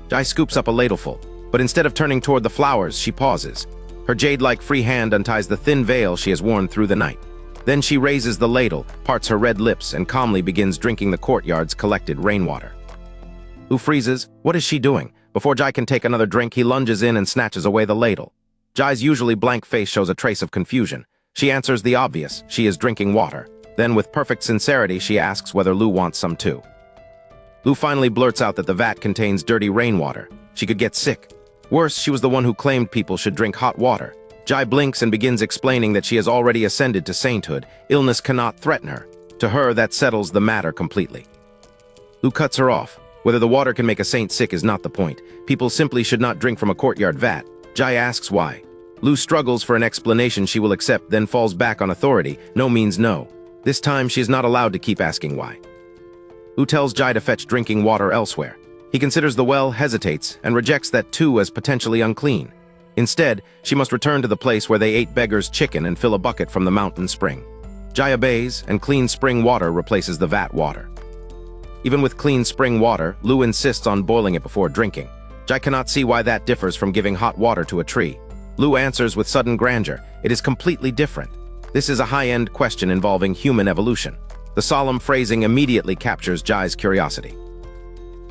Jai scoops up a ladleful, but instead of turning toward the flowers, she pauses. Her jade-like free hand unties the thin veil she has worn through the night. Then she raises the ladle, parts her red lips, and calmly begins drinking the courtyard's collected rainwater. Lu freezes. What is she doing? Before Jai can take another drink, he lunges in and snatches away the ladle. Jai's usually blank face shows a trace of confusion. She answers the obvious. She is drinking water. Then, with perfect sincerity, she asks whether Lu wants some too. Lu finally blurts out that the vat contains dirty rainwater. She could get sick. Worse, she was the one who claimed people should drink hot water. Jai blinks and begins explaining that she has already ascended to sainthood. Illness cannot threaten her. To her, that settles the matter completely. Lu cuts her off. Whether the water can make a saint sick is not the point. People simply should not drink from a courtyard vat. Jai asks why. Lu struggles for an explanation she will accept, then falls back on authority. No means no. This time, she is not allowed to keep asking why. Lu tells Jai to fetch drinking water elsewhere. He considers the well, hesitates, and rejects that too as potentially unclean. Instead, she must return to the place where they ate beggar's chicken and fill a bucket from the mountain spring. Jai obeys, and clean spring water replaces the vat water. Even with clean spring water, Lu insists on boiling it before drinking. Jai cannot see why that differs from giving hot water to a tree. Lu answers with sudden grandeur. It is completely different. This is a high-end question involving human evolution. The solemn phrasing immediately captures Jai's curiosity.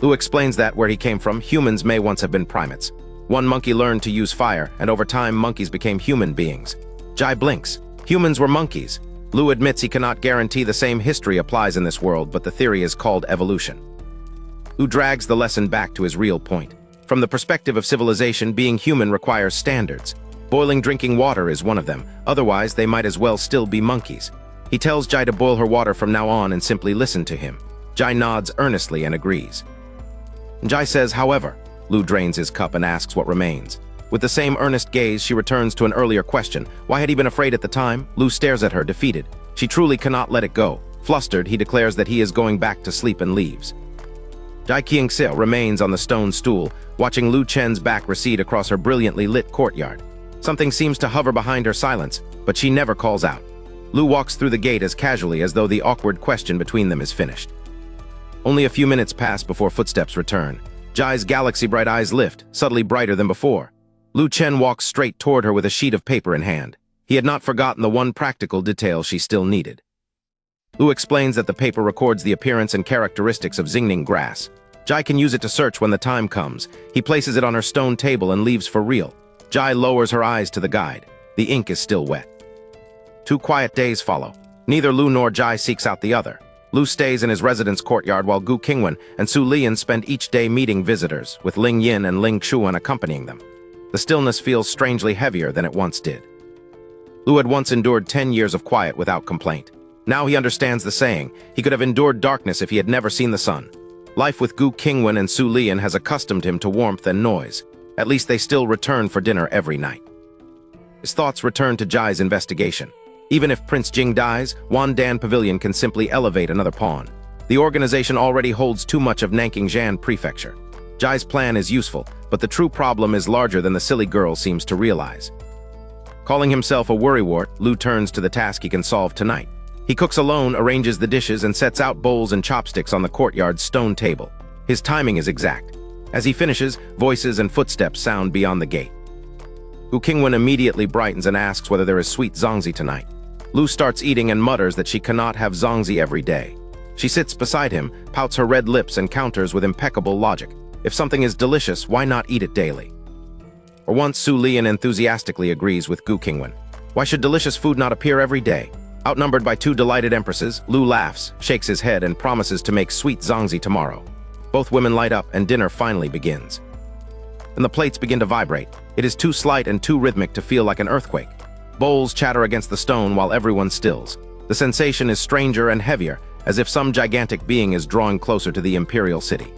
Lu explains that, where he came from, humans may once have been primates. One monkey learned to use fire, and over time monkeys became human beings. Jai blinks. Humans were monkeys. Lu admits he cannot guarantee the same history applies in this world, but the theory is called evolution. Lu drags the lesson back to his real point. From the perspective of civilization, being human requires standards. Boiling drinking water is one of them, otherwise they might as well still be monkeys. He tells Jai to boil her water from now on and simply listen to him. Jai nods earnestly and agrees. Jai says, however. Lu drains his cup and asks what remains. With the same earnest gaze, she returns to an earlier question. Why had he been afraid at the time? Lu stares at her, defeated. She truly cannot let it go. Flustered, he declares that he is going back to sleep and leaves. Jai Qingxiu remains on the stone stool, watching Lu Chen's back recede across her brilliantly lit courtyard. Something seems to hover behind her silence, but she never calls out. Lu walks through the gate as casually as though the awkward question between them is finished. Only a few minutes pass before footsteps return. Jai's galaxy-bright eyes lift, subtly brighter than before. Lu Chen walks straight toward her with a sheet of paper in hand. He had not forgotten the one practical detail she still needed. Lu explains that the paper records the appearance and characteristics of Xingning grass. Jai can use it to search when the time comes. He places it on her stone table and leaves for real. Jai lowers her eyes to the guide. The ink is still wet. 2 quiet days follow. Neither Lu nor Jai seeks out the other. Lu stays in his residence courtyard while Gu Qingwan and Su Lian spend each day meeting visitors, with Ling Yin and Ling Xuan accompanying them. The stillness feels strangely heavier than it once did. Lu had once endured 10 years of quiet without complaint. Now he understands the saying. He could have endured darkness if he had never seen the sun. Life with Gu Qingwan and Su Lian has accustomed him to warmth and noise. At least they still return for dinner every night. His thoughts return to Jai's investigation. Even if Prince Jing dies, Wandan Pavilion can simply elevate another pawn. The organization already holds too much of Nanking Prefecture. Jai's plan is useful, but the true problem is larger than the silly girl seems to realize. Calling himself a worrywart, Lu turns to the task he can solve tonight. He cooks alone, arranges the dishes, and sets out bowls and chopsticks on the courtyard's stone table. His timing is exact. As he finishes, voices and footsteps sound beyond the gate. Gu Qingwan immediately brightens and asks whether there is sweet zongzi tonight. Lu starts eating and mutters that she cannot have zongzi every day. She sits beside him, pouts her red lips, and counters with impeccable logic. If something is delicious, why not eat it daily? For once, Su Lian enthusiastically agrees with Gu Qingwan. Why should delicious food not appear every day? Outnumbered by 2 delighted empresses, Lu laughs, shakes his head, and promises to make sweet zongzi tomorrow. Both women light up, and dinner finally begins. Then the plates begin to vibrate. It is too slight and too rhythmic to feel like an earthquake. Bowls chatter against the stone while everyone stills. The sensation is stranger and heavier, as if some gigantic being is drawing closer to the imperial city.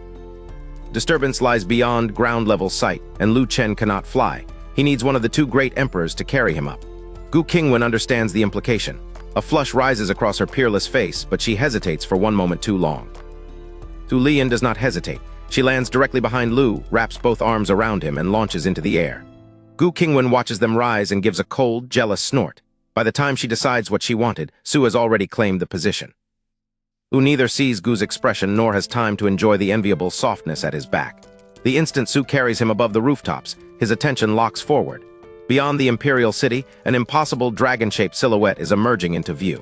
Disturbance lies beyond ground-level sight, and Lu Chen cannot fly. He needs one of the 2 great emperors to carry him up. Gu Qingwan understands the implication. A flush rises across her peerless face, but she hesitates for one moment too long. Su Lian does not hesitate. She lands directly behind Lu, wraps both arms around him, and launches into the air. Gu Qingwan watches them rise and gives a cold, jealous snort. By the time she decides what she wanted, Su has already claimed the position. Lu neither sees Gu's expression nor has time to enjoy the enviable softness at his back. The instant Su carries him above the rooftops, his attention locks forward. Beyond the imperial city, an impossible dragon-shaped silhouette is emerging into view.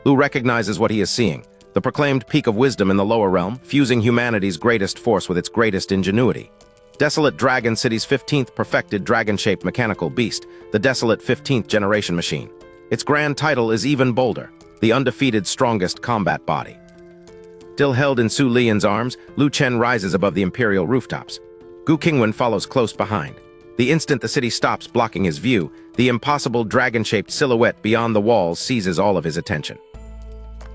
Lu recognizes what he is seeing, the proclaimed peak of wisdom in the lower realm, fusing humanity's greatest force with its greatest ingenuity. Desolate Dragon City's 15th perfected dragon-shaped mechanical beast, the desolate 15th generation machine. Its grand title is even bolder, the undefeated strongest combat body. Still held in Su Lian's arms, Lu Chen rises above the imperial rooftops. Gu Qingwan follows close behind. The instant the city stops blocking his view, the impossible dragon-shaped silhouette beyond the walls seizes all of his attention.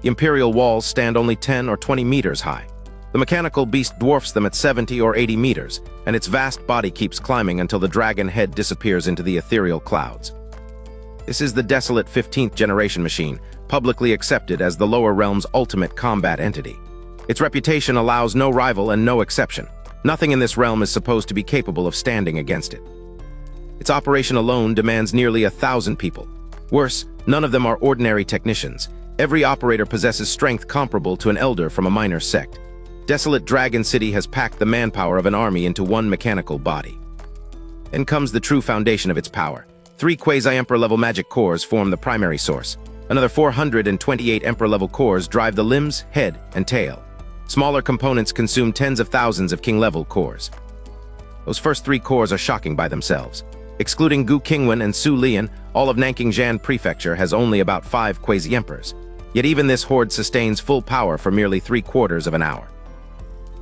The imperial walls stand only 10 or 20 meters high. The mechanical beast dwarfs them at 70 or 80 meters, and its vast body keeps climbing until the dragon head disappears into the ethereal clouds. This is the desolate 15th generation machine, publicly accepted as the lower realm's ultimate combat entity. Its reputation allows no rival and no exception. Nothing in this realm is supposed to be capable of standing against it. Its operation alone demands nearly 1,000 people. Worse, none of them are ordinary technicians. Every operator possesses strength comparable to an elder from a minor sect. Desolate Dragon City has packed the manpower of an army into one mechanical body. Then comes the true foundation of its power. 3 quasi-emperor-level magic cores form the primary source. Another 428 emperor-level cores drive the limbs, head, and tail. Smaller components consume tens of thousands of king-level cores. Those first 3 cores are shocking by themselves. Excluding Gu Qingwan and Su Lian, all of Nanking Prefecture has only about 5 quasi-emperors. Yet even this horde sustains full power for merely 3/4 of an hour.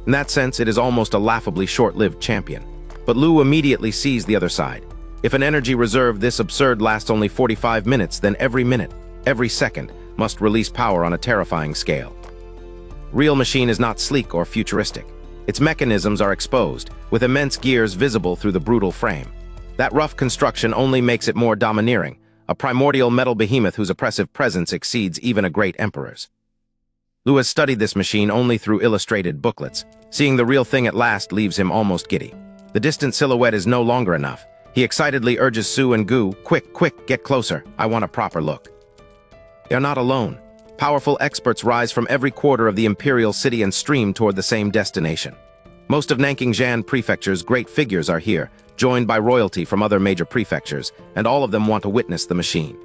In that sense, it is almost a laughably short-lived champion. But Lu immediately sees the other side. If an energy reserve this absurd lasts only 45 minutes, then every minute, every second, must release power on a terrifying scale. Real machine is not sleek or futuristic. Its mechanisms are exposed, with immense gears visible through the brutal frame. That rough construction only makes it more domineering, a primordial metal behemoth whose oppressive presence exceeds even a great emperor's. Lu has studied this machine only through illustrated booklets. Seeing the real thing at last leaves him almost giddy. The distant silhouette is no longer enough. He excitedly urges Su and Gu, "Quick, quick, get closer. I want a proper look." They are not alone. Powerful experts rise from every quarter of the imperial city and stream toward the same destination. Most of Nanking Prefecture's great figures are here, joined by royalty from other major prefectures, and all of them want to witness the machine.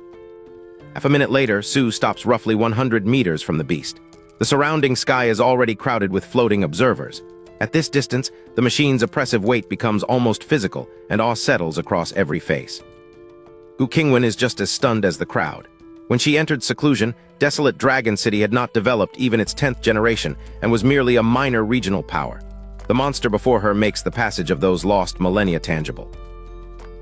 Half a minute later, Su stops roughly 100 meters from the beast. The surrounding sky is already crowded with floating observers. At this distance, the machine's oppressive weight becomes almost physical, and awe settles across every face. Gu Qingwan is just as stunned as the crowd. When she entered seclusion, desolate Dragon City had not developed even its 10th generation and was merely a minor regional power. The monster before her makes the passage of those lost millennia tangible.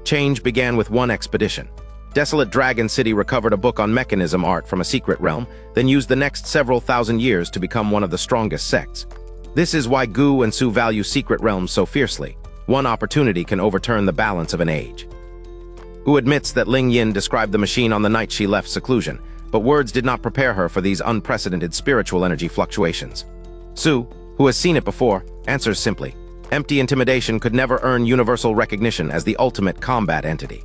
Change began with one expedition. Desolate Dragon City recovered a book on mechanism art from a secret realm, then used the next several thousand years to become one of the strongest sects. This is why Gu and Su value secret realms so fiercely. One opportunity can overturn the balance of an age. Gu admits that Ling Yin described the machine on the night she left seclusion, but words did not prepare her for these unprecedented spiritual energy fluctuations. Su, who has seen it before, answers simply. Empty intimidation could never earn universal recognition as the ultimate combat entity.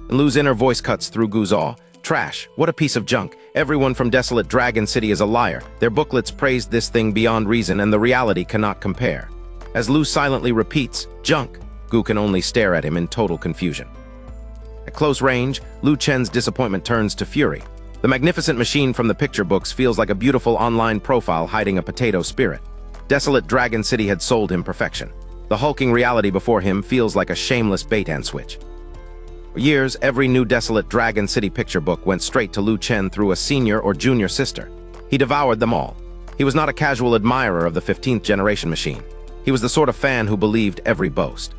Lu's inner voice cuts through Gu's awe. Trash, what a piece of junk. Everyone from desolate Dragon City is a liar. Their booklets praised this thing beyond reason, and the reality cannot compare. As Lu silently repeats, junk, Gu can only stare at him in total confusion. At close range, Lu Chen's disappointment turns to fury. The magnificent machine from the picture books feels like a beautiful online profile hiding a potato spirit. Desolate Dragon City had sold him perfection. The hulking reality before him feels like a shameless bait-and-switch. For years, every new desolate Dragon City picture book went straight to Lu Chen through a senior or junior sister. He devoured them all. He was not a casual admirer of the 15th generation machine. He was the sort of fan who believed every boast.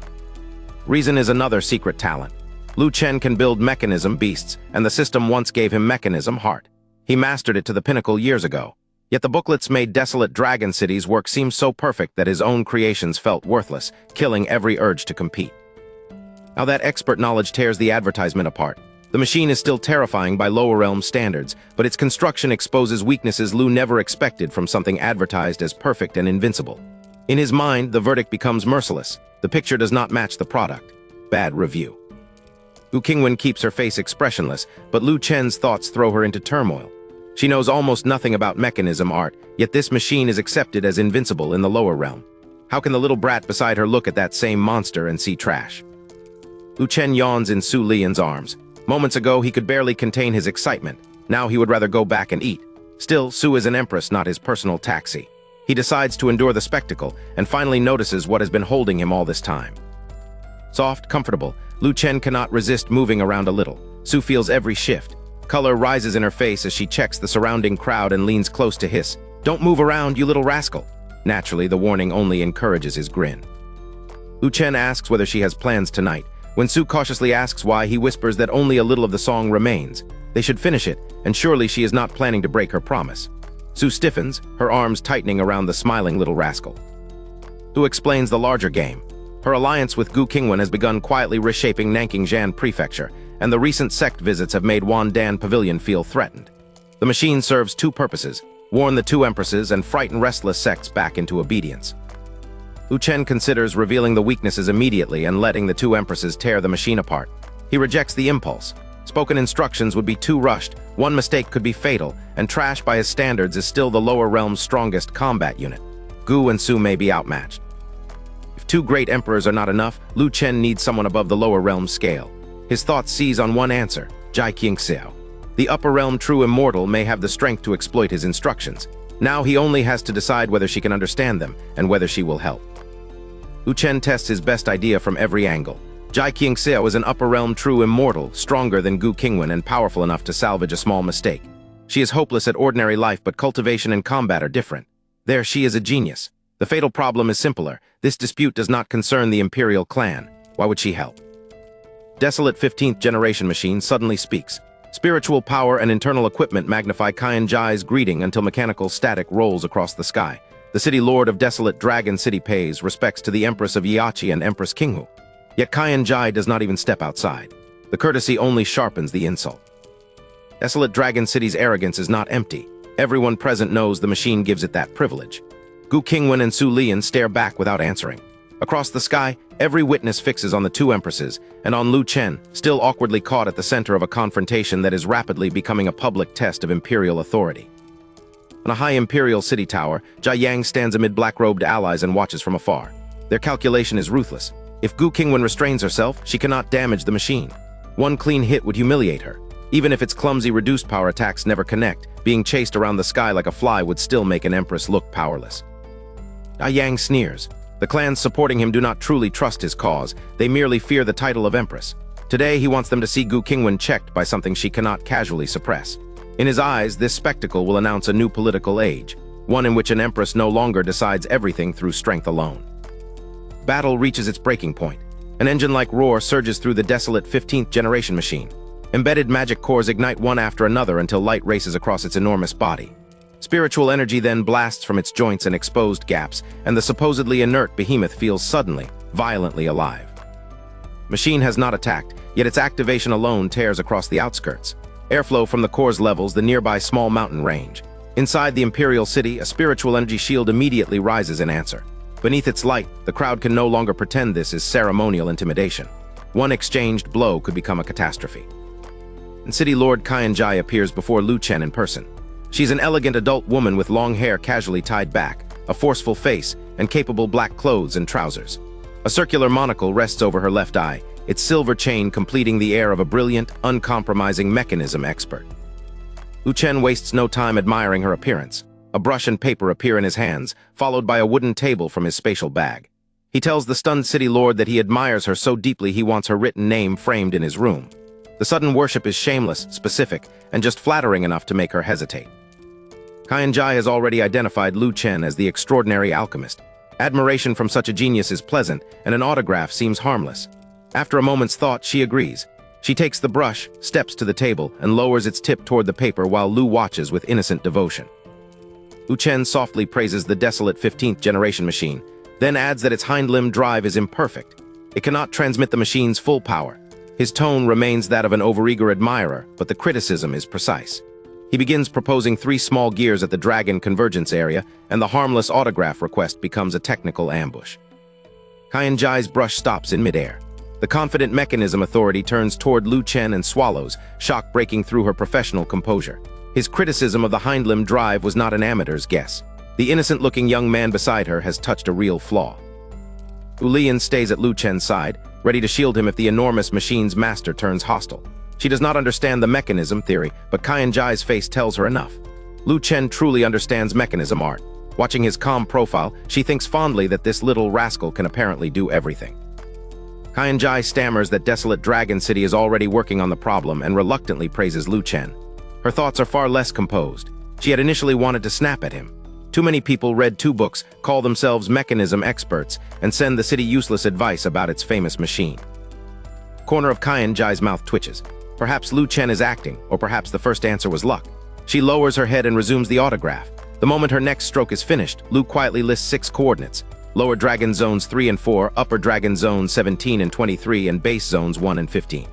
Reason is another secret talent. Lu Chen can build mechanism beasts, and the system once gave him mechanism heart. He mastered it to the pinnacle years ago. Yet the booklets made desolate Dragon City's work seem so perfect that his own creations felt worthless, killing every urge to compete. Now that expert knowledge tears the advertisement apart. The machine is still terrifying by lower realm standards, but its construction exposes weaknesses Lu never expected from something advertised as perfect and invincible. In his mind, the verdict becomes merciless. The picture does not match the product. Bad review. Gu Qingwan keeps her face expressionless, but Lu Chen's thoughts throw her into turmoil. She knows almost nothing about mechanism art, yet this machine is accepted as invincible in the lower realm. How can the little brat beside her look at that same monster and see trash? Lu Chen yawns in Su Lian's arms. Moments ago, he could barely contain his excitement. Now he would rather go back and eat. Still, Su is an empress, not his personal taxi. He decides to endure the spectacle, and finally notices what has been holding him all this time. Soft, comfortable, Lu Chen cannot resist moving around a little. Su feels every shift. Color rises in her face as she checks the surrounding crowd and leans close to hiss, "Don't move around, you little rascal." Naturally, the warning only encourages his grin. Lu Chen asks whether she has plans tonight. When Su cautiously asks why, he whispers that only a little of the song remains. They should finish it, and surely she is not planning to break her promise. Su stiffens, her arms tightening around the smiling little rascal. Su explains the larger game. Her alliance with Gu Qingwan has begun quietly reshaping Nanking Prefecture, and the recent sect visits have made Wandan Pavilion feel threatened. The machine serves two purposes: warn the two empresses and frighten restless sects back into obedience. Lu Chen considers revealing the weaknesses immediately and letting the two empresses tear the machine apart. He rejects the impulse. Spoken instructions would be too rushed, one mistake could be fatal, and trash by his standards is still the lower realm's strongest combat unit. Gu and Su may be outmatched. If two great emperors are not enough, Lu Chen needs someone above the lower realm scale. His thoughts seize on one answer: Jai Qingxiao. The upper realm true immortal may have the strength to exploit his instructions. Now he only has to decide whether she can understand them and whether she will help. Lu Chen tests his best idea from every angle. Jai Qingxiao is an upper realm true immortal, stronger than Gu Qingwan and powerful enough to salvage a small mistake. She is hopeless at ordinary life, but cultivation and combat are different. There she is a genius. The fatal problem is simpler. This dispute does not concern the imperial clan. Why would she help? Desolate 15th generation machine suddenly speaks. Spiritual power and internal equipment magnify Qian Jai's greeting until mechanical static rolls across the sky. The city lord of desolate Dragon City pays respects to the Empress of Yiachi and Empress Qinghu. Yet Qian Jai does not even step outside. The courtesy only sharpens the insult. Desolate Dragon City's arrogance is not empty. Everyone present knows the machine gives it that privilege. Gu Qingwan and Su Lian stare back without answering. Across the sky, every witness fixes on the two empresses, and on Lu Chen, still awkwardly caught at the center of a confrontation that is rapidly becoming a public test of imperial authority. On a high imperial city tower, Jia Yang stands amid black-robed allies and watches from afar. Their calculation is ruthless. If Gu Qingwan restrains herself, she cannot damage the machine. One clean hit would humiliate her. Even if its clumsy reduced power attacks never connect, being chased around the sky like a fly would still make an empress look powerless. Jia Yang sneers. The clans supporting him do not truly trust his cause, they merely fear the title of empress. Today he wants them to see Gu Qingwan checked by something she cannot casually suppress. In his eyes, this spectacle will announce a new political age, one in which an empress no longer decides everything through strength alone. Battle reaches its breaking point. An engine-like roar surges through the desolate 15th generation machine. Embedded magic cores ignite one after another until light races across its enormous body. Spiritual energy then blasts from its joints and exposed gaps, and the supposedly inert behemoth feels suddenly, violently alive. Machine has not attacked, yet its activation alone tears across the outskirts. Airflow from the cores levels the nearby small mountain range. Inside the imperial city, a spiritual energy shield immediately rises in answer. Beneath its light, the crowd can no longer pretend this is ceremonial intimidation. One exchanged blow could become a catastrophe. And City Lord Qian Jai appears before Lu Chen in person. She's an elegant adult woman with long hair casually tied back, a forceful face, and capable black clothes and trousers. A circular monocle rests over her left eye, its silver chain completing the air of a brilliant, uncompromising mechanism expert. Lu Chen wastes no time admiring her appearance. A brush and paper appear in his hands, followed by a wooden table from his spatial bag. He tells the stunned city lord that he admires her so deeply he wants her written name framed in his room. The sudden worship is shameless, specific, and just flattering enough to make her hesitate. Qian Jai has already identified Lu Chen as the extraordinary alchemist. Admiration from such a genius is pleasant, and an autograph seems harmless. After a moment's thought, she agrees. She takes the brush, steps to the table, and lowers its tip toward the paper while Lu watches with innocent devotion. Lu Chen softly praises the desolate 15th generation machine, then adds that its hind limb drive is imperfect. It cannot transmit the machine's full power. His tone remains that of an overeager admirer, but the criticism is precise. He begins proposing 3 small gears at the Dragon convergence area, and the harmless autograph request becomes a technical ambush. Qian Jai's brush stops in midair. The confident mechanism authority turns toward Lu Chen and swallows, shock breaking through her professional composure. His criticism of the hind limb drive was not an amateur's guess. The innocent-looking young man beside her has touched a real flaw. Su Lian stays at Lu Chen's side, ready to shield him if the enormous machine's master turns hostile. She does not understand the mechanism theory, but Qian Jai's face tells her enough. Lu Chen truly understands mechanism art. Watching his calm profile, she thinks fondly that this little rascal can apparently do everything. Qian Jai stammers that desolate Dragon City is already working on the problem and reluctantly praises Lu Chen. Her thoughts are far less composed. She had initially wanted to snap at him. Too many people read 2 books, call themselves mechanism experts, and send the city useless advice about its famous machine. Corner of Qian Jai's mouth twitches. Perhaps Lu Chen is acting, or perhaps the first answer was luck. She lowers her head and resumes the autograph. The moment her next stroke is finished, Lu quietly lists 6 coordinates. Lower Dragon Zones 3 and 4, Upper Dragon Zones 17 and 23, and Base Zones 1 and 15.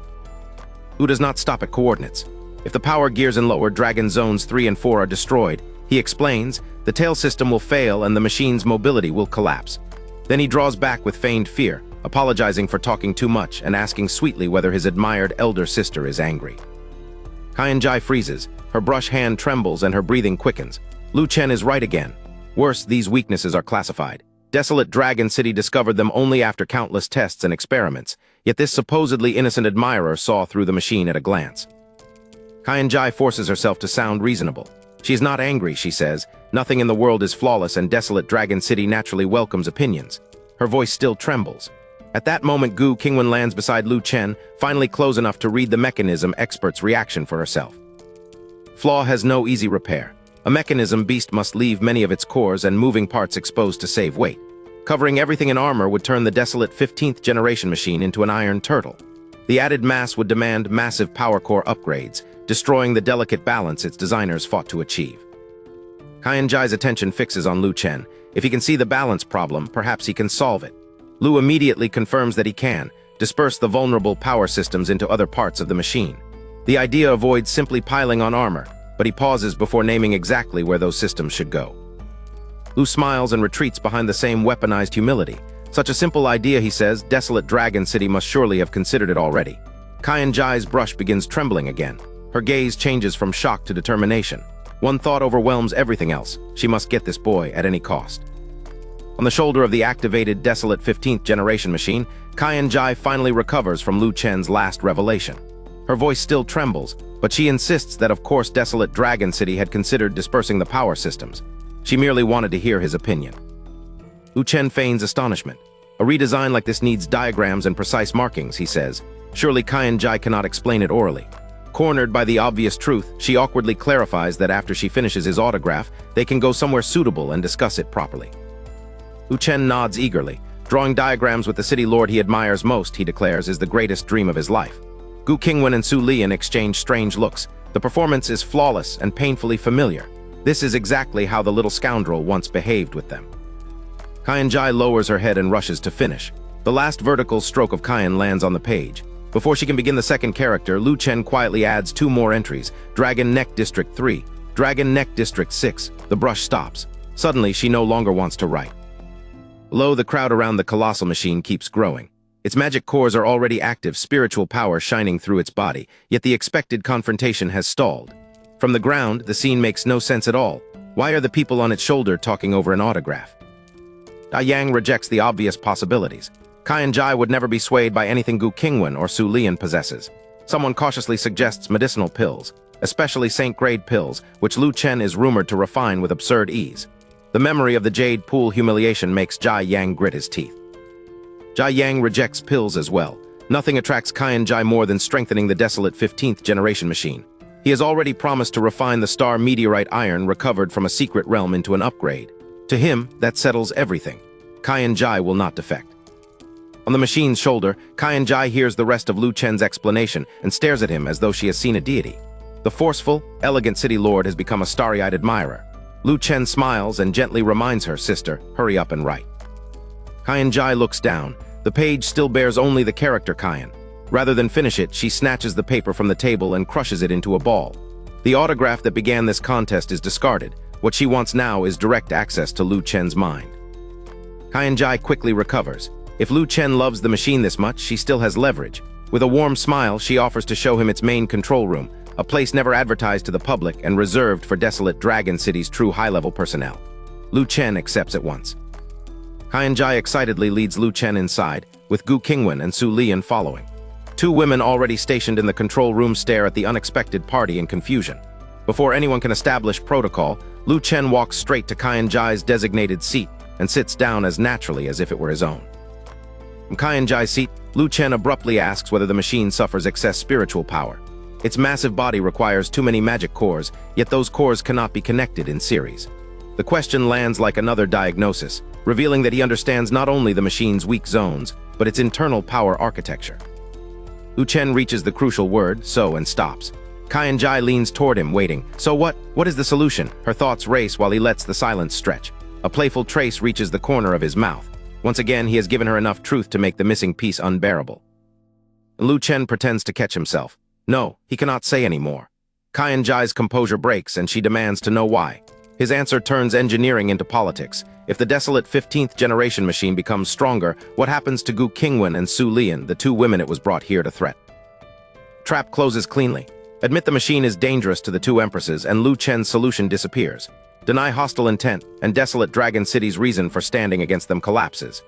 Lu does not stop at coordinates. If the power gears in Lower Dragon Zones 3 and 4 are destroyed, he explains, the tail system will fail and the machine's mobility will collapse. Then he draws back with feigned fear, apologizing for talking too much and asking sweetly whether his admired elder sister is angry. Qian Jai freezes, her brush hand trembles and her breathing quickens. Lu Chen is right again. Worse, these weaknesses are classified. Desolate Dragon City discovered them only after countless tests and experiments, yet this supposedly innocent admirer saw through the machine at a glance. Qian Jai forces herself to sound reasonable. She is not angry, she says. Nothing in the world is flawless and Desolate Dragon City naturally welcomes opinions. Her voice still trembles. At that moment, Gu Qingwan lands beside Lu Chen, finally close enough to read the mechanism expert's reaction for herself. Flaw has no easy repair. A mechanism beast must leave many of its cores and moving parts exposed to save weight. Covering everything in armor would turn the desolate 15th generation machine into an iron turtle. The added mass would demand massive power core upgrades, destroying the delicate balance its designers fought to achieve. Qianji's attention fixes on Lu Chen. If he can see the balance problem, perhaps he can solve it. Lu immediately confirms that he can disperse the vulnerable power systems into other parts of the machine. The idea avoids simply piling on armor, but he pauses before naming exactly where those systems should go. Lu smiles and retreats behind the same weaponized humility. Such a simple idea, he says, desolate Dragon City must surely have considered it already. Qianji's brush begins trembling again. Her gaze changes from shock to determination. One thought overwhelms everything else. She must get this boy at any cost. On the shoulder of the activated desolate 15th generation machine, Qianji finally recovers from Lu Chen's last revelation. Her voice still trembles, but she insists that of course desolate Dragon City had considered dispersing the power systems. She merely wanted to hear his opinion. Lu Chen feigns astonishment. A redesign like this needs diagrams and precise markings, he says. Surely Qianji cannot explain it orally. Cornered by the obvious truth, she awkwardly clarifies that after she finishes his autograph, they can go somewhere suitable and discuss it properly. Lu Chen nods eagerly. Drawing diagrams with the city lord he admires most, he declares, is the greatest dream of his life. Gu Qingwan and Su Lian exchange strange looks. The performance is flawless and painfully familiar. This is exactly how the little scoundrel once behaved with them. Qianji lowers her head and rushes to finish. The last vertical stroke of Qian lands on the page. Before she can begin the second character, Lu Chen quietly adds 2 more entries: Dragon Neck District 3, Dragon Neck District 6. The brush stops. Suddenly, she no longer wants to write. Below, the crowd around the colossal machine keeps growing. Its magic cores are already active, spiritual power shining through its body, yet the expected confrontation has stalled. From the ground, the scene makes no sense at all. Why are the people on its shoulder talking over an autograph? Yang rejects the obvious possibilities. Qianji would never be swayed by anything Gu Qingwan or Su Lian possesses. Someone cautiously suggests medicinal pills, especially saint-grade pills, which Lu Chen is rumored to refine with absurd ease. The memory of the Jade Pool humiliation makes Yang grit his teeth. Yang rejects pills as well. Nothing attracts Qianji more than strengthening the desolate 15th generation machine. He has already promised to refine the star meteorite iron recovered from a secret realm into an upgrade. To him, that settles everything. Qianji will not defect. On the machine's shoulder, Qianji hears the rest of Lu Chen's explanation and stares at him as though she has seen a deity. The forceful, elegant city lord has become a starry-eyed admirer. Lu Chen smiles and gently reminds her sister, hurry up and write. Qianji looks down. The page still bears only the character Qian. Rather than finish it, she snatches the paper from the table and crushes it into a ball. The autograph that began this contest is discarded. What she wants now is direct access to Lu Chen's mind. Qianji quickly recovers. If Lu Chen loves the machine this much, she still has leverage. With a warm smile, she offers to show him its main control room, a place never advertised to the public and reserved for desolate Dragon City's true high-level personnel. Lu Chen accepts at once. Qianji excitedly leads Lu Chen inside, with Gu Qingwan and Su Lian following. 2 women already stationed in the control room stare at the unexpected party in confusion. Before anyone can establish protocol, Lu Chen walks straight to Qianji's designated seat and sits down as naturally as if it were his own. From Qianji's seat, Lu Chen abruptly asks whether the machine suffers excess spiritual power. Its massive body requires too many magic cores, yet those cores cannot be connected in series. The question lands like another diagnosis, revealing that he understands not only the machine's weak zones, but its internal power architecture. Lu Chen reaches the crucial word, so, and stops. Qianji leans toward him, waiting. So what? What is the solution? Her thoughts race while he lets the silence stretch. A playful trace reaches the corner of his mouth. Once again, he has given her enough truth to make the missing piece unbearable. Lu Chen pretends to catch himself. No, he cannot say any more. Qianji's composure breaks, and she demands to know why. His answer turns engineering into politics. If the desolate 15th generation machine becomes stronger, what happens to Gu Qingwan and Su Lian, the 2 women it was brought here to threat? Trap closes cleanly. Admit the machine is dangerous to the 2 empresses, and Lu Chen's solution disappears. Deny hostile intent, and desolate Dragon City's reason for standing against them collapses.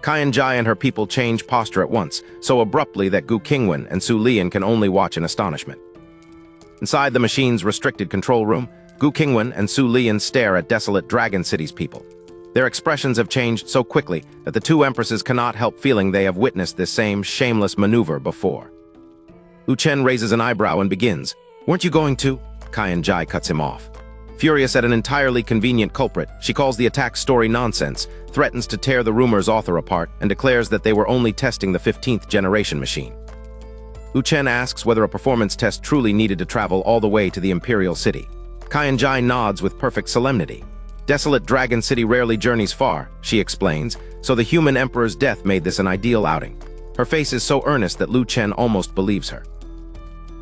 Qianji and her people change posture at once, so abruptly that Gu Qingwan and Su Lian can only watch in astonishment. Inside the machine's restricted control room, Gu Qingwan and Su Lian stare at desolate Dragon City's people. Their expressions have changed so quickly that the 2 empresses cannot help feeling they have witnessed this same shameless maneuver before. Lu Chen raises an eyebrow and begins. Weren't you going to? Qianji cuts him off. Furious at an entirely convenient culprit, she calls the attack story nonsense, threatens to tear the rumor's author apart, and declares that they were only testing the 15th generation machine. Lu Chen asks whether a performance test truly needed to travel all the way to the imperial city. Qianjai nods with perfect solemnity. Desolate Dragon City rarely journeys far, she explains, so the human emperor's death made this an ideal outing. Her face is so earnest that Lu Chen almost believes her.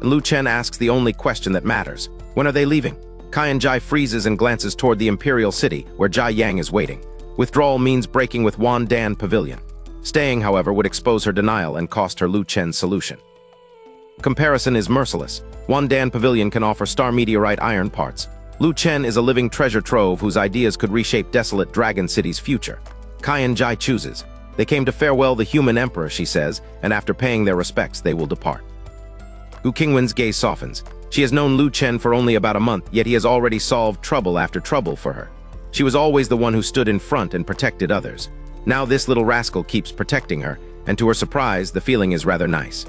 And Lu Chen asks the only question that matters. When are they leaving? Qianjai freezes and glances toward the imperial city, where Jia Yang is waiting. Withdrawal means breaking with Wan Dan Pavilion. Staying, however, would expose her denial and cost her Lu Chen's solution. Comparison is merciless. Wan Dan Pavilion can offer star meteorite iron parts. Lu Chen is a living treasure trove whose ideas could reshape desolate Dragon City's future. Qianjai chooses. They came to farewell the human emperor, she says, and after paying their respects, they will depart. Gu Qingwan's gaze softens. She has known Lu Chen for only about a month, yet he has already solved trouble after trouble for her. She was always the one who stood in front and protected others. Now this little rascal keeps protecting her, and to her surprise, the feeling is rather nice.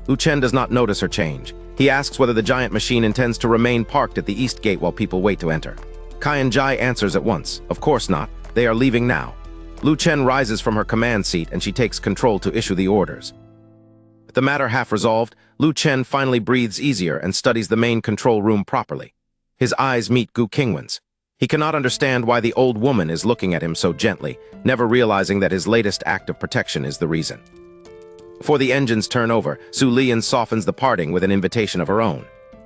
Lu Chen does not notice her change. He asks whether the giant machine intends to remain parked at the east gate while people wait to enter. Qianjai answers at once, of course not, they are leaving now. Lu Chen rises from her command seat and she takes control to issue the orders. With the matter half resolved, Lu Chen finally breathes easier and studies the main control room properly. His eyes meet Gu Qingwan's. He cannot understand why the old woman is looking at him so gently, never realizing that his latest act of protection is the reason. Before the engines turn over, Su Lian softens the parting with an invitation of her own.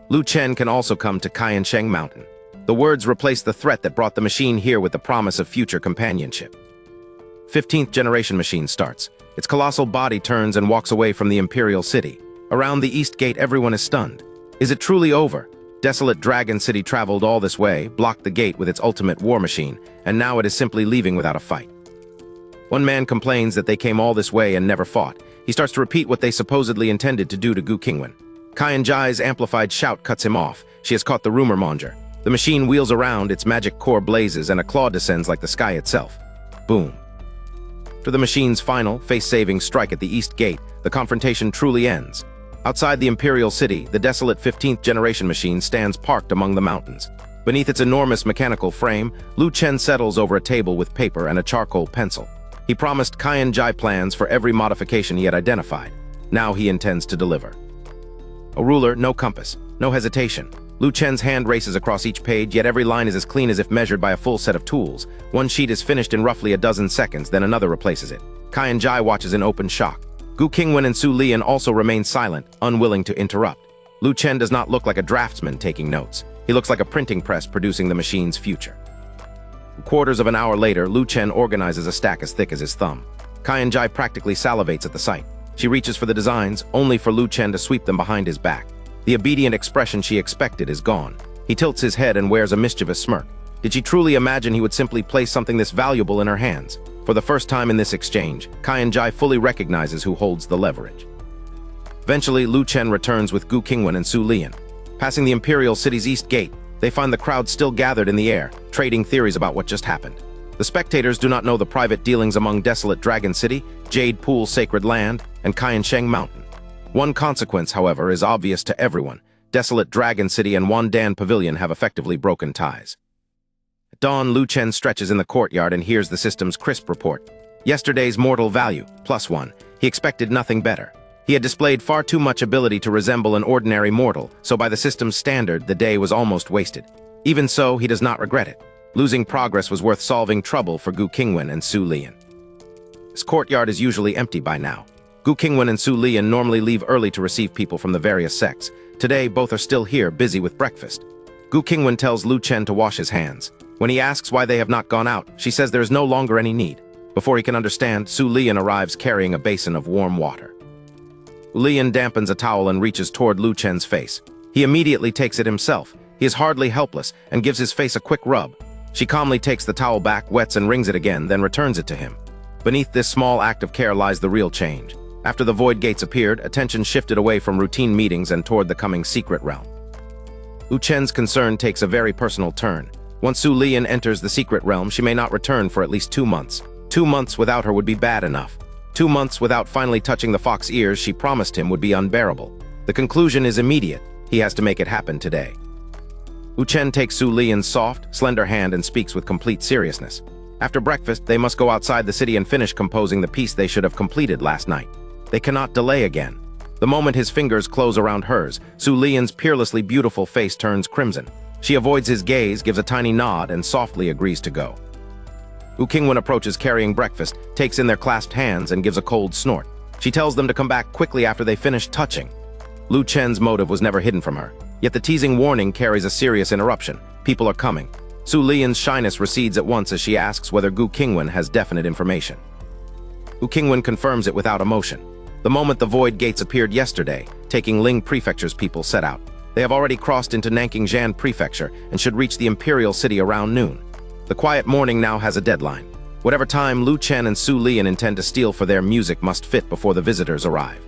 Lu Chen can also come to Qiansheng Mountain. The words replace the threat that brought the machine here with the promise of future companionship. 15th generation machine starts. Its colossal body turns and walks away from the imperial city. Around the east gate, everyone is stunned. Is it truly over? Desolate Dragon City traveled all this way, blocked the gate with its ultimate war machine, and now it is simply leaving without a fight. One man complains that they came all this way and never fought. He starts to repeat what they supposedly intended to do to Gu Qingwan. Qianjai's amplified shout cuts him off. She has caught the rumor monger. The machine wheels around, its magic core blazes, and a claw descends like the sky itself. Boom. After the machine's final, face-saving strike at the east gate, the confrontation truly ends. Outside the imperial city, the desolate 15th generation machine stands parked among the mountains. Beneath its enormous mechanical frame, Lu Chen settles over a table with paper and a charcoal pencil. He promised Qianjai plans for every modification he had identified. Now he intends to deliver. A ruler, no compass, no hesitation. Lu Chen's hand races across each page, yet every line is as clean as if measured by a full set of tools. One sheet is finished in roughly a dozen seconds, then another replaces it. Qianjai watches in open shock. Gu Qingwan and Su Lian also remain silent, unwilling to interrupt. Lu Chen does not look like a draftsman taking notes. He looks like a printing press producing the machine's future. Quarters of an hour later, Lu Chen organizes a stack as thick as his thumb. Qianjai practically salivates at the sight. She reaches for the designs, only for Lu Chen to sweep them behind his back. The obedient expression she expected is gone. He tilts his head and wears a mischievous smirk. Did she truly imagine he would simply place something this valuable in her hands? For the first time in this exchange, Qianjai fully recognizes who holds the leverage. Eventually, Lu Chen returns with Gu Qingwan and Su Lian. Passing the imperial city's east gate, they find the crowd still gathered in the air, trading theories about what just happened. The spectators do not know the private dealings among desolate Dragon City, Jade Pool Sacred Land, and Qiansheng Mountain. One consequence, however, is obvious to everyone. Desolate Dragon City and Wan Dan Pavilion have effectively broken ties. At dawn, Lu Chen stretches in the courtyard and hears the system's crisp report. Yesterday's mortal value, +1. He expected nothing better. He had displayed far too much ability to resemble an ordinary mortal, so by the system's standard, the day was almost wasted. Even so, he does not regret it. Losing progress was worth solving trouble for Gu Qingwan and Su Lian. His courtyard is usually empty by now. Gu Qingwan and Su Lian normally leave early to receive people from the various sects. Today, both are still here, busy with breakfast. Gu Qingwan tells Lu Chen to wash his hands. When he asks why they have not gone out, she says there is no longer any need. Before he can understand, Su Lian arrives carrying a basin of warm water. Lian dampens a towel and reaches toward Lu Chen's face. He immediately takes it himself. He is hardly helpless and gives his face a quick rub. She calmly takes the towel back, wets and wrings it again, then returns it to him. Beneath this small act of care lies the real change. After the void gates appeared, attention shifted away from routine meetings and toward the coming secret realm. Lu Chen's concern takes a very personal turn. Once Su Lian enters the secret realm, she may not return for at least 2 months. 2 months without her would be bad enough. 2 months without finally touching the fox ears she promised him would be unbearable. The conclusion is immediate. He has to make it happen today. Lu Chen takes Su Lian's soft, slender hand and speaks with complete seriousness. After breakfast, they must go outside the city and finish composing the piece they should have completed last night. They cannot delay again. The moment his fingers close around hers, Su Lian's peerlessly beautiful face turns crimson. She avoids his gaze, gives a tiny nod, and softly agrees to go. Gu Qingwan approaches carrying breakfast, takes in their clasped hands, and gives a cold snort. She tells them to come back quickly after they finish touching. Lu Chen's motive was never hidden from her, yet the teasing warning carries a serious interruption. People are coming. Su Lian's shyness recedes at once as she asks whether Gu Qingwan has definite information. Gu Qingwan confirms it without emotion. The moment the void gates appeared yesterday, taking Ling Prefecture's people set out. They have already crossed into Nanking Prefecture and should reach the imperial city around noon. The quiet morning now has a deadline. Whatever time Lu Chen and Su Lian intend to steal for their music must fit before the visitors arrive.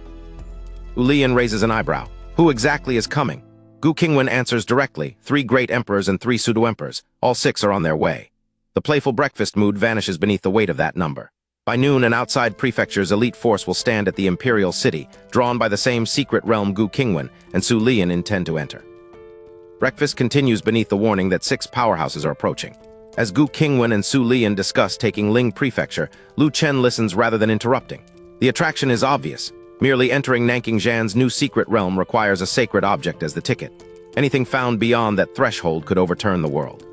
Su Lian raises an eyebrow. Who exactly is coming? Gu Qingwan answers directly, 3 great emperors and 3 pseudo-emperors. All 6 are on their way. The playful breakfast mood vanishes beneath the weight of that number. By noon, an outside prefecture's elite force will stand at the imperial city, drawn by the same secret realm Gu Qingwan and Su Lian intend to enter. Breakfast continues beneath the warning that 6 powerhouses are approaching. As Gu Qingwan and Su Lian discuss taking Ling Prefecture, Lu Chen listens rather than interrupting. The attraction is obvious. Merely entering Nanking new secret realm requires a sacred object as the ticket. Anything found beyond that threshold could overturn the world.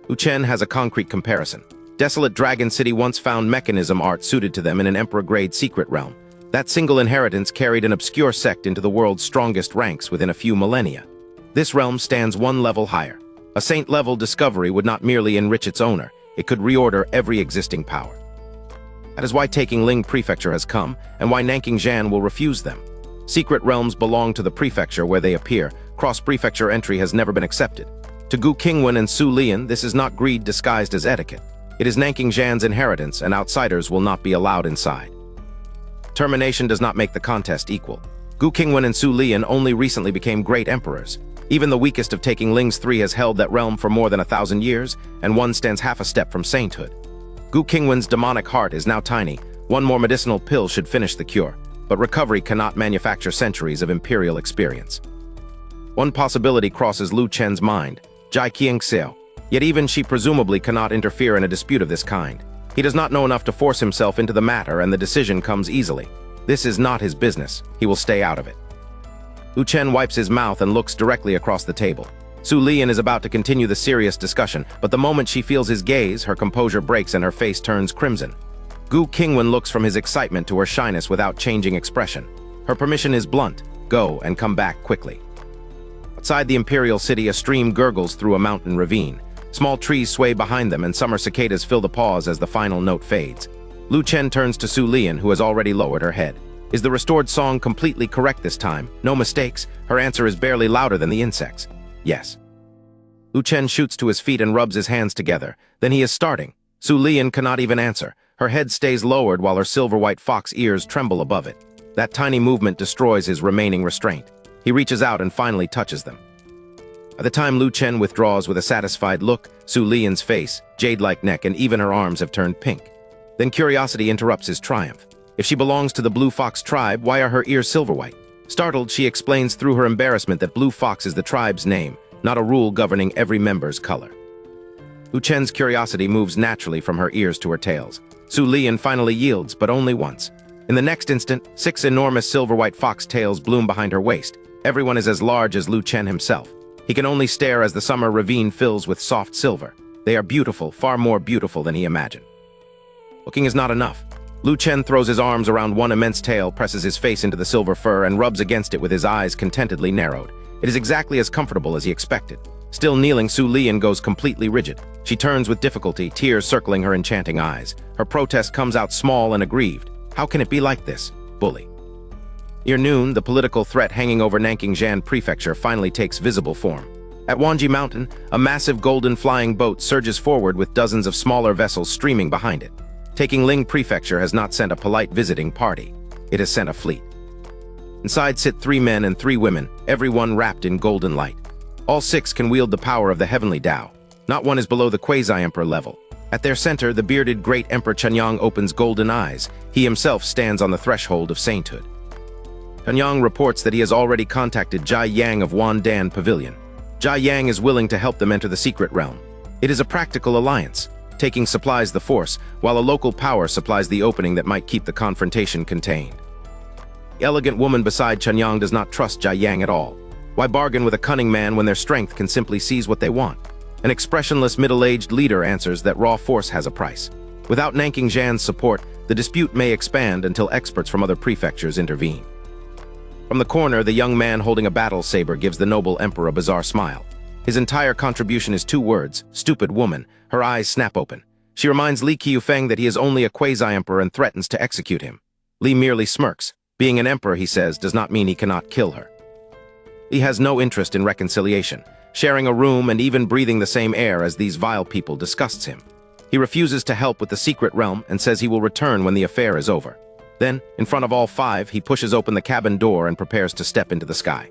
Lu Chen has a concrete comparison. Desolate Dragon City once found mechanism art suited to them in an emperor-grade secret realm. That single inheritance carried an obscure sect into the world's strongest ranks within a few millennia. This realm stands 1 level higher. A saint-level discovery would not merely enrich its owner, it could reorder every existing power. That is why taking Ling Prefecture has come, and why Nanking will refuse them. Secret realms belong to the prefecture where they appear. Cross-prefecture entry has never been accepted. To Gu Qingwan and Su Lian, this is not greed disguised as etiquette. It is Nanking inheritance, and outsiders will not be allowed inside. Termination does not make the contest equal. Gu Qingwan and Su Lian only recently became great emperors. Even the weakest of taking Ling's 3 has held that realm for more than 1,000 years, and one stands half a step from sainthood. Gu Qingwan's demonic heart is now tiny. 1 more medicinal pill should finish the cure, but recovery cannot manufacture centuries of imperial experience. One possibility crosses Lu Chen's mind, Jai Qiangxiao, yet even she presumably cannot interfere in a dispute of this kind. He does not know enough to force himself into the matter, and the decision comes easily. This is not his business. He will stay out of it. Lu Chen wipes his mouth and looks directly across the table. Su Lian is about to continue the serious discussion, but the moment she feels his gaze, her composure breaks and her face turns crimson. Gu Qingwan looks from his excitement to her shyness without changing expression. Her permission is blunt. Go and come back quickly. Outside the imperial city, a stream gurgles through a mountain ravine. Small trees sway behind them, and summer cicadas fill the pause as the final note fades. Lu Chen turns to Su Lian, who has already lowered her head. Is the restored song completely correct this time? No mistakes? Her answer is barely louder than the insects. Yes. Lu Chen shoots to his feet and rubs his hands together. Then he is starting. Su Lian cannot even answer. Her head stays lowered while her silver-white fox ears tremble above it. That tiny movement destroys his remaining restraint. He reaches out and finally touches them. By the time Lu Chen withdraws with a satisfied look, Su Lian's face, jade-like neck, and even her arms have turned pink. Then curiosity interrupts his triumph. If she belongs to the Blue Fox tribe, why are her ears silver-white? Startled, she explains through her embarrassment that Blue Fox is the tribe's name, not a rule governing every member's color. Lu Chen's curiosity moves naturally from her ears to her tails. Su Lian finally yields, but only once. In the next instant, 6 enormous silver-white fox tails bloom behind her waist. Everyone is as large as Lu Chen himself. He can only stare as the summer ravine fills with soft silver. They are beautiful, far more beautiful than he imagined. Looking is not enough. Lu Chen throws his arms around one immense tail, presses his face into the silver fur, and rubs against it with his eyes contentedly narrowed. It is exactly as comfortable as he expected. Still kneeling, Su Lian goes completely rigid. She turns with difficulty, tears circling her enchanting eyes. Her protest comes out small and aggrieved. How can it be like this? Bully. Near noon, the political threat hanging over Nanking Prefecture finally takes visible form. At Wanji Mountain, a massive golden flying boat surges forward with dozens of smaller vessels streaming behind it. Taking Ling Prefecture has not sent a polite visiting party. It has sent a fleet. Inside sit 3 men and 3 women, everyone wrapped in golden light. All 6 can wield the power of the heavenly Tao. Not one is below the quasi-emperor level. At their center, the bearded great Emperor Chenyang opens golden eyes. He himself stands on the threshold of sainthood. Chenyang reports that he has already contacted Jai Yang of Wandan Pavilion. Jai Yang is willing to help them enter the secret realm. It is a practical alliance. Taking supplies the force, while a local power supplies the opening that might keep the confrontation contained. The elegant woman beside Chunyang does not trust Jia Yang at all. Why bargain with a cunning man when their strength can simply seize what they want? An expressionless middle-aged leader answers that raw force has a price. Without Nanking Zhan's support, the dispute may expand until experts from other prefectures intervene. From the corner, the young man holding a battle saber gives the noble emperor a bizarre smile. His entire contribution is 2 words, "Stupid woman." Her eyes snap open. She reminds Li Qiufeng that he is only a quasi-emperor and threatens to execute him. Li merely smirks. Being an emperor, he says, does not mean he cannot kill her. Li has no interest in reconciliation. Sharing a room and even breathing the same air as these vile people disgusts him. He refuses to help with the secret realm and says he will return when the affair is over. Then, in front of all 5, he pushes open the cabin door and prepares to step into the sky.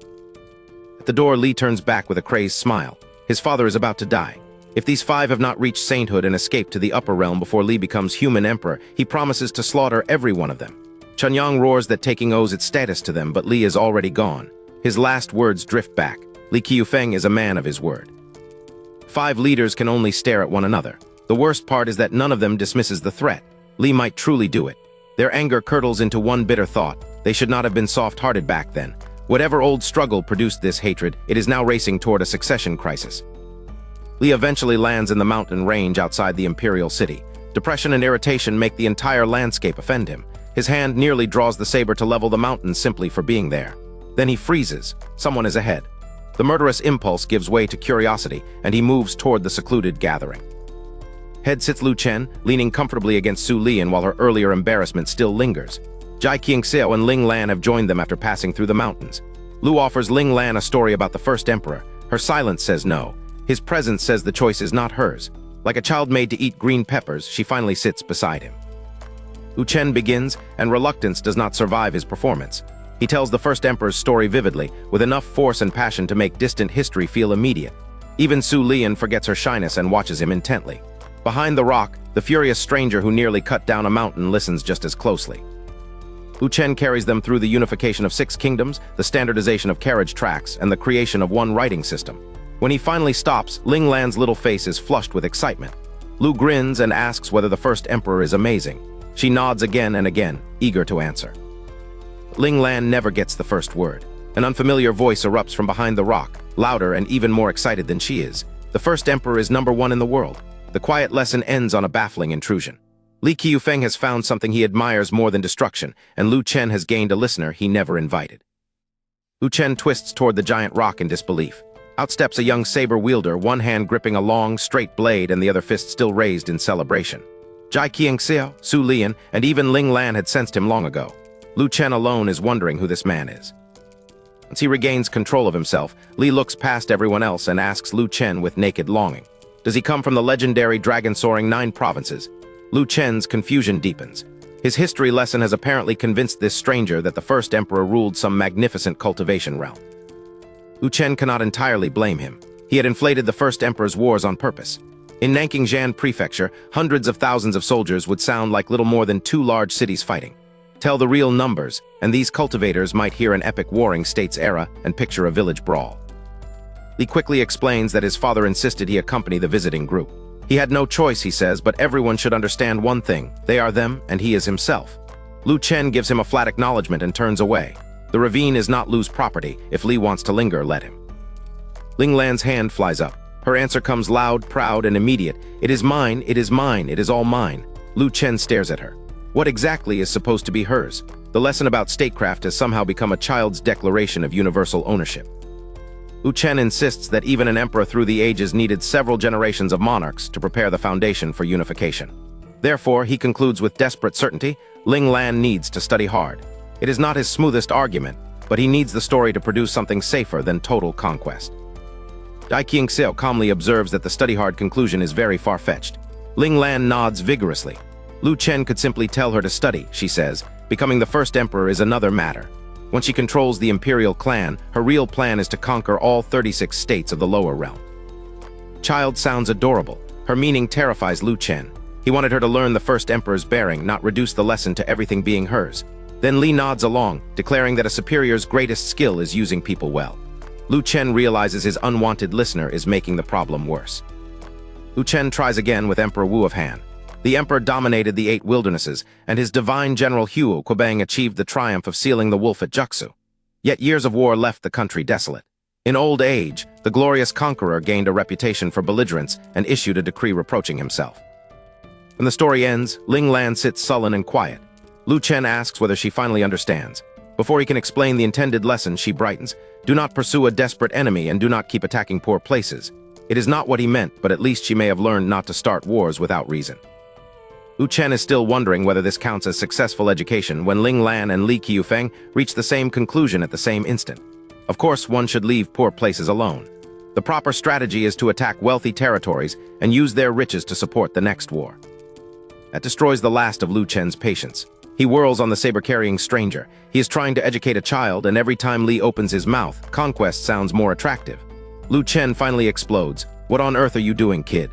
At the door, Li turns back with a crazed smile. His father is about to die. If these 5 have not reached sainthood and escaped to the upper realm before Li becomes human emperor, he promises to slaughter every one of them. Chunyang roars that taking owes its status to them, but Li is already gone. His last words drift back. Li Qiufeng is a man of his word. 5 leaders can only stare at one another. The worst part is that none of them dismisses the threat. Li might truly do it. Their anger curdles into one bitter thought. They should not have been soft-hearted back then. Whatever old struggle produced this hatred, it is now racing toward a succession crisis. Li eventually lands in the mountain range outside the imperial city. Depression and irritation make the entire landscape offend him. His hand nearly draws the saber to level the mountain simply for being there. Then he freezes. Someone is ahead. The murderous impulse gives way to curiosity, and he moves toward the secluded gathering. Head sits Lu Chen, leaning comfortably against Su Lian while her earlier embarrassment still lingers. Jia Qingxiao and Ling Lan have joined them after passing through the mountains. Lu offers Ling Lan a story about the first emperor. Her silence says no. His presence says the choice is not hers. Like a child made to eat green peppers, she finally sits beside him. Lu Chen begins, and reluctance does not survive his performance. He tells the first emperor's story vividly, with enough force and passion to make distant history feel immediate. Even Su Lian forgets her shyness and watches him intently. Behind the rock, the furious stranger who nearly cut down a mountain listens just as closely. Lu Chen carries them through the unification of 6 kingdoms, the standardization of carriage tracks, and the creation of one writing system. When he finally stops, Ling Lan's little face is flushed with excitement. Lu grins and asks whether the first emperor is amazing. She nods again and again, eager to answer. Ling Lan never gets the first word. An unfamiliar voice erupts from behind the rock, louder and even more excited than she is. The first emperor is #1 in the world. The quiet lesson ends on a baffling intrusion. Li Qiufeng has found something he admires more than destruction, and Lu Chen has gained a listener he never invited. Lu Chen twists toward the giant rock in disbelief. Out steps a young saber wielder, one hand gripping a long, straight blade and the other fist still raised in celebration. Jia Qingxiao, Su Lian, and even Ling Lan had sensed him long ago. Lu Chen alone is wondering who this man is. Once he regains control of himself, Li looks past everyone else and asks Lu Chen with naked longing. Does he come from the legendary dragon-soaring 9 provinces? Lu Chen's confusion deepens. His history lesson has apparently convinced this stranger that the first emperor ruled some magnificent cultivation realm. Lu Chen cannot entirely blame him. He had inflated the first emperor's wars on purpose. In Nanking Zhan Prefecture, hundreds of thousands of soldiers would sound like little more than 2 large cities fighting. Tell the real numbers, and these cultivators might hear an epic warring states era and picture a village brawl. Li quickly explains that his father insisted he accompany the visiting group. He had no choice, he says, but everyone should understand one thing. They are them, and he is himself. Lu Chen gives him a flat acknowledgement and turns away. The ravine is not Lu's property. If Li wants to linger, let him. Ling Lan's hand flies up. Her answer comes loud, proud, and immediate. It is mine, it is mine, it is all mine. Lu Chen stares at her. What exactly is supposed to be hers? The lesson about statecraft has somehow become a child's declaration of universal ownership. Lu Chen insists that even an emperor through the ages needed several generations of monarchs to prepare the foundation for unification. Therefore, he concludes with desperate certainty, Ling Lan needs to study hard. It is not his smoothest argument, but he needs the story to produce something safer than total conquest. Jia Qingxiao calmly observes that the study-hard conclusion is very far-fetched. Ling Lan nods vigorously. Lu Chen could simply tell her to study, she says. Becoming the first emperor is another matter. Once she controls the imperial clan, her real plan is to conquer all 36 states of the lower realm. Child sounds adorable. Her meaning terrifies Lu Chen. He wanted her to learn the first emperor's bearing, not reduce the lesson to everything being hers. Then Li nods along, declaring that a superior's greatest skill is using people well. Lu Chen realizes his unwanted listener is making the problem worse. Lu Chen tries again with Emperor Wu of Han. The emperor dominated the 8 wildernesses, and his divine general Huo Quabang achieved the triumph of sealing the wolf at Juxu. Yet years of war left the country desolate. In old age, the glorious conqueror gained a reputation for belligerence and issued a decree reproaching himself. When the story ends, Ling Lan sits sullen and quiet. Lu Chen asks whether she finally understands. Before he can explain the intended lesson, she brightens. Do not pursue a desperate enemy and do not keep attacking poor places. It is not what he meant, but at least she may have learned not to start wars without reason. Lu Chen is still wondering whether this counts as successful education when Ling Lan and Li Qiufeng reach the same conclusion at the same instant. Of course, one should leave poor places alone. The proper strategy is to attack wealthy territories and use their riches to support the next war. That destroys the last of Lu Chen's patience. He whirls on the saber-carrying stranger. He is trying to educate a child, and every time Li opens his mouth, conquest sounds more attractive. Lu Chen finally explodes. What on earth are you doing, kid?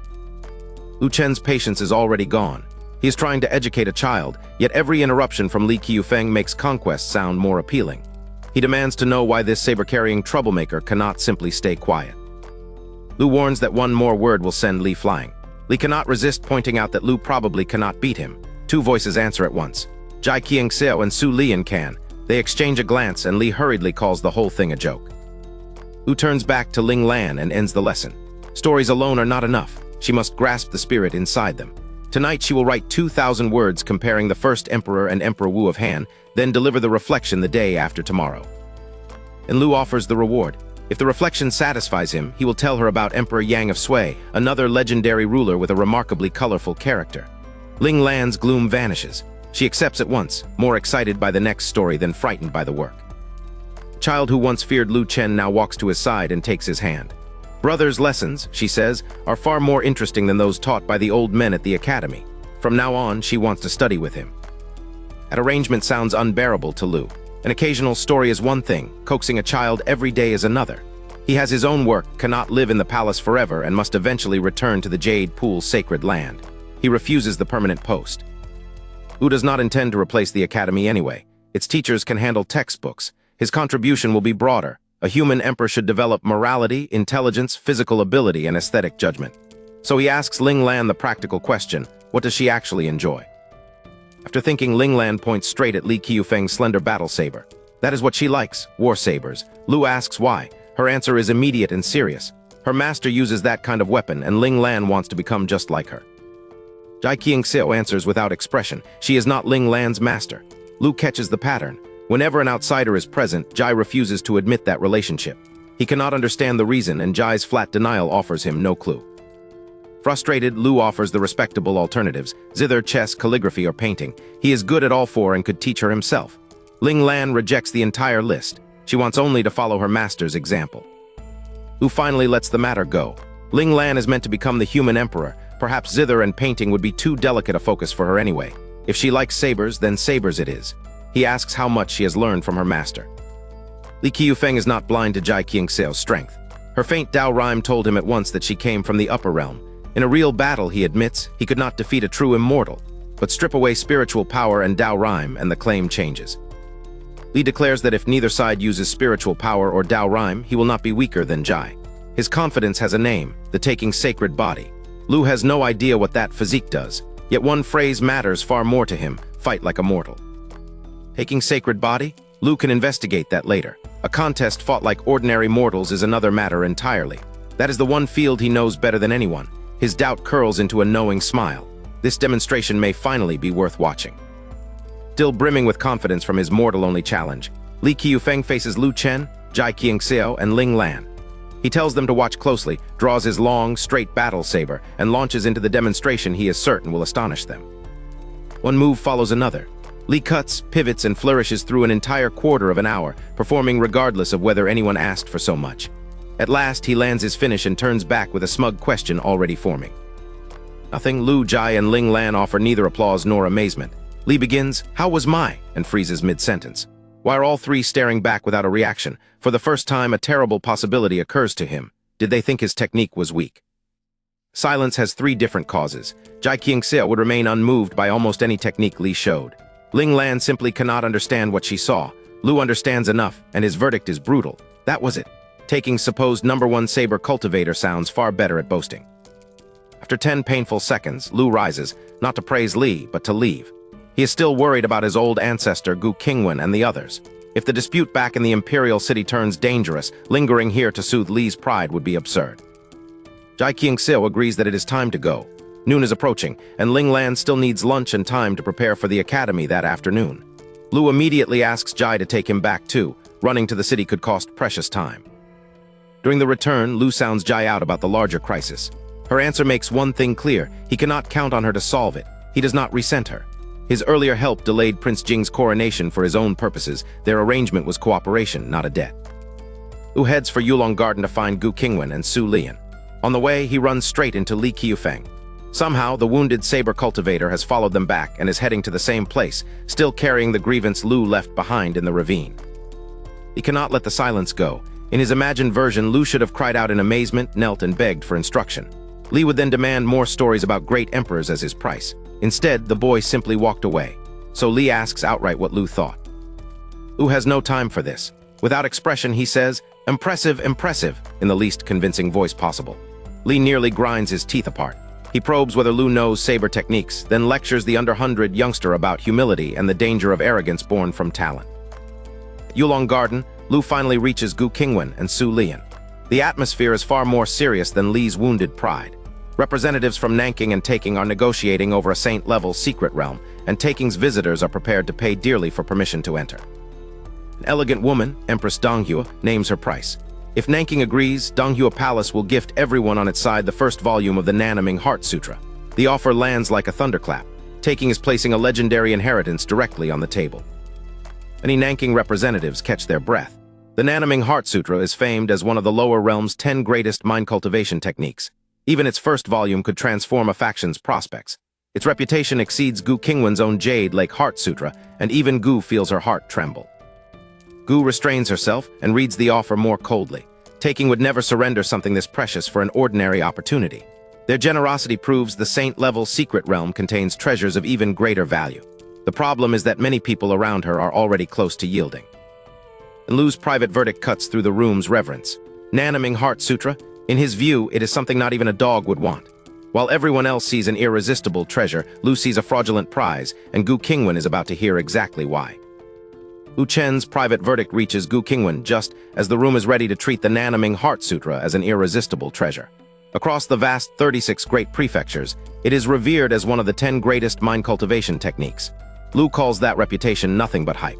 Lu Chen's patience is already gone. He is trying to educate a child, yet every interruption from Li Qiufeng makes conquest sound more appealing. He demands to know why this saber-carrying troublemaker cannot simply stay quiet. Lu warns that one more word will send Li flying. Li cannot resist pointing out that Lu probably cannot beat him. 2 voices answer at once. Jai Qiangxiao and Su Lian can. They exchange a glance and Li hurriedly calls the whole thing a joke. Lu turns back to Ling Lan and ends the lesson. Stories alone are not enough. She must grasp the spirit inside them. Tonight she will write 2,000 words comparing the first emperor and Emperor Wu of Han, then deliver the reflection the day after tomorrow. And Lu offers the reward. If the reflection satisfies him, he will tell her about Emperor Yang of Sui, another legendary ruler with a remarkably colorful character. Ling Lan's gloom vanishes. She accepts at once, more excited by the next story than frightened by the work. The child who once feared Lu Chen now walks to his side and takes his hand. Brother's lessons, she says, are far more interesting than those taught by the old men at the academy. From now on, she wants to study with him. That arrangement sounds unbearable to Lu. An occasional story is one thing, coaxing a child every day is another. He has his own work, cannot live in the palace forever, and must eventually return to the Jade Pool's sacred land. He refuses the permanent post. Lu does not intend to replace the academy anyway. Its teachers can handle textbooks. His contribution will be broader. A human emperor should develop morality, intelligence, physical ability, and aesthetic judgment. So he asks Ling Lan the practical question, what does she actually enjoy? After thinking, Ling Lan points straight at Li Qiufeng's slender battle saber. That is what she likes, war sabers. Lu asks why. Her answer is immediate and serious. Her master uses that kind of weapon, and Ling Lan wants to become just like her. Jai Qiangxiao answers without expression. She is not Ling Lan's master. Lu catches the pattern. Whenever an outsider is present, Jai refuses to admit that relationship. He cannot understand the reason, and Jai's flat denial offers him no clue. Frustrated, Lu offers the respectable alternatives: zither, chess, calligraphy, or painting. He is good at all 4 and could teach her himself. Ling Lan rejects the entire list. She wants only to follow her master's example. Lu finally lets the matter go. Ling Lan is meant to become the human emperor. Perhaps zither and painting would be too delicate a focus for her anyway. If she likes sabers, then sabers it is. He asks how much she has learned from her master. Li Qiufeng is not blind to Jai Qiangxiao's strength. Her faint Dao rhyme told him at once that she came from the upper realm. In a real battle, he admits, he could not defeat a true immortal. But strip away spiritual power and Dao rhyme, and the claim changes. Li declares that if neither side uses spiritual power or Dao rhyme, he will not be weaker than Jai. His confidence has a name, the taking sacred body. Lu has no idea what that physique does, yet one phrase matters far more to him: fight like a mortal. Taking sacred body? Lu can investigate that later. A contest fought like ordinary mortals is another matter entirely. That is the one field he knows better than anyone. His doubt curls into a knowing smile. This demonstration may finally be worth watching. Still brimming with confidence from his mortal-only challenge, Li Qiufeng faces Lu Chen, Jai Qiangxiao, and Ling Lan. He tells them to watch closely, draws his long, straight battle saber, and launches into the demonstration he is certain will astonish them. One move follows another. Li cuts, pivots, and flourishes through an entire quarter of an hour, performing regardless of whether anyone asked for so much. At last, he lands his finish and turns back with a smug question already forming. Nothing. Lu, Jai, and Ling Lan offer neither applause nor amazement. Li begins, "How was my?" and freezes mid-sentence. Why are all 3 staring back without a reaction? For the first time, a terrible possibility occurs to him. Did they think his technique was weak? Silence has 3 different causes. Jai Qiangxiao would remain unmoved by almost any technique Li showed. Ling Lan simply cannot understand what she saw. Lu understands enough, and his verdict is brutal. That was it. Taking supposed #1 saber cultivator sounds far better at boasting. After 10 painful seconds, Lu rises, not to praise Li, but to leave. He is still worried about his old ancestor Gu Qingwan and the others. If the dispute back in the imperial city turns dangerous, lingering here to soothe Li's pride would be absurd. Gu Qingwan agrees that it is time to go. Noon is approaching, and Linglan still needs lunch and time to prepare for the academy that afternoon. Lu immediately asks Jai to take him back too. Running to the city could cost precious time. During the return, Lu sounds Jai out about the larger crisis. Her answer makes one thing clear: he cannot count on her to solve it. He does not resent her. His earlier help delayed Prince Jing's coronation for his own purposes. Their arrangement was cooperation, not a debt. Lu heads for Yulong Garden to find Gu Qingwan and Su Lian. On the way, he runs straight into Li Qiufeng. Somehow, the wounded saber cultivator has followed them back and is heading to the same place, still carrying the grievance Lu left behind in the ravine. He cannot let the silence go. In his imagined version, Lu should have cried out in amazement, knelt, and begged for instruction. Li would then demand more stories about great emperors as his price. Instead, the boy simply walked away. So Li asks outright what Lu thought. Lu has no time for this. Without expression, he says, "Impressive, impressive," in the least convincing voice possible. Li nearly grinds his teeth apart. He probes whether Lu knows saber techniques, then lectures the under-100 youngster about humility and the danger of arrogance born from talent. At Yulong Garden, Lu finally reaches Gu Qingwan and Su Lian. The atmosphere is far more serious than Li's wounded pride. Representatives from Nanking and Taking are negotiating over a saint-level secret realm, and Taking's visitors are prepared to pay dearly for permission to enter. An elegant woman, Empress Donghua, names her price. If Nanking agrees, Donghua Palace will gift everyone on its side the first volume of the Nanaming Heart Sutra. The offer lands like a thunderclap. Taking is placing a legendary inheritance directly on the table. Many Nanking representatives catch their breath. The Nanaming Heart Sutra is famed as one of the lower realm's 10 greatest mind cultivation techniques. Even its first volume could transform a faction's prospects. Its reputation exceeds Gu Qingwan's own Jade Lake Heart Sutra, and even Gu feels her heart tremble. Gu restrains herself and reads the offer more coldly. Taking would never surrender something this precious for an ordinary opportunity. Their generosity proves the saint-level secret realm contains treasures of even greater value. The problem is that many people around her are already close to yielding. And Lu's private verdict cuts through the room's reverence. Nanaming Heart Sutra? In his view, it is something not even a dog would want. While everyone else sees an irresistible treasure, Lu sees a fraudulent prize, and Gu Qingwan is about to hear exactly why. Lu Chen's private verdict reaches Gu Qingwan just as the room is ready to treat the Nanaming Heart Sutra as an irresistible treasure. Across the vast 36 great prefectures, it is revered as one of the 10 greatest mind cultivation techniques. Lu calls that reputation nothing but hype.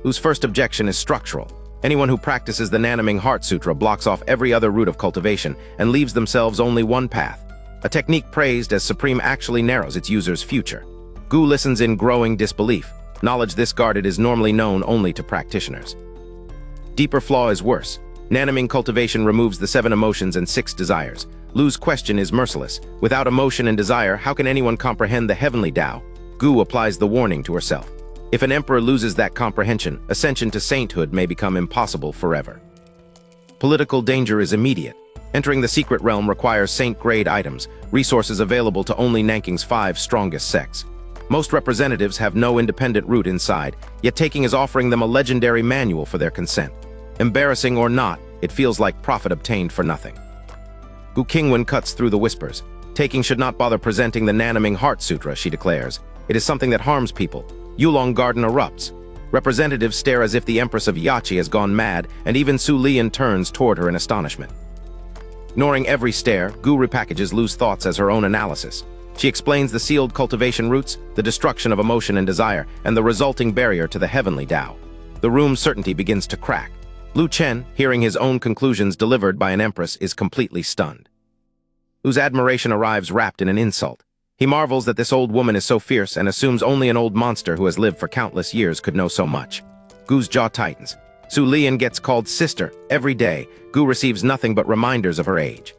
Lu's first objection is structural. Anyone who practices the Nanaming Heart Sutra blocks off every other route of cultivation and leaves themselves only one path. A technique praised as supreme actually narrows its user's future. Gu listens in growing disbelief. Knowledge this guarded is normally known only to practitioners. Deeper flaw is worse. Nanaming cultivation removes the 7 emotions and 6 desires. Lu's question is merciless. Without emotion and desire, how can anyone comprehend the heavenly Tao? Gu applies the warning to herself. If an emperor loses that comprehension, ascension to sainthood may become impossible forever. Political danger is immediate. Entering the secret realm requires saint-grade items, resources available to only Nanking's 5 strongest sects. Most representatives have no independent route inside, yet Taking is offering them a legendary manual for their consent. Embarrassing or not, it feels like profit obtained for nothing. Gu Qingwan cuts through the whispers. Taking should not bother presenting the Nanaming Heart Sutra, she declares. It is something that harms people. Yulong Garden erupts. Representatives stare as if the Empress of Yachi has gone mad, and even Su Lian turns toward her in astonishment. Ignoring every stare, Gu repackages Lu's thoughts as her own analysis. She explains the sealed cultivation routes, the destruction of emotion and desire, and the resulting barrier to the heavenly Tao. The room's certainty begins to crack. Lu Chen, hearing his own conclusions delivered by an empress, is completely stunned. Lu's admiration arrives wrapped in an insult. He marvels that this old woman is so fierce and assumes only an old monster who has lived for countless years could know so much. Gu's jaw tightens. Su Lian gets called sister every day. Gu receives nothing but reminders of her age.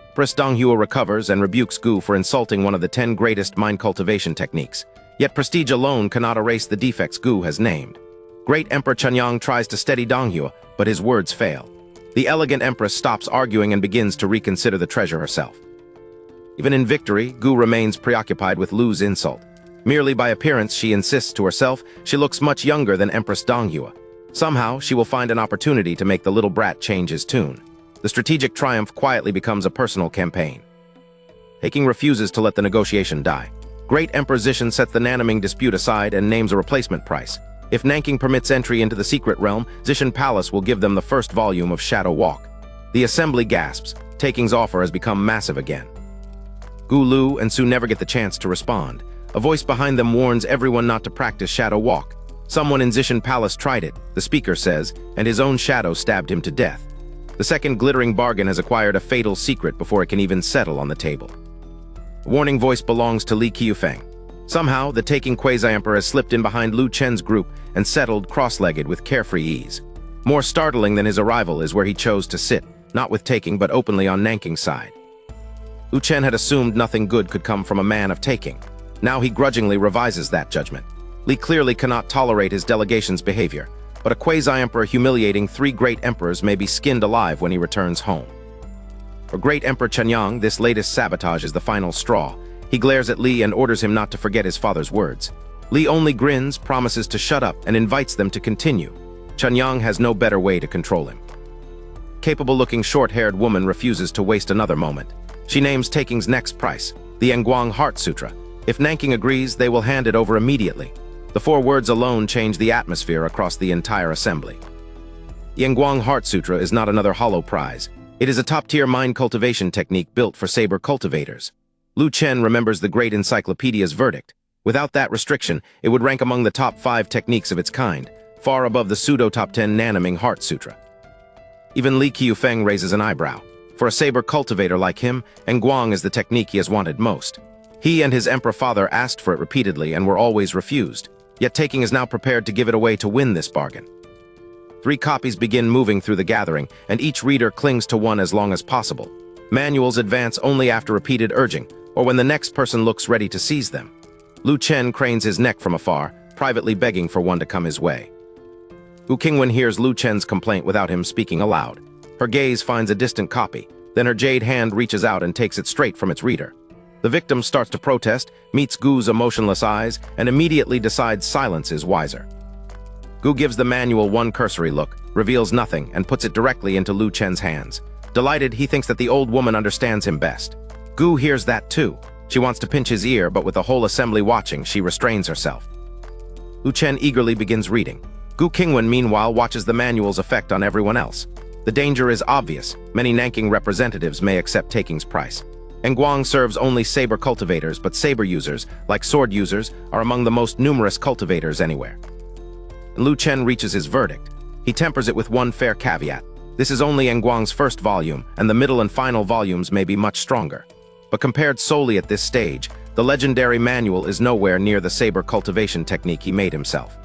Empress Donghua recovers and rebukes Gu for insulting one of the 10 greatest mind cultivation techniques. Yet prestige alone cannot erase the defects Gu has named. Great Emperor Chunyang tries to steady Donghua, but his words fail. The elegant empress stops arguing and begins to reconsider the treasure herself. Even in victory, Gu remains preoccupied with Lu's insult. Merely by appearance, she insists to herself, she looks much younger than Empress Donghua. Somehow, she will find an opportunity to make the little brat change his tune. The strategic triumph quietly becomes a personal campaign. Taking refuses to let the negotiation die. Great Emperor Zishan sets the Nanaming dispute aside and names a replacement price. If Nanking permits entry into the secret realm, Zishan Palace will give them the first volume of Shadow Walk. The assembly gasps. Taking's offer has become massive again. Gu Lu and Su never get the chance to respond. A voice behind them warns everyone not to practice Shadow Walk. Someone in Zishan Palace tried it, the speaker says, and his own shadow stabbed him to death. The second glittering bargain has acquired a fatal secret before it can even settle on the table. The warning voice belongs to Li Qiufeng. Somehow, the Taking Quasi-Emperor has slipped in behind Lu Chen's group and settled cross-legged with carefree ease. More startling than his arrival is where he chose to sit, not with Taking but openly on Nanking's side. Lu Chen had assumed nothing good could come from a man of Taking. Now he grudgingly revises that judgment. Li clearly cannot tolerate his delegation's behavior, but a quasi-emperor humiliating 3 great emperors may be skinned alive when he returns home. For Great Emperor Chenyang, this latest sabotage is the final straw. He glares at Li and orders him not to forget his father's words. Li only grins, promises to shut up, and invites them to continue. Chenyang has no better way to control him. Capable-looking short-haired woman refuses to waste another moment. She names Taking's next price, the Yanguang Heart Sutra. If Nanking agrees, they will hand it over immediately. The 4 words alone change the atmosphere across the entire assembly. The Yanguang Heart Sutra is not another hollow prize. It is a top-tier mind cultivation technique built for saber cultivators. Lu Chen remembers the great encyclopedia's verdict. Without that restriction, it would rank among the top 5 techniques of its kind, far above the pseudo-top 10 Nanaming Heart Sutra. Even Li Qiufeng raises an eyebrow. For a saber cultivator like him, Yanguang is the technique he has wanted most. He and his emperor father asked for it repeatedly and were always refused, yet Taking is now prepared to give it away to win this bargain. 3 copies begin moving through the gathering, and each reader clings to one as long as possible. Manuals advance only after repeated urging, or when the next person looks ready to seize them. Lu Chen cranes his neck from afar, privately begging for one to come his way. Gu Qingwan hears Lu Chen's complaint without him speaking aloud. Her gaze finds a distant copy, then her jade hand reaches out and takes it straight from its reader. The victim starts to protest, meets Gu's emotionless eyes, and immediately decides silence is wiser. Gu gives the manual one cursory look, reveals nothing, and puts it directly into Lu Chen's hands. Delighted, he thinks that the old woman understands him best. Gu hears that too. She wants to pinch his ear, but with the whole assembly watching, she restrains herself. Lu Chen eagerly begins reading. Gu Qingwan, meanwhile, watches the manual's effect on everyone else. The danger is obvious. Many Nanking representatives may accept Taking's price. Yanguang serves only saber cultivators, but saber users, like sword users, are among the most numerous cultivators anywhere. Lu Chen reaches his verdict. He tempers it with one fair caveat. This is only Yanguang's first volume, and the middle and final volumes may be much stronger. But compared solely at this stage, the legendary manual is nowhere near the saber cultivation technique he made himself.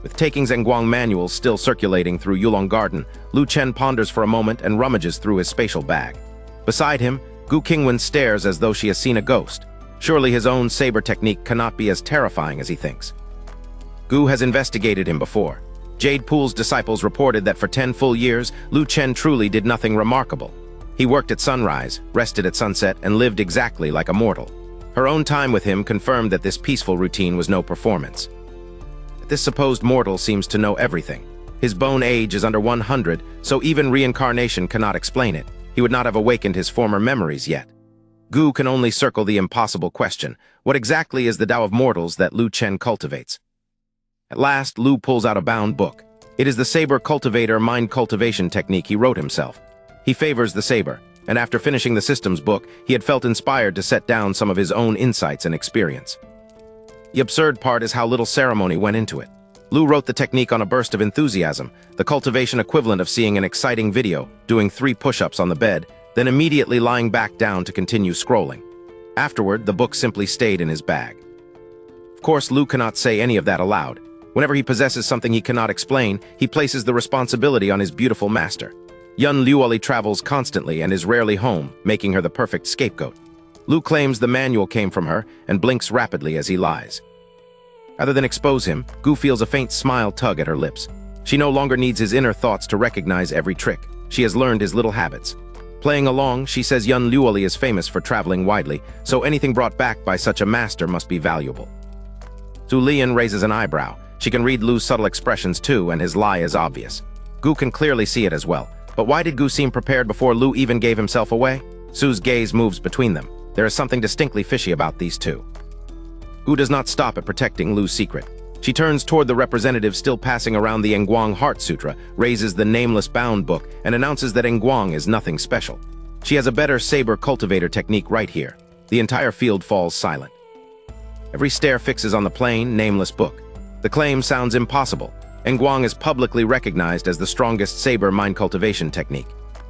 With Taking's Yanguang manual still circulating through Yulong Garden, Lu Chen ponders for a moment and rummages through his spatial bag. Beside him, Gu Qingwan stares as though she has seen a ghost. Surely his own saber technique cannot be as terrifying as he thinks. Gu has investigated him before. Jade Pool's disciples reported that for 10 full years, Lu Chen truly did nothing remarkable. He worked at sunrise, rested at sunset, and lived exactly like a mortal. Her own time with him confirmed that this peaceful routine was no performance. This supposed mortal seems to know everything. His bone age is under 100, so even reincarnation cannot explain it. He would not have awakened his former memories yet. Gu can only circle the impossible question: what exactly is the Tao of mortals that Lu Chen cultivates? At last, Lu pulls out a bound book. It is the saber cultivator mind cultivation technique he wrote himself. He favors the saber, and after finishing the systems book, he had felt inspired to set down some of his own insights and experience. The absurd part is how little ceremony went into it. Lu wrote the technique on a burst of enthusiasm, the cultivation equivalent of seeing an exciting video, doing 3 push-ups on the bed, then immediately lying back down to continue scrolling. Afterward, the book simply stayed in his bag. Of course, Lu cannot say any of that aloud. Whenever he possesses something he cannot explain, he places the responsibility on his beautiful master. Yun Luoli travels constantly and is rarely home, making her the perfect scapegoat. Lu claims the manual came from her and blinks rapidly as he lies. Rather than expose him, Gu feels a faint smile tug at her lips. She no longer needs his inner thoughts to recognize every trick. She has learned his little habits. Playing along, she says Yun Luoli is famous for traveling widely, so anything brought back by such a master must be valuable. Su Lian raises an eyebrow. She can read Lu's subtle expressions too, and his lie is obvious. Gu can clearly see it as well. But why did Gu seem prepared before Lu even gave himself away? Su's gaze moves between them. There is something distinctly fishy about these two. Gu does not stop at protecting Lu's secret. She turns toward the representative still passing around the Nguang Heart Sutra, raises the nameless bound book, and announces that Nguang is nothing special. She has a better saber cultivator technique right here. The entire field falls silent. Every stare fixes on the plain, nameless book. The claim sounds impossible. Nguang is publicly recognized as the strongest saber mind cultivation technique.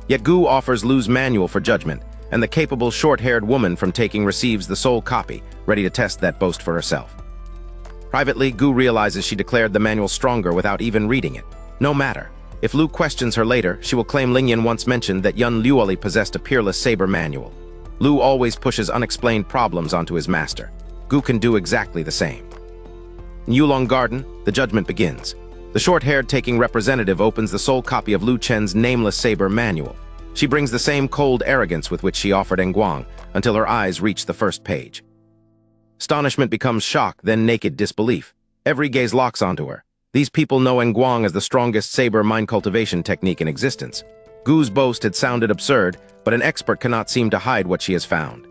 Yet Gu offers Lu's manual for judgment, and the capable short-haired woman from taking receives the sole copy, ready to test that boast for herself. Privately, Gu realizes she declared the manual stronger without even reading it. No matter. If Lu questions her later, she will claim Lingyan once mentioned that Yun Luoli possessed a peerless saber manual. Lu always pushes unexplained problems onto his master. Gu can do exactly the same. In Yulong Garden, the judgment begins. The short-haired taking representative opens the sole copy of Lu Chen's nameless saber manual. She brings the same cold arrogance with which she offered Nguang, until her eyes reach the first page. Astonishment becomes shock, then naked disbelief. Every gaze locks onto her. These people know Nguang as the strongest saber mind cultivation technique in existence. Gu's boast had sounded absurd, but an expert cannot seem to hide what she has found.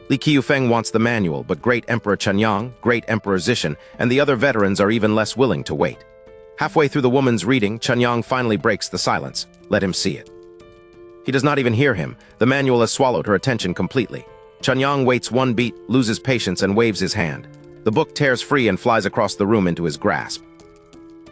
Li Qiufeng wants the manual, but Great Emperor Chenyang, Great Emperor Zishan, and the other veterans are even less willing to wait. Halfway through the woman's reading, Chenyang finally breaks the silence. Let him see it. He does not even hear him. The manual has swallowed her attention completely. Chenyang waits one beat, loses patience, and waves his hand. The book tears free and flies across the room into his grasp.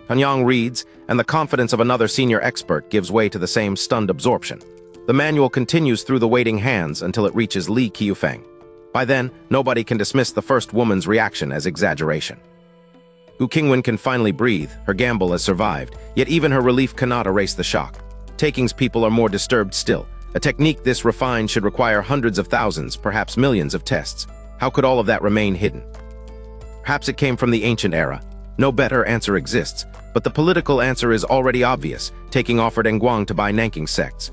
Chenyang reads, and the confidence of another senior expert gives way to the same stunned absorption. The manual continues through the waiting hands until it reaches Li Qiufeng. By then, nobody can dismiss the first woman's reaction as exaggeration. Gu Qingwan can finally breathe. Her gamble has survived, yet even her relief cannot erase the shock. Takings people are more disturbed still. A technique this refined should require hundreds of thousands, perhaps millions of tests. How could all of that remain hidden? Perhaps it came from the ancient era. No better answer exists, but the political answer is already obvious. Taking offered Nguang to buy Nanking sects.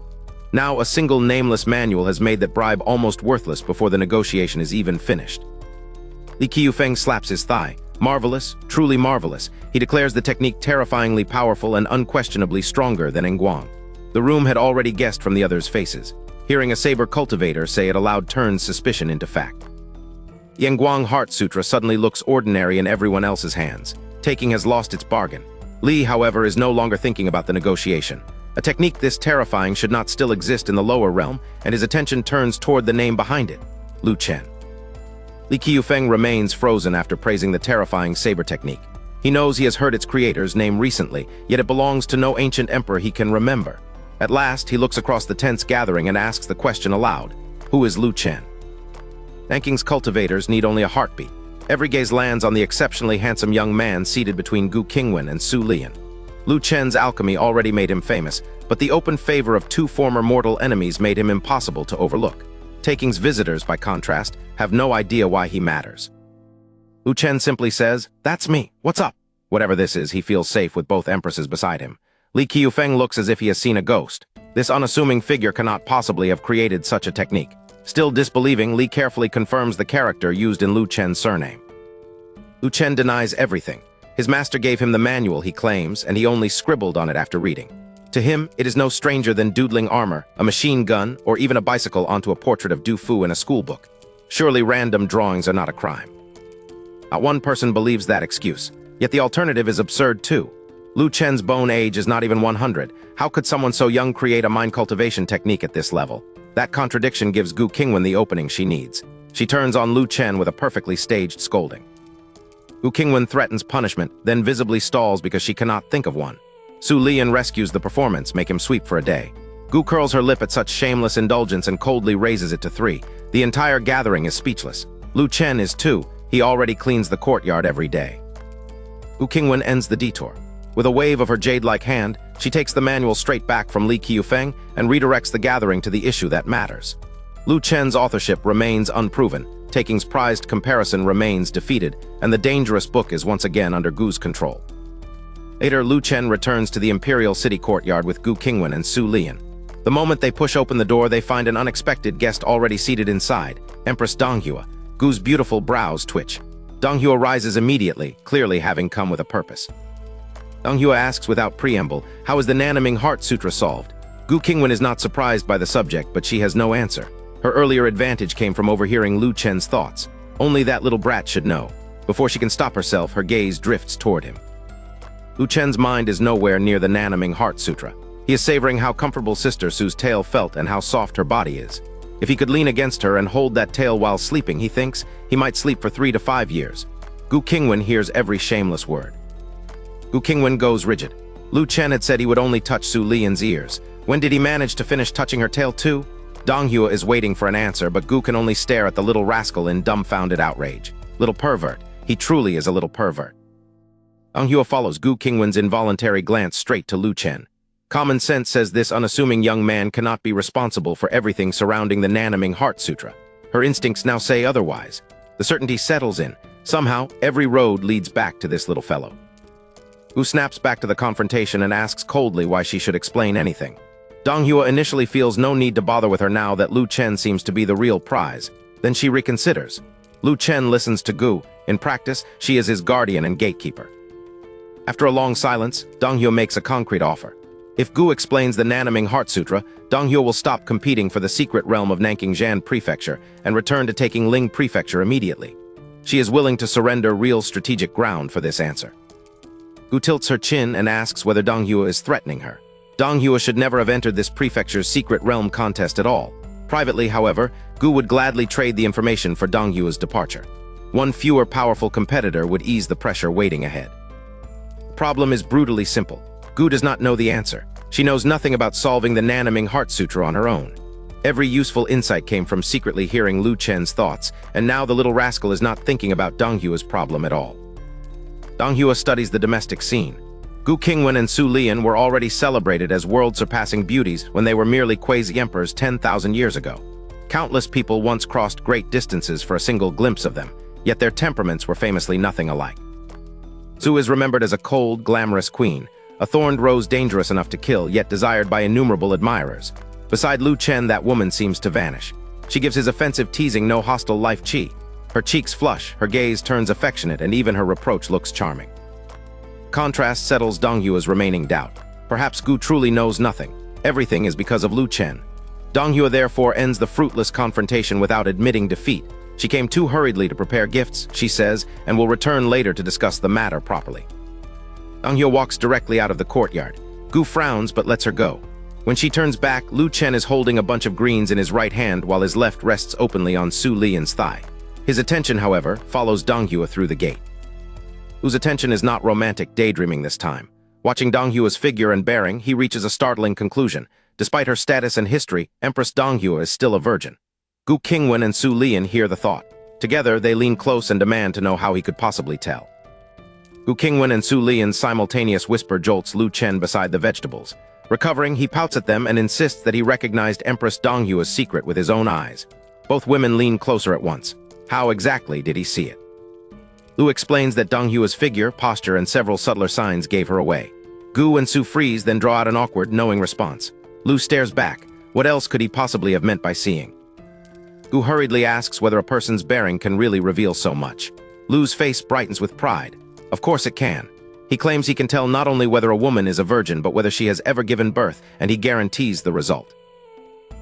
Now a single nameless manual has made that bribe almost worthless before the negotiation is even finished. Li Qiufeng slaps his thigh. Marvelous, truly marvelous. He declares the technique terrifyingly powerful and unquestionably stronger than Nguang. The room had already guessed from the others' faces. Hearing a saber cultivator say it aloud turns suspicion into fact. The Nguang Heart Sutra suddenly looks ordinary in everyone else's hands. Taking has lost its bargain. Li, however, is no longer thinking about the negotiation. A technique this terrifying should not still exist in the lower realm, and his attention turns toward the name behind it, Lu Chen. Li Qiufeng remains frozen after praising the terrifying saber technique. He knows he has heard its creator's name recently, yet it belongs to no ancient emperor he can remember. At last, he looks across the tense gathering and asks the question aloud, who is Lu Chen? Nanking's cultivators need only a heartbeat. Every gaze lands on the exceptionally handsome young man seated between Gu Qingwan and Su Lian. Lu Chen's alchemy already made him famous, but the open favor of two former mortal enemies made him impossible to overlook. Taking's visitors, by contrast, have no idea why he matters. Lu Chen simply says, "That's me. What's up?" Whatever this is, he feels safe with both empresses beside him. Li Qiufeng looks as if he has seen a ghost. This unassuming figure cannot possibly have created such a technique. Still disbelieving, Li carefully confirms the character used in Lu Chen's surname. Lu Chen denies everything. His master gave him the manual, he claims, and he only scribbled on it after reading. To him, it is no stranger than doodling armor, a machine gun, or even a bicycle onto a portrait of Du Fu in a school book. Surely random drawings are not a crime. Not one person believes that excuse, yet the alternative is absurd too. Lu Chen's bone age is not even 100. How could someone so young create a mind cultivation technique at this level? That contradiction gives Gu Qingwan the opening she needs. She turns on Lu Chen with a perfectly staged scolding. Gu Qingwan threatens punishment, then visibly stalls because she cannot think of one. Su Lian rescues the performance, make him sweep for a day. Gu curls her lip at such shameless indulgence and coldly raises it to 3. The entire gathering is speechless. Lu Chen is too. He already cleans the courtyard every day. Gu Qingwan ends the detour. With a wave of her jade-like hand, she takes the manual straight back from Li Qiufeng and redirects the gathering to the issue that matters. Lu Chen's authorship remains unproven, Taking's prized comparison remains defeated, and the dangerous book is once again under Gu's control. Later, Lu Chen returns to the imperial city courtyard with Gu Qingwan and Su Lian. The moment they push open the door, they find an unexpected guest already seated inside, Empress Donghua. Gu's beautiful brows twitch. Donghua rises immediately, clearly having come with a purpose. Donghua asks without preamble, how is the Nanaming Heart Sutra solved? Gu Qingwan is not surprised by the subject, but she has no answer. Her earlier advantage came from overhearing Lu Chen's thoughts. Only that little brat should know. Before she can stop herself, her gaze drifts toward him. Lu Chen's mind is nowhere near the Nanaming Heart Sutra. He is savoring how comfortable Sister Su's tail felt and how soft her body is. If he could lean against her and hold that tail while sleeping, he thinks, he might sleep for 3 to 5 years. Gu Qingwan hears every shameless word. Gu Qingwan goes rigid. Lu Chen had said he would only touch Su Lian's ears. When did he manage to finish touching her tail too? Dong Hua is waiting for an answer, but Gu can only stare at the little rascal in dumbfounded outrage. Little pervert. He truly is a little pervert. Dong Hua follows Gu Qingwan's involuntary glance straight to Lu Chen. Common sense says this unassuming young man cannot be responsible for everything surrounding the Nanaming Heart Sutra. Her instincts now say otherwise. The certainty settles in. Somehow, every road leads back to this little fellow. Gu snaps back to the confrontation and asks coldly why she should explain anything. Dong Hua initially feels no need to bother with her now that Lu Chen seems to be the real prize. Then she reconsiders. Lu Chen listens to Gu. In practice, she is his guardian and gatekeeper. After a long silence, Dong Hua makes a concrete offer. If Gu explains the Nanaming Heart Sutra, Dong Hua will stop competing for the secret realm of Nanking Prefecture and return to taking Ling Prefecture immediately. She is willing to surrender real strategic ground for this answer. Gu tilts her chin and asks whether Dong Hua is threatening her. Dong Hua should never have entered this prefecture's secret realm contest at all. Privately, however, Gu would gladly trade the information for Dong Hua's departure. One fewer powerful competitor would ease the pressure waiting ahead. The problem is brutally simple. Gu does not know the answer. She knows nothing about solving the Nanaming Heart Sutra on her own. Every useful insight came from secretly hearing Lu Chen's thoughts, and now the little rascal is not thinking about Dong Hua's problem at all. Dong Hua studies the domestic scene. Gu Qingwan and Su Lian were already celebrated as world-surpassing beauties when they were merely quasi-emperors 10,000 years ago. Countless people once crossed great distances for a single glimpse of them, yet their temperaments were famously nothing alike. Su is remembered as a cold, glamorous queen, a thorned rose dangerous enough to kill, yet desired by innumerable admirers. Beside Lu Chen, that woman seems to vanish. She gives his offensive teasing no hostile life chi. Her cheeks flush, her gaze turns affectionate, and even her reproach looks charming. Contrast settles Dong Hua's remaining doubt. Perhaps Gu truly knows nothing. Everything is because of Lu Chen. Dong Hua therefore ends the fruitless confrontation without admitting defeat. She came too hurriedly to prepare gifts, she says, and will return later to discuss the matter properly. Dong Hua walks directly out of the courtyard. Gu frowns but lets her go. When she turns back, Lu Chen is holding a bunch of greens in his right hand while his left rests openly on Su Lian's thigh. His attention, however, follows Dong Hua through the gate. Gu's attention is not romantic daydreaming this time. Watching Dong Hua's figure and bearing, he reaches a startling conclusion. Despite her status and history, Empress Dong Hua is still a virgin. Gu Qingwan and Su Lian hear the thought. Together, they lean close and demand to know how he could possibly tell. Gu Qingwan and Su Lian's simultaneous whisper jolts Lu Chen beside the vegetables. Recovering, he pouts at them and insists that he recognized Empress Dong Hua's secret with his own eyes. Both women lean closer at once. How exactly did he see it? Lu explains that Dong Hua's figure, posture, and several subtler signs gave her away. Gu and Su freeze, then draw out an awkward, knowing response. Lu stares back. What else could he possibly have meant by seeing? Gu hurriedly asks whether a person's bearing can really reveal so much. Lu's face brightens with pride. Of course it can. He claims he can tell not only whether a woman is a virgin, but whether she has ever given birth, and he guarantees the result.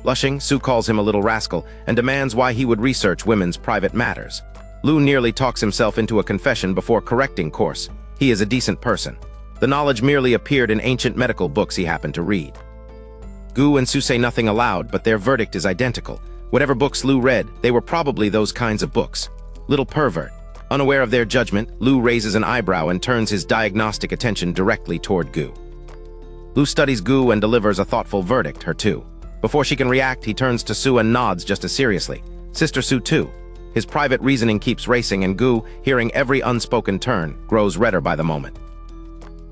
Blushing, Su calls him a little rascal and demands why he would research women's private matters. Lu nearly talks himself into a confession before correcting course. He is a decent person. The knowledge merely appeared in ancient medical books he happened to read. Gu and Su say nothing aloud, but their verdict is identical. Whatever books Lu read, they were probably those kinds of books. Little pervert. Unaware of their judgment, Lu raises an eyebrow and turns his diagnostic attention directly toward Gu. Lu studies Gu and delivers a thoughtful verdict, her too. Before she can react, he turns to Su and nods just as seriously. Sister Su too. His private reasoning keeps racing, and Gu, hearing every unspoken turn, grows redder by the moment.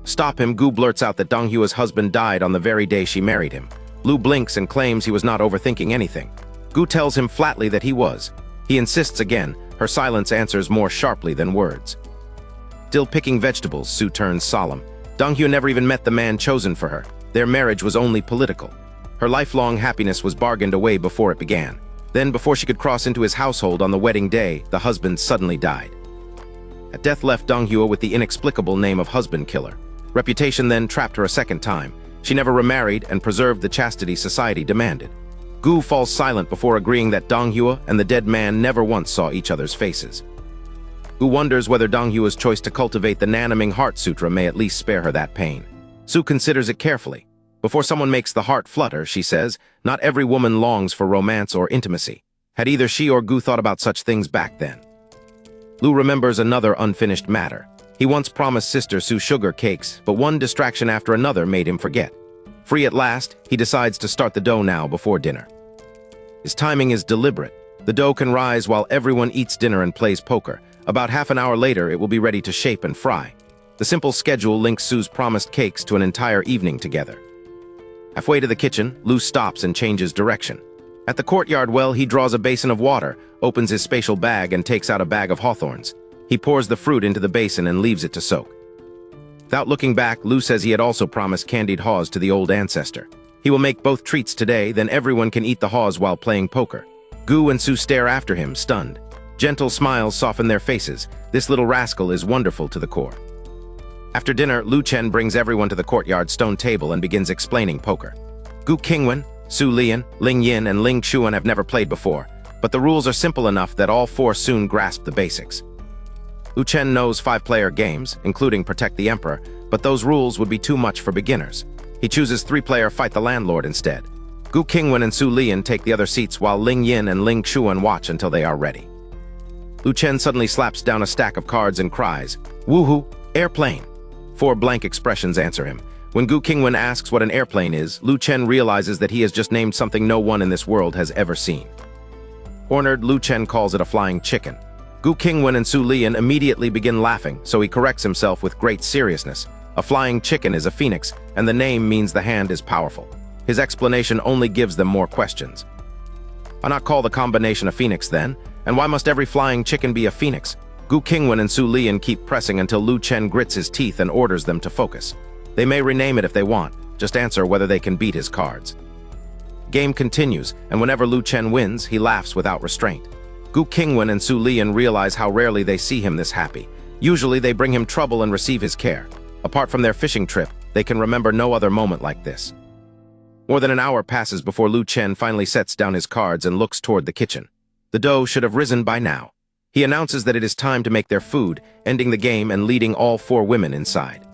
Stop him, Gu blurts out that Dong Hua's husband died on the very day she married him. Lu blinks and claims he was not overthinking anything. Gu tells him flatly that he was. He insists again. Her silence answers more sharply than words. Still picking vegetables, Su turns solemn. Dong Hua never even met the man chosen for her. Their marriage was only political. Her lifelong happiness was bargained away before it began. Then, before she could cross into his household on the wedding day, the husband suddenly died. Death left Dong Hua with the inexplicable name of husband killer. Reputation then trapped her a second time. She never remarried and preserved the chastity society demanded. Gu falls silent before agreeing that Donghua and the dead man never once saw each other's faces. Gu wonders whether Donghua's choice to cultivate the Nanaming Heart Sutra may at least spare her that pain. Su considers it carefully. Before someone makes the heart flutter, she says, not every woman longs for romance or intimacy. Had either she or Gu thought about such things back then? Lu remembers another unfinished matter. He once promised Sister Su sugar cakes, but one distraction after another made him forget. Free at last, he decides to start the dough now before dinner. His timing is deliberate. The dough can rise while everyone eats dinner and plays poker. About half an hour later, it will be ready to shape and fry. The simple schedule links Su's promised cakes to an entire evening together. Halfway to the kitchen, Lu stops and changes direction. At the courtyard well, he draws a basin of water, opens his spatial bag, and takes out a bag of hawthorns. He pours the fruit into the basin and leaves it to soak. Without looking back, Lu says he had also promised candied haws to the old ancestor. He will make both treats today, then everyone can eat the haws while playing poker. Gu and Su stare after him, stunned. Gentle smiles soften their faces. This little rascal is wonderful to the core. After dinner, Lu Chen brings everyone to the courtyard stone table and begins explaining poker. Gu Qingwan, Su Lian, Ling Yin, and Ling Chuan have never played before, but the rules are simple enough that all four soon grasp the basics. Lu Chen knows 5-player games, including Protect the Emperor, but those rules would be too much for beginners. He chooses 3-player Fight the Landlord instead. Gu Qingwan and Su Lian take the other seats while Ling Yin and Ling Chuan watch until they are ready. Lu Chen suddenly slaps down a stack of cards and cries, "Woohoo, airplane!" 4 blank expressions answer him. When Gu Qingwan asks what an airplane is, Lu Chen realizes that he has just named something no one in this world has ever seen. Cornered, Lu Chen calls it a flying chicken. Gu Qingwan and Su Lian immediately begin laughing, so he corrects himself with great seriousness. A flying chicken is a phoenix, and the name means the hand is powerful. His explanation only gives them more questions. Why not call the combination a phoenix then? And why must every flying chicken be a phoenix? Gu Qingwan and Su Lian keep pressing until Lu Chen grits his teeth and orders them to focus. They may rename it if they want, just answer whether they can beat his cards. Game continues, and whenever Lu Chen wins, he laughs without restraint. Gu Qingwan and Su Lian realize how rarely they see him this happy. Usually they bring him trouble and receive his care. Apart from their fishing trip, they can remember no other moment like this. More than an hour passes before Lu Chen finally sets down his cards and looks toward the kitchen. The dough should have risen by now. He announces that it is time to make their food, ending the game and leading all 4 women inside.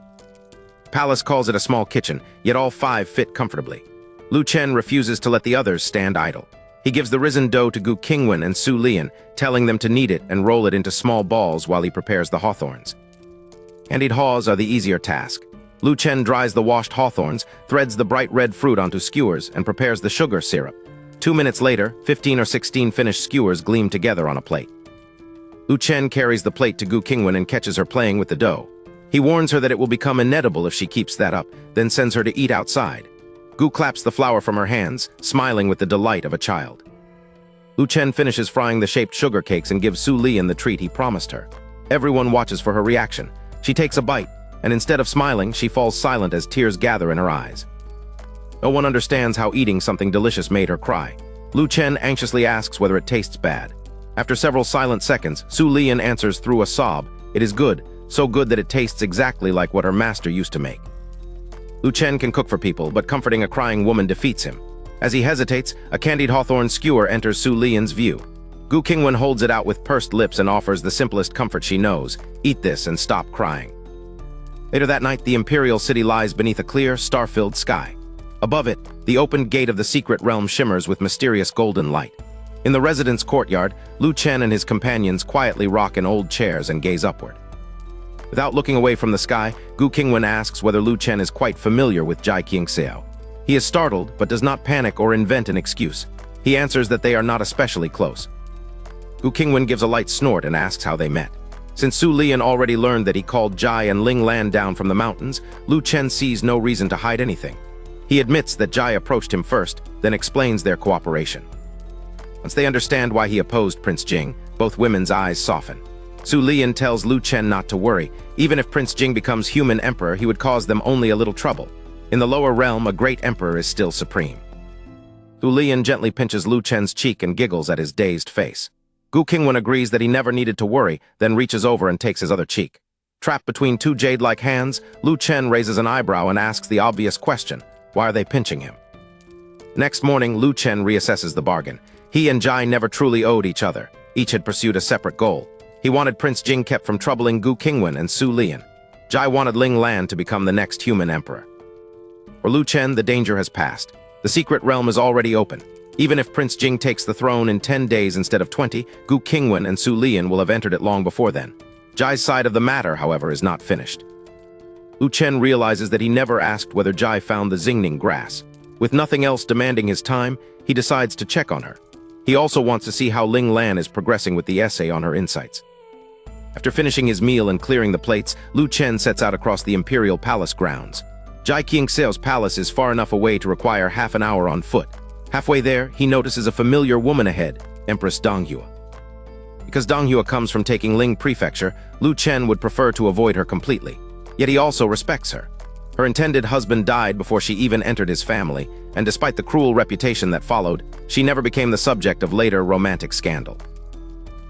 Palace calls it a small kitchen, yet all 5 fit comfortably. Lu Chen refuses to let the others stand idle. He gives the risen dough to Gu Qingwan and Su Lian, telling them to knead it and roll it into small balls while he prepares the hawthorns. Candied haws are the easier task. Lu Chen dries the washed hawthorns, threads the bright red fruit onto skewers, and prepares the sugar syrup. 2 minutes later, 15 or 16 finished skewers gleam together on a plate. Lu Chen carries the plate to Gu Qingwan and catches her playing with the dough. He warns her that it will become inedible if she keeps that up, then sends her to eat outside. Gu claps the flour from her hands, smiling with the delight of a child. Lu Chen finishes frying the shaped sugar cakes and gives Su Lian the treat he promised her. Everyone watches for her reaction. She takes a bite, and instead of smiling, she falls silent as tears gather in her eyes. No one understands how eating something delicious made her cry. Lu Chen anxiously asks whether it tastes bad. After several silent seconds, Su Lian answers through a sob, "It is good, so good that it tastes exactly like what her master used to make." Lu Chen can cook for people, but comforting a crying woman defeats him. As he hesitates, a candied hawthorn skewer enters Su Lian's view. Gu Qingwan holds it out with pursed lips and offers the simplest comfort she knows: eat this and stop crying. Later that night, the imperial city lies beneath a clear, star-filled sky. Above it, the opened gate of the secret realm shimmers with mysterious golden light. In the residence courtyard, Lu Chen and his companions quietly rock in old chairs and gaze upward. Without looking away from the sky, Gu Qingwan asks whether Lu Chen is quite familiar with Jai Qingxiao. He is startled, but does not panic or invent an excuse. He answers that they are not especially close. Gu Qingwan gives a light snort and asks how they met. Since Su Lian already learned that he called Jai and Ling Lan down from the mountains, Lu Chen sees no reason to hide anything. He admits that Jai approached him first, then explains their cooperation. Once they understand why he opposed Prince Jing, both women's eyes soften. Su Lian tells Lu Chen not to worry. Even if Prince Jing becomes human emperor, he would cause them only a little trouble. In the lower realm, a great emperor is still supreme. Su Lian gently pinches Lu Chen's cheek and giggles at his dazed face. Gu Qingwan agrees that he never needed to worry, then reaches over and takes his other cheek. Trapped between 2 jade-like hands, Lu Chen raises an eyebrow and asks the obvious question: why are they pinching him? Next morning, Lu Chen reassesses the bargain. He and Jai never truly owed each other. Each had pursued a separate goal. He wanted Prince Jing kept from troubling Gu Qingwan and Su Lian. Jai wanted Ling Lan to become the next human emperor. For Lu Chen, the danger has passed. The secret realm is already open. Even if Prince Jing takes the throne in 10 days instead of 20, Gu Qingwan and Su Lian will have entered it long before then. Jai's side of the matter, however, is not finished. Lu Chen realizes that he never asked whether Jai found the Xingning grass. With nothing else demanding his time, he decides to check on her. He also wants to see how Ling Lan is progressing with the essay on her insights. After finishing his meal and clearing the plates, Lu Chen sets out across the imperial palace grounds. Jai Qingxiao's palace is far enough away to require half an hour on foot. Halfway there, he notices a familiar woman ahead, Empress Donghua. Because Donghua comes from taking Ling Prefecture, Lu Chen would prefer to avoid her completely. Yet he also respects her. Her intended husband died before she even entered his family, and despite the cruel reputation that followed, she never became the subject of later romantic scandal.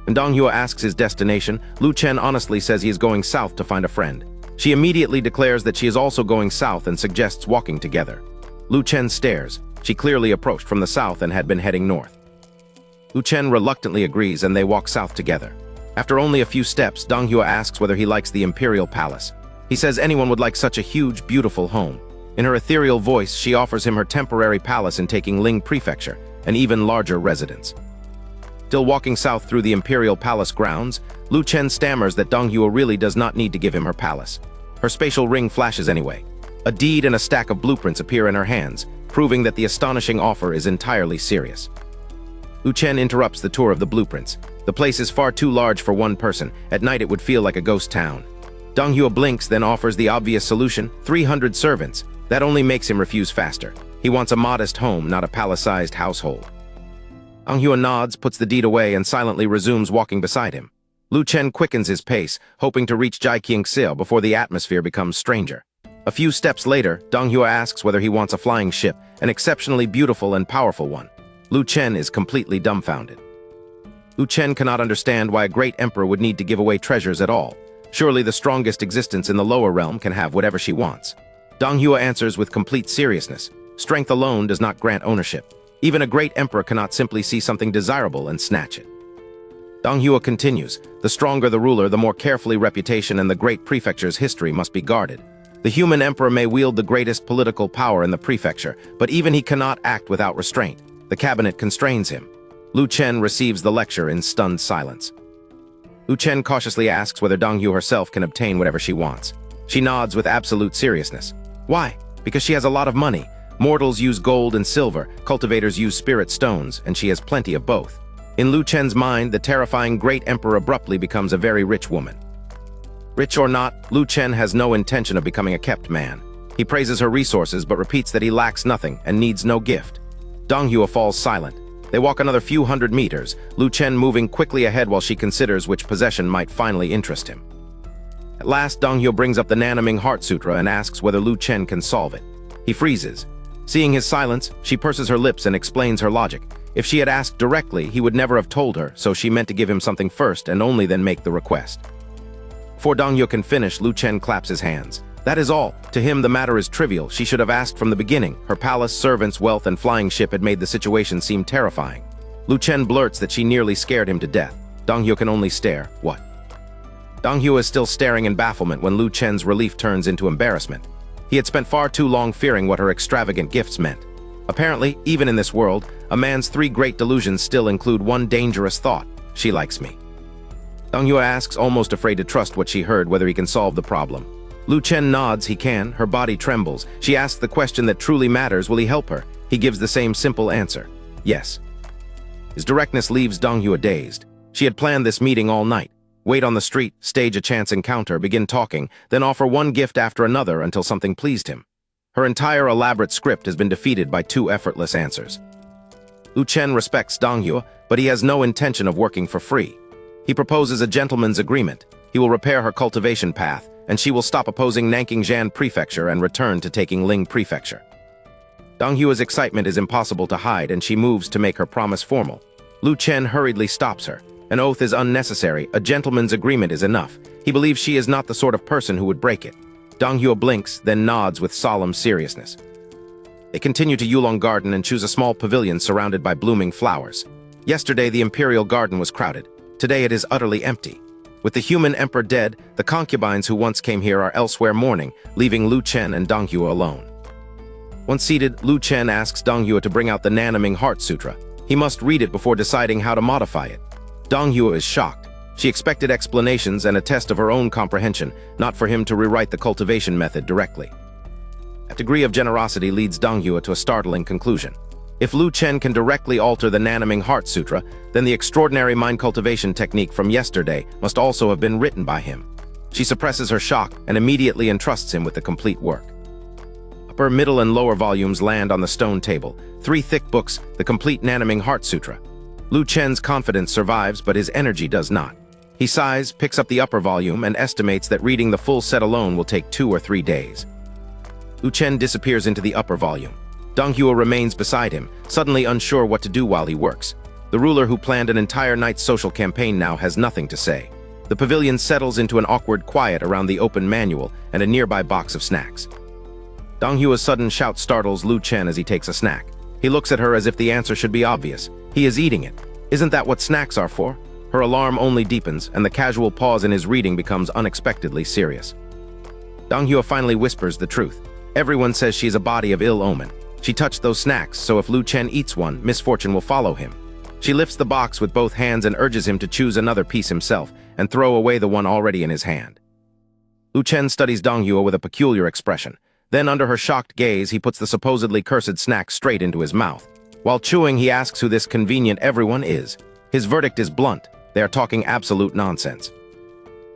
When Donghua asks his destination, Lu Chen honestly says he is going south to find a friend. She immediately declares that she is also going south and suggests walking together. Lu Chen stares. She clearly approached from the south and had been heading north. Lu Chen reluctantly agrees and they walk south together. After only a few steps, Donghua asks whether he likes the imperial palace. He says anyone would like such a huge, beautiful home. In her ethereal voice, she offers him her temporary palace in taking Ling Prefecture, an even larger residence. Still walking south through the imperial palace grounds, Lu Chen stammers that Donghua really does not need to give him her palace. Her spatial ring flashes anyway. A deed and a stack of blueprints appear in her hands, proving that the astonishing offer is entirely serious. Lu Chen interrupts the tour of the blueprints. The place is far too large for one person. At night it would feel like a ghost town. Donghua blinks, then offers the obvious solution, 300 servants. That only makes him refuse faster. He wants a modest home, not a palace-sized household. Donghua nods, puts the deed away, and silently resumes walking beside him. Lu Chen quickens his pace, hoping to reach Jai Qingxiao before the atmosphere becomes stranger. A few steps later, Donghua asks whether he wants a flying ship, an exceptionally beautiful and powerful one. Lu Chen is completely dumbfounded. Lu Chen cannot understand why a great emperor would need to give away treasures at all. Surely the strongest existence in the lower realm can have whatever she wants. Donghua answers with complete seriousness. Strength alone does not grant ownership. Even a great emperor cannot simply see something desirable and snatch it. Donghua continues, the stronger the ruler, the more carefully reputation and the great prefecture's history must be guarded. The human emperor may wield the greatest political power in the prefecture, but even he cannot act without restraint. The cabinet constrains him. Lu Chen receives the lecture in stunned silence. Lu Chen cautiously asks whether Donghua herself can obtain whatever she wants. She nods with absolute seriousness. Why? Because she has a lot of money. Mortals use gold and silver, cultivators use spirit stones, and she has plenty of both. In Lu Chen's mind, the terrifying great emperor abruptly becomes a very rich woman. Rich or not, Lu Chen has no intention of becoming a kept man. He praises her resources but repeats that he lacks nothing and needs no gift. Donghua falls silent. They walk another few hundred meters, Lu Chen moving quickly ahead while she considers which possession might finally interest him. At last, Donghua brings up the Nanaming Heart Sutra and asks whether Lu Chen can solve it. He freezes. Seeing his silence, she purses her lips and explains her logic. If she had asked directly, he would never have told her, so she meant to give him something first and only then make the request. Before Donghua can finish, Lu Chen claps his hands. That is all. To him, the matter is trivial. She should have asked from the beginning. Her palace, servants, wealth, and flying ship had made the situation seem terrifying. Lu Chen blurts that she nearly scared him to death. Donghua can only stare. What? Donghua is still staring in bafflement when Lu Chen's relief turns into embarrassment. He had spent far too long fearing what her extravagant gifts meant. Apparently, even in this world, a man's 3 great delusions still include one dangerous thought. She likes me. Donghua asks, almost afraid to trust what she heard, whether he can solve the problem. Lu Chen nods he can, her body trembles. She asks the question that truly matters, will he help her? He gives the same simple answer, yes. His directness leaves Donghua dazed. She had planned this meeting all night. Wait on the street, stage a chance encounter, begin talking, then offer one gift after another until something pleased him. Her entire elaborate script has been defeated by 2 effortless answers. Lu Chen respects Donghua, but he has no intention of working for free. He proposes a gentleman's agreement. He will repair her cultivation path, and she will stop opposing Nanking Prefecture and return to taking Ling Prefecture. Donghua's excitement is impossible to hide, and she moves to make her promise formal. Lu Chen hurriedly stops her. An oath is unnecessary, a gentleman's agreement is enough. He believes she is not the sort of person who would break it. Donghua blinks, then nods with solemn seriousness. They continue to Yulong Garden and choose a small pavilion surrounded by blooming flowers. Yesterday, the imperial garden was crowded. Today, it is utterly empty. With the human emperor dead, the concubines who once came here are elsewhere mourning, leaving Lu Chen and Donghua alone. Once seated, Lu Chen asks Donghua to bring out the Nanaming Heart Sutra. He must read it before deciding how to modify it. Donghua is shocked. She expected explanations and a test of her own comprehension, not for him to rewrite the cultivation method directly. A degree of generosity leads Donghua to a startling conclusion. If Lu Chen can directly alter the Nanaming Heart Sutra, then the extraordinary mind cultivation technique from yesterday must also have been written by him. She suppresses her shock and immediately entrusts him with the complete work. Upper, middle, and lower volumes land on the stone table. 3 thick books, the complete Nanaming Heart Sutra. Lu Chen's confidence survives, but his energy does not. He sighs, picks up the upper volume, and estimates that reading the full set alone will take 2 or 3 days. Lu Chen disappears into the upper volume. Donghua remains beside him, suddenly unsure what to do while he works. The ruler who planned an entire night's social campaign now has nothing to say. The pavilion settles into an awkward quiet around the open manual and a nearby box of snacks. Donghua's sudden shout startles Lu Chen as he takes a snack. He looks at her as if the answer should be obvious. He is eating it. Isn't that what snacks are for? Her alarm only deepens, and the casual pause in his reading becomes unexpectedly serious. Donghua finally whispers the truth. Everyone says she's a body of ill omen. She touched those snacks, so if Lu Chen eats one, misfortune will follow him. She lifts the box with both hands and urges him to choose another piece himself and throw away the one already in his hand. Lu Chen studies Donghua with a peculiar expression. Then, under her shocked gaze, he puts the supposedly cursed snack straight into his mouth. While chewing, he asks who this convenient everyone is. His verdict is blunt. They are talking absolute nonsense.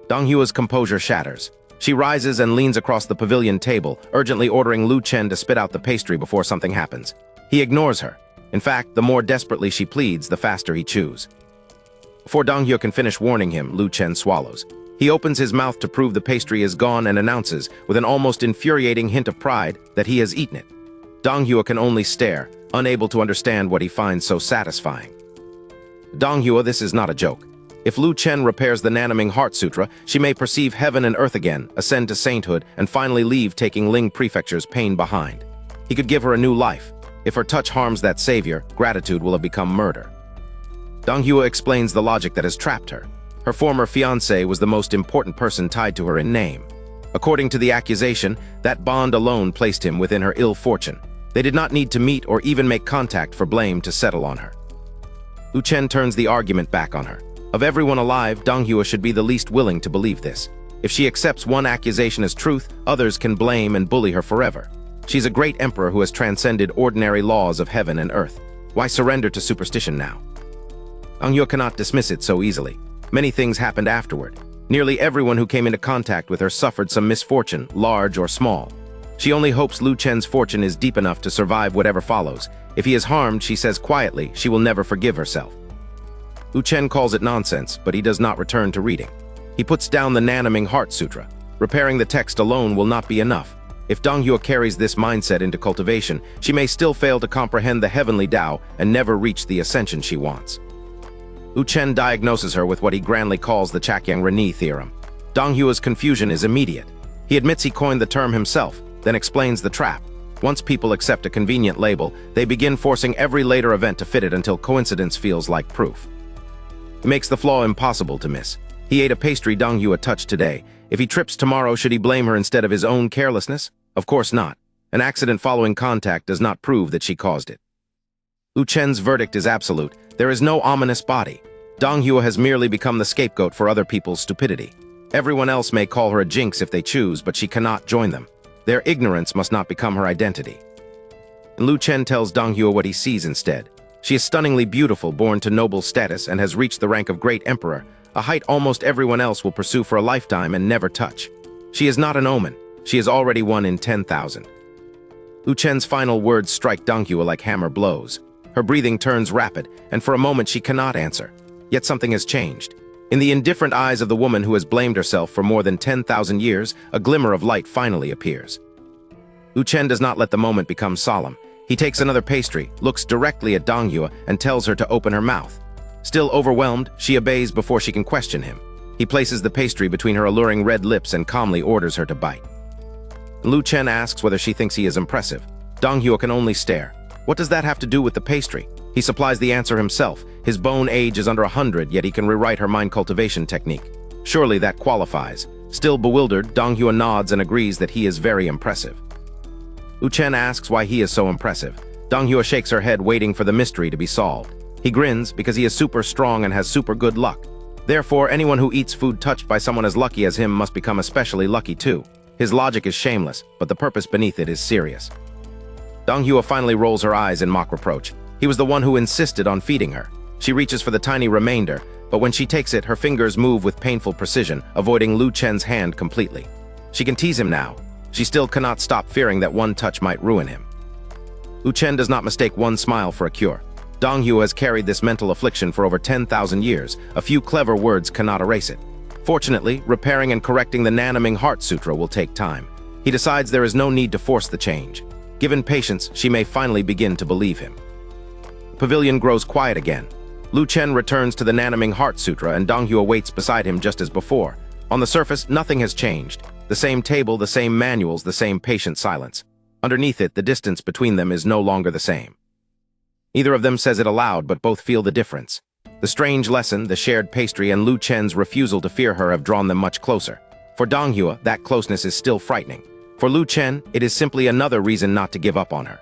Donghua's composure shatters. She rises and leans across the pavilion table, urgently ordering Lu Chen to spit out the pastry before something happens. He ignores her. In fact, the more desperately she pleads, the faster he chews. Before Donghua can finish warning him, Lu Chen swallows. He opens his mouth to prove the pastry is gone and announces, with an almost infuriating hint of pride, that he has eaten it. Donghua can only stare, unable to understand what he finds so satisfying. Donghua, this is not a joke. If Lu Chen repairs the Nanaming Heart Sutra, she may perceive heaven and earth again, ascend to sainthood, and finally leave taking Ling Prefecture's pain behind. He could give her a new life. If her touch harms that savior, gratitude will have become murder. Donghua explains the logic that has trapped her. Her former fiancé was the most important person tied to her in name. According to the accusation, that bond alone placed him within her ill fortune. They did not need to meet or even make contact for blame to settle on her. Lu Chen turns the argument back on her. Of everyone alive, Donghua should be the least willing to believe this. If she accepts one accusation as truth, others can blame and bully her forever. She's a great emperor who has transcended ordinary laws of heaven and earth. Why surrender to superstition now? Donghua cannot dismiss it so easily. Many things happened afterward. Nearly everyone who came into contact with her suffered some misfortune, large or small. She only hopes Lu Chen's fortune is deep enough to survive whatever follows. If he is harmed, she says quietly, she will never forgive herself. Lu Chen calls it nonsense, but he does not return to reading. He puts down the Nanaming Heart Sutra. Repairing the text alone will not be enough. If Donghua carries this mindset into cultivation, she may still fail to comprehend the heavenly Tao and never reach the ascension she wants. Lu Chen diagnoses her with what he grandly calls the Chakyang-Reni theorem. Donghua's confusion is immediate. He admits he coined the term himself, then explains the trap. Once people accept a convenient label, they begin forcing every later event to fit it until coincidence feels like proof. He makes the flaw impossible to miss. He ate a pastry Donghua touched today. If he trips tomorrow, should he blame her instead of his own carelessness? Of course not. An accident following contact does not prove that she caused it. Lu Chen's verdict is absolute. There is no ominous body. Donghua has merely become the scapegoat for other people's stupidity. Everyone else may call her a jinx if they choose, but she cannot join them. Their ignorance must not become her identity. And Lu Chen tells Donghua what he sees instead. She is stunningly beautiful, born to noble status, and has reached the rank of great emperor, a height almost everyone else will pursue for a lifetime and never touch. She is not an omen. She is already one in 10,000. Lu Chen's final words strike Donghua like hammer blows. Her breathing turns rapid, and for a moment she cannot answer. Yet something has changed. In the indifferent eyes of the woman who has blamed herself for more than 10,000 years, a glimmer of light finally appears. Lu Chen does not let the moment become solemn. He takes another pastry, looks directly at Donghua, and tells her to open her mouth. Still overwhelmed, she obeys before she can question him. He places the pastry between her alluring red lips and calmly orders her to bite. Lu Chen asks whether she thinks he is impressive. Dong Hyo can only stare. What does that have to do with the pastry? He supplies the answer himself. His bone age is under 100, yet he can rewrite her mind cultivation technique. Surely that qualifies. Still bewildered, Dong Hyo nods and agrees that he is very impressive. Lu Chen asks why he is so impressive. Dong Hyo shakes her head, waiting for the mystery to be solved. He grins because he is super strong and has super good luck. Therefore, anyone who eats food touched by someone as lucky as him must become especially lucky too. His logic is shameless, but the purpose beneath it is serious. Dong Hyo finally rolls her eyes in mock reproach. He was the one who insisted on feeding her. She reaches for the tiny remainder, but when she takes it, her fingers move with painful precision, avoiding Lu Chen's hand completely. She can tease him now. She still cannot stop fearing that one touch might ruin him. Lu Chen does not mistake one smile for a cure. Dong Hyo has carried this mental affliction for over 10,000 years. A few clever words cannot erase it. Fortunately, repairing and correcting the Nanaming Heart Sutra will take time. He decides there is no need to force the change. Given patience, she may finally begin to believe him. The pavilion grows quiet again. Lu Chen returns to the Nanaming Heart Sutra and Dong Hyo waits beside him just as before. On the surface, nothing has changed. The same table, the same manuals, the same patient silence. Underneath it, the distance between them is no longer the same. Neither of them says it aloud, but both feel the difference. The strange lesson, the shared pastry, and Lu Chen's refusal to fear her have drawn them much closer. For Dong Hyo, that closeness is still frightening. For Lu Chen, it is simply another reason not to give up on her.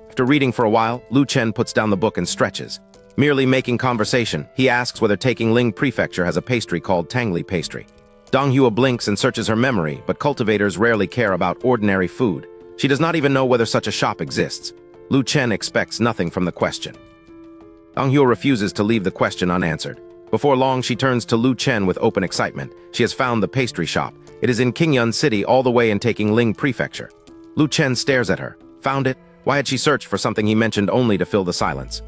After reading for a while, Lu Chen puts down the book and stretches. Merely making conversation, he asks whether taking Ling Prefecture has a pastry called Tangli pastry. Dong Hyo blinks and searches her memory, but cultivators rarely care about ordinary food. She does not even know whether such a shop exists. Lu Chen expects nothing from the question. Dong Hyo refuses to leave the question unanswered. Before long, she turns to Lu Chen with open excitement. She has found the pastry shop. It is in Qingyan City, all the way in taking Ling Prefecture. Lu Chen stares at her. Found it? Why had she searched for something he mentioned only to fill the silence?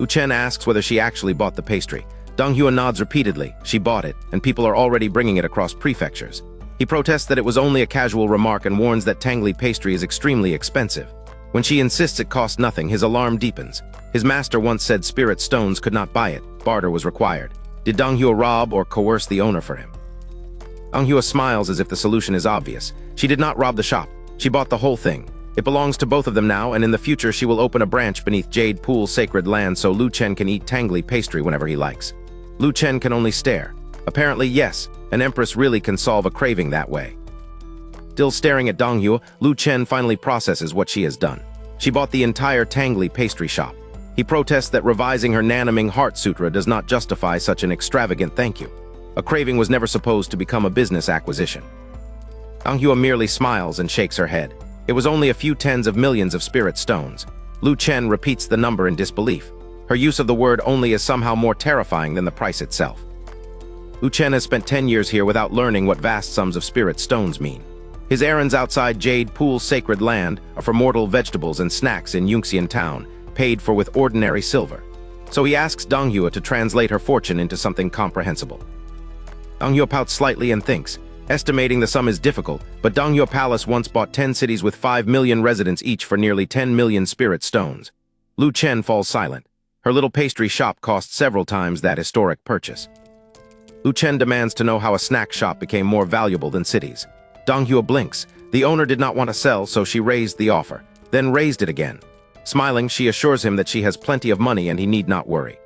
Lu Chen asks whether she actually bought the pastry. Dong Hyo nods repeatedly. She bought it, and people are already bringing it across prefectures. He protests that it was only a casual remark and warns that Tangli pastry is extremely expensive. When she insists it costs nothing, his alarm deepens. His master once said spirit stones could not buy it. Barter was required. Did Dong Hyo rob or coerce the owner for him? Dong Hyo smiles as if the solution is obvious. She did not rob the shop. She bought the whole thing. It belongs to both of them now, and in the future she will open a branch beneath Jade Pool's sacred land so Lu Chen can eat Tangli pastry whenever he likes. Lu Chen can only stare. Apparently, yes, an empress really can solve a craving that way. Still staring at Dong Hyo, Lu Chen finally processes what she has done. She bought the entire Tangli pastry shop. He protests that revising her Nanaming Heart Sutra does not justify such an extravagant thank you. A craving was never supposed to become a business acquisition. Dong Hyo merely smiles and shakes her head. It was only a few tens of millions of spirit stones. Lu Chen repeats the number in disbelief. Her use of the word only is somehow more terrifying than the price itself. Lu Chen has spent 10 years here without learning what vast sums of spirit stones mean. His errands outside Jade Pool's sacred land are for mortal vegetables and snacks in Yunxian town, paid for with ordinary silver. So he asks Dong Hyo to translate her fortune into something comprehensible. Dong Hyo pouts slightly and thinks. Estimating the sum is difficult, but Dong Hyo Palace once bought 10 cities with 5 million residents each for nearly 10 million spirit stones. Lu Chen falls silent. Her little pastry shop cost several times that historic purchase. Lu Chen demands to know how a snack shop became more valuable than cities. Dong Hyo blinks. The owner did not want to sell, so she raised the offer, then raised it again. Smiling, she assures him that she has plenty of money and he need not worry.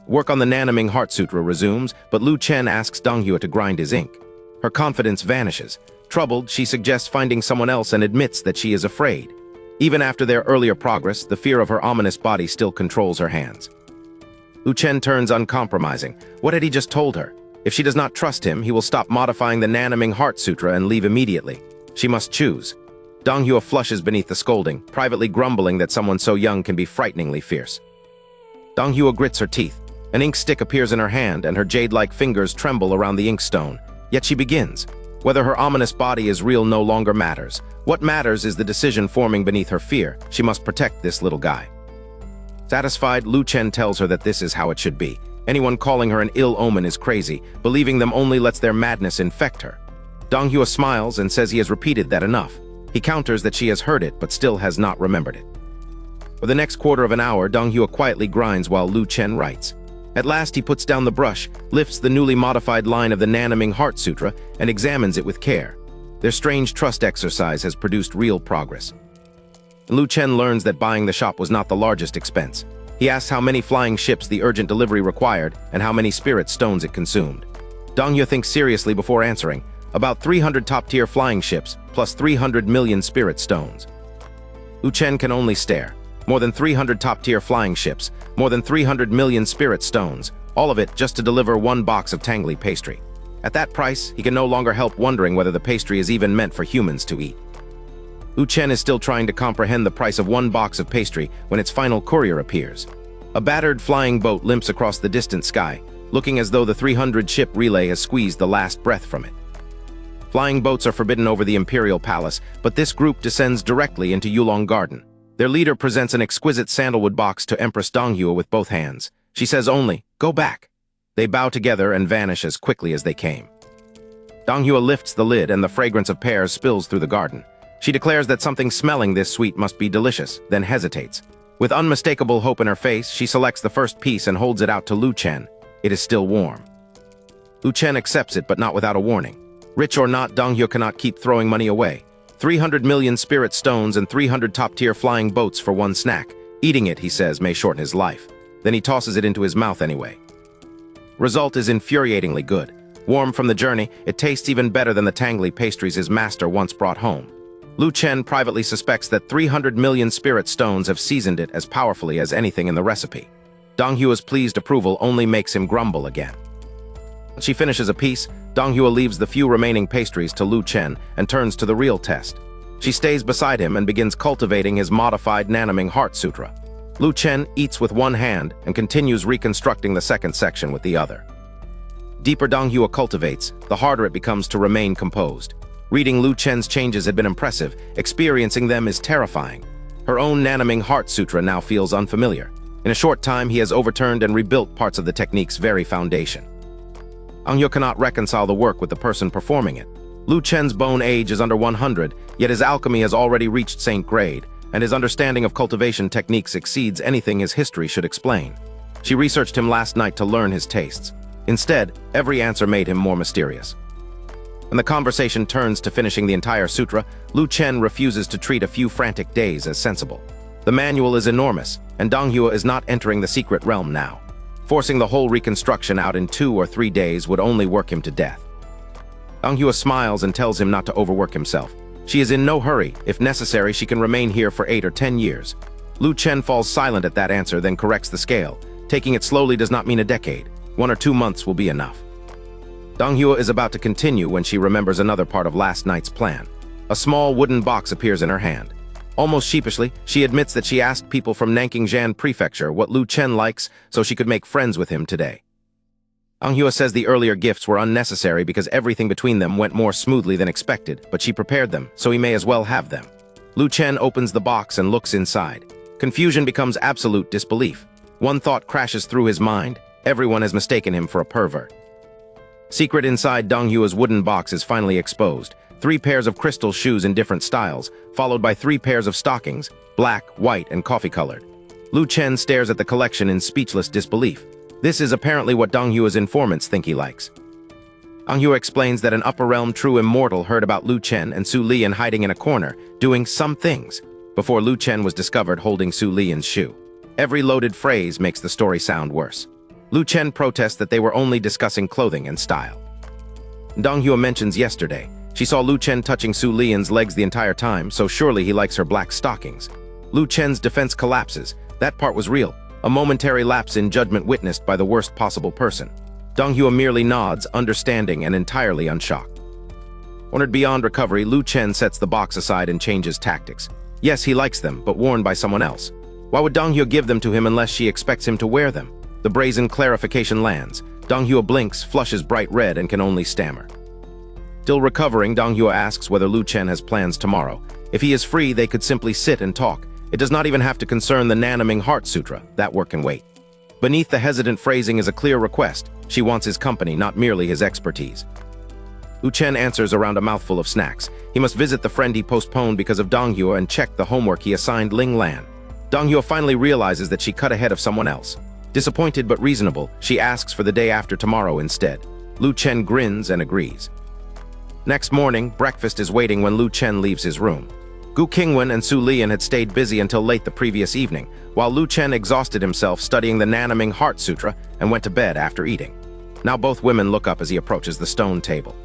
Work on the Nanaming Heart Sutra resumes, but Lu Chen asks Dong Hyo to grind his ink. Her confidence vanishes. Troubled, she suggests finding someone else and admits that she is afraid. Even after their earlier progress, the fear of her ominous body still controls her hands. Lu Chen turns uncompromising. What had he just told her? If she does not trust him, he will stop modifying the Nanaming Heart Sutra and leave immediately. She must choose. Dong Hyo flushes beneath the scolding, privately grumbling that someone so young can be frighteningly fierce. Dong Hyo grits her teeth. An ink stick appears in her hand, and her jade-like fingers tremble around the inkstone. Yet she begins. Whether her ominous body is real no longer matters. What matters is the decision forming beneath her fear. She must protect this little guy. Satisfied, Lu Chen tells her that this is how it should be. Anyone calling her an ill omen is crazy. Believing them only lets their madness infect her. Dong Hyo smiles and says he has repeated that enough. He counters that she has heard it, but still has not remembered it. For the next quarter of an hour, Dong Hyo quietly grinds while Lu Chen writes. At last he puts down the brush, lifts the newly modified line of the Nanaming Heart Sutra, and examines it with care. Their strange trust exercise has produced real progress. and Lu Chen learns that buying the shop was not the largest expense. He asks how many flying ships the urgent delivery required and how many spirit stones it consumed. Dong Yu thinks seriously before answering, about 300 top-tier flying ships plus 300 million spirit stones. Lu Chen can only stare. More than 300 top-tier flying ships, more than 300 million spirit stones, all of it just to deliver one box of tangly pastry. At that price, he can no longer help wondering whether the pastry is even meant for humans to eat. Lu Chen is still trying to comprehend the price of one box of pastry when its final courier appears. A battered flying boat limps across the distant sky, looking as though the 300-ship relay has squeezed the last breath from it. Flying boats are forbidden over the Imperial Palace, but this group descends directly into Yulong Garden. Their leader presents an exquisite sandalwood box to Empress Donghua with both hands. She says only, "Go back." They bow together and vanish as quickly as they came. Donghua lifts the lid and the fragrance of pears spills through the garden. She declares that something smelling this sweet must be delicious, then hesitates. With unmistakable hope in her face, she selects the first piece and holds it out to Lu Chen. It is still warm. Lu Chen accepts it, but not without a warning. Rich or not, Donghua cannot keep throwing money away. 300 million spirit stones and 300 top-tier flying boats for one snack. Eating it, he says, may shorten his life. Then he tosses it into his mouth anyway. Result is infuriatingly good. Warm from the journey, it tastes even better than the tangly pastries his master once brought home. Lu Chen privately suspects that 300 million spirit stones have seasoned it as powerfully as anything in the recipe. Donghua's pleased approval only makes him grumble again. When she finishes a piece, Donghua leaves the few remaining pastries to Lu Chen and turns to the real test. She stays beside him and begins cultivating his modified Nanaming Heart Sutra. Lu Chen eats with one hand and continues reconstructing the second section with the other. Deeper Donghua cultivates, the harder it becomes to remain composed. Reading Lu Chen's changes had been impressive, experiencing them is terrifying. Her own Nanaming Heart Sutra now feels unfamiliar. In a short time, he has overturned and rebuilt parts of the technique's very foundation. Donghua cannot reconcile the work with the person performing it. Lu Chen's bone age is under 100, yet his alchemy has already reached Saint grade, and his understanding of cultivation techniques exceeds anything his history should explain. She researched him last night to learn his tastes. Instead, every answer made him more mysterious. When the conversation turns to finishing the entire sutra, Lu Chen refuses to treat a few frantic days as sensible. The manual is enormous, and Donghua is not entering the secret realm now. Forcing the whole reconstruction out in 2 or 3 days would only work him to death. Donghua smiles and tells him not to overwork himself. She is in no hurry. If necessary, she can remain here for 8 or 10 years. Lu Chen falls silent at that answer, then corrects the scale. Taking it slowly does not mean a decade. 1 or 2 months will be enough. Donghua is about to continue when she remembers another part of last night's plan. A small wooden box appears in her hand. Almost sheepishly, she admits that she asked people from Nanking Prefecture what Lu Chen likes so she could make friends with him today. Donghua says the earlier gifts were unnecessary because everything between them went more smoothly than expected, but she prepared them, so he may as well have them. Lu Chen opens the box and looks inside. Confusion becomes absolute disbelief. One thought crashes through his mind. Everyone has mistaken him for a pervert. Secret inside Donghua's wooden box is finally exposed. 3 pairs of crystal shoes in different styles, followed by 3 pairs of stockings, black, white, and coffee-colored. Lu Chen stares at the collection in speechless disbelief. This is apparently what Donghua's informants think he likes. Donghua explains that an upper realm true immortal heard about Lu Chen and Su Lian hiding in a corner, doing some things, before Lu Chen was discovered holding Su Lian's shoe. Every loaded phrase makes the story sound worse. Lu Chen protests that they were only discussing clothing and style. Donghua mentions yesterday. She saw Lu Chen touching Su Lian's legs the entire time, so surely he likes her black stockings. Lu Chen's defense collapses. That part was real, a momentary lapse in judgment witnessed by the worst possible person. Donghua merely nods, understanding and entirely unshocked. Honored beyond recovery, Lu Chen sets the box aside and changes tactics. Yes, he likes them, but worn by someone else. Why would Donghua give them to him unless she expects him to wear them? The brazen clarification lands. Donghua blinks, flushes bright red, and can only stammer. Still recovering, Donghua asks whether Lu Chen has plans tomorrow. If he is free, they could simply sit and talk. It does not even have to concern the Nanaming Heart Sutra. That work can wait. Beneath the hesitant phrasing is a clear request. She wants his company, not merely his expertise. Lu Chen answers around a mouthful of snacks. He must visit the friend he postponed because of Donghua and check the homework he assigned Ling Lan. Donghua finally realizes that she cut ahead of someone else. Disappointed but reasonable, she asks for the day after tomorrow instead. Lu Chen grins and agrees. Next morning, breakfast is waiting when Lu Chen leaves his room. Gu Qingwan and Su Lian had stayed busy until late the previous evening, while Lu Chen exhausted himself studying the Nanaming Heart Sutra and went to bed after eating. Now both women look up as he approaches the stone table.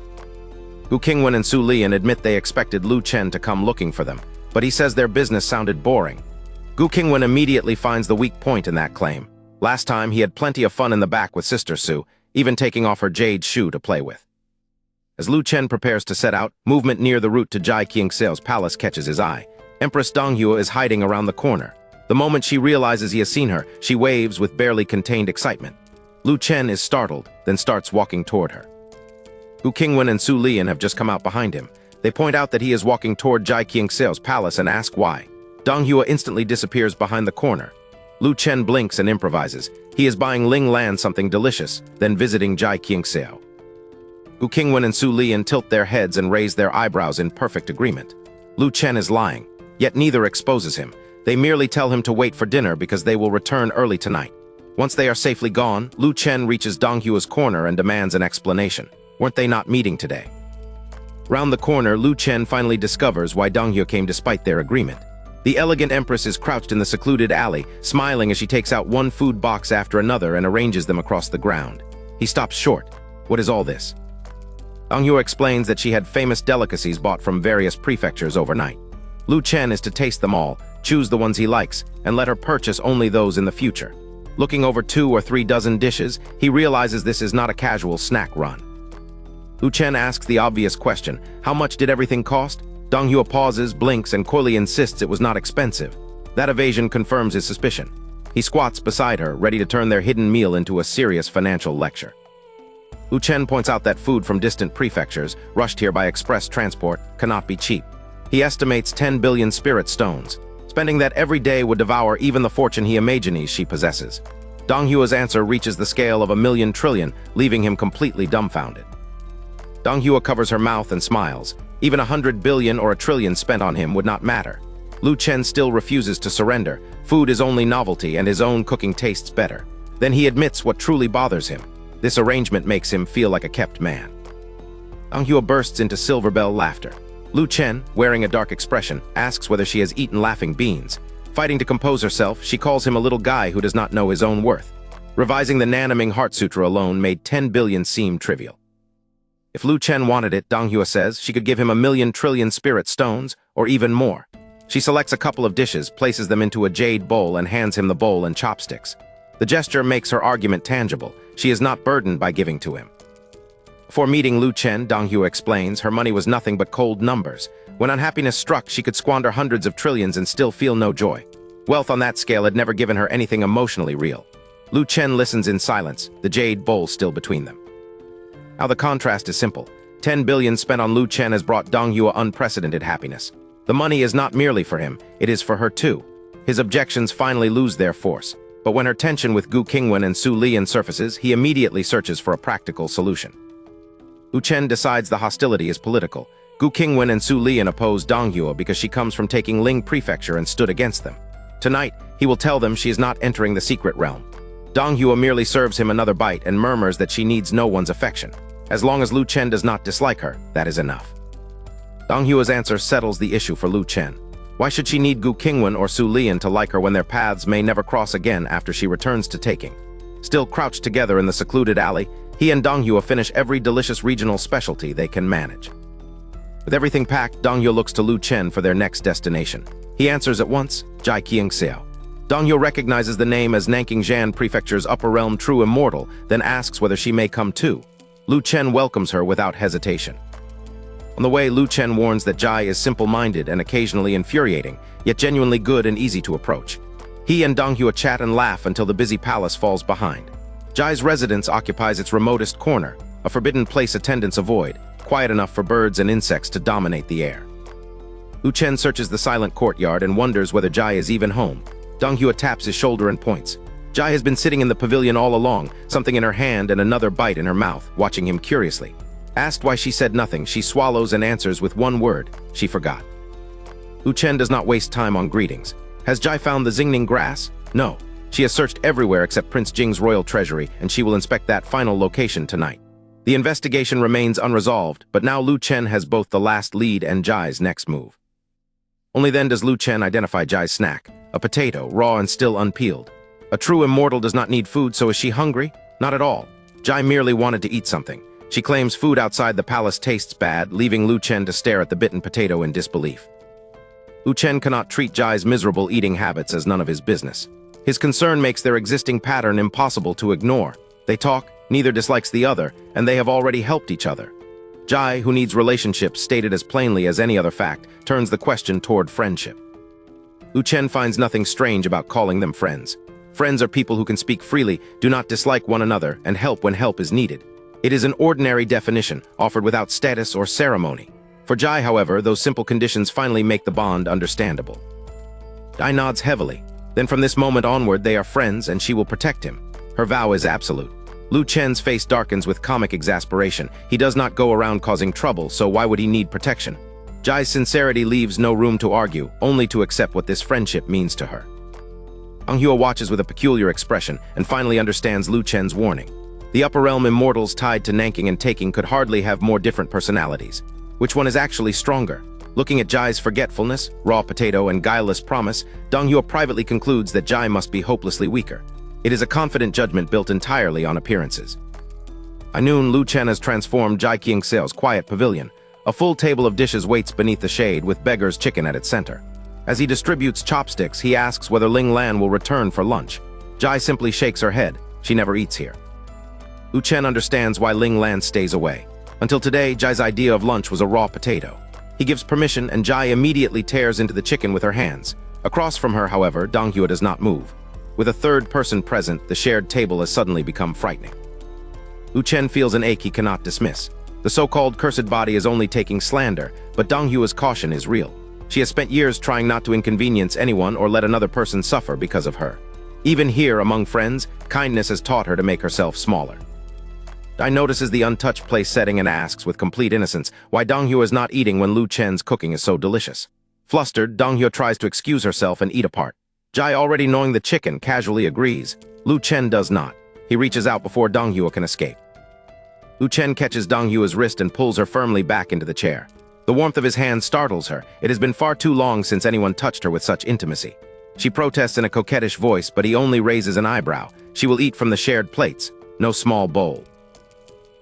Gu Qingwan and Su Lian admit they expected Lu Chen to come looking for them, but he says their business sounded boring. Gu Qingwan immediately finds the weak point in that claim. Last time, he had plenty of fun in the back with Sister Su, even taking off her jade shoe to play with. As Lu Chen prepares to set out, movement near the route to Jai Qingseo's palace catches his eye. Empress Donghua is hiding around the corner. The moment she realizes he has seen her, she waves with barely contained excitement. Lu Chen is startled, then starts walking toward her. Gu Qingwan and Su Lian have just come out behind him. They point out that he is walking toward Jai Qingseo's palace and ask why. Donghua instantly disappears behind the corner. Lu Chen blinks and improvises. He is buying Ling Lan something delicious, then visiting Jai Qingseo. Gu Qingwan and Su Lian tilt their heads and raise their eyebrows in perfect agreement. Lu Chen is lying, yet neither exposes him. They merely tell him to wait for dinner because they will return early tonight. Once they are safely gone, Lu Chen reaches Donghua's corner and demands an explanation. Weren't they not meeting today? Round the corner, Lu Chen finally discovers why Donghua came despite their agreement. The elegant empress is crouched in the secluded alley, smiling as she takes out one food box after another and arranges them across the ground. He stops short. What is all this? Donghua explains that she had famous delicacies bought from various prefectures overnight. Lu Chen is to taste them all, choose the ones he likes, and let her purchase only those in the future. Looking over 2 or 3 dozen dishes, he realizes this is not a casual snack run. Lu Chen asks the obvious question, how much did everything cost? Donghua pauses, blinks, and coyly insists it was not expensive. That evasion confirms his suspicion. He squats beside her, ready to turn their hidden meal into a serious financial lecture. Lu Chen points out that food from distant prefectures, rushed here by express transport, cannot be cheap. He estimates 10 billion spirit stones. Spending that every day would devour even the fortune he imagines she possesses. Donghua's answer reaches the scale of 1,000,000 trillion, leaving him completely dumbfounded. Donghua covers her mouth and smiles. Even 100 billion or 1 trillion spent on him would not matter. Lu Chen still refuses to surrender. Food is only novelty and his own cooking tastes better. Then he admits what truly bothers him. This arrangement makes him feel like a kept man. Donghua bursts into silver bell laughter. Lu Chen, wearing a dark expression, asks whether she has eaten laughing beans. Fighting to compose herself, she calls him a little guy who does not know his own worth. Revising the Nanaming Heart Sutra alone made 10 billion seem trivial. If Lu Chen wanted it, Donghua says, she could give him 1,000,000 trillion spirit stones, or even more. She selects a couple of dishes, places them into a jade bowl, and hands him the bowl and chopsticks. The gesture makes her argument tangible. She is not burdened by giving to him. Before meeting Lu Chen, Donghua explains, her money was nothing but cold numbers. When unhappiness struck, she could squander hundreds of trillions and still feel no joy. Wealth on that scale had never given her anything emotionally real. Lu Chen listens in silence, the jade bowl still between them. Now the contrast is simple. 10 billion spent on Lu Chen has brought Donghua unprecedented happiness. The money is not merely for him, it is for her too. His objections finally lose their force. But when her tension with Gu Qingwan and Su Lian surfaces, he immediately searches for a practical solution. Lu Chen decides the hostility is political. Gu Qingwan and Su Lian oppose Donghua because she comes from taking Ling Prefecture and stood against them. Tonight, he will tell them she is not entering the secret realm. Donghua merely serves him another bite and murmurs that she needs no one's affection. As long as Lu Chen does not dislike her, that is enough. Donghua's answer settles the issue for Lu Chen. Why should she need Gu Qingwan or Su Lian to like her when their paths may never cross again after she returns to taking? Still crouched together in the secluded alley, he and Donghua finish every delicious regional specialty they can manage. With everything packed, Donghua looks to Lu Chen for their next destination. He answers at once, Jai Qingseo. Donghua recognizes the name as Nanking Prefecture's upper realm true immortal, then asks whether she may come too. Lu Chen welcomes her without hesitation. On the way, Lu Chen warns that Jai is simple-minded and occasionally infuriating, yet genuinely good and easy to approach. He and Donghua chat and laugh until the busy palace falls behind. Jai's residence occupies its remotest corner, a forbidden place attendants avoid, quiet enough for birds and insects to dominate the air. Lu Chen searches the silent courtyard and wonders whether Jai is even home. Donghua taps his shoulder and points. Jai has been sitting in the pavilion all along, something in her hand and another bite in her mouth, watching him curiously. Asked why she said nothing, she swallows and answers with one word, she forgot. Lu Chen does not waste time on greetings. Has Jai found the Xingning grass? No. She has searched everywhere except Prince Jing's royal treasury, and she will inspect that final location tonight. The investigation remains unresolved, but now Lu Chen has both the last lead and Jai's next move. Only then does Lu Chen identify Jai's snack, a potato, raw and still unpeeled. A true immortal does not need food, so is she hungry? Not at all. Jai merely wanted to eat something. She claims food outside the palace tastes bad, leaving Lu Chen to stare at the bitten potato in disbelief. Lu Chen cannot treat Jai's miserable eating habits as none of his business. His concern makes their existing pattern impossible to ignore. They talk, neither dislikes the other, and they have already helped each other. Jai, who needs relationships stated as plainly as any other fact, turns the question toward friendship. Lu Chen finds nothing strange about calling them friends. Friends are people who can speak freely, do not dislike one another, and help when help is needed. It is an ordinary definition, offered without status or ceremony. For Jai, however, those simple conditions finally make the bond understandable. Jai nods heavily. Then from this moment onward, they are friends and she will protect him. Her vow is absolute. Lu Chen's face darkens with comic exasperation. He does not go around causing trouble, so why would he need protection? Jai's sincerity leaves no room to argue, only to accept what this friendship means to her. Donghua watches with a peculiar expression and finally understands Lu Chen's warning. The upper realm immortals tied to Nanking and Taking could hardly have more different personalities. Which one is actually stronger? Looking at Jai's forgetfulness, raw potato, and guileless promise, Donghua privately concludes that Jai must be hopelessly weaker. It is a confident judgment built entirely on appearances. By noon, Lu Chen has transformed Jai Qingxiao's quiet pavilion. A full table of dishes waits beneath the shade, with beggar's chicken at its center. As he distributes chopsticks, he asks whether Ling Lan will return for lunch. Jai simply shakes her head. She never eats here. Lu Chen understands why Ling Lan stays away. Until today, Jai's idea of lunch was a raw potato. He gives permission, and Jai immediately tears into the chicken with her hands. Across from her, however, Donghua does not move. With a third person present, the shared table has suddenly become frightening. Lu Chen feels an ache he cannot dismiss. The so-called cursed body is only taking slander, but Donghua's caution is real. She has spent years trying not to inconvenience anyone or let another person suffer because of her. Even here, among friends, kindness has taught her to make herself smaller. Dai notices the untouched place setting and asks with complete innocence why Donghua is not eating when Lu Chen's cooking is so delicious. Flustered, Donghua tries to excuse herself and eat apart. Jai, already knowing the chicken, casually agrees. Lu Chen does not. He reaches out before Donghua can escape. Lu Chen catches Donghua's wrist and pulls her firmly back into the chair. The warmth of his hand startles her. It has been far too long since anyone touched her with such intimacy. She protests in a coquettish voice, but he only raises an eyebrow. She will eat from the shared plates, no small bowl.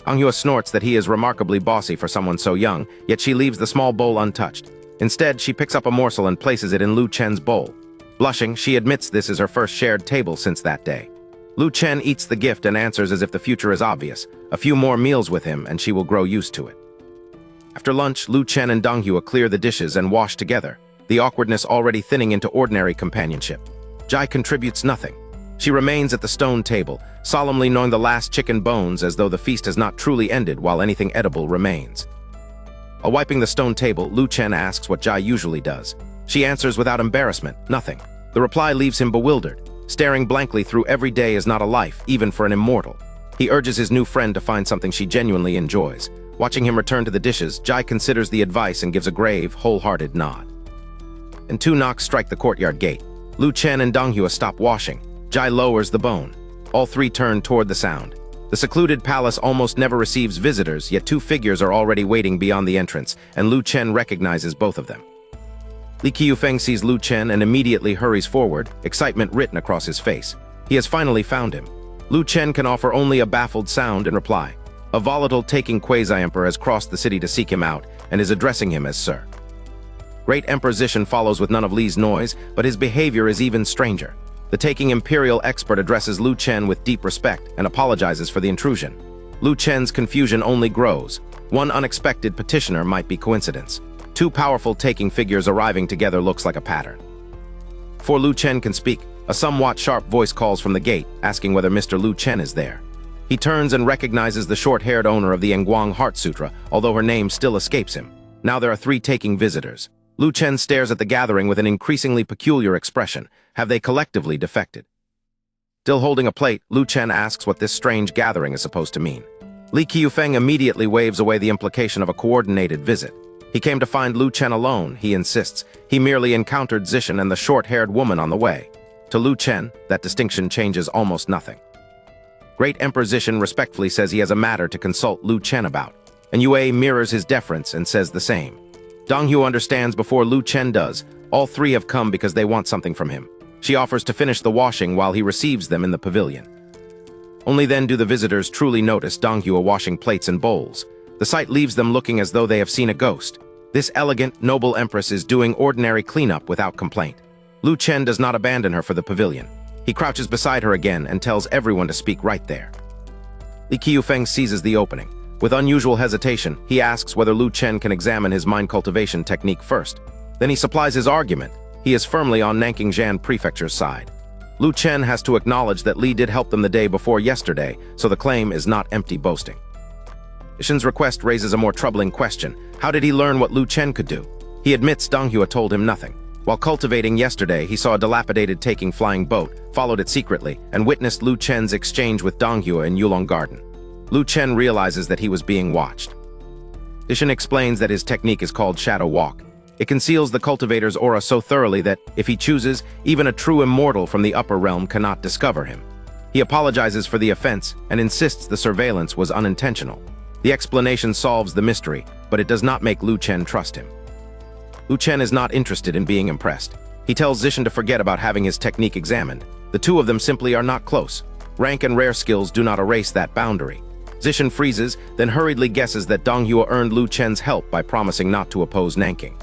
Donghua snorts that he is remarkably bossy for someone so young, yet she leaves the small bowl untouched. Instead, she picks up a morsel and places it in Lu Chen's bowl. Blushing, she admits this is her first shared table since that day. Lu Chen eats the gift and answers as if the future is obvious. A few more meals with him and she will grow used to it. After lunch, Lu Chen and Donghua clear the dishes and wash together, the awkwardness already thinning into ordinary companionship. Jai contributes nothing. She remains at the stone table, solemnly gnawing the last chicken bones as though the feast has not truly ended while anything edible remains. While wiping the stone table, Lu Chen asks what Jai usually does. She answers without embarrassment, nothing. The reply leaves him bewildered. Staring blankly through every day is not a life, even for an immortal. He urges his new friend to find something she genuinely enjoys. Watching him return to the dishes, Jai considers the advice and gives a grave, wholehearted nod. And two knocks strike the courtyard gate. Lu Chen and Donghua stop washing. Jai lowers the bone. All three turn toward the sound. The secluded palace almost never receives visitors, yet two figures are already waiting beyond the entrance, and Lu Chen recognizes both of them. Li Qiufeng sees Lu Chen and immediately hurries forward, excitement written across his face. He has finally found him. Lu Chen can offer only a baffled sound in reply. A volatile taking quasi-emperor has crossed the city to seek him out and is addressing him as Sir. Great Emperor Zishan follows with none of Li's noise, but his behavior is even stranger. The taking imperial expert addresses Lu Chen with deep respect and apologizes for the intrusion. Lu Chen's confusion only grows. One unexpected petitioner might be coincidence. Two powerful taking figures arriving together looks like a pattern. Before Lu Chen can speak, a somewhat sharp voice calls from the gate, asking whether Mr. Lu Chen is there. He turns and recognizes the short-haired owner of the Nguang Heart Sutra, although her name still escapes him. Now there are three taking visitors. Lu Chen stares at the gathering with an increasingly peculiar expression. Have they collectively defected? Still holding a plate, Lu Chen asks what this strange gathering is supposed to mean. Li Qiufeng immediately waves away the implication of a coordinated visit. He came to find Lu Chen alone, he insists. He merely encountered Zishan and the short-haired woman on the way. To Lu Chen, that distinction changes almost nothing. Great Emperor Zishan respectfully says he has a matter to consult Lu Chen about, and Yue mirrors his deference and says the same. Donghua understands before Lu Chen does. All three have come because they want something from him. She offers to finish the washing while he receives them in the pavilion. Only then do the visitors truly notice Donghua washing plates and bowls. The sight leaves them looking as though they have seen a ghost. This elegant, noble empress is doing ordinary cleanup without complaint. Lu Chen does not abandon her for the pavilion. He crouches beside her again and tells everyone to speak right there. Li Qiufeng seizes the opening. With unusual hesitation, he asks whether Lu Chen can examine his mind cultivation technique first. Then he supplies his argument. He is firmly on Nanking Prefecture's side. Lu Chen has to acknowledge that Li did help them the day before yesterday, so the claim is not empty boasting. Zishan's request raises a more troubling question. How did he learn what Lu Chen could do? He admits Donghua told him nothing. While cultivating yesterday, he saw a dilapidated taking flying boat, followed it secretly, and witnessed Lu Chen's exchange with Donghua in Yulong Garden. Lu Chen realizes that he was being watched. Zishan explains that his technique is called Shadow Walk. It conceals the cultivator's aura so thoroughly that, if he chooses, even a true immortal from the upper realm cannot discover him. He apologizes for the offense and insists the surveillance was unintentional. The explanation solves the mystery, but it does not make Lu Chen trust him. Lu Chen is not interested in being impressed. He tells Zishan to forget about having his technique examined. The two of them simply are not close. Rank and rare skills do not erase that boundary. Zishan freezes, then hurriedly guesses that Donghua earned Lu Chen's help by promising not to oppose Nanking.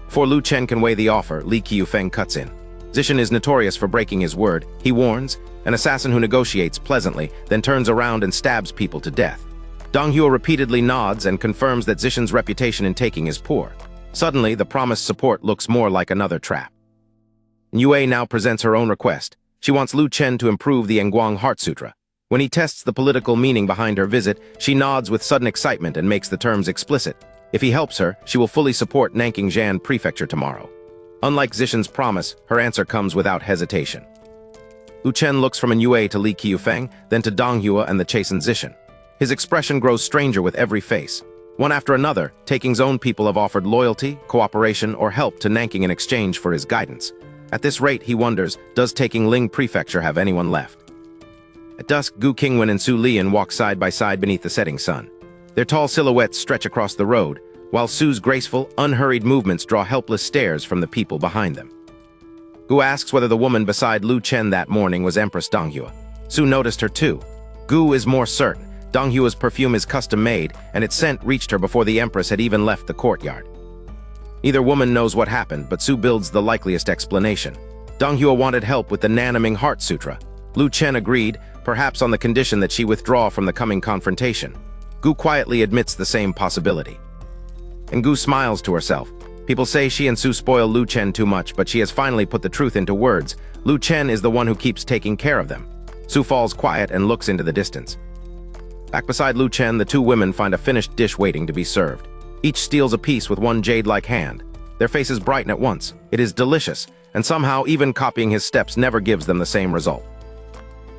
Before Lu Chen can weigh the offer, Li Qiufeng cuts in. Zishan is notorious for breaking his word. He warns, an assassin who negotiates pleasantly, then turns around and stabs people to death. Donghua repeatedly nods and confirms that Zishan's reputation in taking is poor. Suddenly, the promised support looks more like another trap. Yue now presents her own request. She wants Lu Chen to improve the Nguang Heart Sutra. When he tests the political meaning behind her visit, she nods with sudden excitement and makes the terms explicit. If he helps her, she will fully support Nanking Prefecture tomorrow. Unlike Zishan's promise, her answer comes without hesitation. Lu Chen looks from Yue to Li Qiufeng, then to Donghua and the chastened Zishan. His expression grows stranger with every face. One after another, Taking's own people have offered loyalty, cooperation, or help to Nanking in exchange for his guidance. At this rate, he wonders, does Taking Ling Prefecture have anyone left? At dusk, Gu Qingwan and Su Lian walk side by side beneath the setting sun. Their tall silhouettes stretch across the road, while Su's graceful, unhurried movements draw helpless stares from the people behind them. Gu asks whether the woman beside Lu Chen that morning was Empress Donghua. Su noticed her too. Gu is more certain. Donghua's perfume is custom-made, and its scent reached her before the Empress had even left the courtyard. Neither woman knows what happened, but Su builds the likeliest explanation. Donghua wanted help with the Nanaming Heart Sutra. Lu Chen agreed, perhaps on the condition that she withdraw from the coming confrontation. Gu quietly admits the same possibility. And Gu smiles to herself. People say she and Su spoil Lu Chen too much, but she has finally put the truth into words. Lu Chen is the one who keeps taking care of them. Su falls quiet and looks into the distance. Back beside Lu Chen, the two women find a finished dish waiting to be served. Each steals a piece with one jade-like hand. Their faces brighten at once. It is delicious, and somehow even copying his steps never gives them the same result.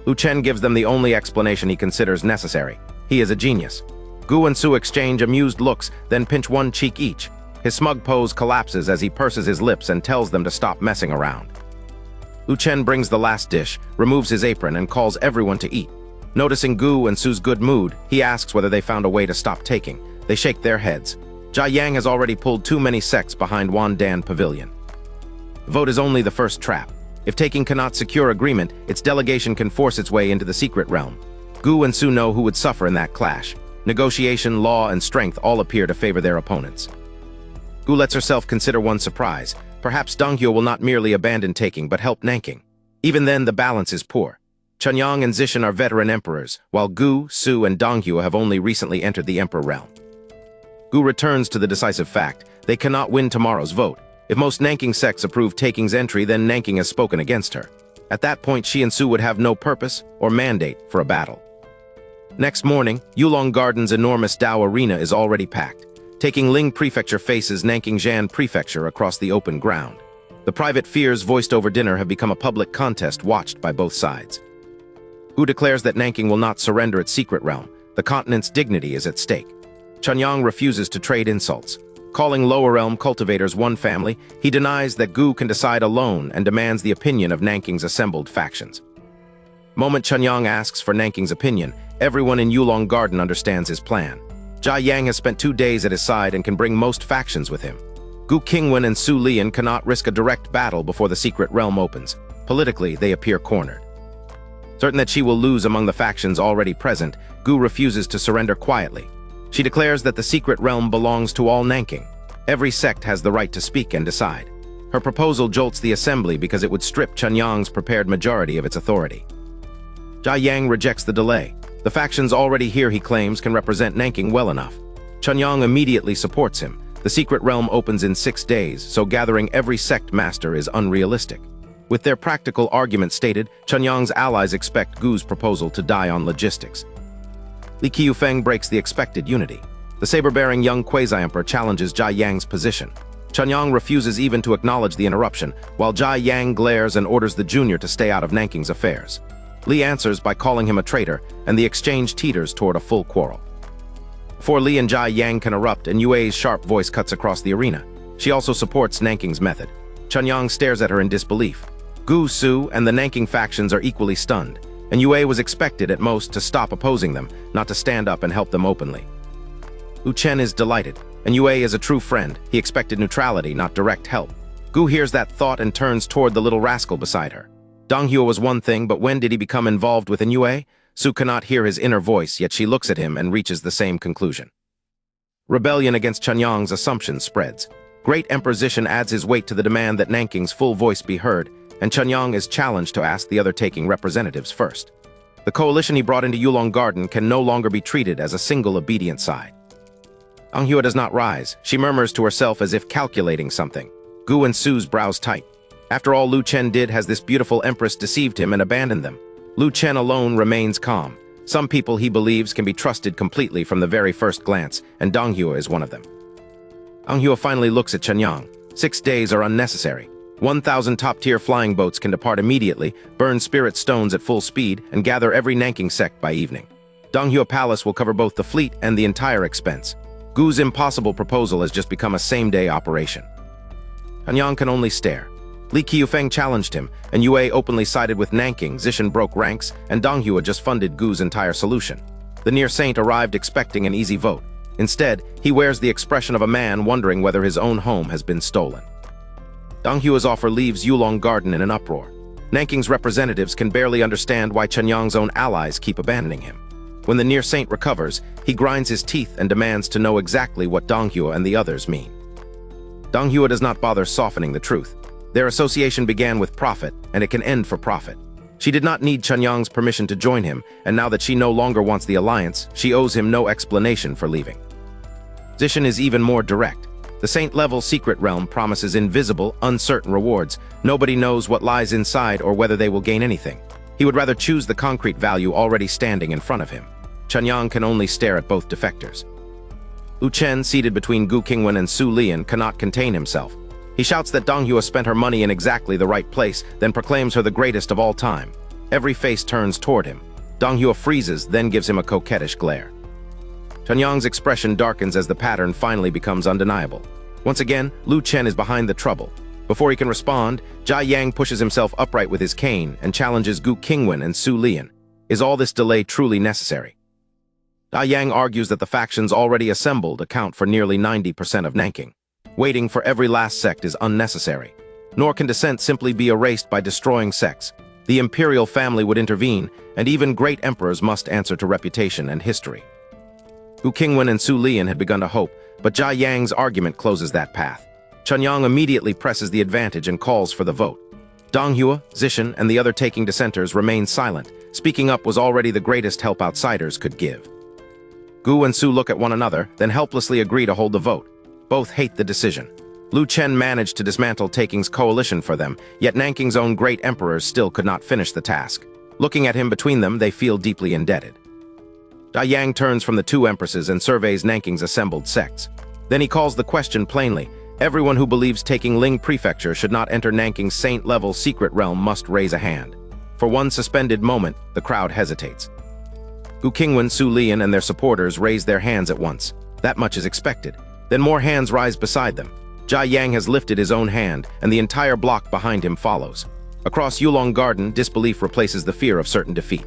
Lu Chen gives them the only explanation he considers necessary. He is a genius. Gu and Su exchange amused looks, then pinch one cheek each. His smug pose collapses as he purses his lips and tells them to stop messing around. Lu Chen brings the last dish, removes his apron, and calls everyone to eat. Noticing Gu and Su's good mood, he asks whether they found a way to stop taking. They shake their heads. Jia Yang has already pulled too many sects behind Wan Dan Pavilion. The vote is only the first trap. If taking cannot secure agreement, its delegation can force its way into the secret realm. Gu and Su know who would suffer in that clash. Negotiation, law, and strength all appear to favor their opponents. Gu lets herself consider one surprise. Perhaps Donghua will not merely abandon taking, but help Nanking. Even then, the balance is poor. Chunyang and Zishan are veteran emperors, while Gu, Su, and Donghua have only recently entered the emperor realm. Gu returns to the decisive fact. They cannot win tomorrow's vote. If most Nanking sects approve Taking's entry, then Nanking has spoken against her. At that point, she and Su would have no purpose or mandate for a battle. Next morning, Yulong Garden's enormous Dao arena is already packed. Taking Ling Prefecture faces Nanking Prefecture across the open ground. The private fears voiced over dinner have become a public contest watched by both sides. Gu declares that Nanking will not surrender its secret realm. The continent's dignity is at stake. Chunyang refuses to trade insults. Calling lower realm cultivators one family, he denies that Gu can decide alone and demands the opinion of Nanking's assembled factions. The moment Chunyang asks for Nanking's opinion, everyone in Yulong Garden understands his plan. Jia Yang has spent 2 days at his side and can bring most factions with him. Gu Qingwan and Su Lian cannot risk a direct battle before the secret realm opens. Politically, they appear cornered. Certain that she will lose among the factions already present, Gu refuses to surrender quietly. She declares that the secret realm belongs to all Nanking. Every sect has the right to speak and decide. Her proposal jolts the assembly because it would strip Chunyang's prepared majority of its authority. Jia Yang rejects the delay. The factions already here, he claims, can represent Nanking well enough. Chunyang immediately supports him. The secret realm opens in 6 days, so gathering every sect master is unrealistic. With their practical argument stated, Chunyang's allies expect Gu's proposal to die on logistics. Li Qiufeng breaks the expected unity. The saber-bearing young quasi-emperor challenges Jia Yang's position. Chunyang refuses even to acknowledge the interruption, while Jia Yang glares and orders the junior to stay out of Nanking's affairs. Li answers by calling him a traitor, and the exchange teeters toward a full quarrel. Before Li and Jia Yang can erupt, and Yue's sharp voice cuts across the arena. She also supports Nanking's method. Chunyang stares at her in disbelief. Gu, Su, and the Nanking factions are equally stunned, and Yue was expected at most to stop opposing them, not to stand up and help them openly. Lu Chen is delighted, and Yue is a true friend. He expected neutrality, not direct help. Gu hears that thought and turns toward the little rascal beside her. Dong Hua was one thing, but when did he become involved with Yue? Su cannot hear his inner voice, yet she looks at him and reaches the same conclusion. Rebellion against Chunyang's assumption spreads. Great Emperor Zishan adds his weight to the demand that Nanking's full voice be heard, and Chunyang is challenged to ask the other taking representatives first. The coalition he brought into Yulong Garden can no longer be treated as a single obedient side. Dong Hua does not rise. She murmurs to herself as if calculating something. Gu and Su's brows tight. After all Lu Chen did, has this beautiful empress deceived him and abandoned them? Lu Chen alone remains calm. Some people he believes can be trusted completely from the very first glance, and Dong Hua is one of them. Dong Hua finally looks at Chunyang. 6 days are unnecessary. 1,000 top-tier flying boats can depart immediately, burn spirit stones at full speed, and gather every Nanking sect by evening. Dong Hua Palace will cover both the fleet and the entire expense. Gu's impossible proposal has just become a same-day operation. Chunyang can only stare. Li Qiufeng challenged him, and Yue openly sided with Nanking. Zishan broke ranks, and Dong Hua just funded Gu's entire solution. The near saint arrived expecting an easy vote. Instead, he wears the expression of a man wondering whether his own home has been stolen. Dong Hua's offer leaves Yulong Garden in an uproar. Nanking's representatives can barely understand why Chunyang's own allies keep abandoning him. When the near saint recovers, he grinds his teeth and demands to know exactly what Dong Hua and the others mean. Dong Hua does not bother softening the truth. Their association began with profit, and it can end for profit. She did not need Chunyang's permission to join him, and now that she no longer wants the alliance, she owes him no explanation for leaving. Zishan is even more direct. The saint-level secret realm promises invisible, uncertain rewards. Nobody knows what lies inside or whether they will gain anything. He would rather choose the concrete value already standing in front of him. Chunyang can only stare at both defectors. Lu Chen, seated between Gu Qingwan and Su Lian, cannot contain himself. He shouts that Dong Hua spent her money in exactly the right place, then proclaims her the greatest of all time. Every face turns toward him. Dong Hua freezes, then gives him a coquettish glare. Chunyang's expression darkens as the pattern finally becomes undeniable. Once again, Lu Chen is behind the trouble. Before he can respond, Jia Yang pushes himself upright with his cane and challenges Gu Qingwan and Su Lian. Is all this delay truly necessary? Jia Yang argues that the factions already assembled account for nearly 90% of Nanking. Waiting for every last sect is unnecessary. Nor can dissent simply be erased by destroying sects. The imperial family would intervene, and even great emperors must answer to reputation and history. Gu Qingwan and Su Lian had begun to hope, but Jia Yang's argument closes that path. Chunyang immediately presses the advantage and calls for the vote. Dong Hua, Zishan, and the other taking dissenters remain silent. Speaking up was already the greatest help outsiders could give. Gu and Su look at one another, then helplessly agree to hold the vote. Both hate the decision. Lu Chen managed to dismantle Taking's coalition for them, yet Nanking's own great emperors still could not finish the task. Looking at him between them, they feel deeply indebted. Jia Yang turns from the two empresses and surveys Nanking's assembled sects. Then he calls the question plainly. Everyone who believes taking Ling Prefecture should not enter Nanking's saint-level secret realm must raise a hand. For one suspended moment, the crowd hesitates. Gu Qingwan, Su Lian, and their supporters raise their hands at once. That much is expected. Then more hands rise beside them. Jia Yang has lifted his own hand, and the entire block behind him follows. Across Yulong Garden, disbelief replaces the fear of certain defeat.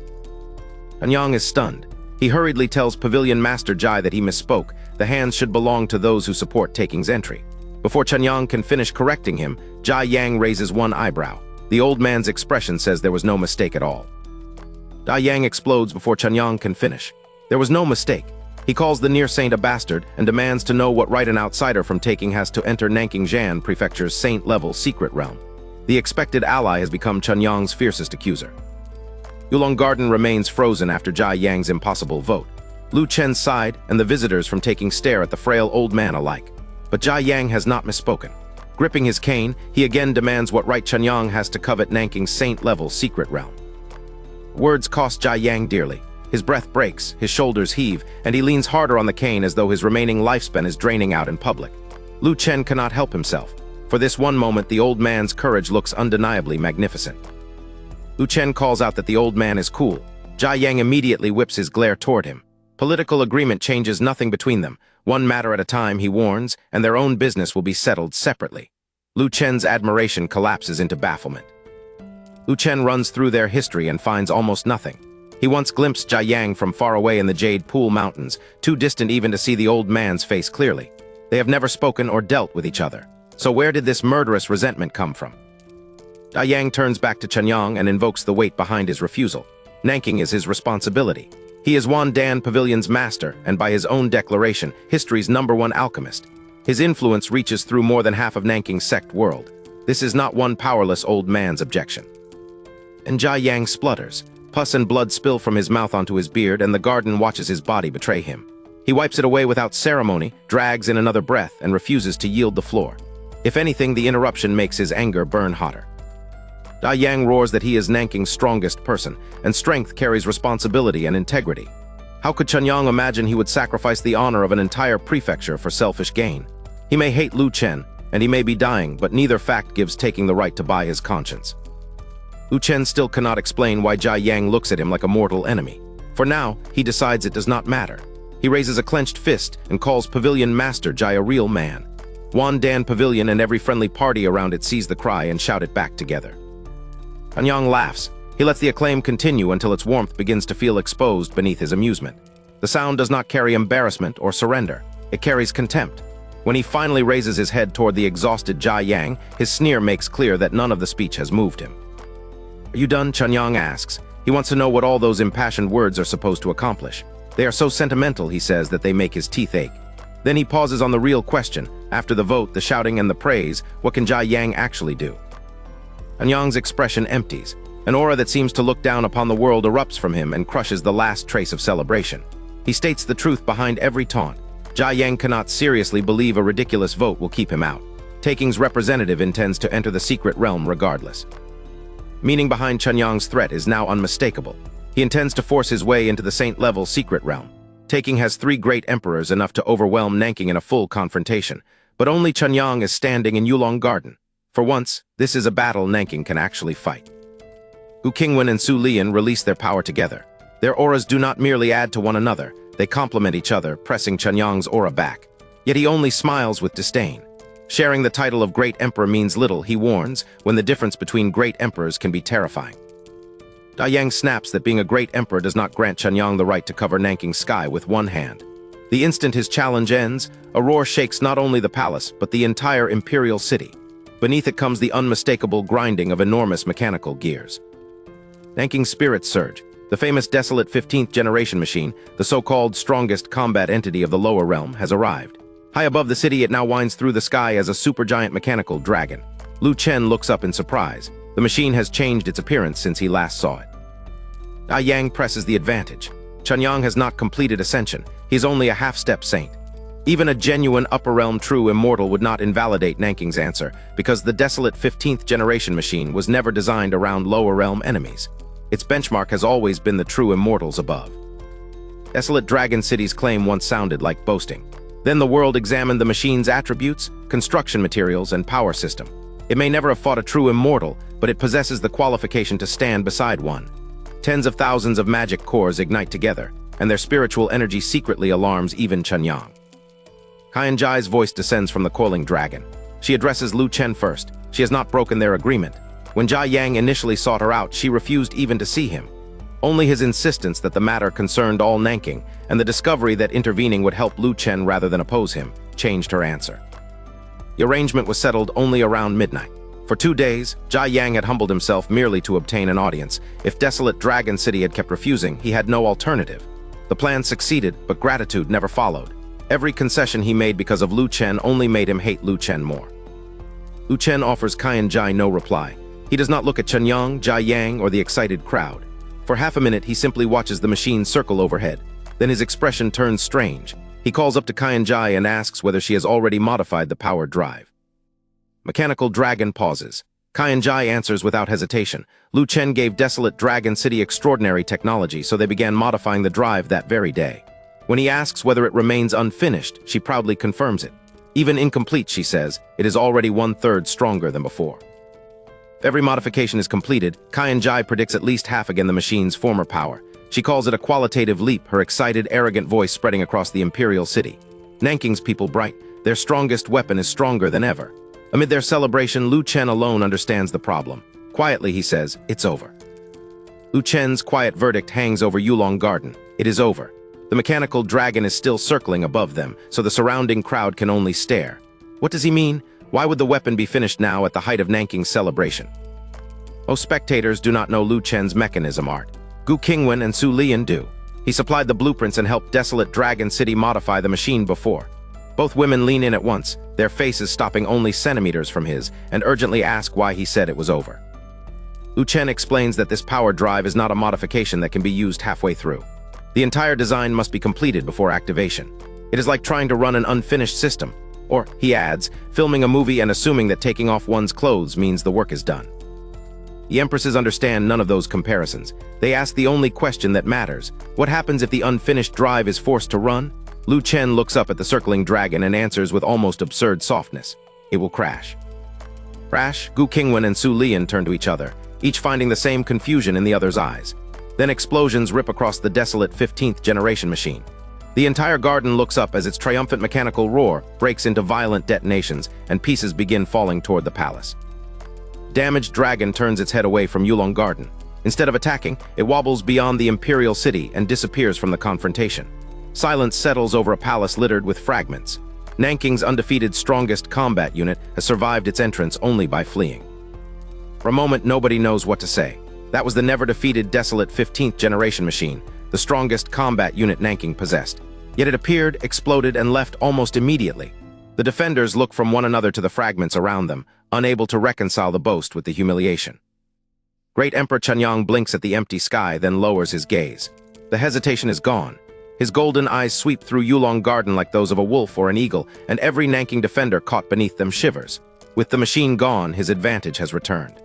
Chunyang is stunned. He hurriedly tells Pavilion Master Jai that he misspoke. The hands should belong to those who support Taking's entry. Before Chunyang can finish correcting him, Jia Yang raises one eyebrow. The old man's expression says there was no mistake at all. Jia Yang explodes before Chunyang can finish. There was no mistake. He calls the near saint a bastard and demands to know what right an outsider from taking has to enter Nanking Prefecture's saint-level secret realm. The expected ally has become Chunyang's fiercest accuser. Yulong Garden remains frozen after Jia Yang's impossible vote. Lu Chen sighed, and the visitors from taking stare at the frail old man alike. But Jia Yang has not misspoken. Gripping his cane, he again demands what right Chunyang has to covet Nanking's saint-level secret realm. Words cost Jia Yang dearly. His breath breaks, his shoulders heave, and he leans harder on the cane as though his remaining lifespan is draining out in public. Lu Chen cannot help himself. For this one moment, the old man's courage looks undeniably magnificent. Lu Chen calls out that the old man is cool. Jia Yang immediately whips his glare toward him. Political agreement changes nothing between them. One matter at a time, he warns, and their own business will be settled separately. Lu Chen's admiration collapses into bafflement. Lu Chen runs through their history and finds almost nothing. He once glimpsed Jia Yang from far away in the Jade Pool Mountains, too distant even to see the old man's face clearly. They have never spoken or dealt with each other. So where did this murderous resentment come from? Jia Yang turns back to Chunyang and invokes the weight behind his refusal. Nanking is his responsibility. He is Wandan Pavilion's master, and by his own declaration, history's #1 alchemist. His influence reaches through more than half of Nanking's sect world. This is not one powerless old man's objection. And Jia Yang splutters. Pus and blood spill from his mouth onto his beard, and the garden watches his body betray him. He wipes it away without ceremony, drags in another breath, and refuses to yield the floor. If anything, the interruption makes his anger burn hotter. Jia Yang roars that he is Nanking's strongest person, and strength carries responsibility and integrity. How could Chunyang imagine he would sacrifice the honor of an entire prefecture for selfish gain? He may hate Lu Chen, and he may be dying, but neither fact gives taking the right to buy his conscience. Lu Chen still cannot explain why Jia Yang looks at him like a mortal enemy. For now, he decides it does not matter. He raises a clenched fist and calls Pavilion Master Jai a real man. Wandan Pavilion and every friendly party around it sees the cry and shout it back together. Chunyang laughs. He lets the acclaim continue until its warmth begins to feel exposed beneath his amusement. The sound does not carry embarrassment or surrender. It carries contempt. When he finally raises his head toward the exhausted Jia Yang, his sneer makes clear that none of the speech has moved him. "Are you done?" Chunyang asks. He wants to know what all those impassioned words are supposed to accomplish. They are so sentimental, he says, that they make his teeth ache. Then he pauses on the real question. After the vote, the shouting, and the praise, what can Jia Yang actually do? Chunyang's expression empties. An aura that seems to look down upon the world erupts from him and crushes the last trace of celebration. He states the truth behind every taunt. Jia Yang cannot seriously believe a ridiculous vote will keep him out. Taking's representative intends to enter the secret realm regardless. Meaning behind Chunyang's threat is now unmistakable. He intends to force his way into the saint-level secret realm. Taking has 3 great emperors, enough to overwhelm Nanking in a full confrontation. But only Chunyang is standing in Yulong Garden. For once, this is a battle Nanking can actually fight. Gu Qingwan and Su Lian release their power together. Their auras do not merely add to one another, they complement each other, pressing Chunyang's aura back. Yet he only smiles with disdain. Sharing the title of Great Emperor means little, he warns, when the difference between great emperors can be terrifying. Jia Yang snaps that being a great emperor does not grant Chunyang the right to cover Nanking's sky with one hand. The instant his challenge ends, a roar shakes not only the palace, but the entire imperial city. Beneath it comes the unmistakable grinding of enormous mechanical gears. Nanking's spirits surge. The famous desolate 15th generation machine, the so-called strongest combat entity of the lower realm, has arrived. High above the city, it now winds through the sky as a supergiant mechanical dragon. Lu Chen looks up in surprise. The machine has changed its appearance since he last saw it. Jia Yang presses the advantage. Chunyang has not completed ascension. He's only a half-step saint. Even a genuine upper-realm true immortal would not invalidate Nanking's answer, because the desolate 15th generation machine was never designed around lower-realm enemies. Its benchmark has always been the true immortals above. Desolate Dragon City's claim once sounded like boasting. Then the world examined the machine's attributes, construction materials, and power system. It may never have fought a true immortal, but it possesses the qualification to stand beside one. Tens of thousands of magic cores ignite together, and their spiritual energy secretly alarms even Chunyang. Qian Jai's voice descends from the coiling dragon. She addresses Lu Chen first. She has not broken their agreement. When Jia Yang initially sought her out, she refused even to see him. Only his insistence that the matter concerned all Nanking, and the discovery that intervening would help Lu Chen rather than oppose him, changed her answer. The arrangement was settled only around midnight. For 2 days, Jia Yang had humbled himself merely to obtain an audience. If desolate Dragon City had kept refusing, he had no alternative. The plan succeeded, but gratitude never followed. Every concession he made because of Lu Chen only made him hate Lu Chen more. Lu Chen offers Qianjai no reply. He does not look at Chenyang, Jia Yang, or the excited crowd. For half a minute, he simply watches the machine circle overhead. Then his expression turns strange. He calls up to Qianjai and asks whether she has already modified the power drive. Mechanical Dragon pauses. Qianjai answers without hesitation. Lu Chen gave desolate Dragon City extraordinary technology, so they began modifying the drive that very day. When he asks whether it remains unfinished, she proudly confirms it. Even incomplete, she says, it is already 1/3 stronger than before. If every modification is completed, Qianjai predicts at least half again the machine's former power. She calls it a qualitative leap, her excited, arrogant voice spreading across the imperial city. Nanking's people bright. Their strongest weapon is stronger than ever. Amid their celebration, Lu Chen alone understands the problem. Quietly, he says, it's over. Lu Chen's quiet verdict hangs over Yulong Garden. It is over. The mechanical dragon is still circling above them, so the surrounding crowd can only stare. What does he mean? Why would the weapon be finished now at the height of Nanking's celebration? Most spectators do not know Lu Chen's mechanism art. Gu Qingwan and Su Lian do. He supplied the blueprints and helped desolate Dragon City modify the machine before. Both women lean in at once, their faces stopping only centimeters from his, and urgently ask why he said it was over. Lu Chen explains that this power drive is not a modification that can be used halfway through. The entire design must be completed before activation. It is like trying to run an unfinished system. Or, he adds, filming a movie and assuming that taking off one's clothes means the work is done. The empresses understand none of those comparisons. They ask the only question that matters. What happens if the unfinished drive is forced to run? Lu Chen looks up at the circling dragon and answers with almost absurd softness. It will crash. Crash, Gu Qingwan and Su Lian turn to each other, each finding the same confusion in the other's eyes. Then explosions rip across the desolate 15th generation machine. The entire garden looks up as its triumphant mechanical roar breaks into violent detonations and pieces begin falling toward the palace. Damaged dragon turns its head away from Yulong Garden. Instead of attacking, it wobbles beyond the imperial city and disappears from the confrontation. Silence settles over a palace littered with fragments. Nanking's undefeated strongest combat unit has survived its entrance only by fleeing. For a moment, nobody knows what to say. That was the never-defeated desolate 15th generation machine, the strongest combat unit Nanking possessed. Yet it appeared, exploded, and left almost immediately. The defenders look from one another to the fragments around them, unable to reconcile the boast with the humiliation. Great Emperor Chenyang blinks at the empty sky, then lowers his gaze. The hesitation is gone. His golden eyes sweep through Yulong Garden like those of a wolf or an eagle, and every Nanking defender caught beneath them shivers. With the machine gone, his advantage has returned.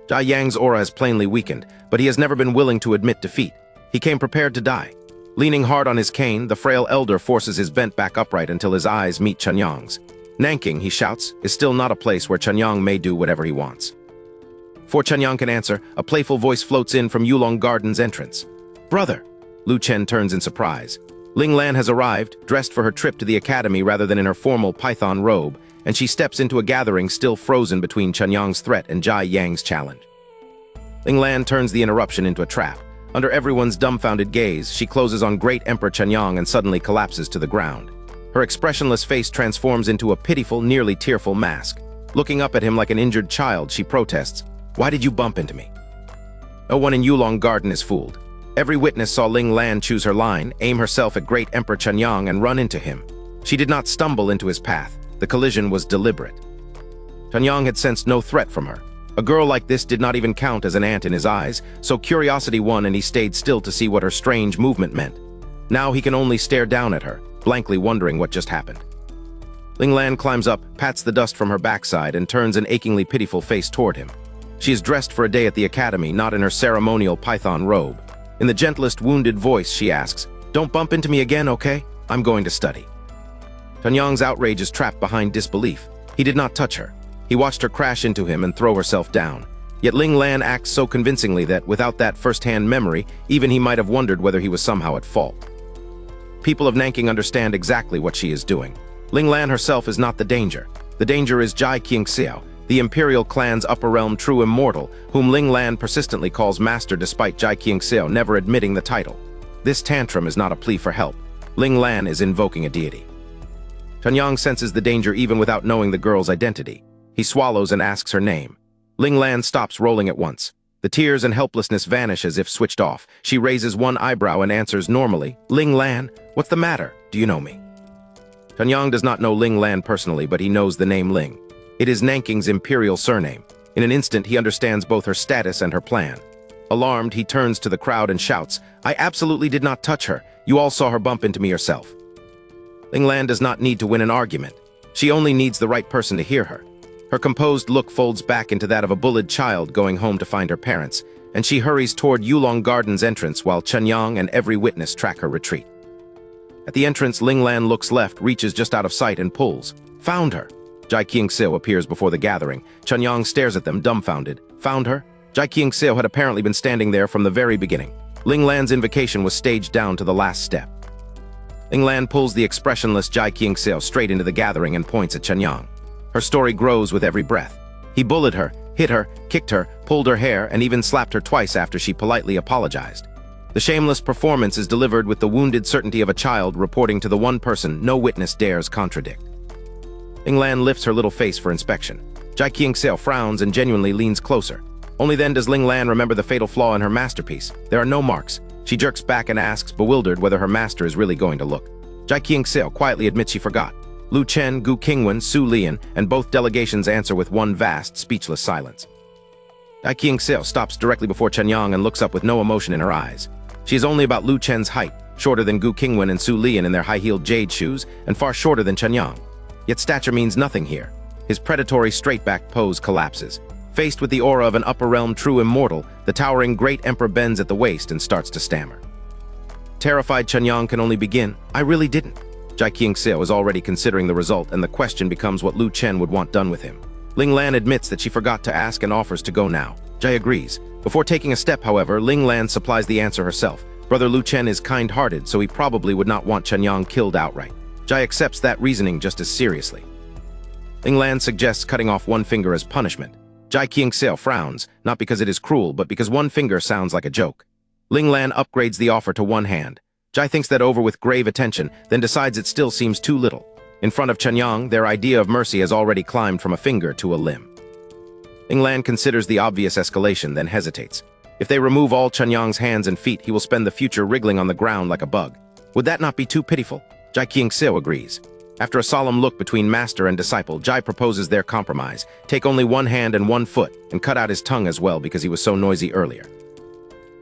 Jia Yang's aura has plainly weakened, but he has never been willing to admit defeat. He came prepared to die. Leaning hard on his cane, the frail elder forces his bent back upright until his eyes meet Chenyang's. Nanking, he shouts, is still not a place where Chenyang may do whatever he wants. Before Chenyang can answer, a playful voice floats in from Yulong Garden's entrance. Brother! Lu Chen turns in surprise. Ling Lan has arrived, dressed for her trip to the academy rather than in her formal python robe, and she steps into a gathering still frozen between Chenyang's threat and Jia Yang's challenge. Ling Lan turns the interruption into a trap. Under everyone's dumbfounded gaze, she closes on Great Emperor Chenyang and suddenly collapses to the ground. Her expressionless face transforms into a pitiful, nearly tearful mask. Looking up at him like an injured child, she protests, "Why did you bump into me?" No one in Yulong Garden is fooled. Every witness saw Ling Lan choose her line, aim herself at Great Emperor Chenyang and run into him. She did not stumble into his path. The collision was deliberate. Chenyang had sensed no threat from her. A girl like this did not even count as an ant in his eyes, so curiosity won and he stayed still to see what her strange movement meant. Now he can only stare down at her, blankly wondering what just happened. Ling Lan climbs up, pats the dust from her backside, and turns an achingly pitiful face toward him. She is dressed for a day at the academy, not in her ceremonial python robe. In the gentlest, wounded voice, she asks, "Don't bump into me again, okay? I'm going to study." Chenyang's outrage is trapped behind disbelief. He did not touch her. He watched her crash into him and throw herself down. Yet Ling Lan acts so convincingly that, without that first-hand memory, even he might have wondered whether he was somehow at fault. People of Nanking understand exactly what she is doing. Ling Lan herself is not the danger. The danger is Jia Qingxiao, the imperial clan's upper realm true immortal, whom Ling Lan persistently calls master despite Jia Qingxiao never admitting the title. This tantrum is not a plea for help. Ling Lan is invoking a deity. Yang senses the danger even without knowing the girl's identity. He swallows and asks her name. Ling Lan stops rolling at once. The tears and helplessness vanish as if switched off. She raises one eyebrow and answers normally, "Ling Lan, what's the matter? Do you know me?" Yang does not know Ling Lan personally, but he knows the name Ling. It is Nanking's imperial surname. In an instant, he understands both her status and her plan. Alarmed, he turns to the crowd and shouts, "I absolutely did not touch her. You all saw her bump into me yourself." Ling Lan does not need to win an argument. She only needs the right person to hear her. Her composed look folds back into that of a bullied child going home to find her parents, and she hurries toward Yulong Garden's entrance while Yang and every witness track her retreat. At the entrance, Ling Lan looks left, reaches just out of sight, and pulls. "Found her!" Jai Qingxiu appears before the gathering. Yang stares at them, dumbfounded. "Found her?" Jai Qingxiu had apparently been standing there from the very beginning. Ling Lan's invocation was staged down to the last step. Ling Lan pulls the expressionless Jai Qingxiu straight into the gathering and points at Yang. Her story grows with every breath. He bullied her, hit her, kicked her, pulled her hair, and even slapped her twice after she politely apologized. The shameless performance is delivered with the wounded certainty of a child reporting to the one person no witness dares contradict. Ling Lan lifts her little face for inspection. Jai Qingxiu frowns and genuinely leans closer. Only then does Ling Lan remember the fatal flaw in her masterpiece. There are no marks. She jerks back and asks, bewildered, whether her master is really going to look. Jai Qingxiu quietly admits she forgot. Lu Chen, Gu Qingwan, Su Lian, and both delegations answer with one vast, speechless silence. Jai Qingxiu stops directly before Yang and looks up with no emotion in her eyes. She is only about Lu Chen's height, shorter than Gu Qingwan and Su Lian in their high-heeled jade shoes, and far shorter than Yang. Yet stature means nothing here. His predatory straight-backed pose collapses. Faced with the aura of an upper realm true immortal, the towering great emperor bends at the waist and starts to stammer. Terrified Yang can only begin, "I really didn't." Jai Qingxiu is already considering the result, and the question becomes what Lu Chen would want done with him. Ling Lan admits that she forgot to ask and offers to go now. Jai agrees. Before taking a step, however, Ling Lan supplies the answer herself. Brother Lu Chen is kind-hearted, so he probably would not want Yang killed outright. Jai accepts that reasoning just as seriously. Ling Lan suggests cutting off one finger as punishment. Jai Qingxiu frowns, not because it is cruel, but because one finger sounds like a joke. Ling Lan upgrades the offer to one hand. Jai thinks that over with grave attention, then decides it still seems too little. In front of Yang, their idea of mercy has already climbed from a finger to a limb. Ling Lan considers the obvious escalation, then hesitates. If they remove all Yang's hands and feet, he will spend the future wriggling on the ground like a bug. Would that not be too pitiful? Jai Qingxiu agrees. After a solemn look between master and disciple, Jai proposes their compromise. Take only one hand and one foot, and cut out his tongue as well because he was so noisy earlier.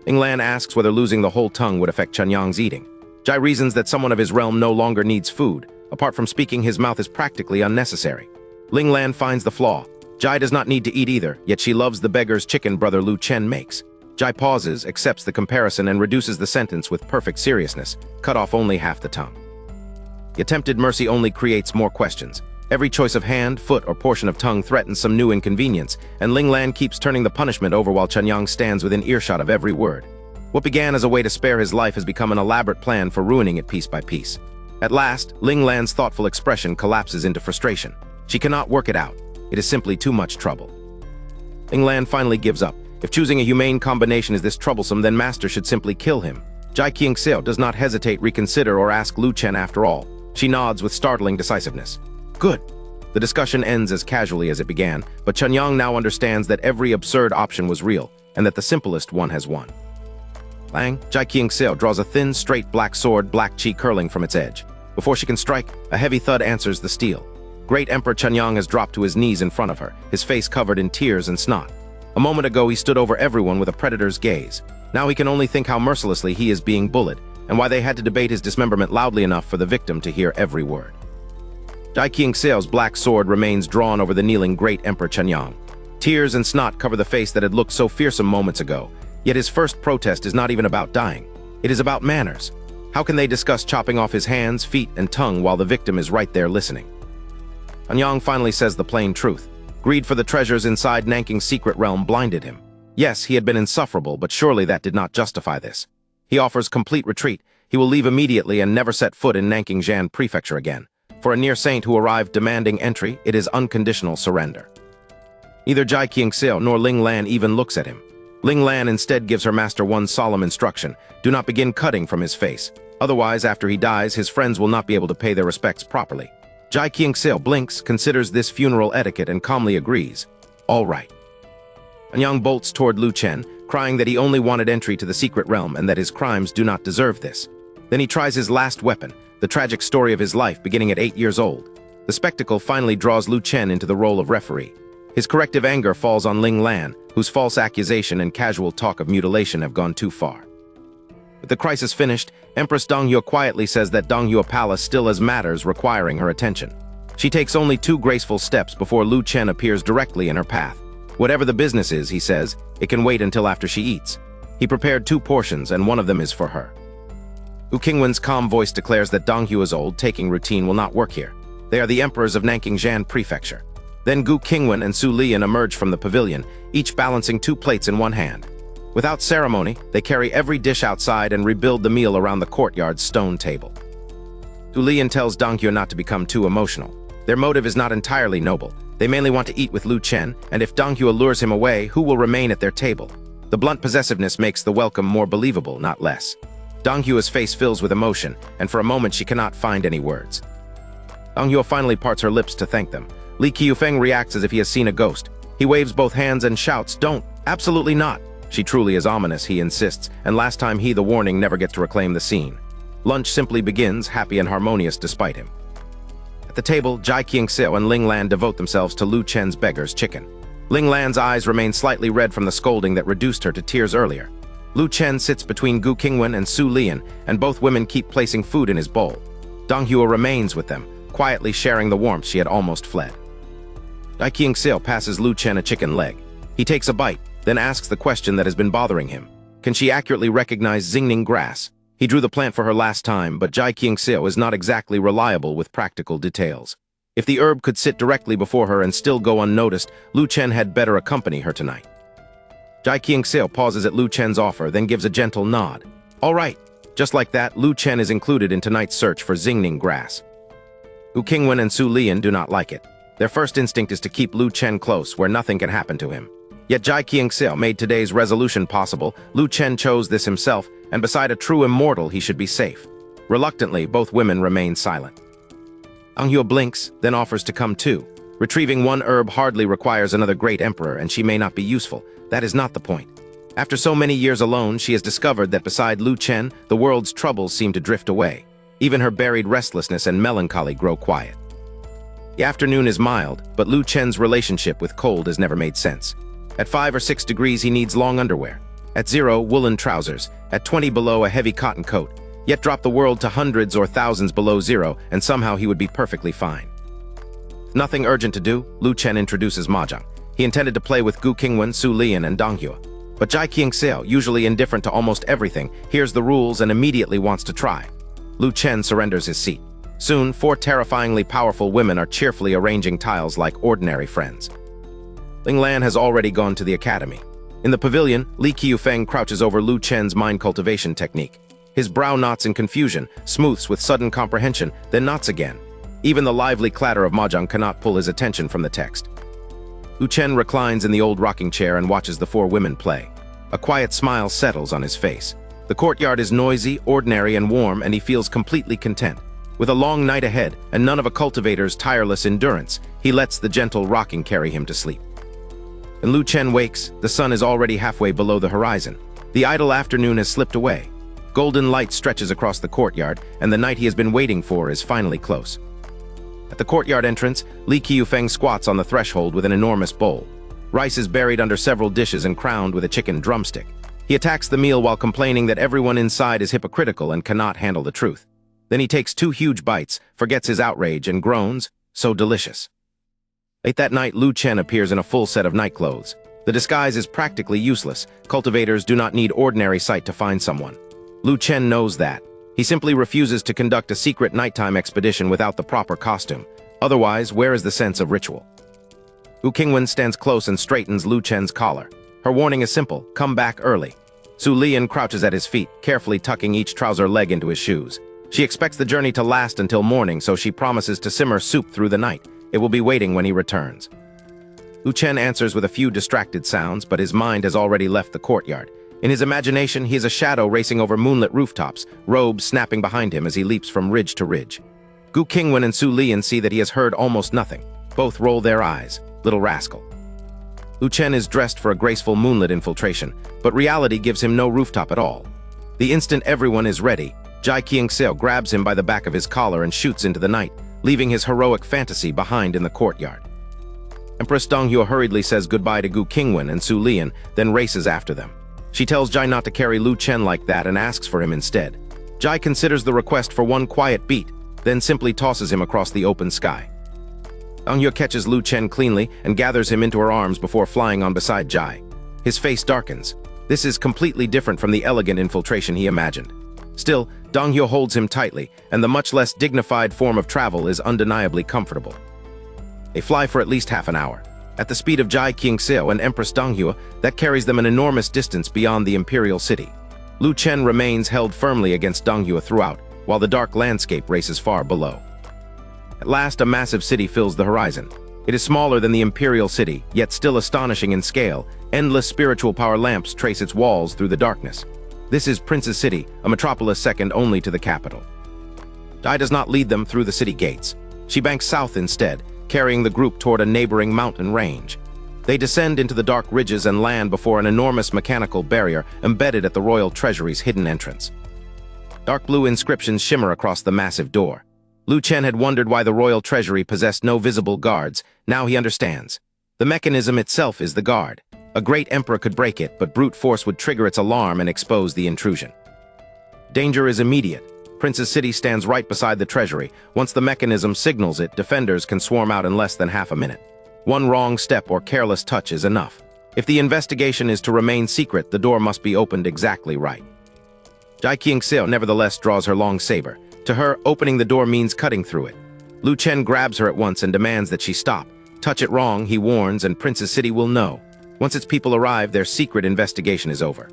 Ling Lan asks whether losing the whole tongue would affect Yang's eating. Jai reasons that someone of his realm no longer needs food. Apart from speaking, his mouth is practically unnecessary. Ling Lan finds the flaw. Jai does not need to eat either, yet she loves the beggar's chicken brother Lu Chen makes. Jai pauses, accepts the comparison, and reduces the sentence with perfect seriousness. Cut off only half the tongue. The attempted mercy only creates more questions. Every choice of hand, foot, or portion of tongue threatens some new inconvenience, and Ling Lan keeps turning the punishment over while Yang stands within earshot of every word. What began as a way to spare his life has become an elaborate plan for ruining it piece by piece. At last, Ling Lan's thoughtful expression collapses into frustration. She cannot work it out. It is simply too much trouble. Ling Lan finally gives up. If choosing a humane combination is this troublesome, then Master should simply kill him. Jai Qingxiu does not hesitate, reconsider, or ask Lu Chen after all. She nods with startling decisiveness. Good. The discussion ends as casually as it began, but Yang now understands that every absurd option was real, and that the simplest one has won. Lang, Jai Qingxiu draws a thin, straight black sword, black chi curling from its edge. Before she can strike, a heavy thud answers the steel. Great Emperor Yang has dropped to his knees in front of her, his face covered in tears and snot. A moment ago, he stood over everyone with a predator's gaze. Now he can only think how mercilessly he is being bullied, and why they had to debate his dismemberment loudly enough for the victim to hear every word. Jai Qingxiu's black sword remains drawn over the kneeling Great Emperor Yang. Tears and snot cover the face that had looked so fearsome moments ago, yet his first protest is not even about dying. It is about manners. How can they discuss chopping off his hands, feet, and tongue while the victim is right there listening? Yang finally says the plain truth. Greed for the treasures inside Nanking's secret realm blinded him. Yes, he had been insufferable, but surely that did not justify this. He offers complete retreat. He will leave immediately and never set foot in Nanking Jian Prefecture again. For a near saint who arrived demanding entry, it is unconditional surrender. Neither Jai Qingxiu nor Ling Lan even looks at him. Ling Lan instead gives her master one solemn instruction: do not begin cutting from his face. Otherwise, after he dies, his friends will not be able to pay their respects properly. Gu Qingwan blinks, considers this funeral etiquette, and calmly agrees. All right. Anyang bolts toward Lu Chen, crying that he only wanted entry to the secret realm and that his crimes do not deserve this. Then he tries his last weapon, the tragic story of his life beginning at 8 years old. The spectacle finally draws Lu Chen into the role of referee. His corrective anger falls on Ling Lan, whose false accusation and casual talk of mutilation have gone too far. With the crisis finished, Empress Donghua quietly says that Donghua Palace still has matters requiring her attention. She takes only 2 graceful steps before Lu Chen appears directly in her path. Whatever the business is, he says, it can wait until after she eats. He prepared 2 portions, and one of them is for her. Gu Qingwan's calm voice declares that Donghua's old-taking routine will not work here. They are the emperors of Nanking Prefecture. Then Gu Qingwan and Su Lian emerge from the pavilion, each balancing 2 plates in one hand. Without ceremony, they carry every dish outside and rebuild the meal around the courtyard's stone table. Su Lian tells Donghua not to become too emotional. Their motive is not entirely noble. They mainly want to eat with Lu Chen, and if Donghua lures him away, who will remain at their table? The blunt possessiveness makes the welcome more believable, not less. Donghua's face fills with emotion, and for a moment she cannot find any words. Donghua finally parts her lips to thank them. Li Qiufeng reacts as if he has seen a ghost. He waves both hands and shouts, "Don't! Absolutely not!" She truly is ominous, he insists, and last time he, the warning, never gets to reclaim the scene. Lunch simply begins, happy and harmonious despite him. At the table, Gu Qingwan and Ling Lan devote themselves to Lu Chen's beggar's chicken. Ling Lan's eyes remain slightly red from the scolding that reduced her to tears earlier. Lu Chen sits between Gu Qingwan and Su Lian, and both women keep placing food in his bowl. Donghua remains with them, quietly sharing the warmth she had almost fled. Gu Qingwan passes Lu Chen a chicken leg. He takes a bite, then asks the question that has been bothering him. Can she accurately recognize Xingning grass? He drew the plant for her last time, but Gu Qingwan is not exactly reliable with practical details. If the herb could sit directly before her and still go unnoticed, Lu Chen had better accompany her tonight. Gu Qingwan pauses at Lu Chen's offer, then gives a gentle nod. All right. Just like that, Lu Chen is included in tonight's search for Xingning grass. Gu Qingwan and Su Lian do not like it. Their first instinct is to keep Lu Chen close, where nothing can happen to him. Yet Gu Qingwan made today's resolution possible. Lu Chen chose this himself, and beside a true immortal, he should be safe. Reluctantly, both women remain silent. Donghua blinks, then offers to come too. Retrieving one herb hardly requires another great emperor, and she may not be useful. That is not the point. After so many years alone, she has discovered that beside Lu Chen, the world's troubles seem to drift away. Even her buried restlessness and melancholy grow quiet. The afternoon is mild, but Lu Chen's relationship with cold has never made sense. At 5 or 6 degrees, he needs long underwear. At 0, woolen trousers. At 20 below, a heavy cotton coat. Yet drop the world to hundreds or thousands below 0, and somehow he would be perfectly fine. With nothing urgent to do, Lu Chen introduces mahjong. He intended to play with Gu Qingwan, Su Lian, and Donghua. But Gu Qingwan, usually indifferent to almost everything, hears the rules and immediately wants to try. Lu Chen surrenders his seat. Soon, 4 terrifyingly powerful women are cheerfully arranging tiles like ordinary friends. Ling Lan has already gone to the academy. In the pavilion, Li Qiufeng crouches over Lu Chen's mind cultivation technique. His brow knots in confusion, smooths with sudden comprehension, then knots again. Even the lively clatter of mahjong cannot pull his attention from the text. Lu Chen reclines in the old rocking chair and watches the 4 women play. A quiet smile settles on his face. The courtyard is noisy, ordinary, and warm, and he feels completely content. With a long night ahead, and none of a cultivator's tireless endurance, he lets the gentle rocking carry him to sleep. When Lu Chen wakes, the sun is already halfway below the horizon. The idle afternoon has slipped away. Golden light stretches across the courtyard, and the night he has been waiting for is finally close. At the courtyard entrance, Li Qiufeng squats on the threshold with an enormous bowl. Rice is buried under several dishes and crowned with a chicken drumstick. He attacks the meal while complaining that everyone inside is hypocritical and cannot handle the truth. Then he takes 2 huge bites, forgets his outrage, and groans, "So delicious." Late that night, Lu Chen appears in a full set of nightclothes. The disguise is practically useless. Cultivators do not need ordinary sight to find someone. Lu Chen knows that. He simply refuses to conduct a secret nighttime expedition without the proper costume. Otherwise, where is the sense of ritual? Gu Qingwan stands close and straightens Lu Chen's collar. Her warning is simple: come back early. Su Lian crouches at his feet, carefully tucking each trouser leg into his shoes. She expects the journey to last until morning, so she promises to simmer soup through the night. It will be waiting when he returns. Lu Chen answers with a few distracted sounds, but his mind has already left the courtyard. In his imagination, he is a shadow racing over moonlit rooftops, robes snapping behind him as he leaps from ridge to ridge. Gu Qingwan and Su Lian see that he has heard almost nothing. Both roll their eyes. Little rascal. Lu Chen is dressed for a graceful moonlit infiltration, but reality gives him no rooftop at all. The instant everyone is ready, Jai Qingxiao grabs him by the back of his collar and shoots into the night, leaving his heroic fantasy behind in the courtyard. Empress Donghua hurriedly says goodbye to Gu Qingwan and Su Lian, then races after them. She tells Jai not to carry Lu Chen like that and asks for him instead. Jai considers the request for one quiet beat, then simply tosses him across the open sky. Donghua catches Lu Chen cleanly and gathers him into her arms before flying on beside Jai. His face darkens. This is completely different from the elegant infiltration he imagined. Still, Donghua holds him tightly, and the much less dignified form of travel is undeniably comfortable. They fly for at least half an hour. At the speed of Jai Qingxiao and Empress Donghua, that carries them an enormous distance beyond the imperial city. Lu Chen remains held firmly against Donghua throughout, while the dark landscape races far below. At last, a massive city fills the horizon. It is smaller than the imperial city, yet still astonishing in scale. Endless spiritual power lamps trace its walls through the darkness. This is Prince's City, a metropolis second only to the capital. Jai does not lead them through the city gates. She banks south instead, carrying the group toward a neighboring mountain range. They descend into the dark ridges and land before an enormous mechanical barrier embedded at the royal treasury's hidden entrance. Dark blue inscriptions shimmer across the massive door. Lu Chen had wondered why the royal treasury possessed no visible guards. Now he understands. The mechanism itself is the guard. A great emperor could break it, but brute force would trigger its alarm and expose the intrusion. Danger is immediate. Prince's City stands right beside the treasury. Once the mechanism signals it, defenders can swarm out in less than half a minute. One wrong step or careless touch is enough. If the investigation is to remain secret, the door must be opened exactly right. Jai Qingxiao nevertheless draws her long saber. To her, opening the door means cutting through it. Lu Chen grabs her at once and demands that she stop. Touch it wrong, he warns, and Prince's City will know. Once its people arrive, their secret investigation is over.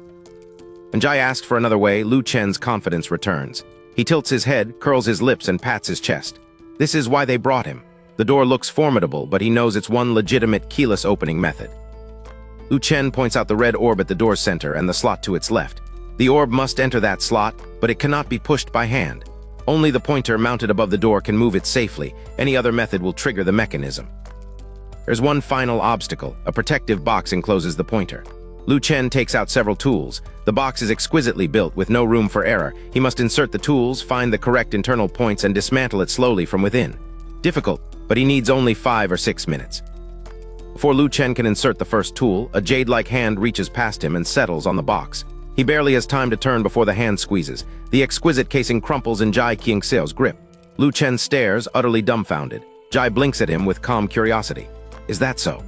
When Jai asks for another way, Lu Chen's confidence returns. He tilts his head, curls his lips, and pats his chest. This is why they brought him. The door looks formidable, but he knows it's one legitimate keyless opening method. Lu Chen points out the red orb at the door's center and the slot to its left. The orb must enter that slot, but it cannot be pushed by hand. Only the pointer mounted above the door can move it safely. Any other method will trigger the mechanism. There's one final obstacle. A protective box encloses the pointer. Lu Chen takes out several tools. The box is exquisitely built with no room for error. He must insert the tools, find the correct internal points, and dismantle it slowly from within. Difficult, but he needs only 5 or 6 minutes. Before Lu Chen can insert the first tool, a jade-like hand reaches past him and settles on the box. He barely has time to turn before the hand squeezes. The exquisite casing crumples in Jai Qingxiao's grip. Lu Chen stares, utterly dumbfounded. Jai blinks at him with calm curiosity. Is that so?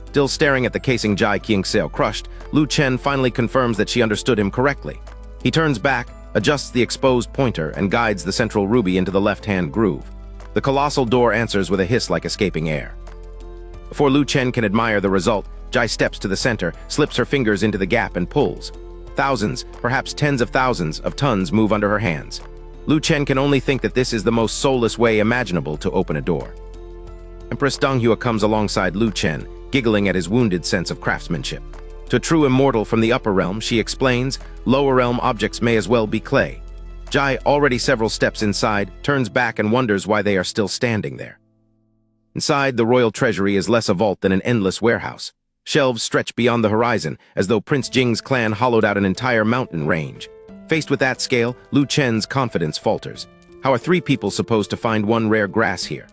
Still staring at the casing Jai Qingxiao crushed, Lu Chen finally confirms that she understood him correctly. He turns back, adjusts the exposed pointer, and guides the central ruby into the left-hand groove. The colossal door answers with a hiss like escaping air. Before Lu Chen can admire the result, Jai steps to the center, slips her fingers into the gap, and pulls. Thousands, perhaps tens of thousands, of tons move under her hands. Lu Chen can only think that this is the most soulless way imaginable to open a door. Empress Donghua comes alongside Lu Chen, giggling at his wounded sense of craftsmanship. To a true immortal from the upper realm, she explains, lower realm objects may as well be clay. Jai, already several steps inside, turns back and wonders why they are still standing there. Inside, the royal treasury is less a vault than an endless warehouse. Shelves stretch beyond the horizon, as though Prince Jing's clan hollowed out an entire mountain range. Faced with that scale, Lu Chen's confidence falters. How are 3 people supposed to find one rare grass here?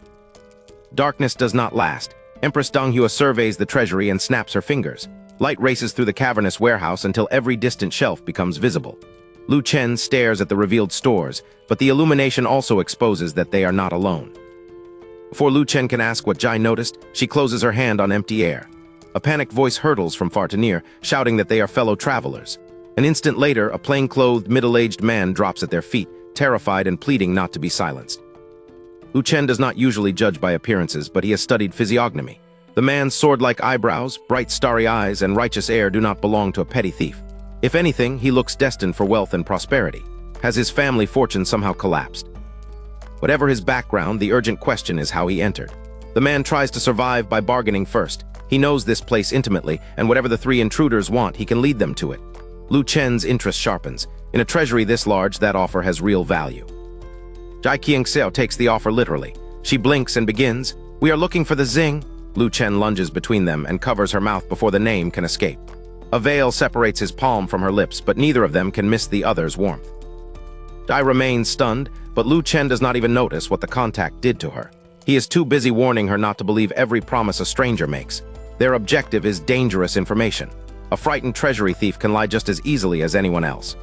Darkness does not last. Empress Donghua surveys the treasury and snaps her fingers. Light races through the cavernous warehouse until every distant shelf becomes visible. Lu Chen stares at the revealed stores, but the illumination also exposes that they are not alone. Before Lu Chen can ask what Jai noticed, she closes her hand on empty air. A panicked voice hurtles from far to near, shouting that they are fellow travelers. An instant later, a plain-clothed, middle-aged man drops at their feet, terrified and pleading not to be silenced. Lu Chen does not usually judge by appearances, but he has studied physiognomy. The man's sword-like eyebrows, bright starry eyes, and righteous air do not belong to a petty thief. If anything, he looks destined for wealth and prosperity. Has his family fortune somehow collapsed? Whatever his background, the urgent question is how he entered. The man tries to survive by bargaining first. He knows this place intimately, and whatever the 3 intruders want, he can lead them to it. Lu Chen's interest sharpens. In a treasury this large, that offer has real value. Jai Qingxiao takes the offer literally. She blinks and begins, "We are looking for the Xing." Lu Chen lunges between them and covers her mouth before the name can escape. A veil separates his palm from her lips, but neither of them can miss the other's warmth. Jai remains stunned, but Lu Chen does not even notice what the contact did to her. He is too busy warning her not to believe every promise a stranger makes. Their objective is dangerous information. A frightened treasury thief can lie just as easily as anyone else.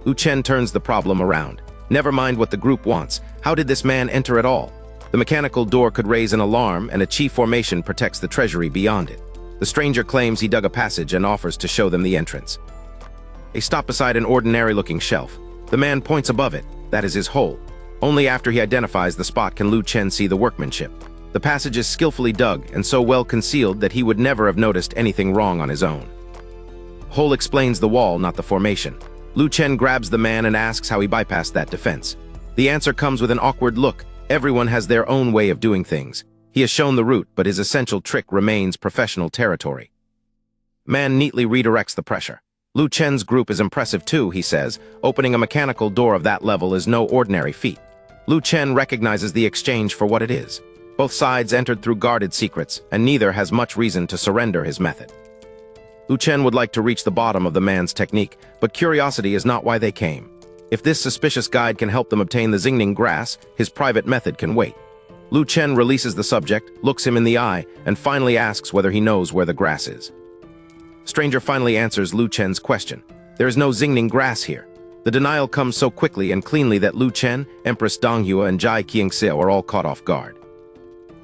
Lu Chen turns the problem around. Never mind what the group wants. How did this man enter at all? The mechanical door could raise an alarm, and a chi formation protects the treasury beyond it. The stranger claims he dug a passage and offers to show them the entrance. They stop beside an ordinary-looking shelf. The man points above it. That is his hole. Only after he identifies the spot can Lu Chen see the workmanship. The passage is skillfully dug and so well concealed that he would never have noticed anything wrong on his own. Hole explains the wall, not the formation. Lu Chen grabs the man and asks how he bypassed that defense. The answer comes with an awkward look. Everyone has their own way of doing things. He has shown the route, but his essential trick remains professional territory. Man neatly redirects the pressure. Lu Chen's group is impressive too, he says. Opening a mechanical door of that level is no ordinary feat. Lu Chen recognizes the exchange for what it is. Both sides entered through guarded secrets, and neither has much reason to surrender his method. Lu Chen would like to reach the bottom of the man's technique, but curiosity is not why they came. If this suspicious guide can help them obtain the Xingning grass, his private method can wait. Lu Chen releases the subject, looks him in the eye, and finally asks whether he knows where the grass is. Stranger finally answers Lu Chen's question. There is no Xingning grass here. The denial comes so quickly and cleanly that Lu Chen, Empress Gu and Jai Qingxiao are all caught off guard.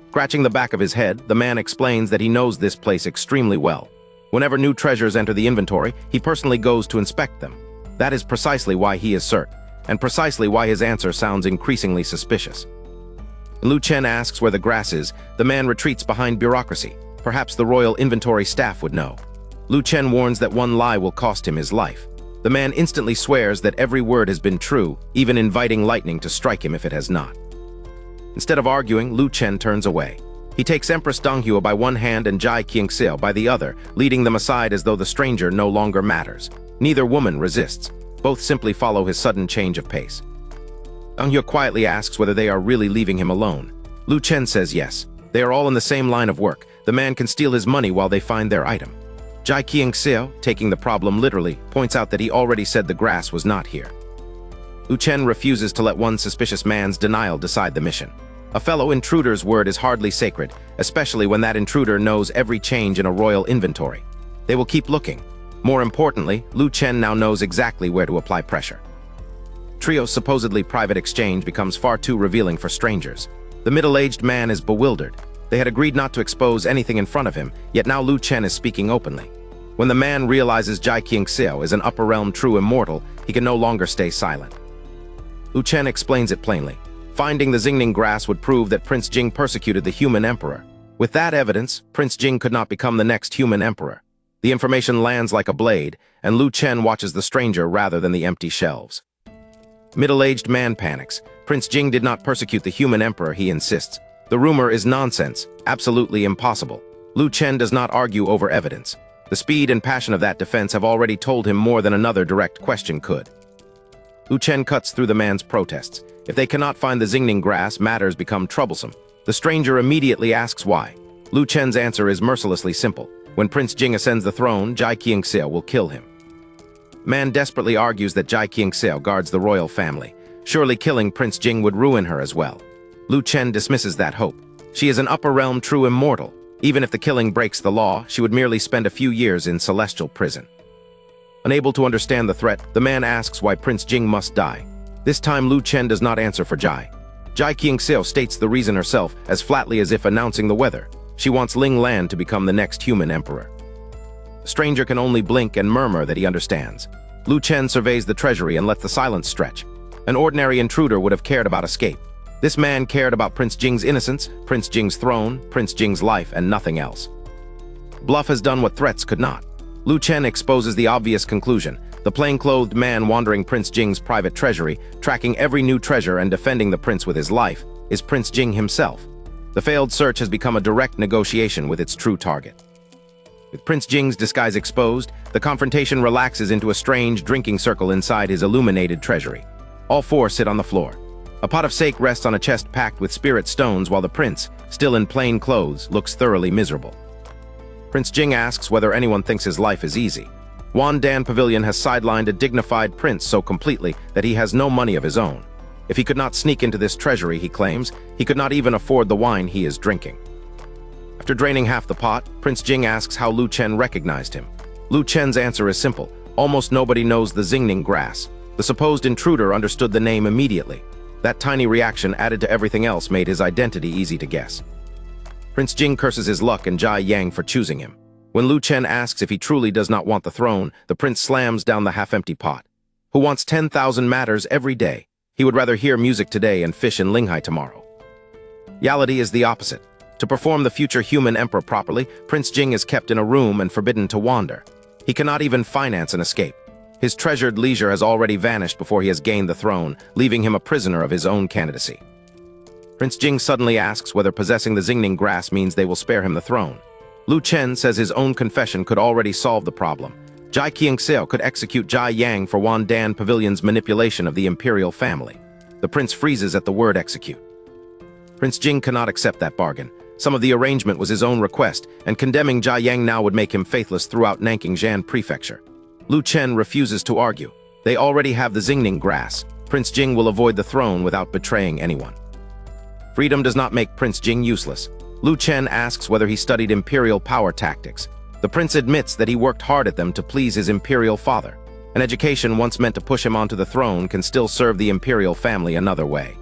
Scratching the back of his head, the man explains that he knows this place extremely well. Whenever new treasures enter the inventory, he personally goes to inspect them. That is precisely why he is certain, and precisely why his answer sounds increasingly suspicious. When Lu Chen asks where the grass is, the man retreats behind bureaucracy. Perhaps the royal inventory staff would know. Lu Chen warns that one lie will cost him his life. The man instantly swears that every word has been true, even inviting lightning to strike him if it has not. Instead of arguing, Lu Chen turns away. He takes Empress Gu by one hand and Jai Qingxiao by the other, leading them aside as though the stranger no longer matters. Neither woman resists. Both simply follow his sudden change of pace. Gu quietly asks whether they are really leaving him alone. Lu Chen says yes. They are all in the same line of work. The man can steal his money while they find their item. Jai Qingxiao, taking the problem literally, points out that he already said the grass was not here. Lu Chen refuses to let one suspicious man's denial decide the mission. A fellow intruder's word is hardly sacred, especially when that intruder knows every change in a royal inventory. They will keep looking. More importantly, Lu Chen now knows exactly where to apply pressure. Trio's supposedly private exchange becomes far too revealing for strangers. The middle-aged man is bewildered. They had agreed not to expose anything in front of him, yet now Lu Chen is speaking openly. When the man realizes Jai Qingxiao is an upper realm true immortal, he can no longer stay silent. Lu Chen explains it plainly. Finding the Xingning grass would prove that Prince Jing persecuted the human emperor. With that evidence, Prince Jing could not become the next human emperor. The information lands like a blade, and Lu Chen watches the stranger rather than the empty shelves. Middle-aged man panics. Prince Jing did not persecute the human emperor, he insists. The rumor is nonsense, absolutely impossible. Lu Chen does not argue over evidence. The speed and passion of that defense have already told him more than another direct question could. Lu Chen cuts through the man's protests. If they cannot find the Xingning grass, matters become troublesome. The stranger immediately asks why. Lu Chen's answer is mercilessly simple. When Prince Jing ascends the throne, Jai Qingxiao will kill him. Man desperately argues that Jai Qingxiao guards the royal family. Surely killing Prince Jing would ruin her as well. Lu Chen dismisses that hope. She is an upper realm true immortal. Even if the killing breaks the law, she would merely spend a few years in celestial prison. Unable to understand the threat, the man asks why Prince Jing must die. This time Lu Chen does not answer for Jai. Jai Qingxiao states the reason herself, as flatly as if announcing the weather. She wants Ling Lan to become the next human emperor. The stranger can only blink and murmur that he understands. Lu Chen surveys the treasury and lets the silence stretch. An ordinary intruder would have cared about escape. This man cared about Prince Jing's innocence, Prince Jing's throne, Prince Jing's life, and nothing else. Bluff has done what threats could not. Lu Chen exposes the obvious conclusion. The plain-clothed man wandering Prince Jing's private treasury, tracking every new treasure and defending the prince with his life, is Prince Jing himself. The failed search has become a direct negotiation with its true target. With Prince Jing's disguise exposed, the confrontation relaxes into a strange drinking circle inside his illuminated treasury. All four sit on the floor. A pot of sake rests on a chest packed with spirit stones while the prince, still in plain clothes, looks thoroughly miserable. Prince Jing asks whether anyone thinks his life is easy. Wan Dan Pavilion has sidelined a dignified prince so completely that he has no money of his own. If he could not sneak into this treasury, he claims, he could not even afford the wine he is drinking. After draining half the pot, Prince Jing asks how Lu Chen recognized him. Lu Chen's answer is simple. Almost nobody knows the Xingning grass. The supposed intruder understood the name immediately. That tiny reaction added to everything else made his identity easy to guess. Prince Jing curses his luck and Jia Yang for choosing him. When Lu Chen asks if he truly does not want the throne, the prince slams down the half-empty pot. Who wants 10,000 matters every day? He would rather hear music today and fish in Linghai tomorrow. Reality is the opposite. To perform the future human emperor properly, Prince Jing is kept in a room and forbidden to wander. He cannot even finance an escape. His treasured leisure has already vanished before he has gained the throne, leaving him a prisoner of his own candidacy. Prince Jing suddenly asks whether possessing the Xingning grass means they will spare him the throne. Lu Chen says his own confession could already solve the problem. Jai Qingxiao could execute Jia Yang for Wan Dan Pavilion's manipulation of the imperial family. The prince freezes at the word execute. Prince Jing cannot accept that bargain. Some of the arrangement was his own request, and condemning Jia Yang now would make him faithless throughout Nanking Prefecture. Lu Chen refuses to argue. They already have the Xingning grass. Prince Jing will avoid the throne without betraying anyone. Freedom does not make Prince Jing useless. Lu Chen asks whether he studied imperial power tactics. The prince admits that he worked hard at them to please his imperial father. An education once meant to push him onto the throne can still serve the imperial family another way.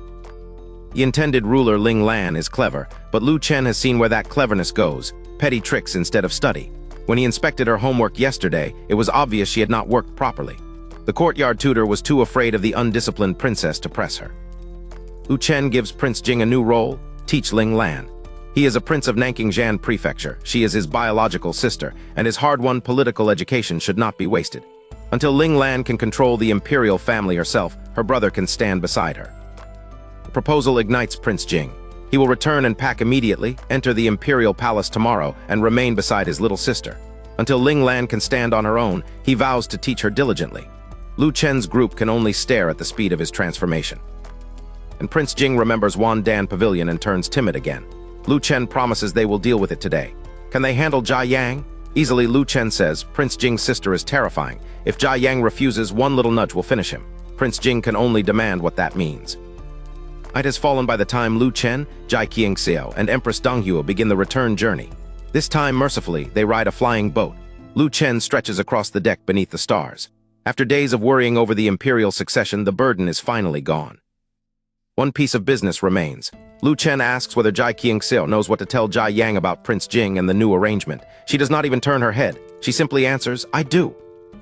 The intended ruler Ling Lan is clever, but Lu Chen has seen where that cleverness goes, petty tricks instead of study. When he inspected her homework yesterday, it was obvious she had not worked properly. The courtyard tutor was too afraid of the undisciplined princess to press her. Lu Chen gives Prince Jing a new role, teach Ling Lan. He is a prince of Nanking Prefecture, she is his biological sister, and his hard-won political education should not be wasted. Until Ling Lan can control the imperial family herself, her brother can stand beside her. The proposal ignites Prince Jing. He will return and pack immediately, enter the imperial palace tomorrow, and remain beside his little sister. Until Ling Lan can stand on her own, he vows to teach her diligently. Lu Chen's group can only stare at the speed of his transformation. And Prince Jing remembers Wan Dan Pavilion and turns timid again. Lu Chen promises they will deal with it today. Can they handle Jia Yang? Easily, Lu Chen says. Prince Jing's sister is terrifying. If Jia Yang refuses, one little nudge will finish him. Prince Jing can only demand what that means. Night has fallen by the time Lu Chen, Jai Qingxiao, and Empress Donghua begin the return journey. This time, mercifully, they ride a flying boat. Lu Chen stretches across the deck beneath the stars. After days of worrying over the imperial succession, the burden is finally gone. One piece of business remains. Lu Chen asks whether Jai Qingxiao knows what to tell Jia Yang about Prince Jing and the new arrangement. She does not even turn her head. She simply answers, "I do."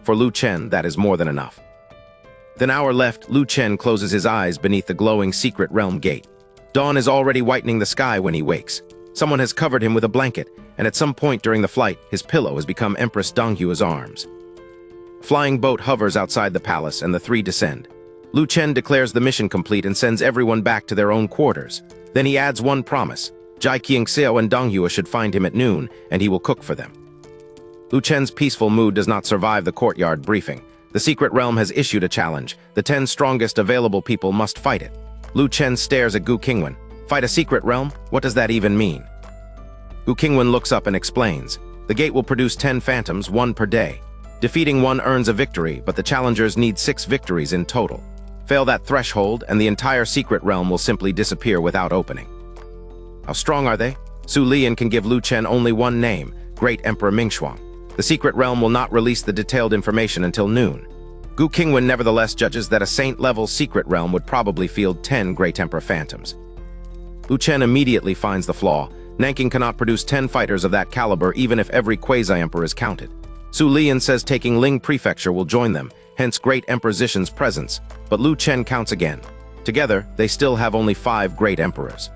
For Lu Chen, that is more than enough. With an hour left, Lu Chen closes his eyes beneath the glowing secret realm gate. Dawn is already whitening the sky when he wakes. Someone has covered him with a blanket, and at some point during the flight, his pillow has become Empress Donghua's arms. A flying boat hovers outside the palace, and the three descend. Lu Chen declares the mission complete and sends everyone back to their own quarters. Then he adds one promise. Jai Qingxiao and Donghua should find him at noon, and he will cook for them. Lu Chen's peaceful mood does not survive the courtyard briefing. The secret realm has issued a challenge. The 10 strongest available people must fight it. Lu Chen stares at Gu Qingwan. Fight a secret realm? What does that even mean? Gu Qingwan looks up and explains. The gate will produce 10 phantoms, 1 per day. Defeating one earns a victory, but the challengers need 6 victories in total. Fail that threshold, and the entire secret realm will simply disappear without opening. How strong are they? Su Lian can give Lu Chen only one name, Great Emperor Mingshuang. The secret realm will not release the detailed information until noon. Gu Qingwan nevertheless judges that a saint-level secret realm would probably field 10 Great Emperor phantoms. Lu Chen immediately finds the flaw. Nanking cannot produce 10 fighters of that caliber even if every quasi-emperor is counted. Su Lian says taking Ling Prefecture will join them, hence Great Emperor Zishan's presence, but Lu Chen counts again. Together, they still have only 5 Great Emperors.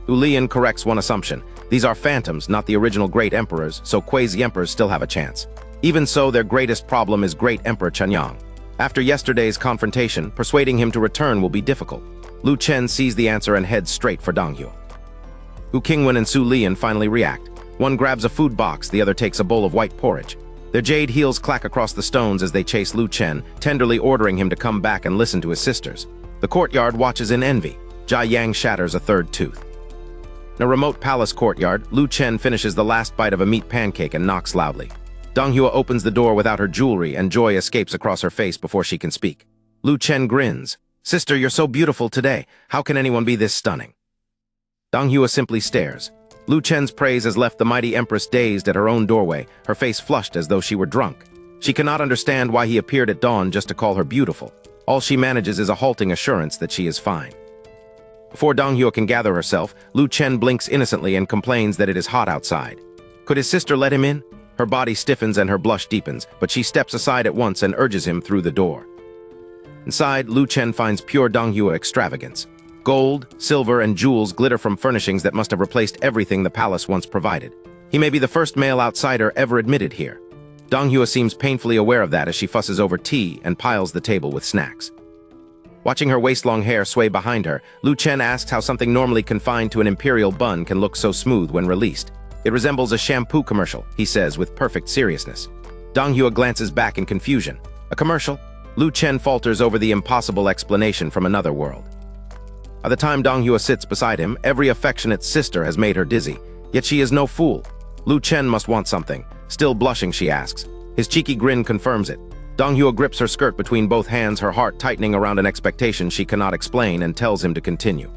Su Lian corrects one assumption. These are phantoms, not the original Great Emperors, so quasi-emperors still have a chance. Even so, their greatest problem is Great Emperor Chenyang. After yesterday's confrontation, persuading him to return will be difficult. Lu Chen sees the answer and heads straight for Donghua. Gu Qingwan and Su Lian finally react. One grabs a food box, the other takes a bowl of white porridge. Their jade heels clack across the stones as they chase Lu Chen, tenderly ordering him to come back and listen to his sisters. The courtyard watches in envy. Jia Yang shatters a third tooth. In a remote palace courtyard, Lu Chen finishes the last bite of a meat pancake and knocks loudly. Dong Hua opens the door without her jewelry, and joy escapes across her face before she can speak. Lu Chen grins. "Sister, you're so beautiful today. How can anyone be this stunning?" Dong Hua simply stares. Lu Chen's praise has left the mighty Empress dazed at her own doorway, her face flushed as though she were drunk. She cannot understand why he appeared at dawn just to call her beautiful. All she manages is a halting assurance that she is fine. Before Dong Hua can gather herself, Lu Chen blinks innocently and complains that it is hot outside. Could his sister let him in? Her body stiffens and her blush deepens, but she steps aside at once and urges him through the door. Inside, Lu Chen finds pure Dong Hua extravagance. Gold, silver, and jewels glitter from furnishings that must have replaced everything the palace once provided. He may be the first male outsider ever admitted here. Dong Hua seems painfully aware of that as she fusses over tea and piles the table with snacks. Watching her waist-long hair sway behind her, Lu Chen asks how something normally confined to an imperial bun can look so smooth when released. "It resembles a shampoo commercial," he says with perfect seriousness. Dong Hua glances back in confusion. "A commercial?" Lu Chen falters over the impossible explanation from another world. By the time Dong Hua sits beside him, every affectionate sister has made her dizzy. Yet she is no fool. Lu Chen must want something. Still blushing, she asks. His cheeky grin confirms it. Dong Hua grips her skirt between both hands, her heart tightening around an expectation she cannot explain, and tells him to continue.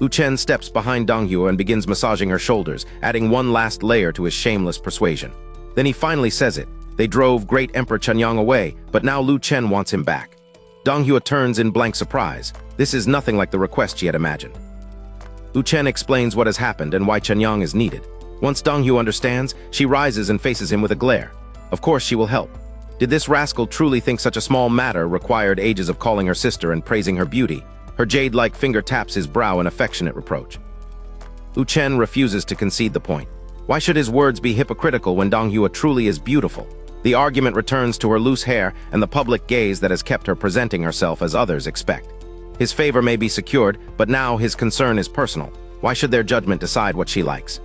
Lu Chen steps behind Dong Hua and begins massaging her shoulders, adding one last layer to his shameless persuasion. Then he finally says it. They drove great Emperor Chenyang away, but now Lu Chen wants him back. Dong Hua turns in blank surprise. This is nothing like the request she had imagined. Lu Chen explains what has happened and why Chenyang is needed. Once Dong Hua understands, she rises and faces him with a glare. Of course she will help. Did this rascal truly think such a small matter required ages of calling her sister and praising her beauty? Her jade-like finger taps his brow in affectionate reproach. Lu Chen refuses to concede the point. Why should his words be hypocritical when Dong Hua truly is beautiful? The argument returns to her loose hair and the public gaze that has kept her presenting herself as others expect. His favor may be secured, but now his concern is personal. Why should their judgment decide what she likes?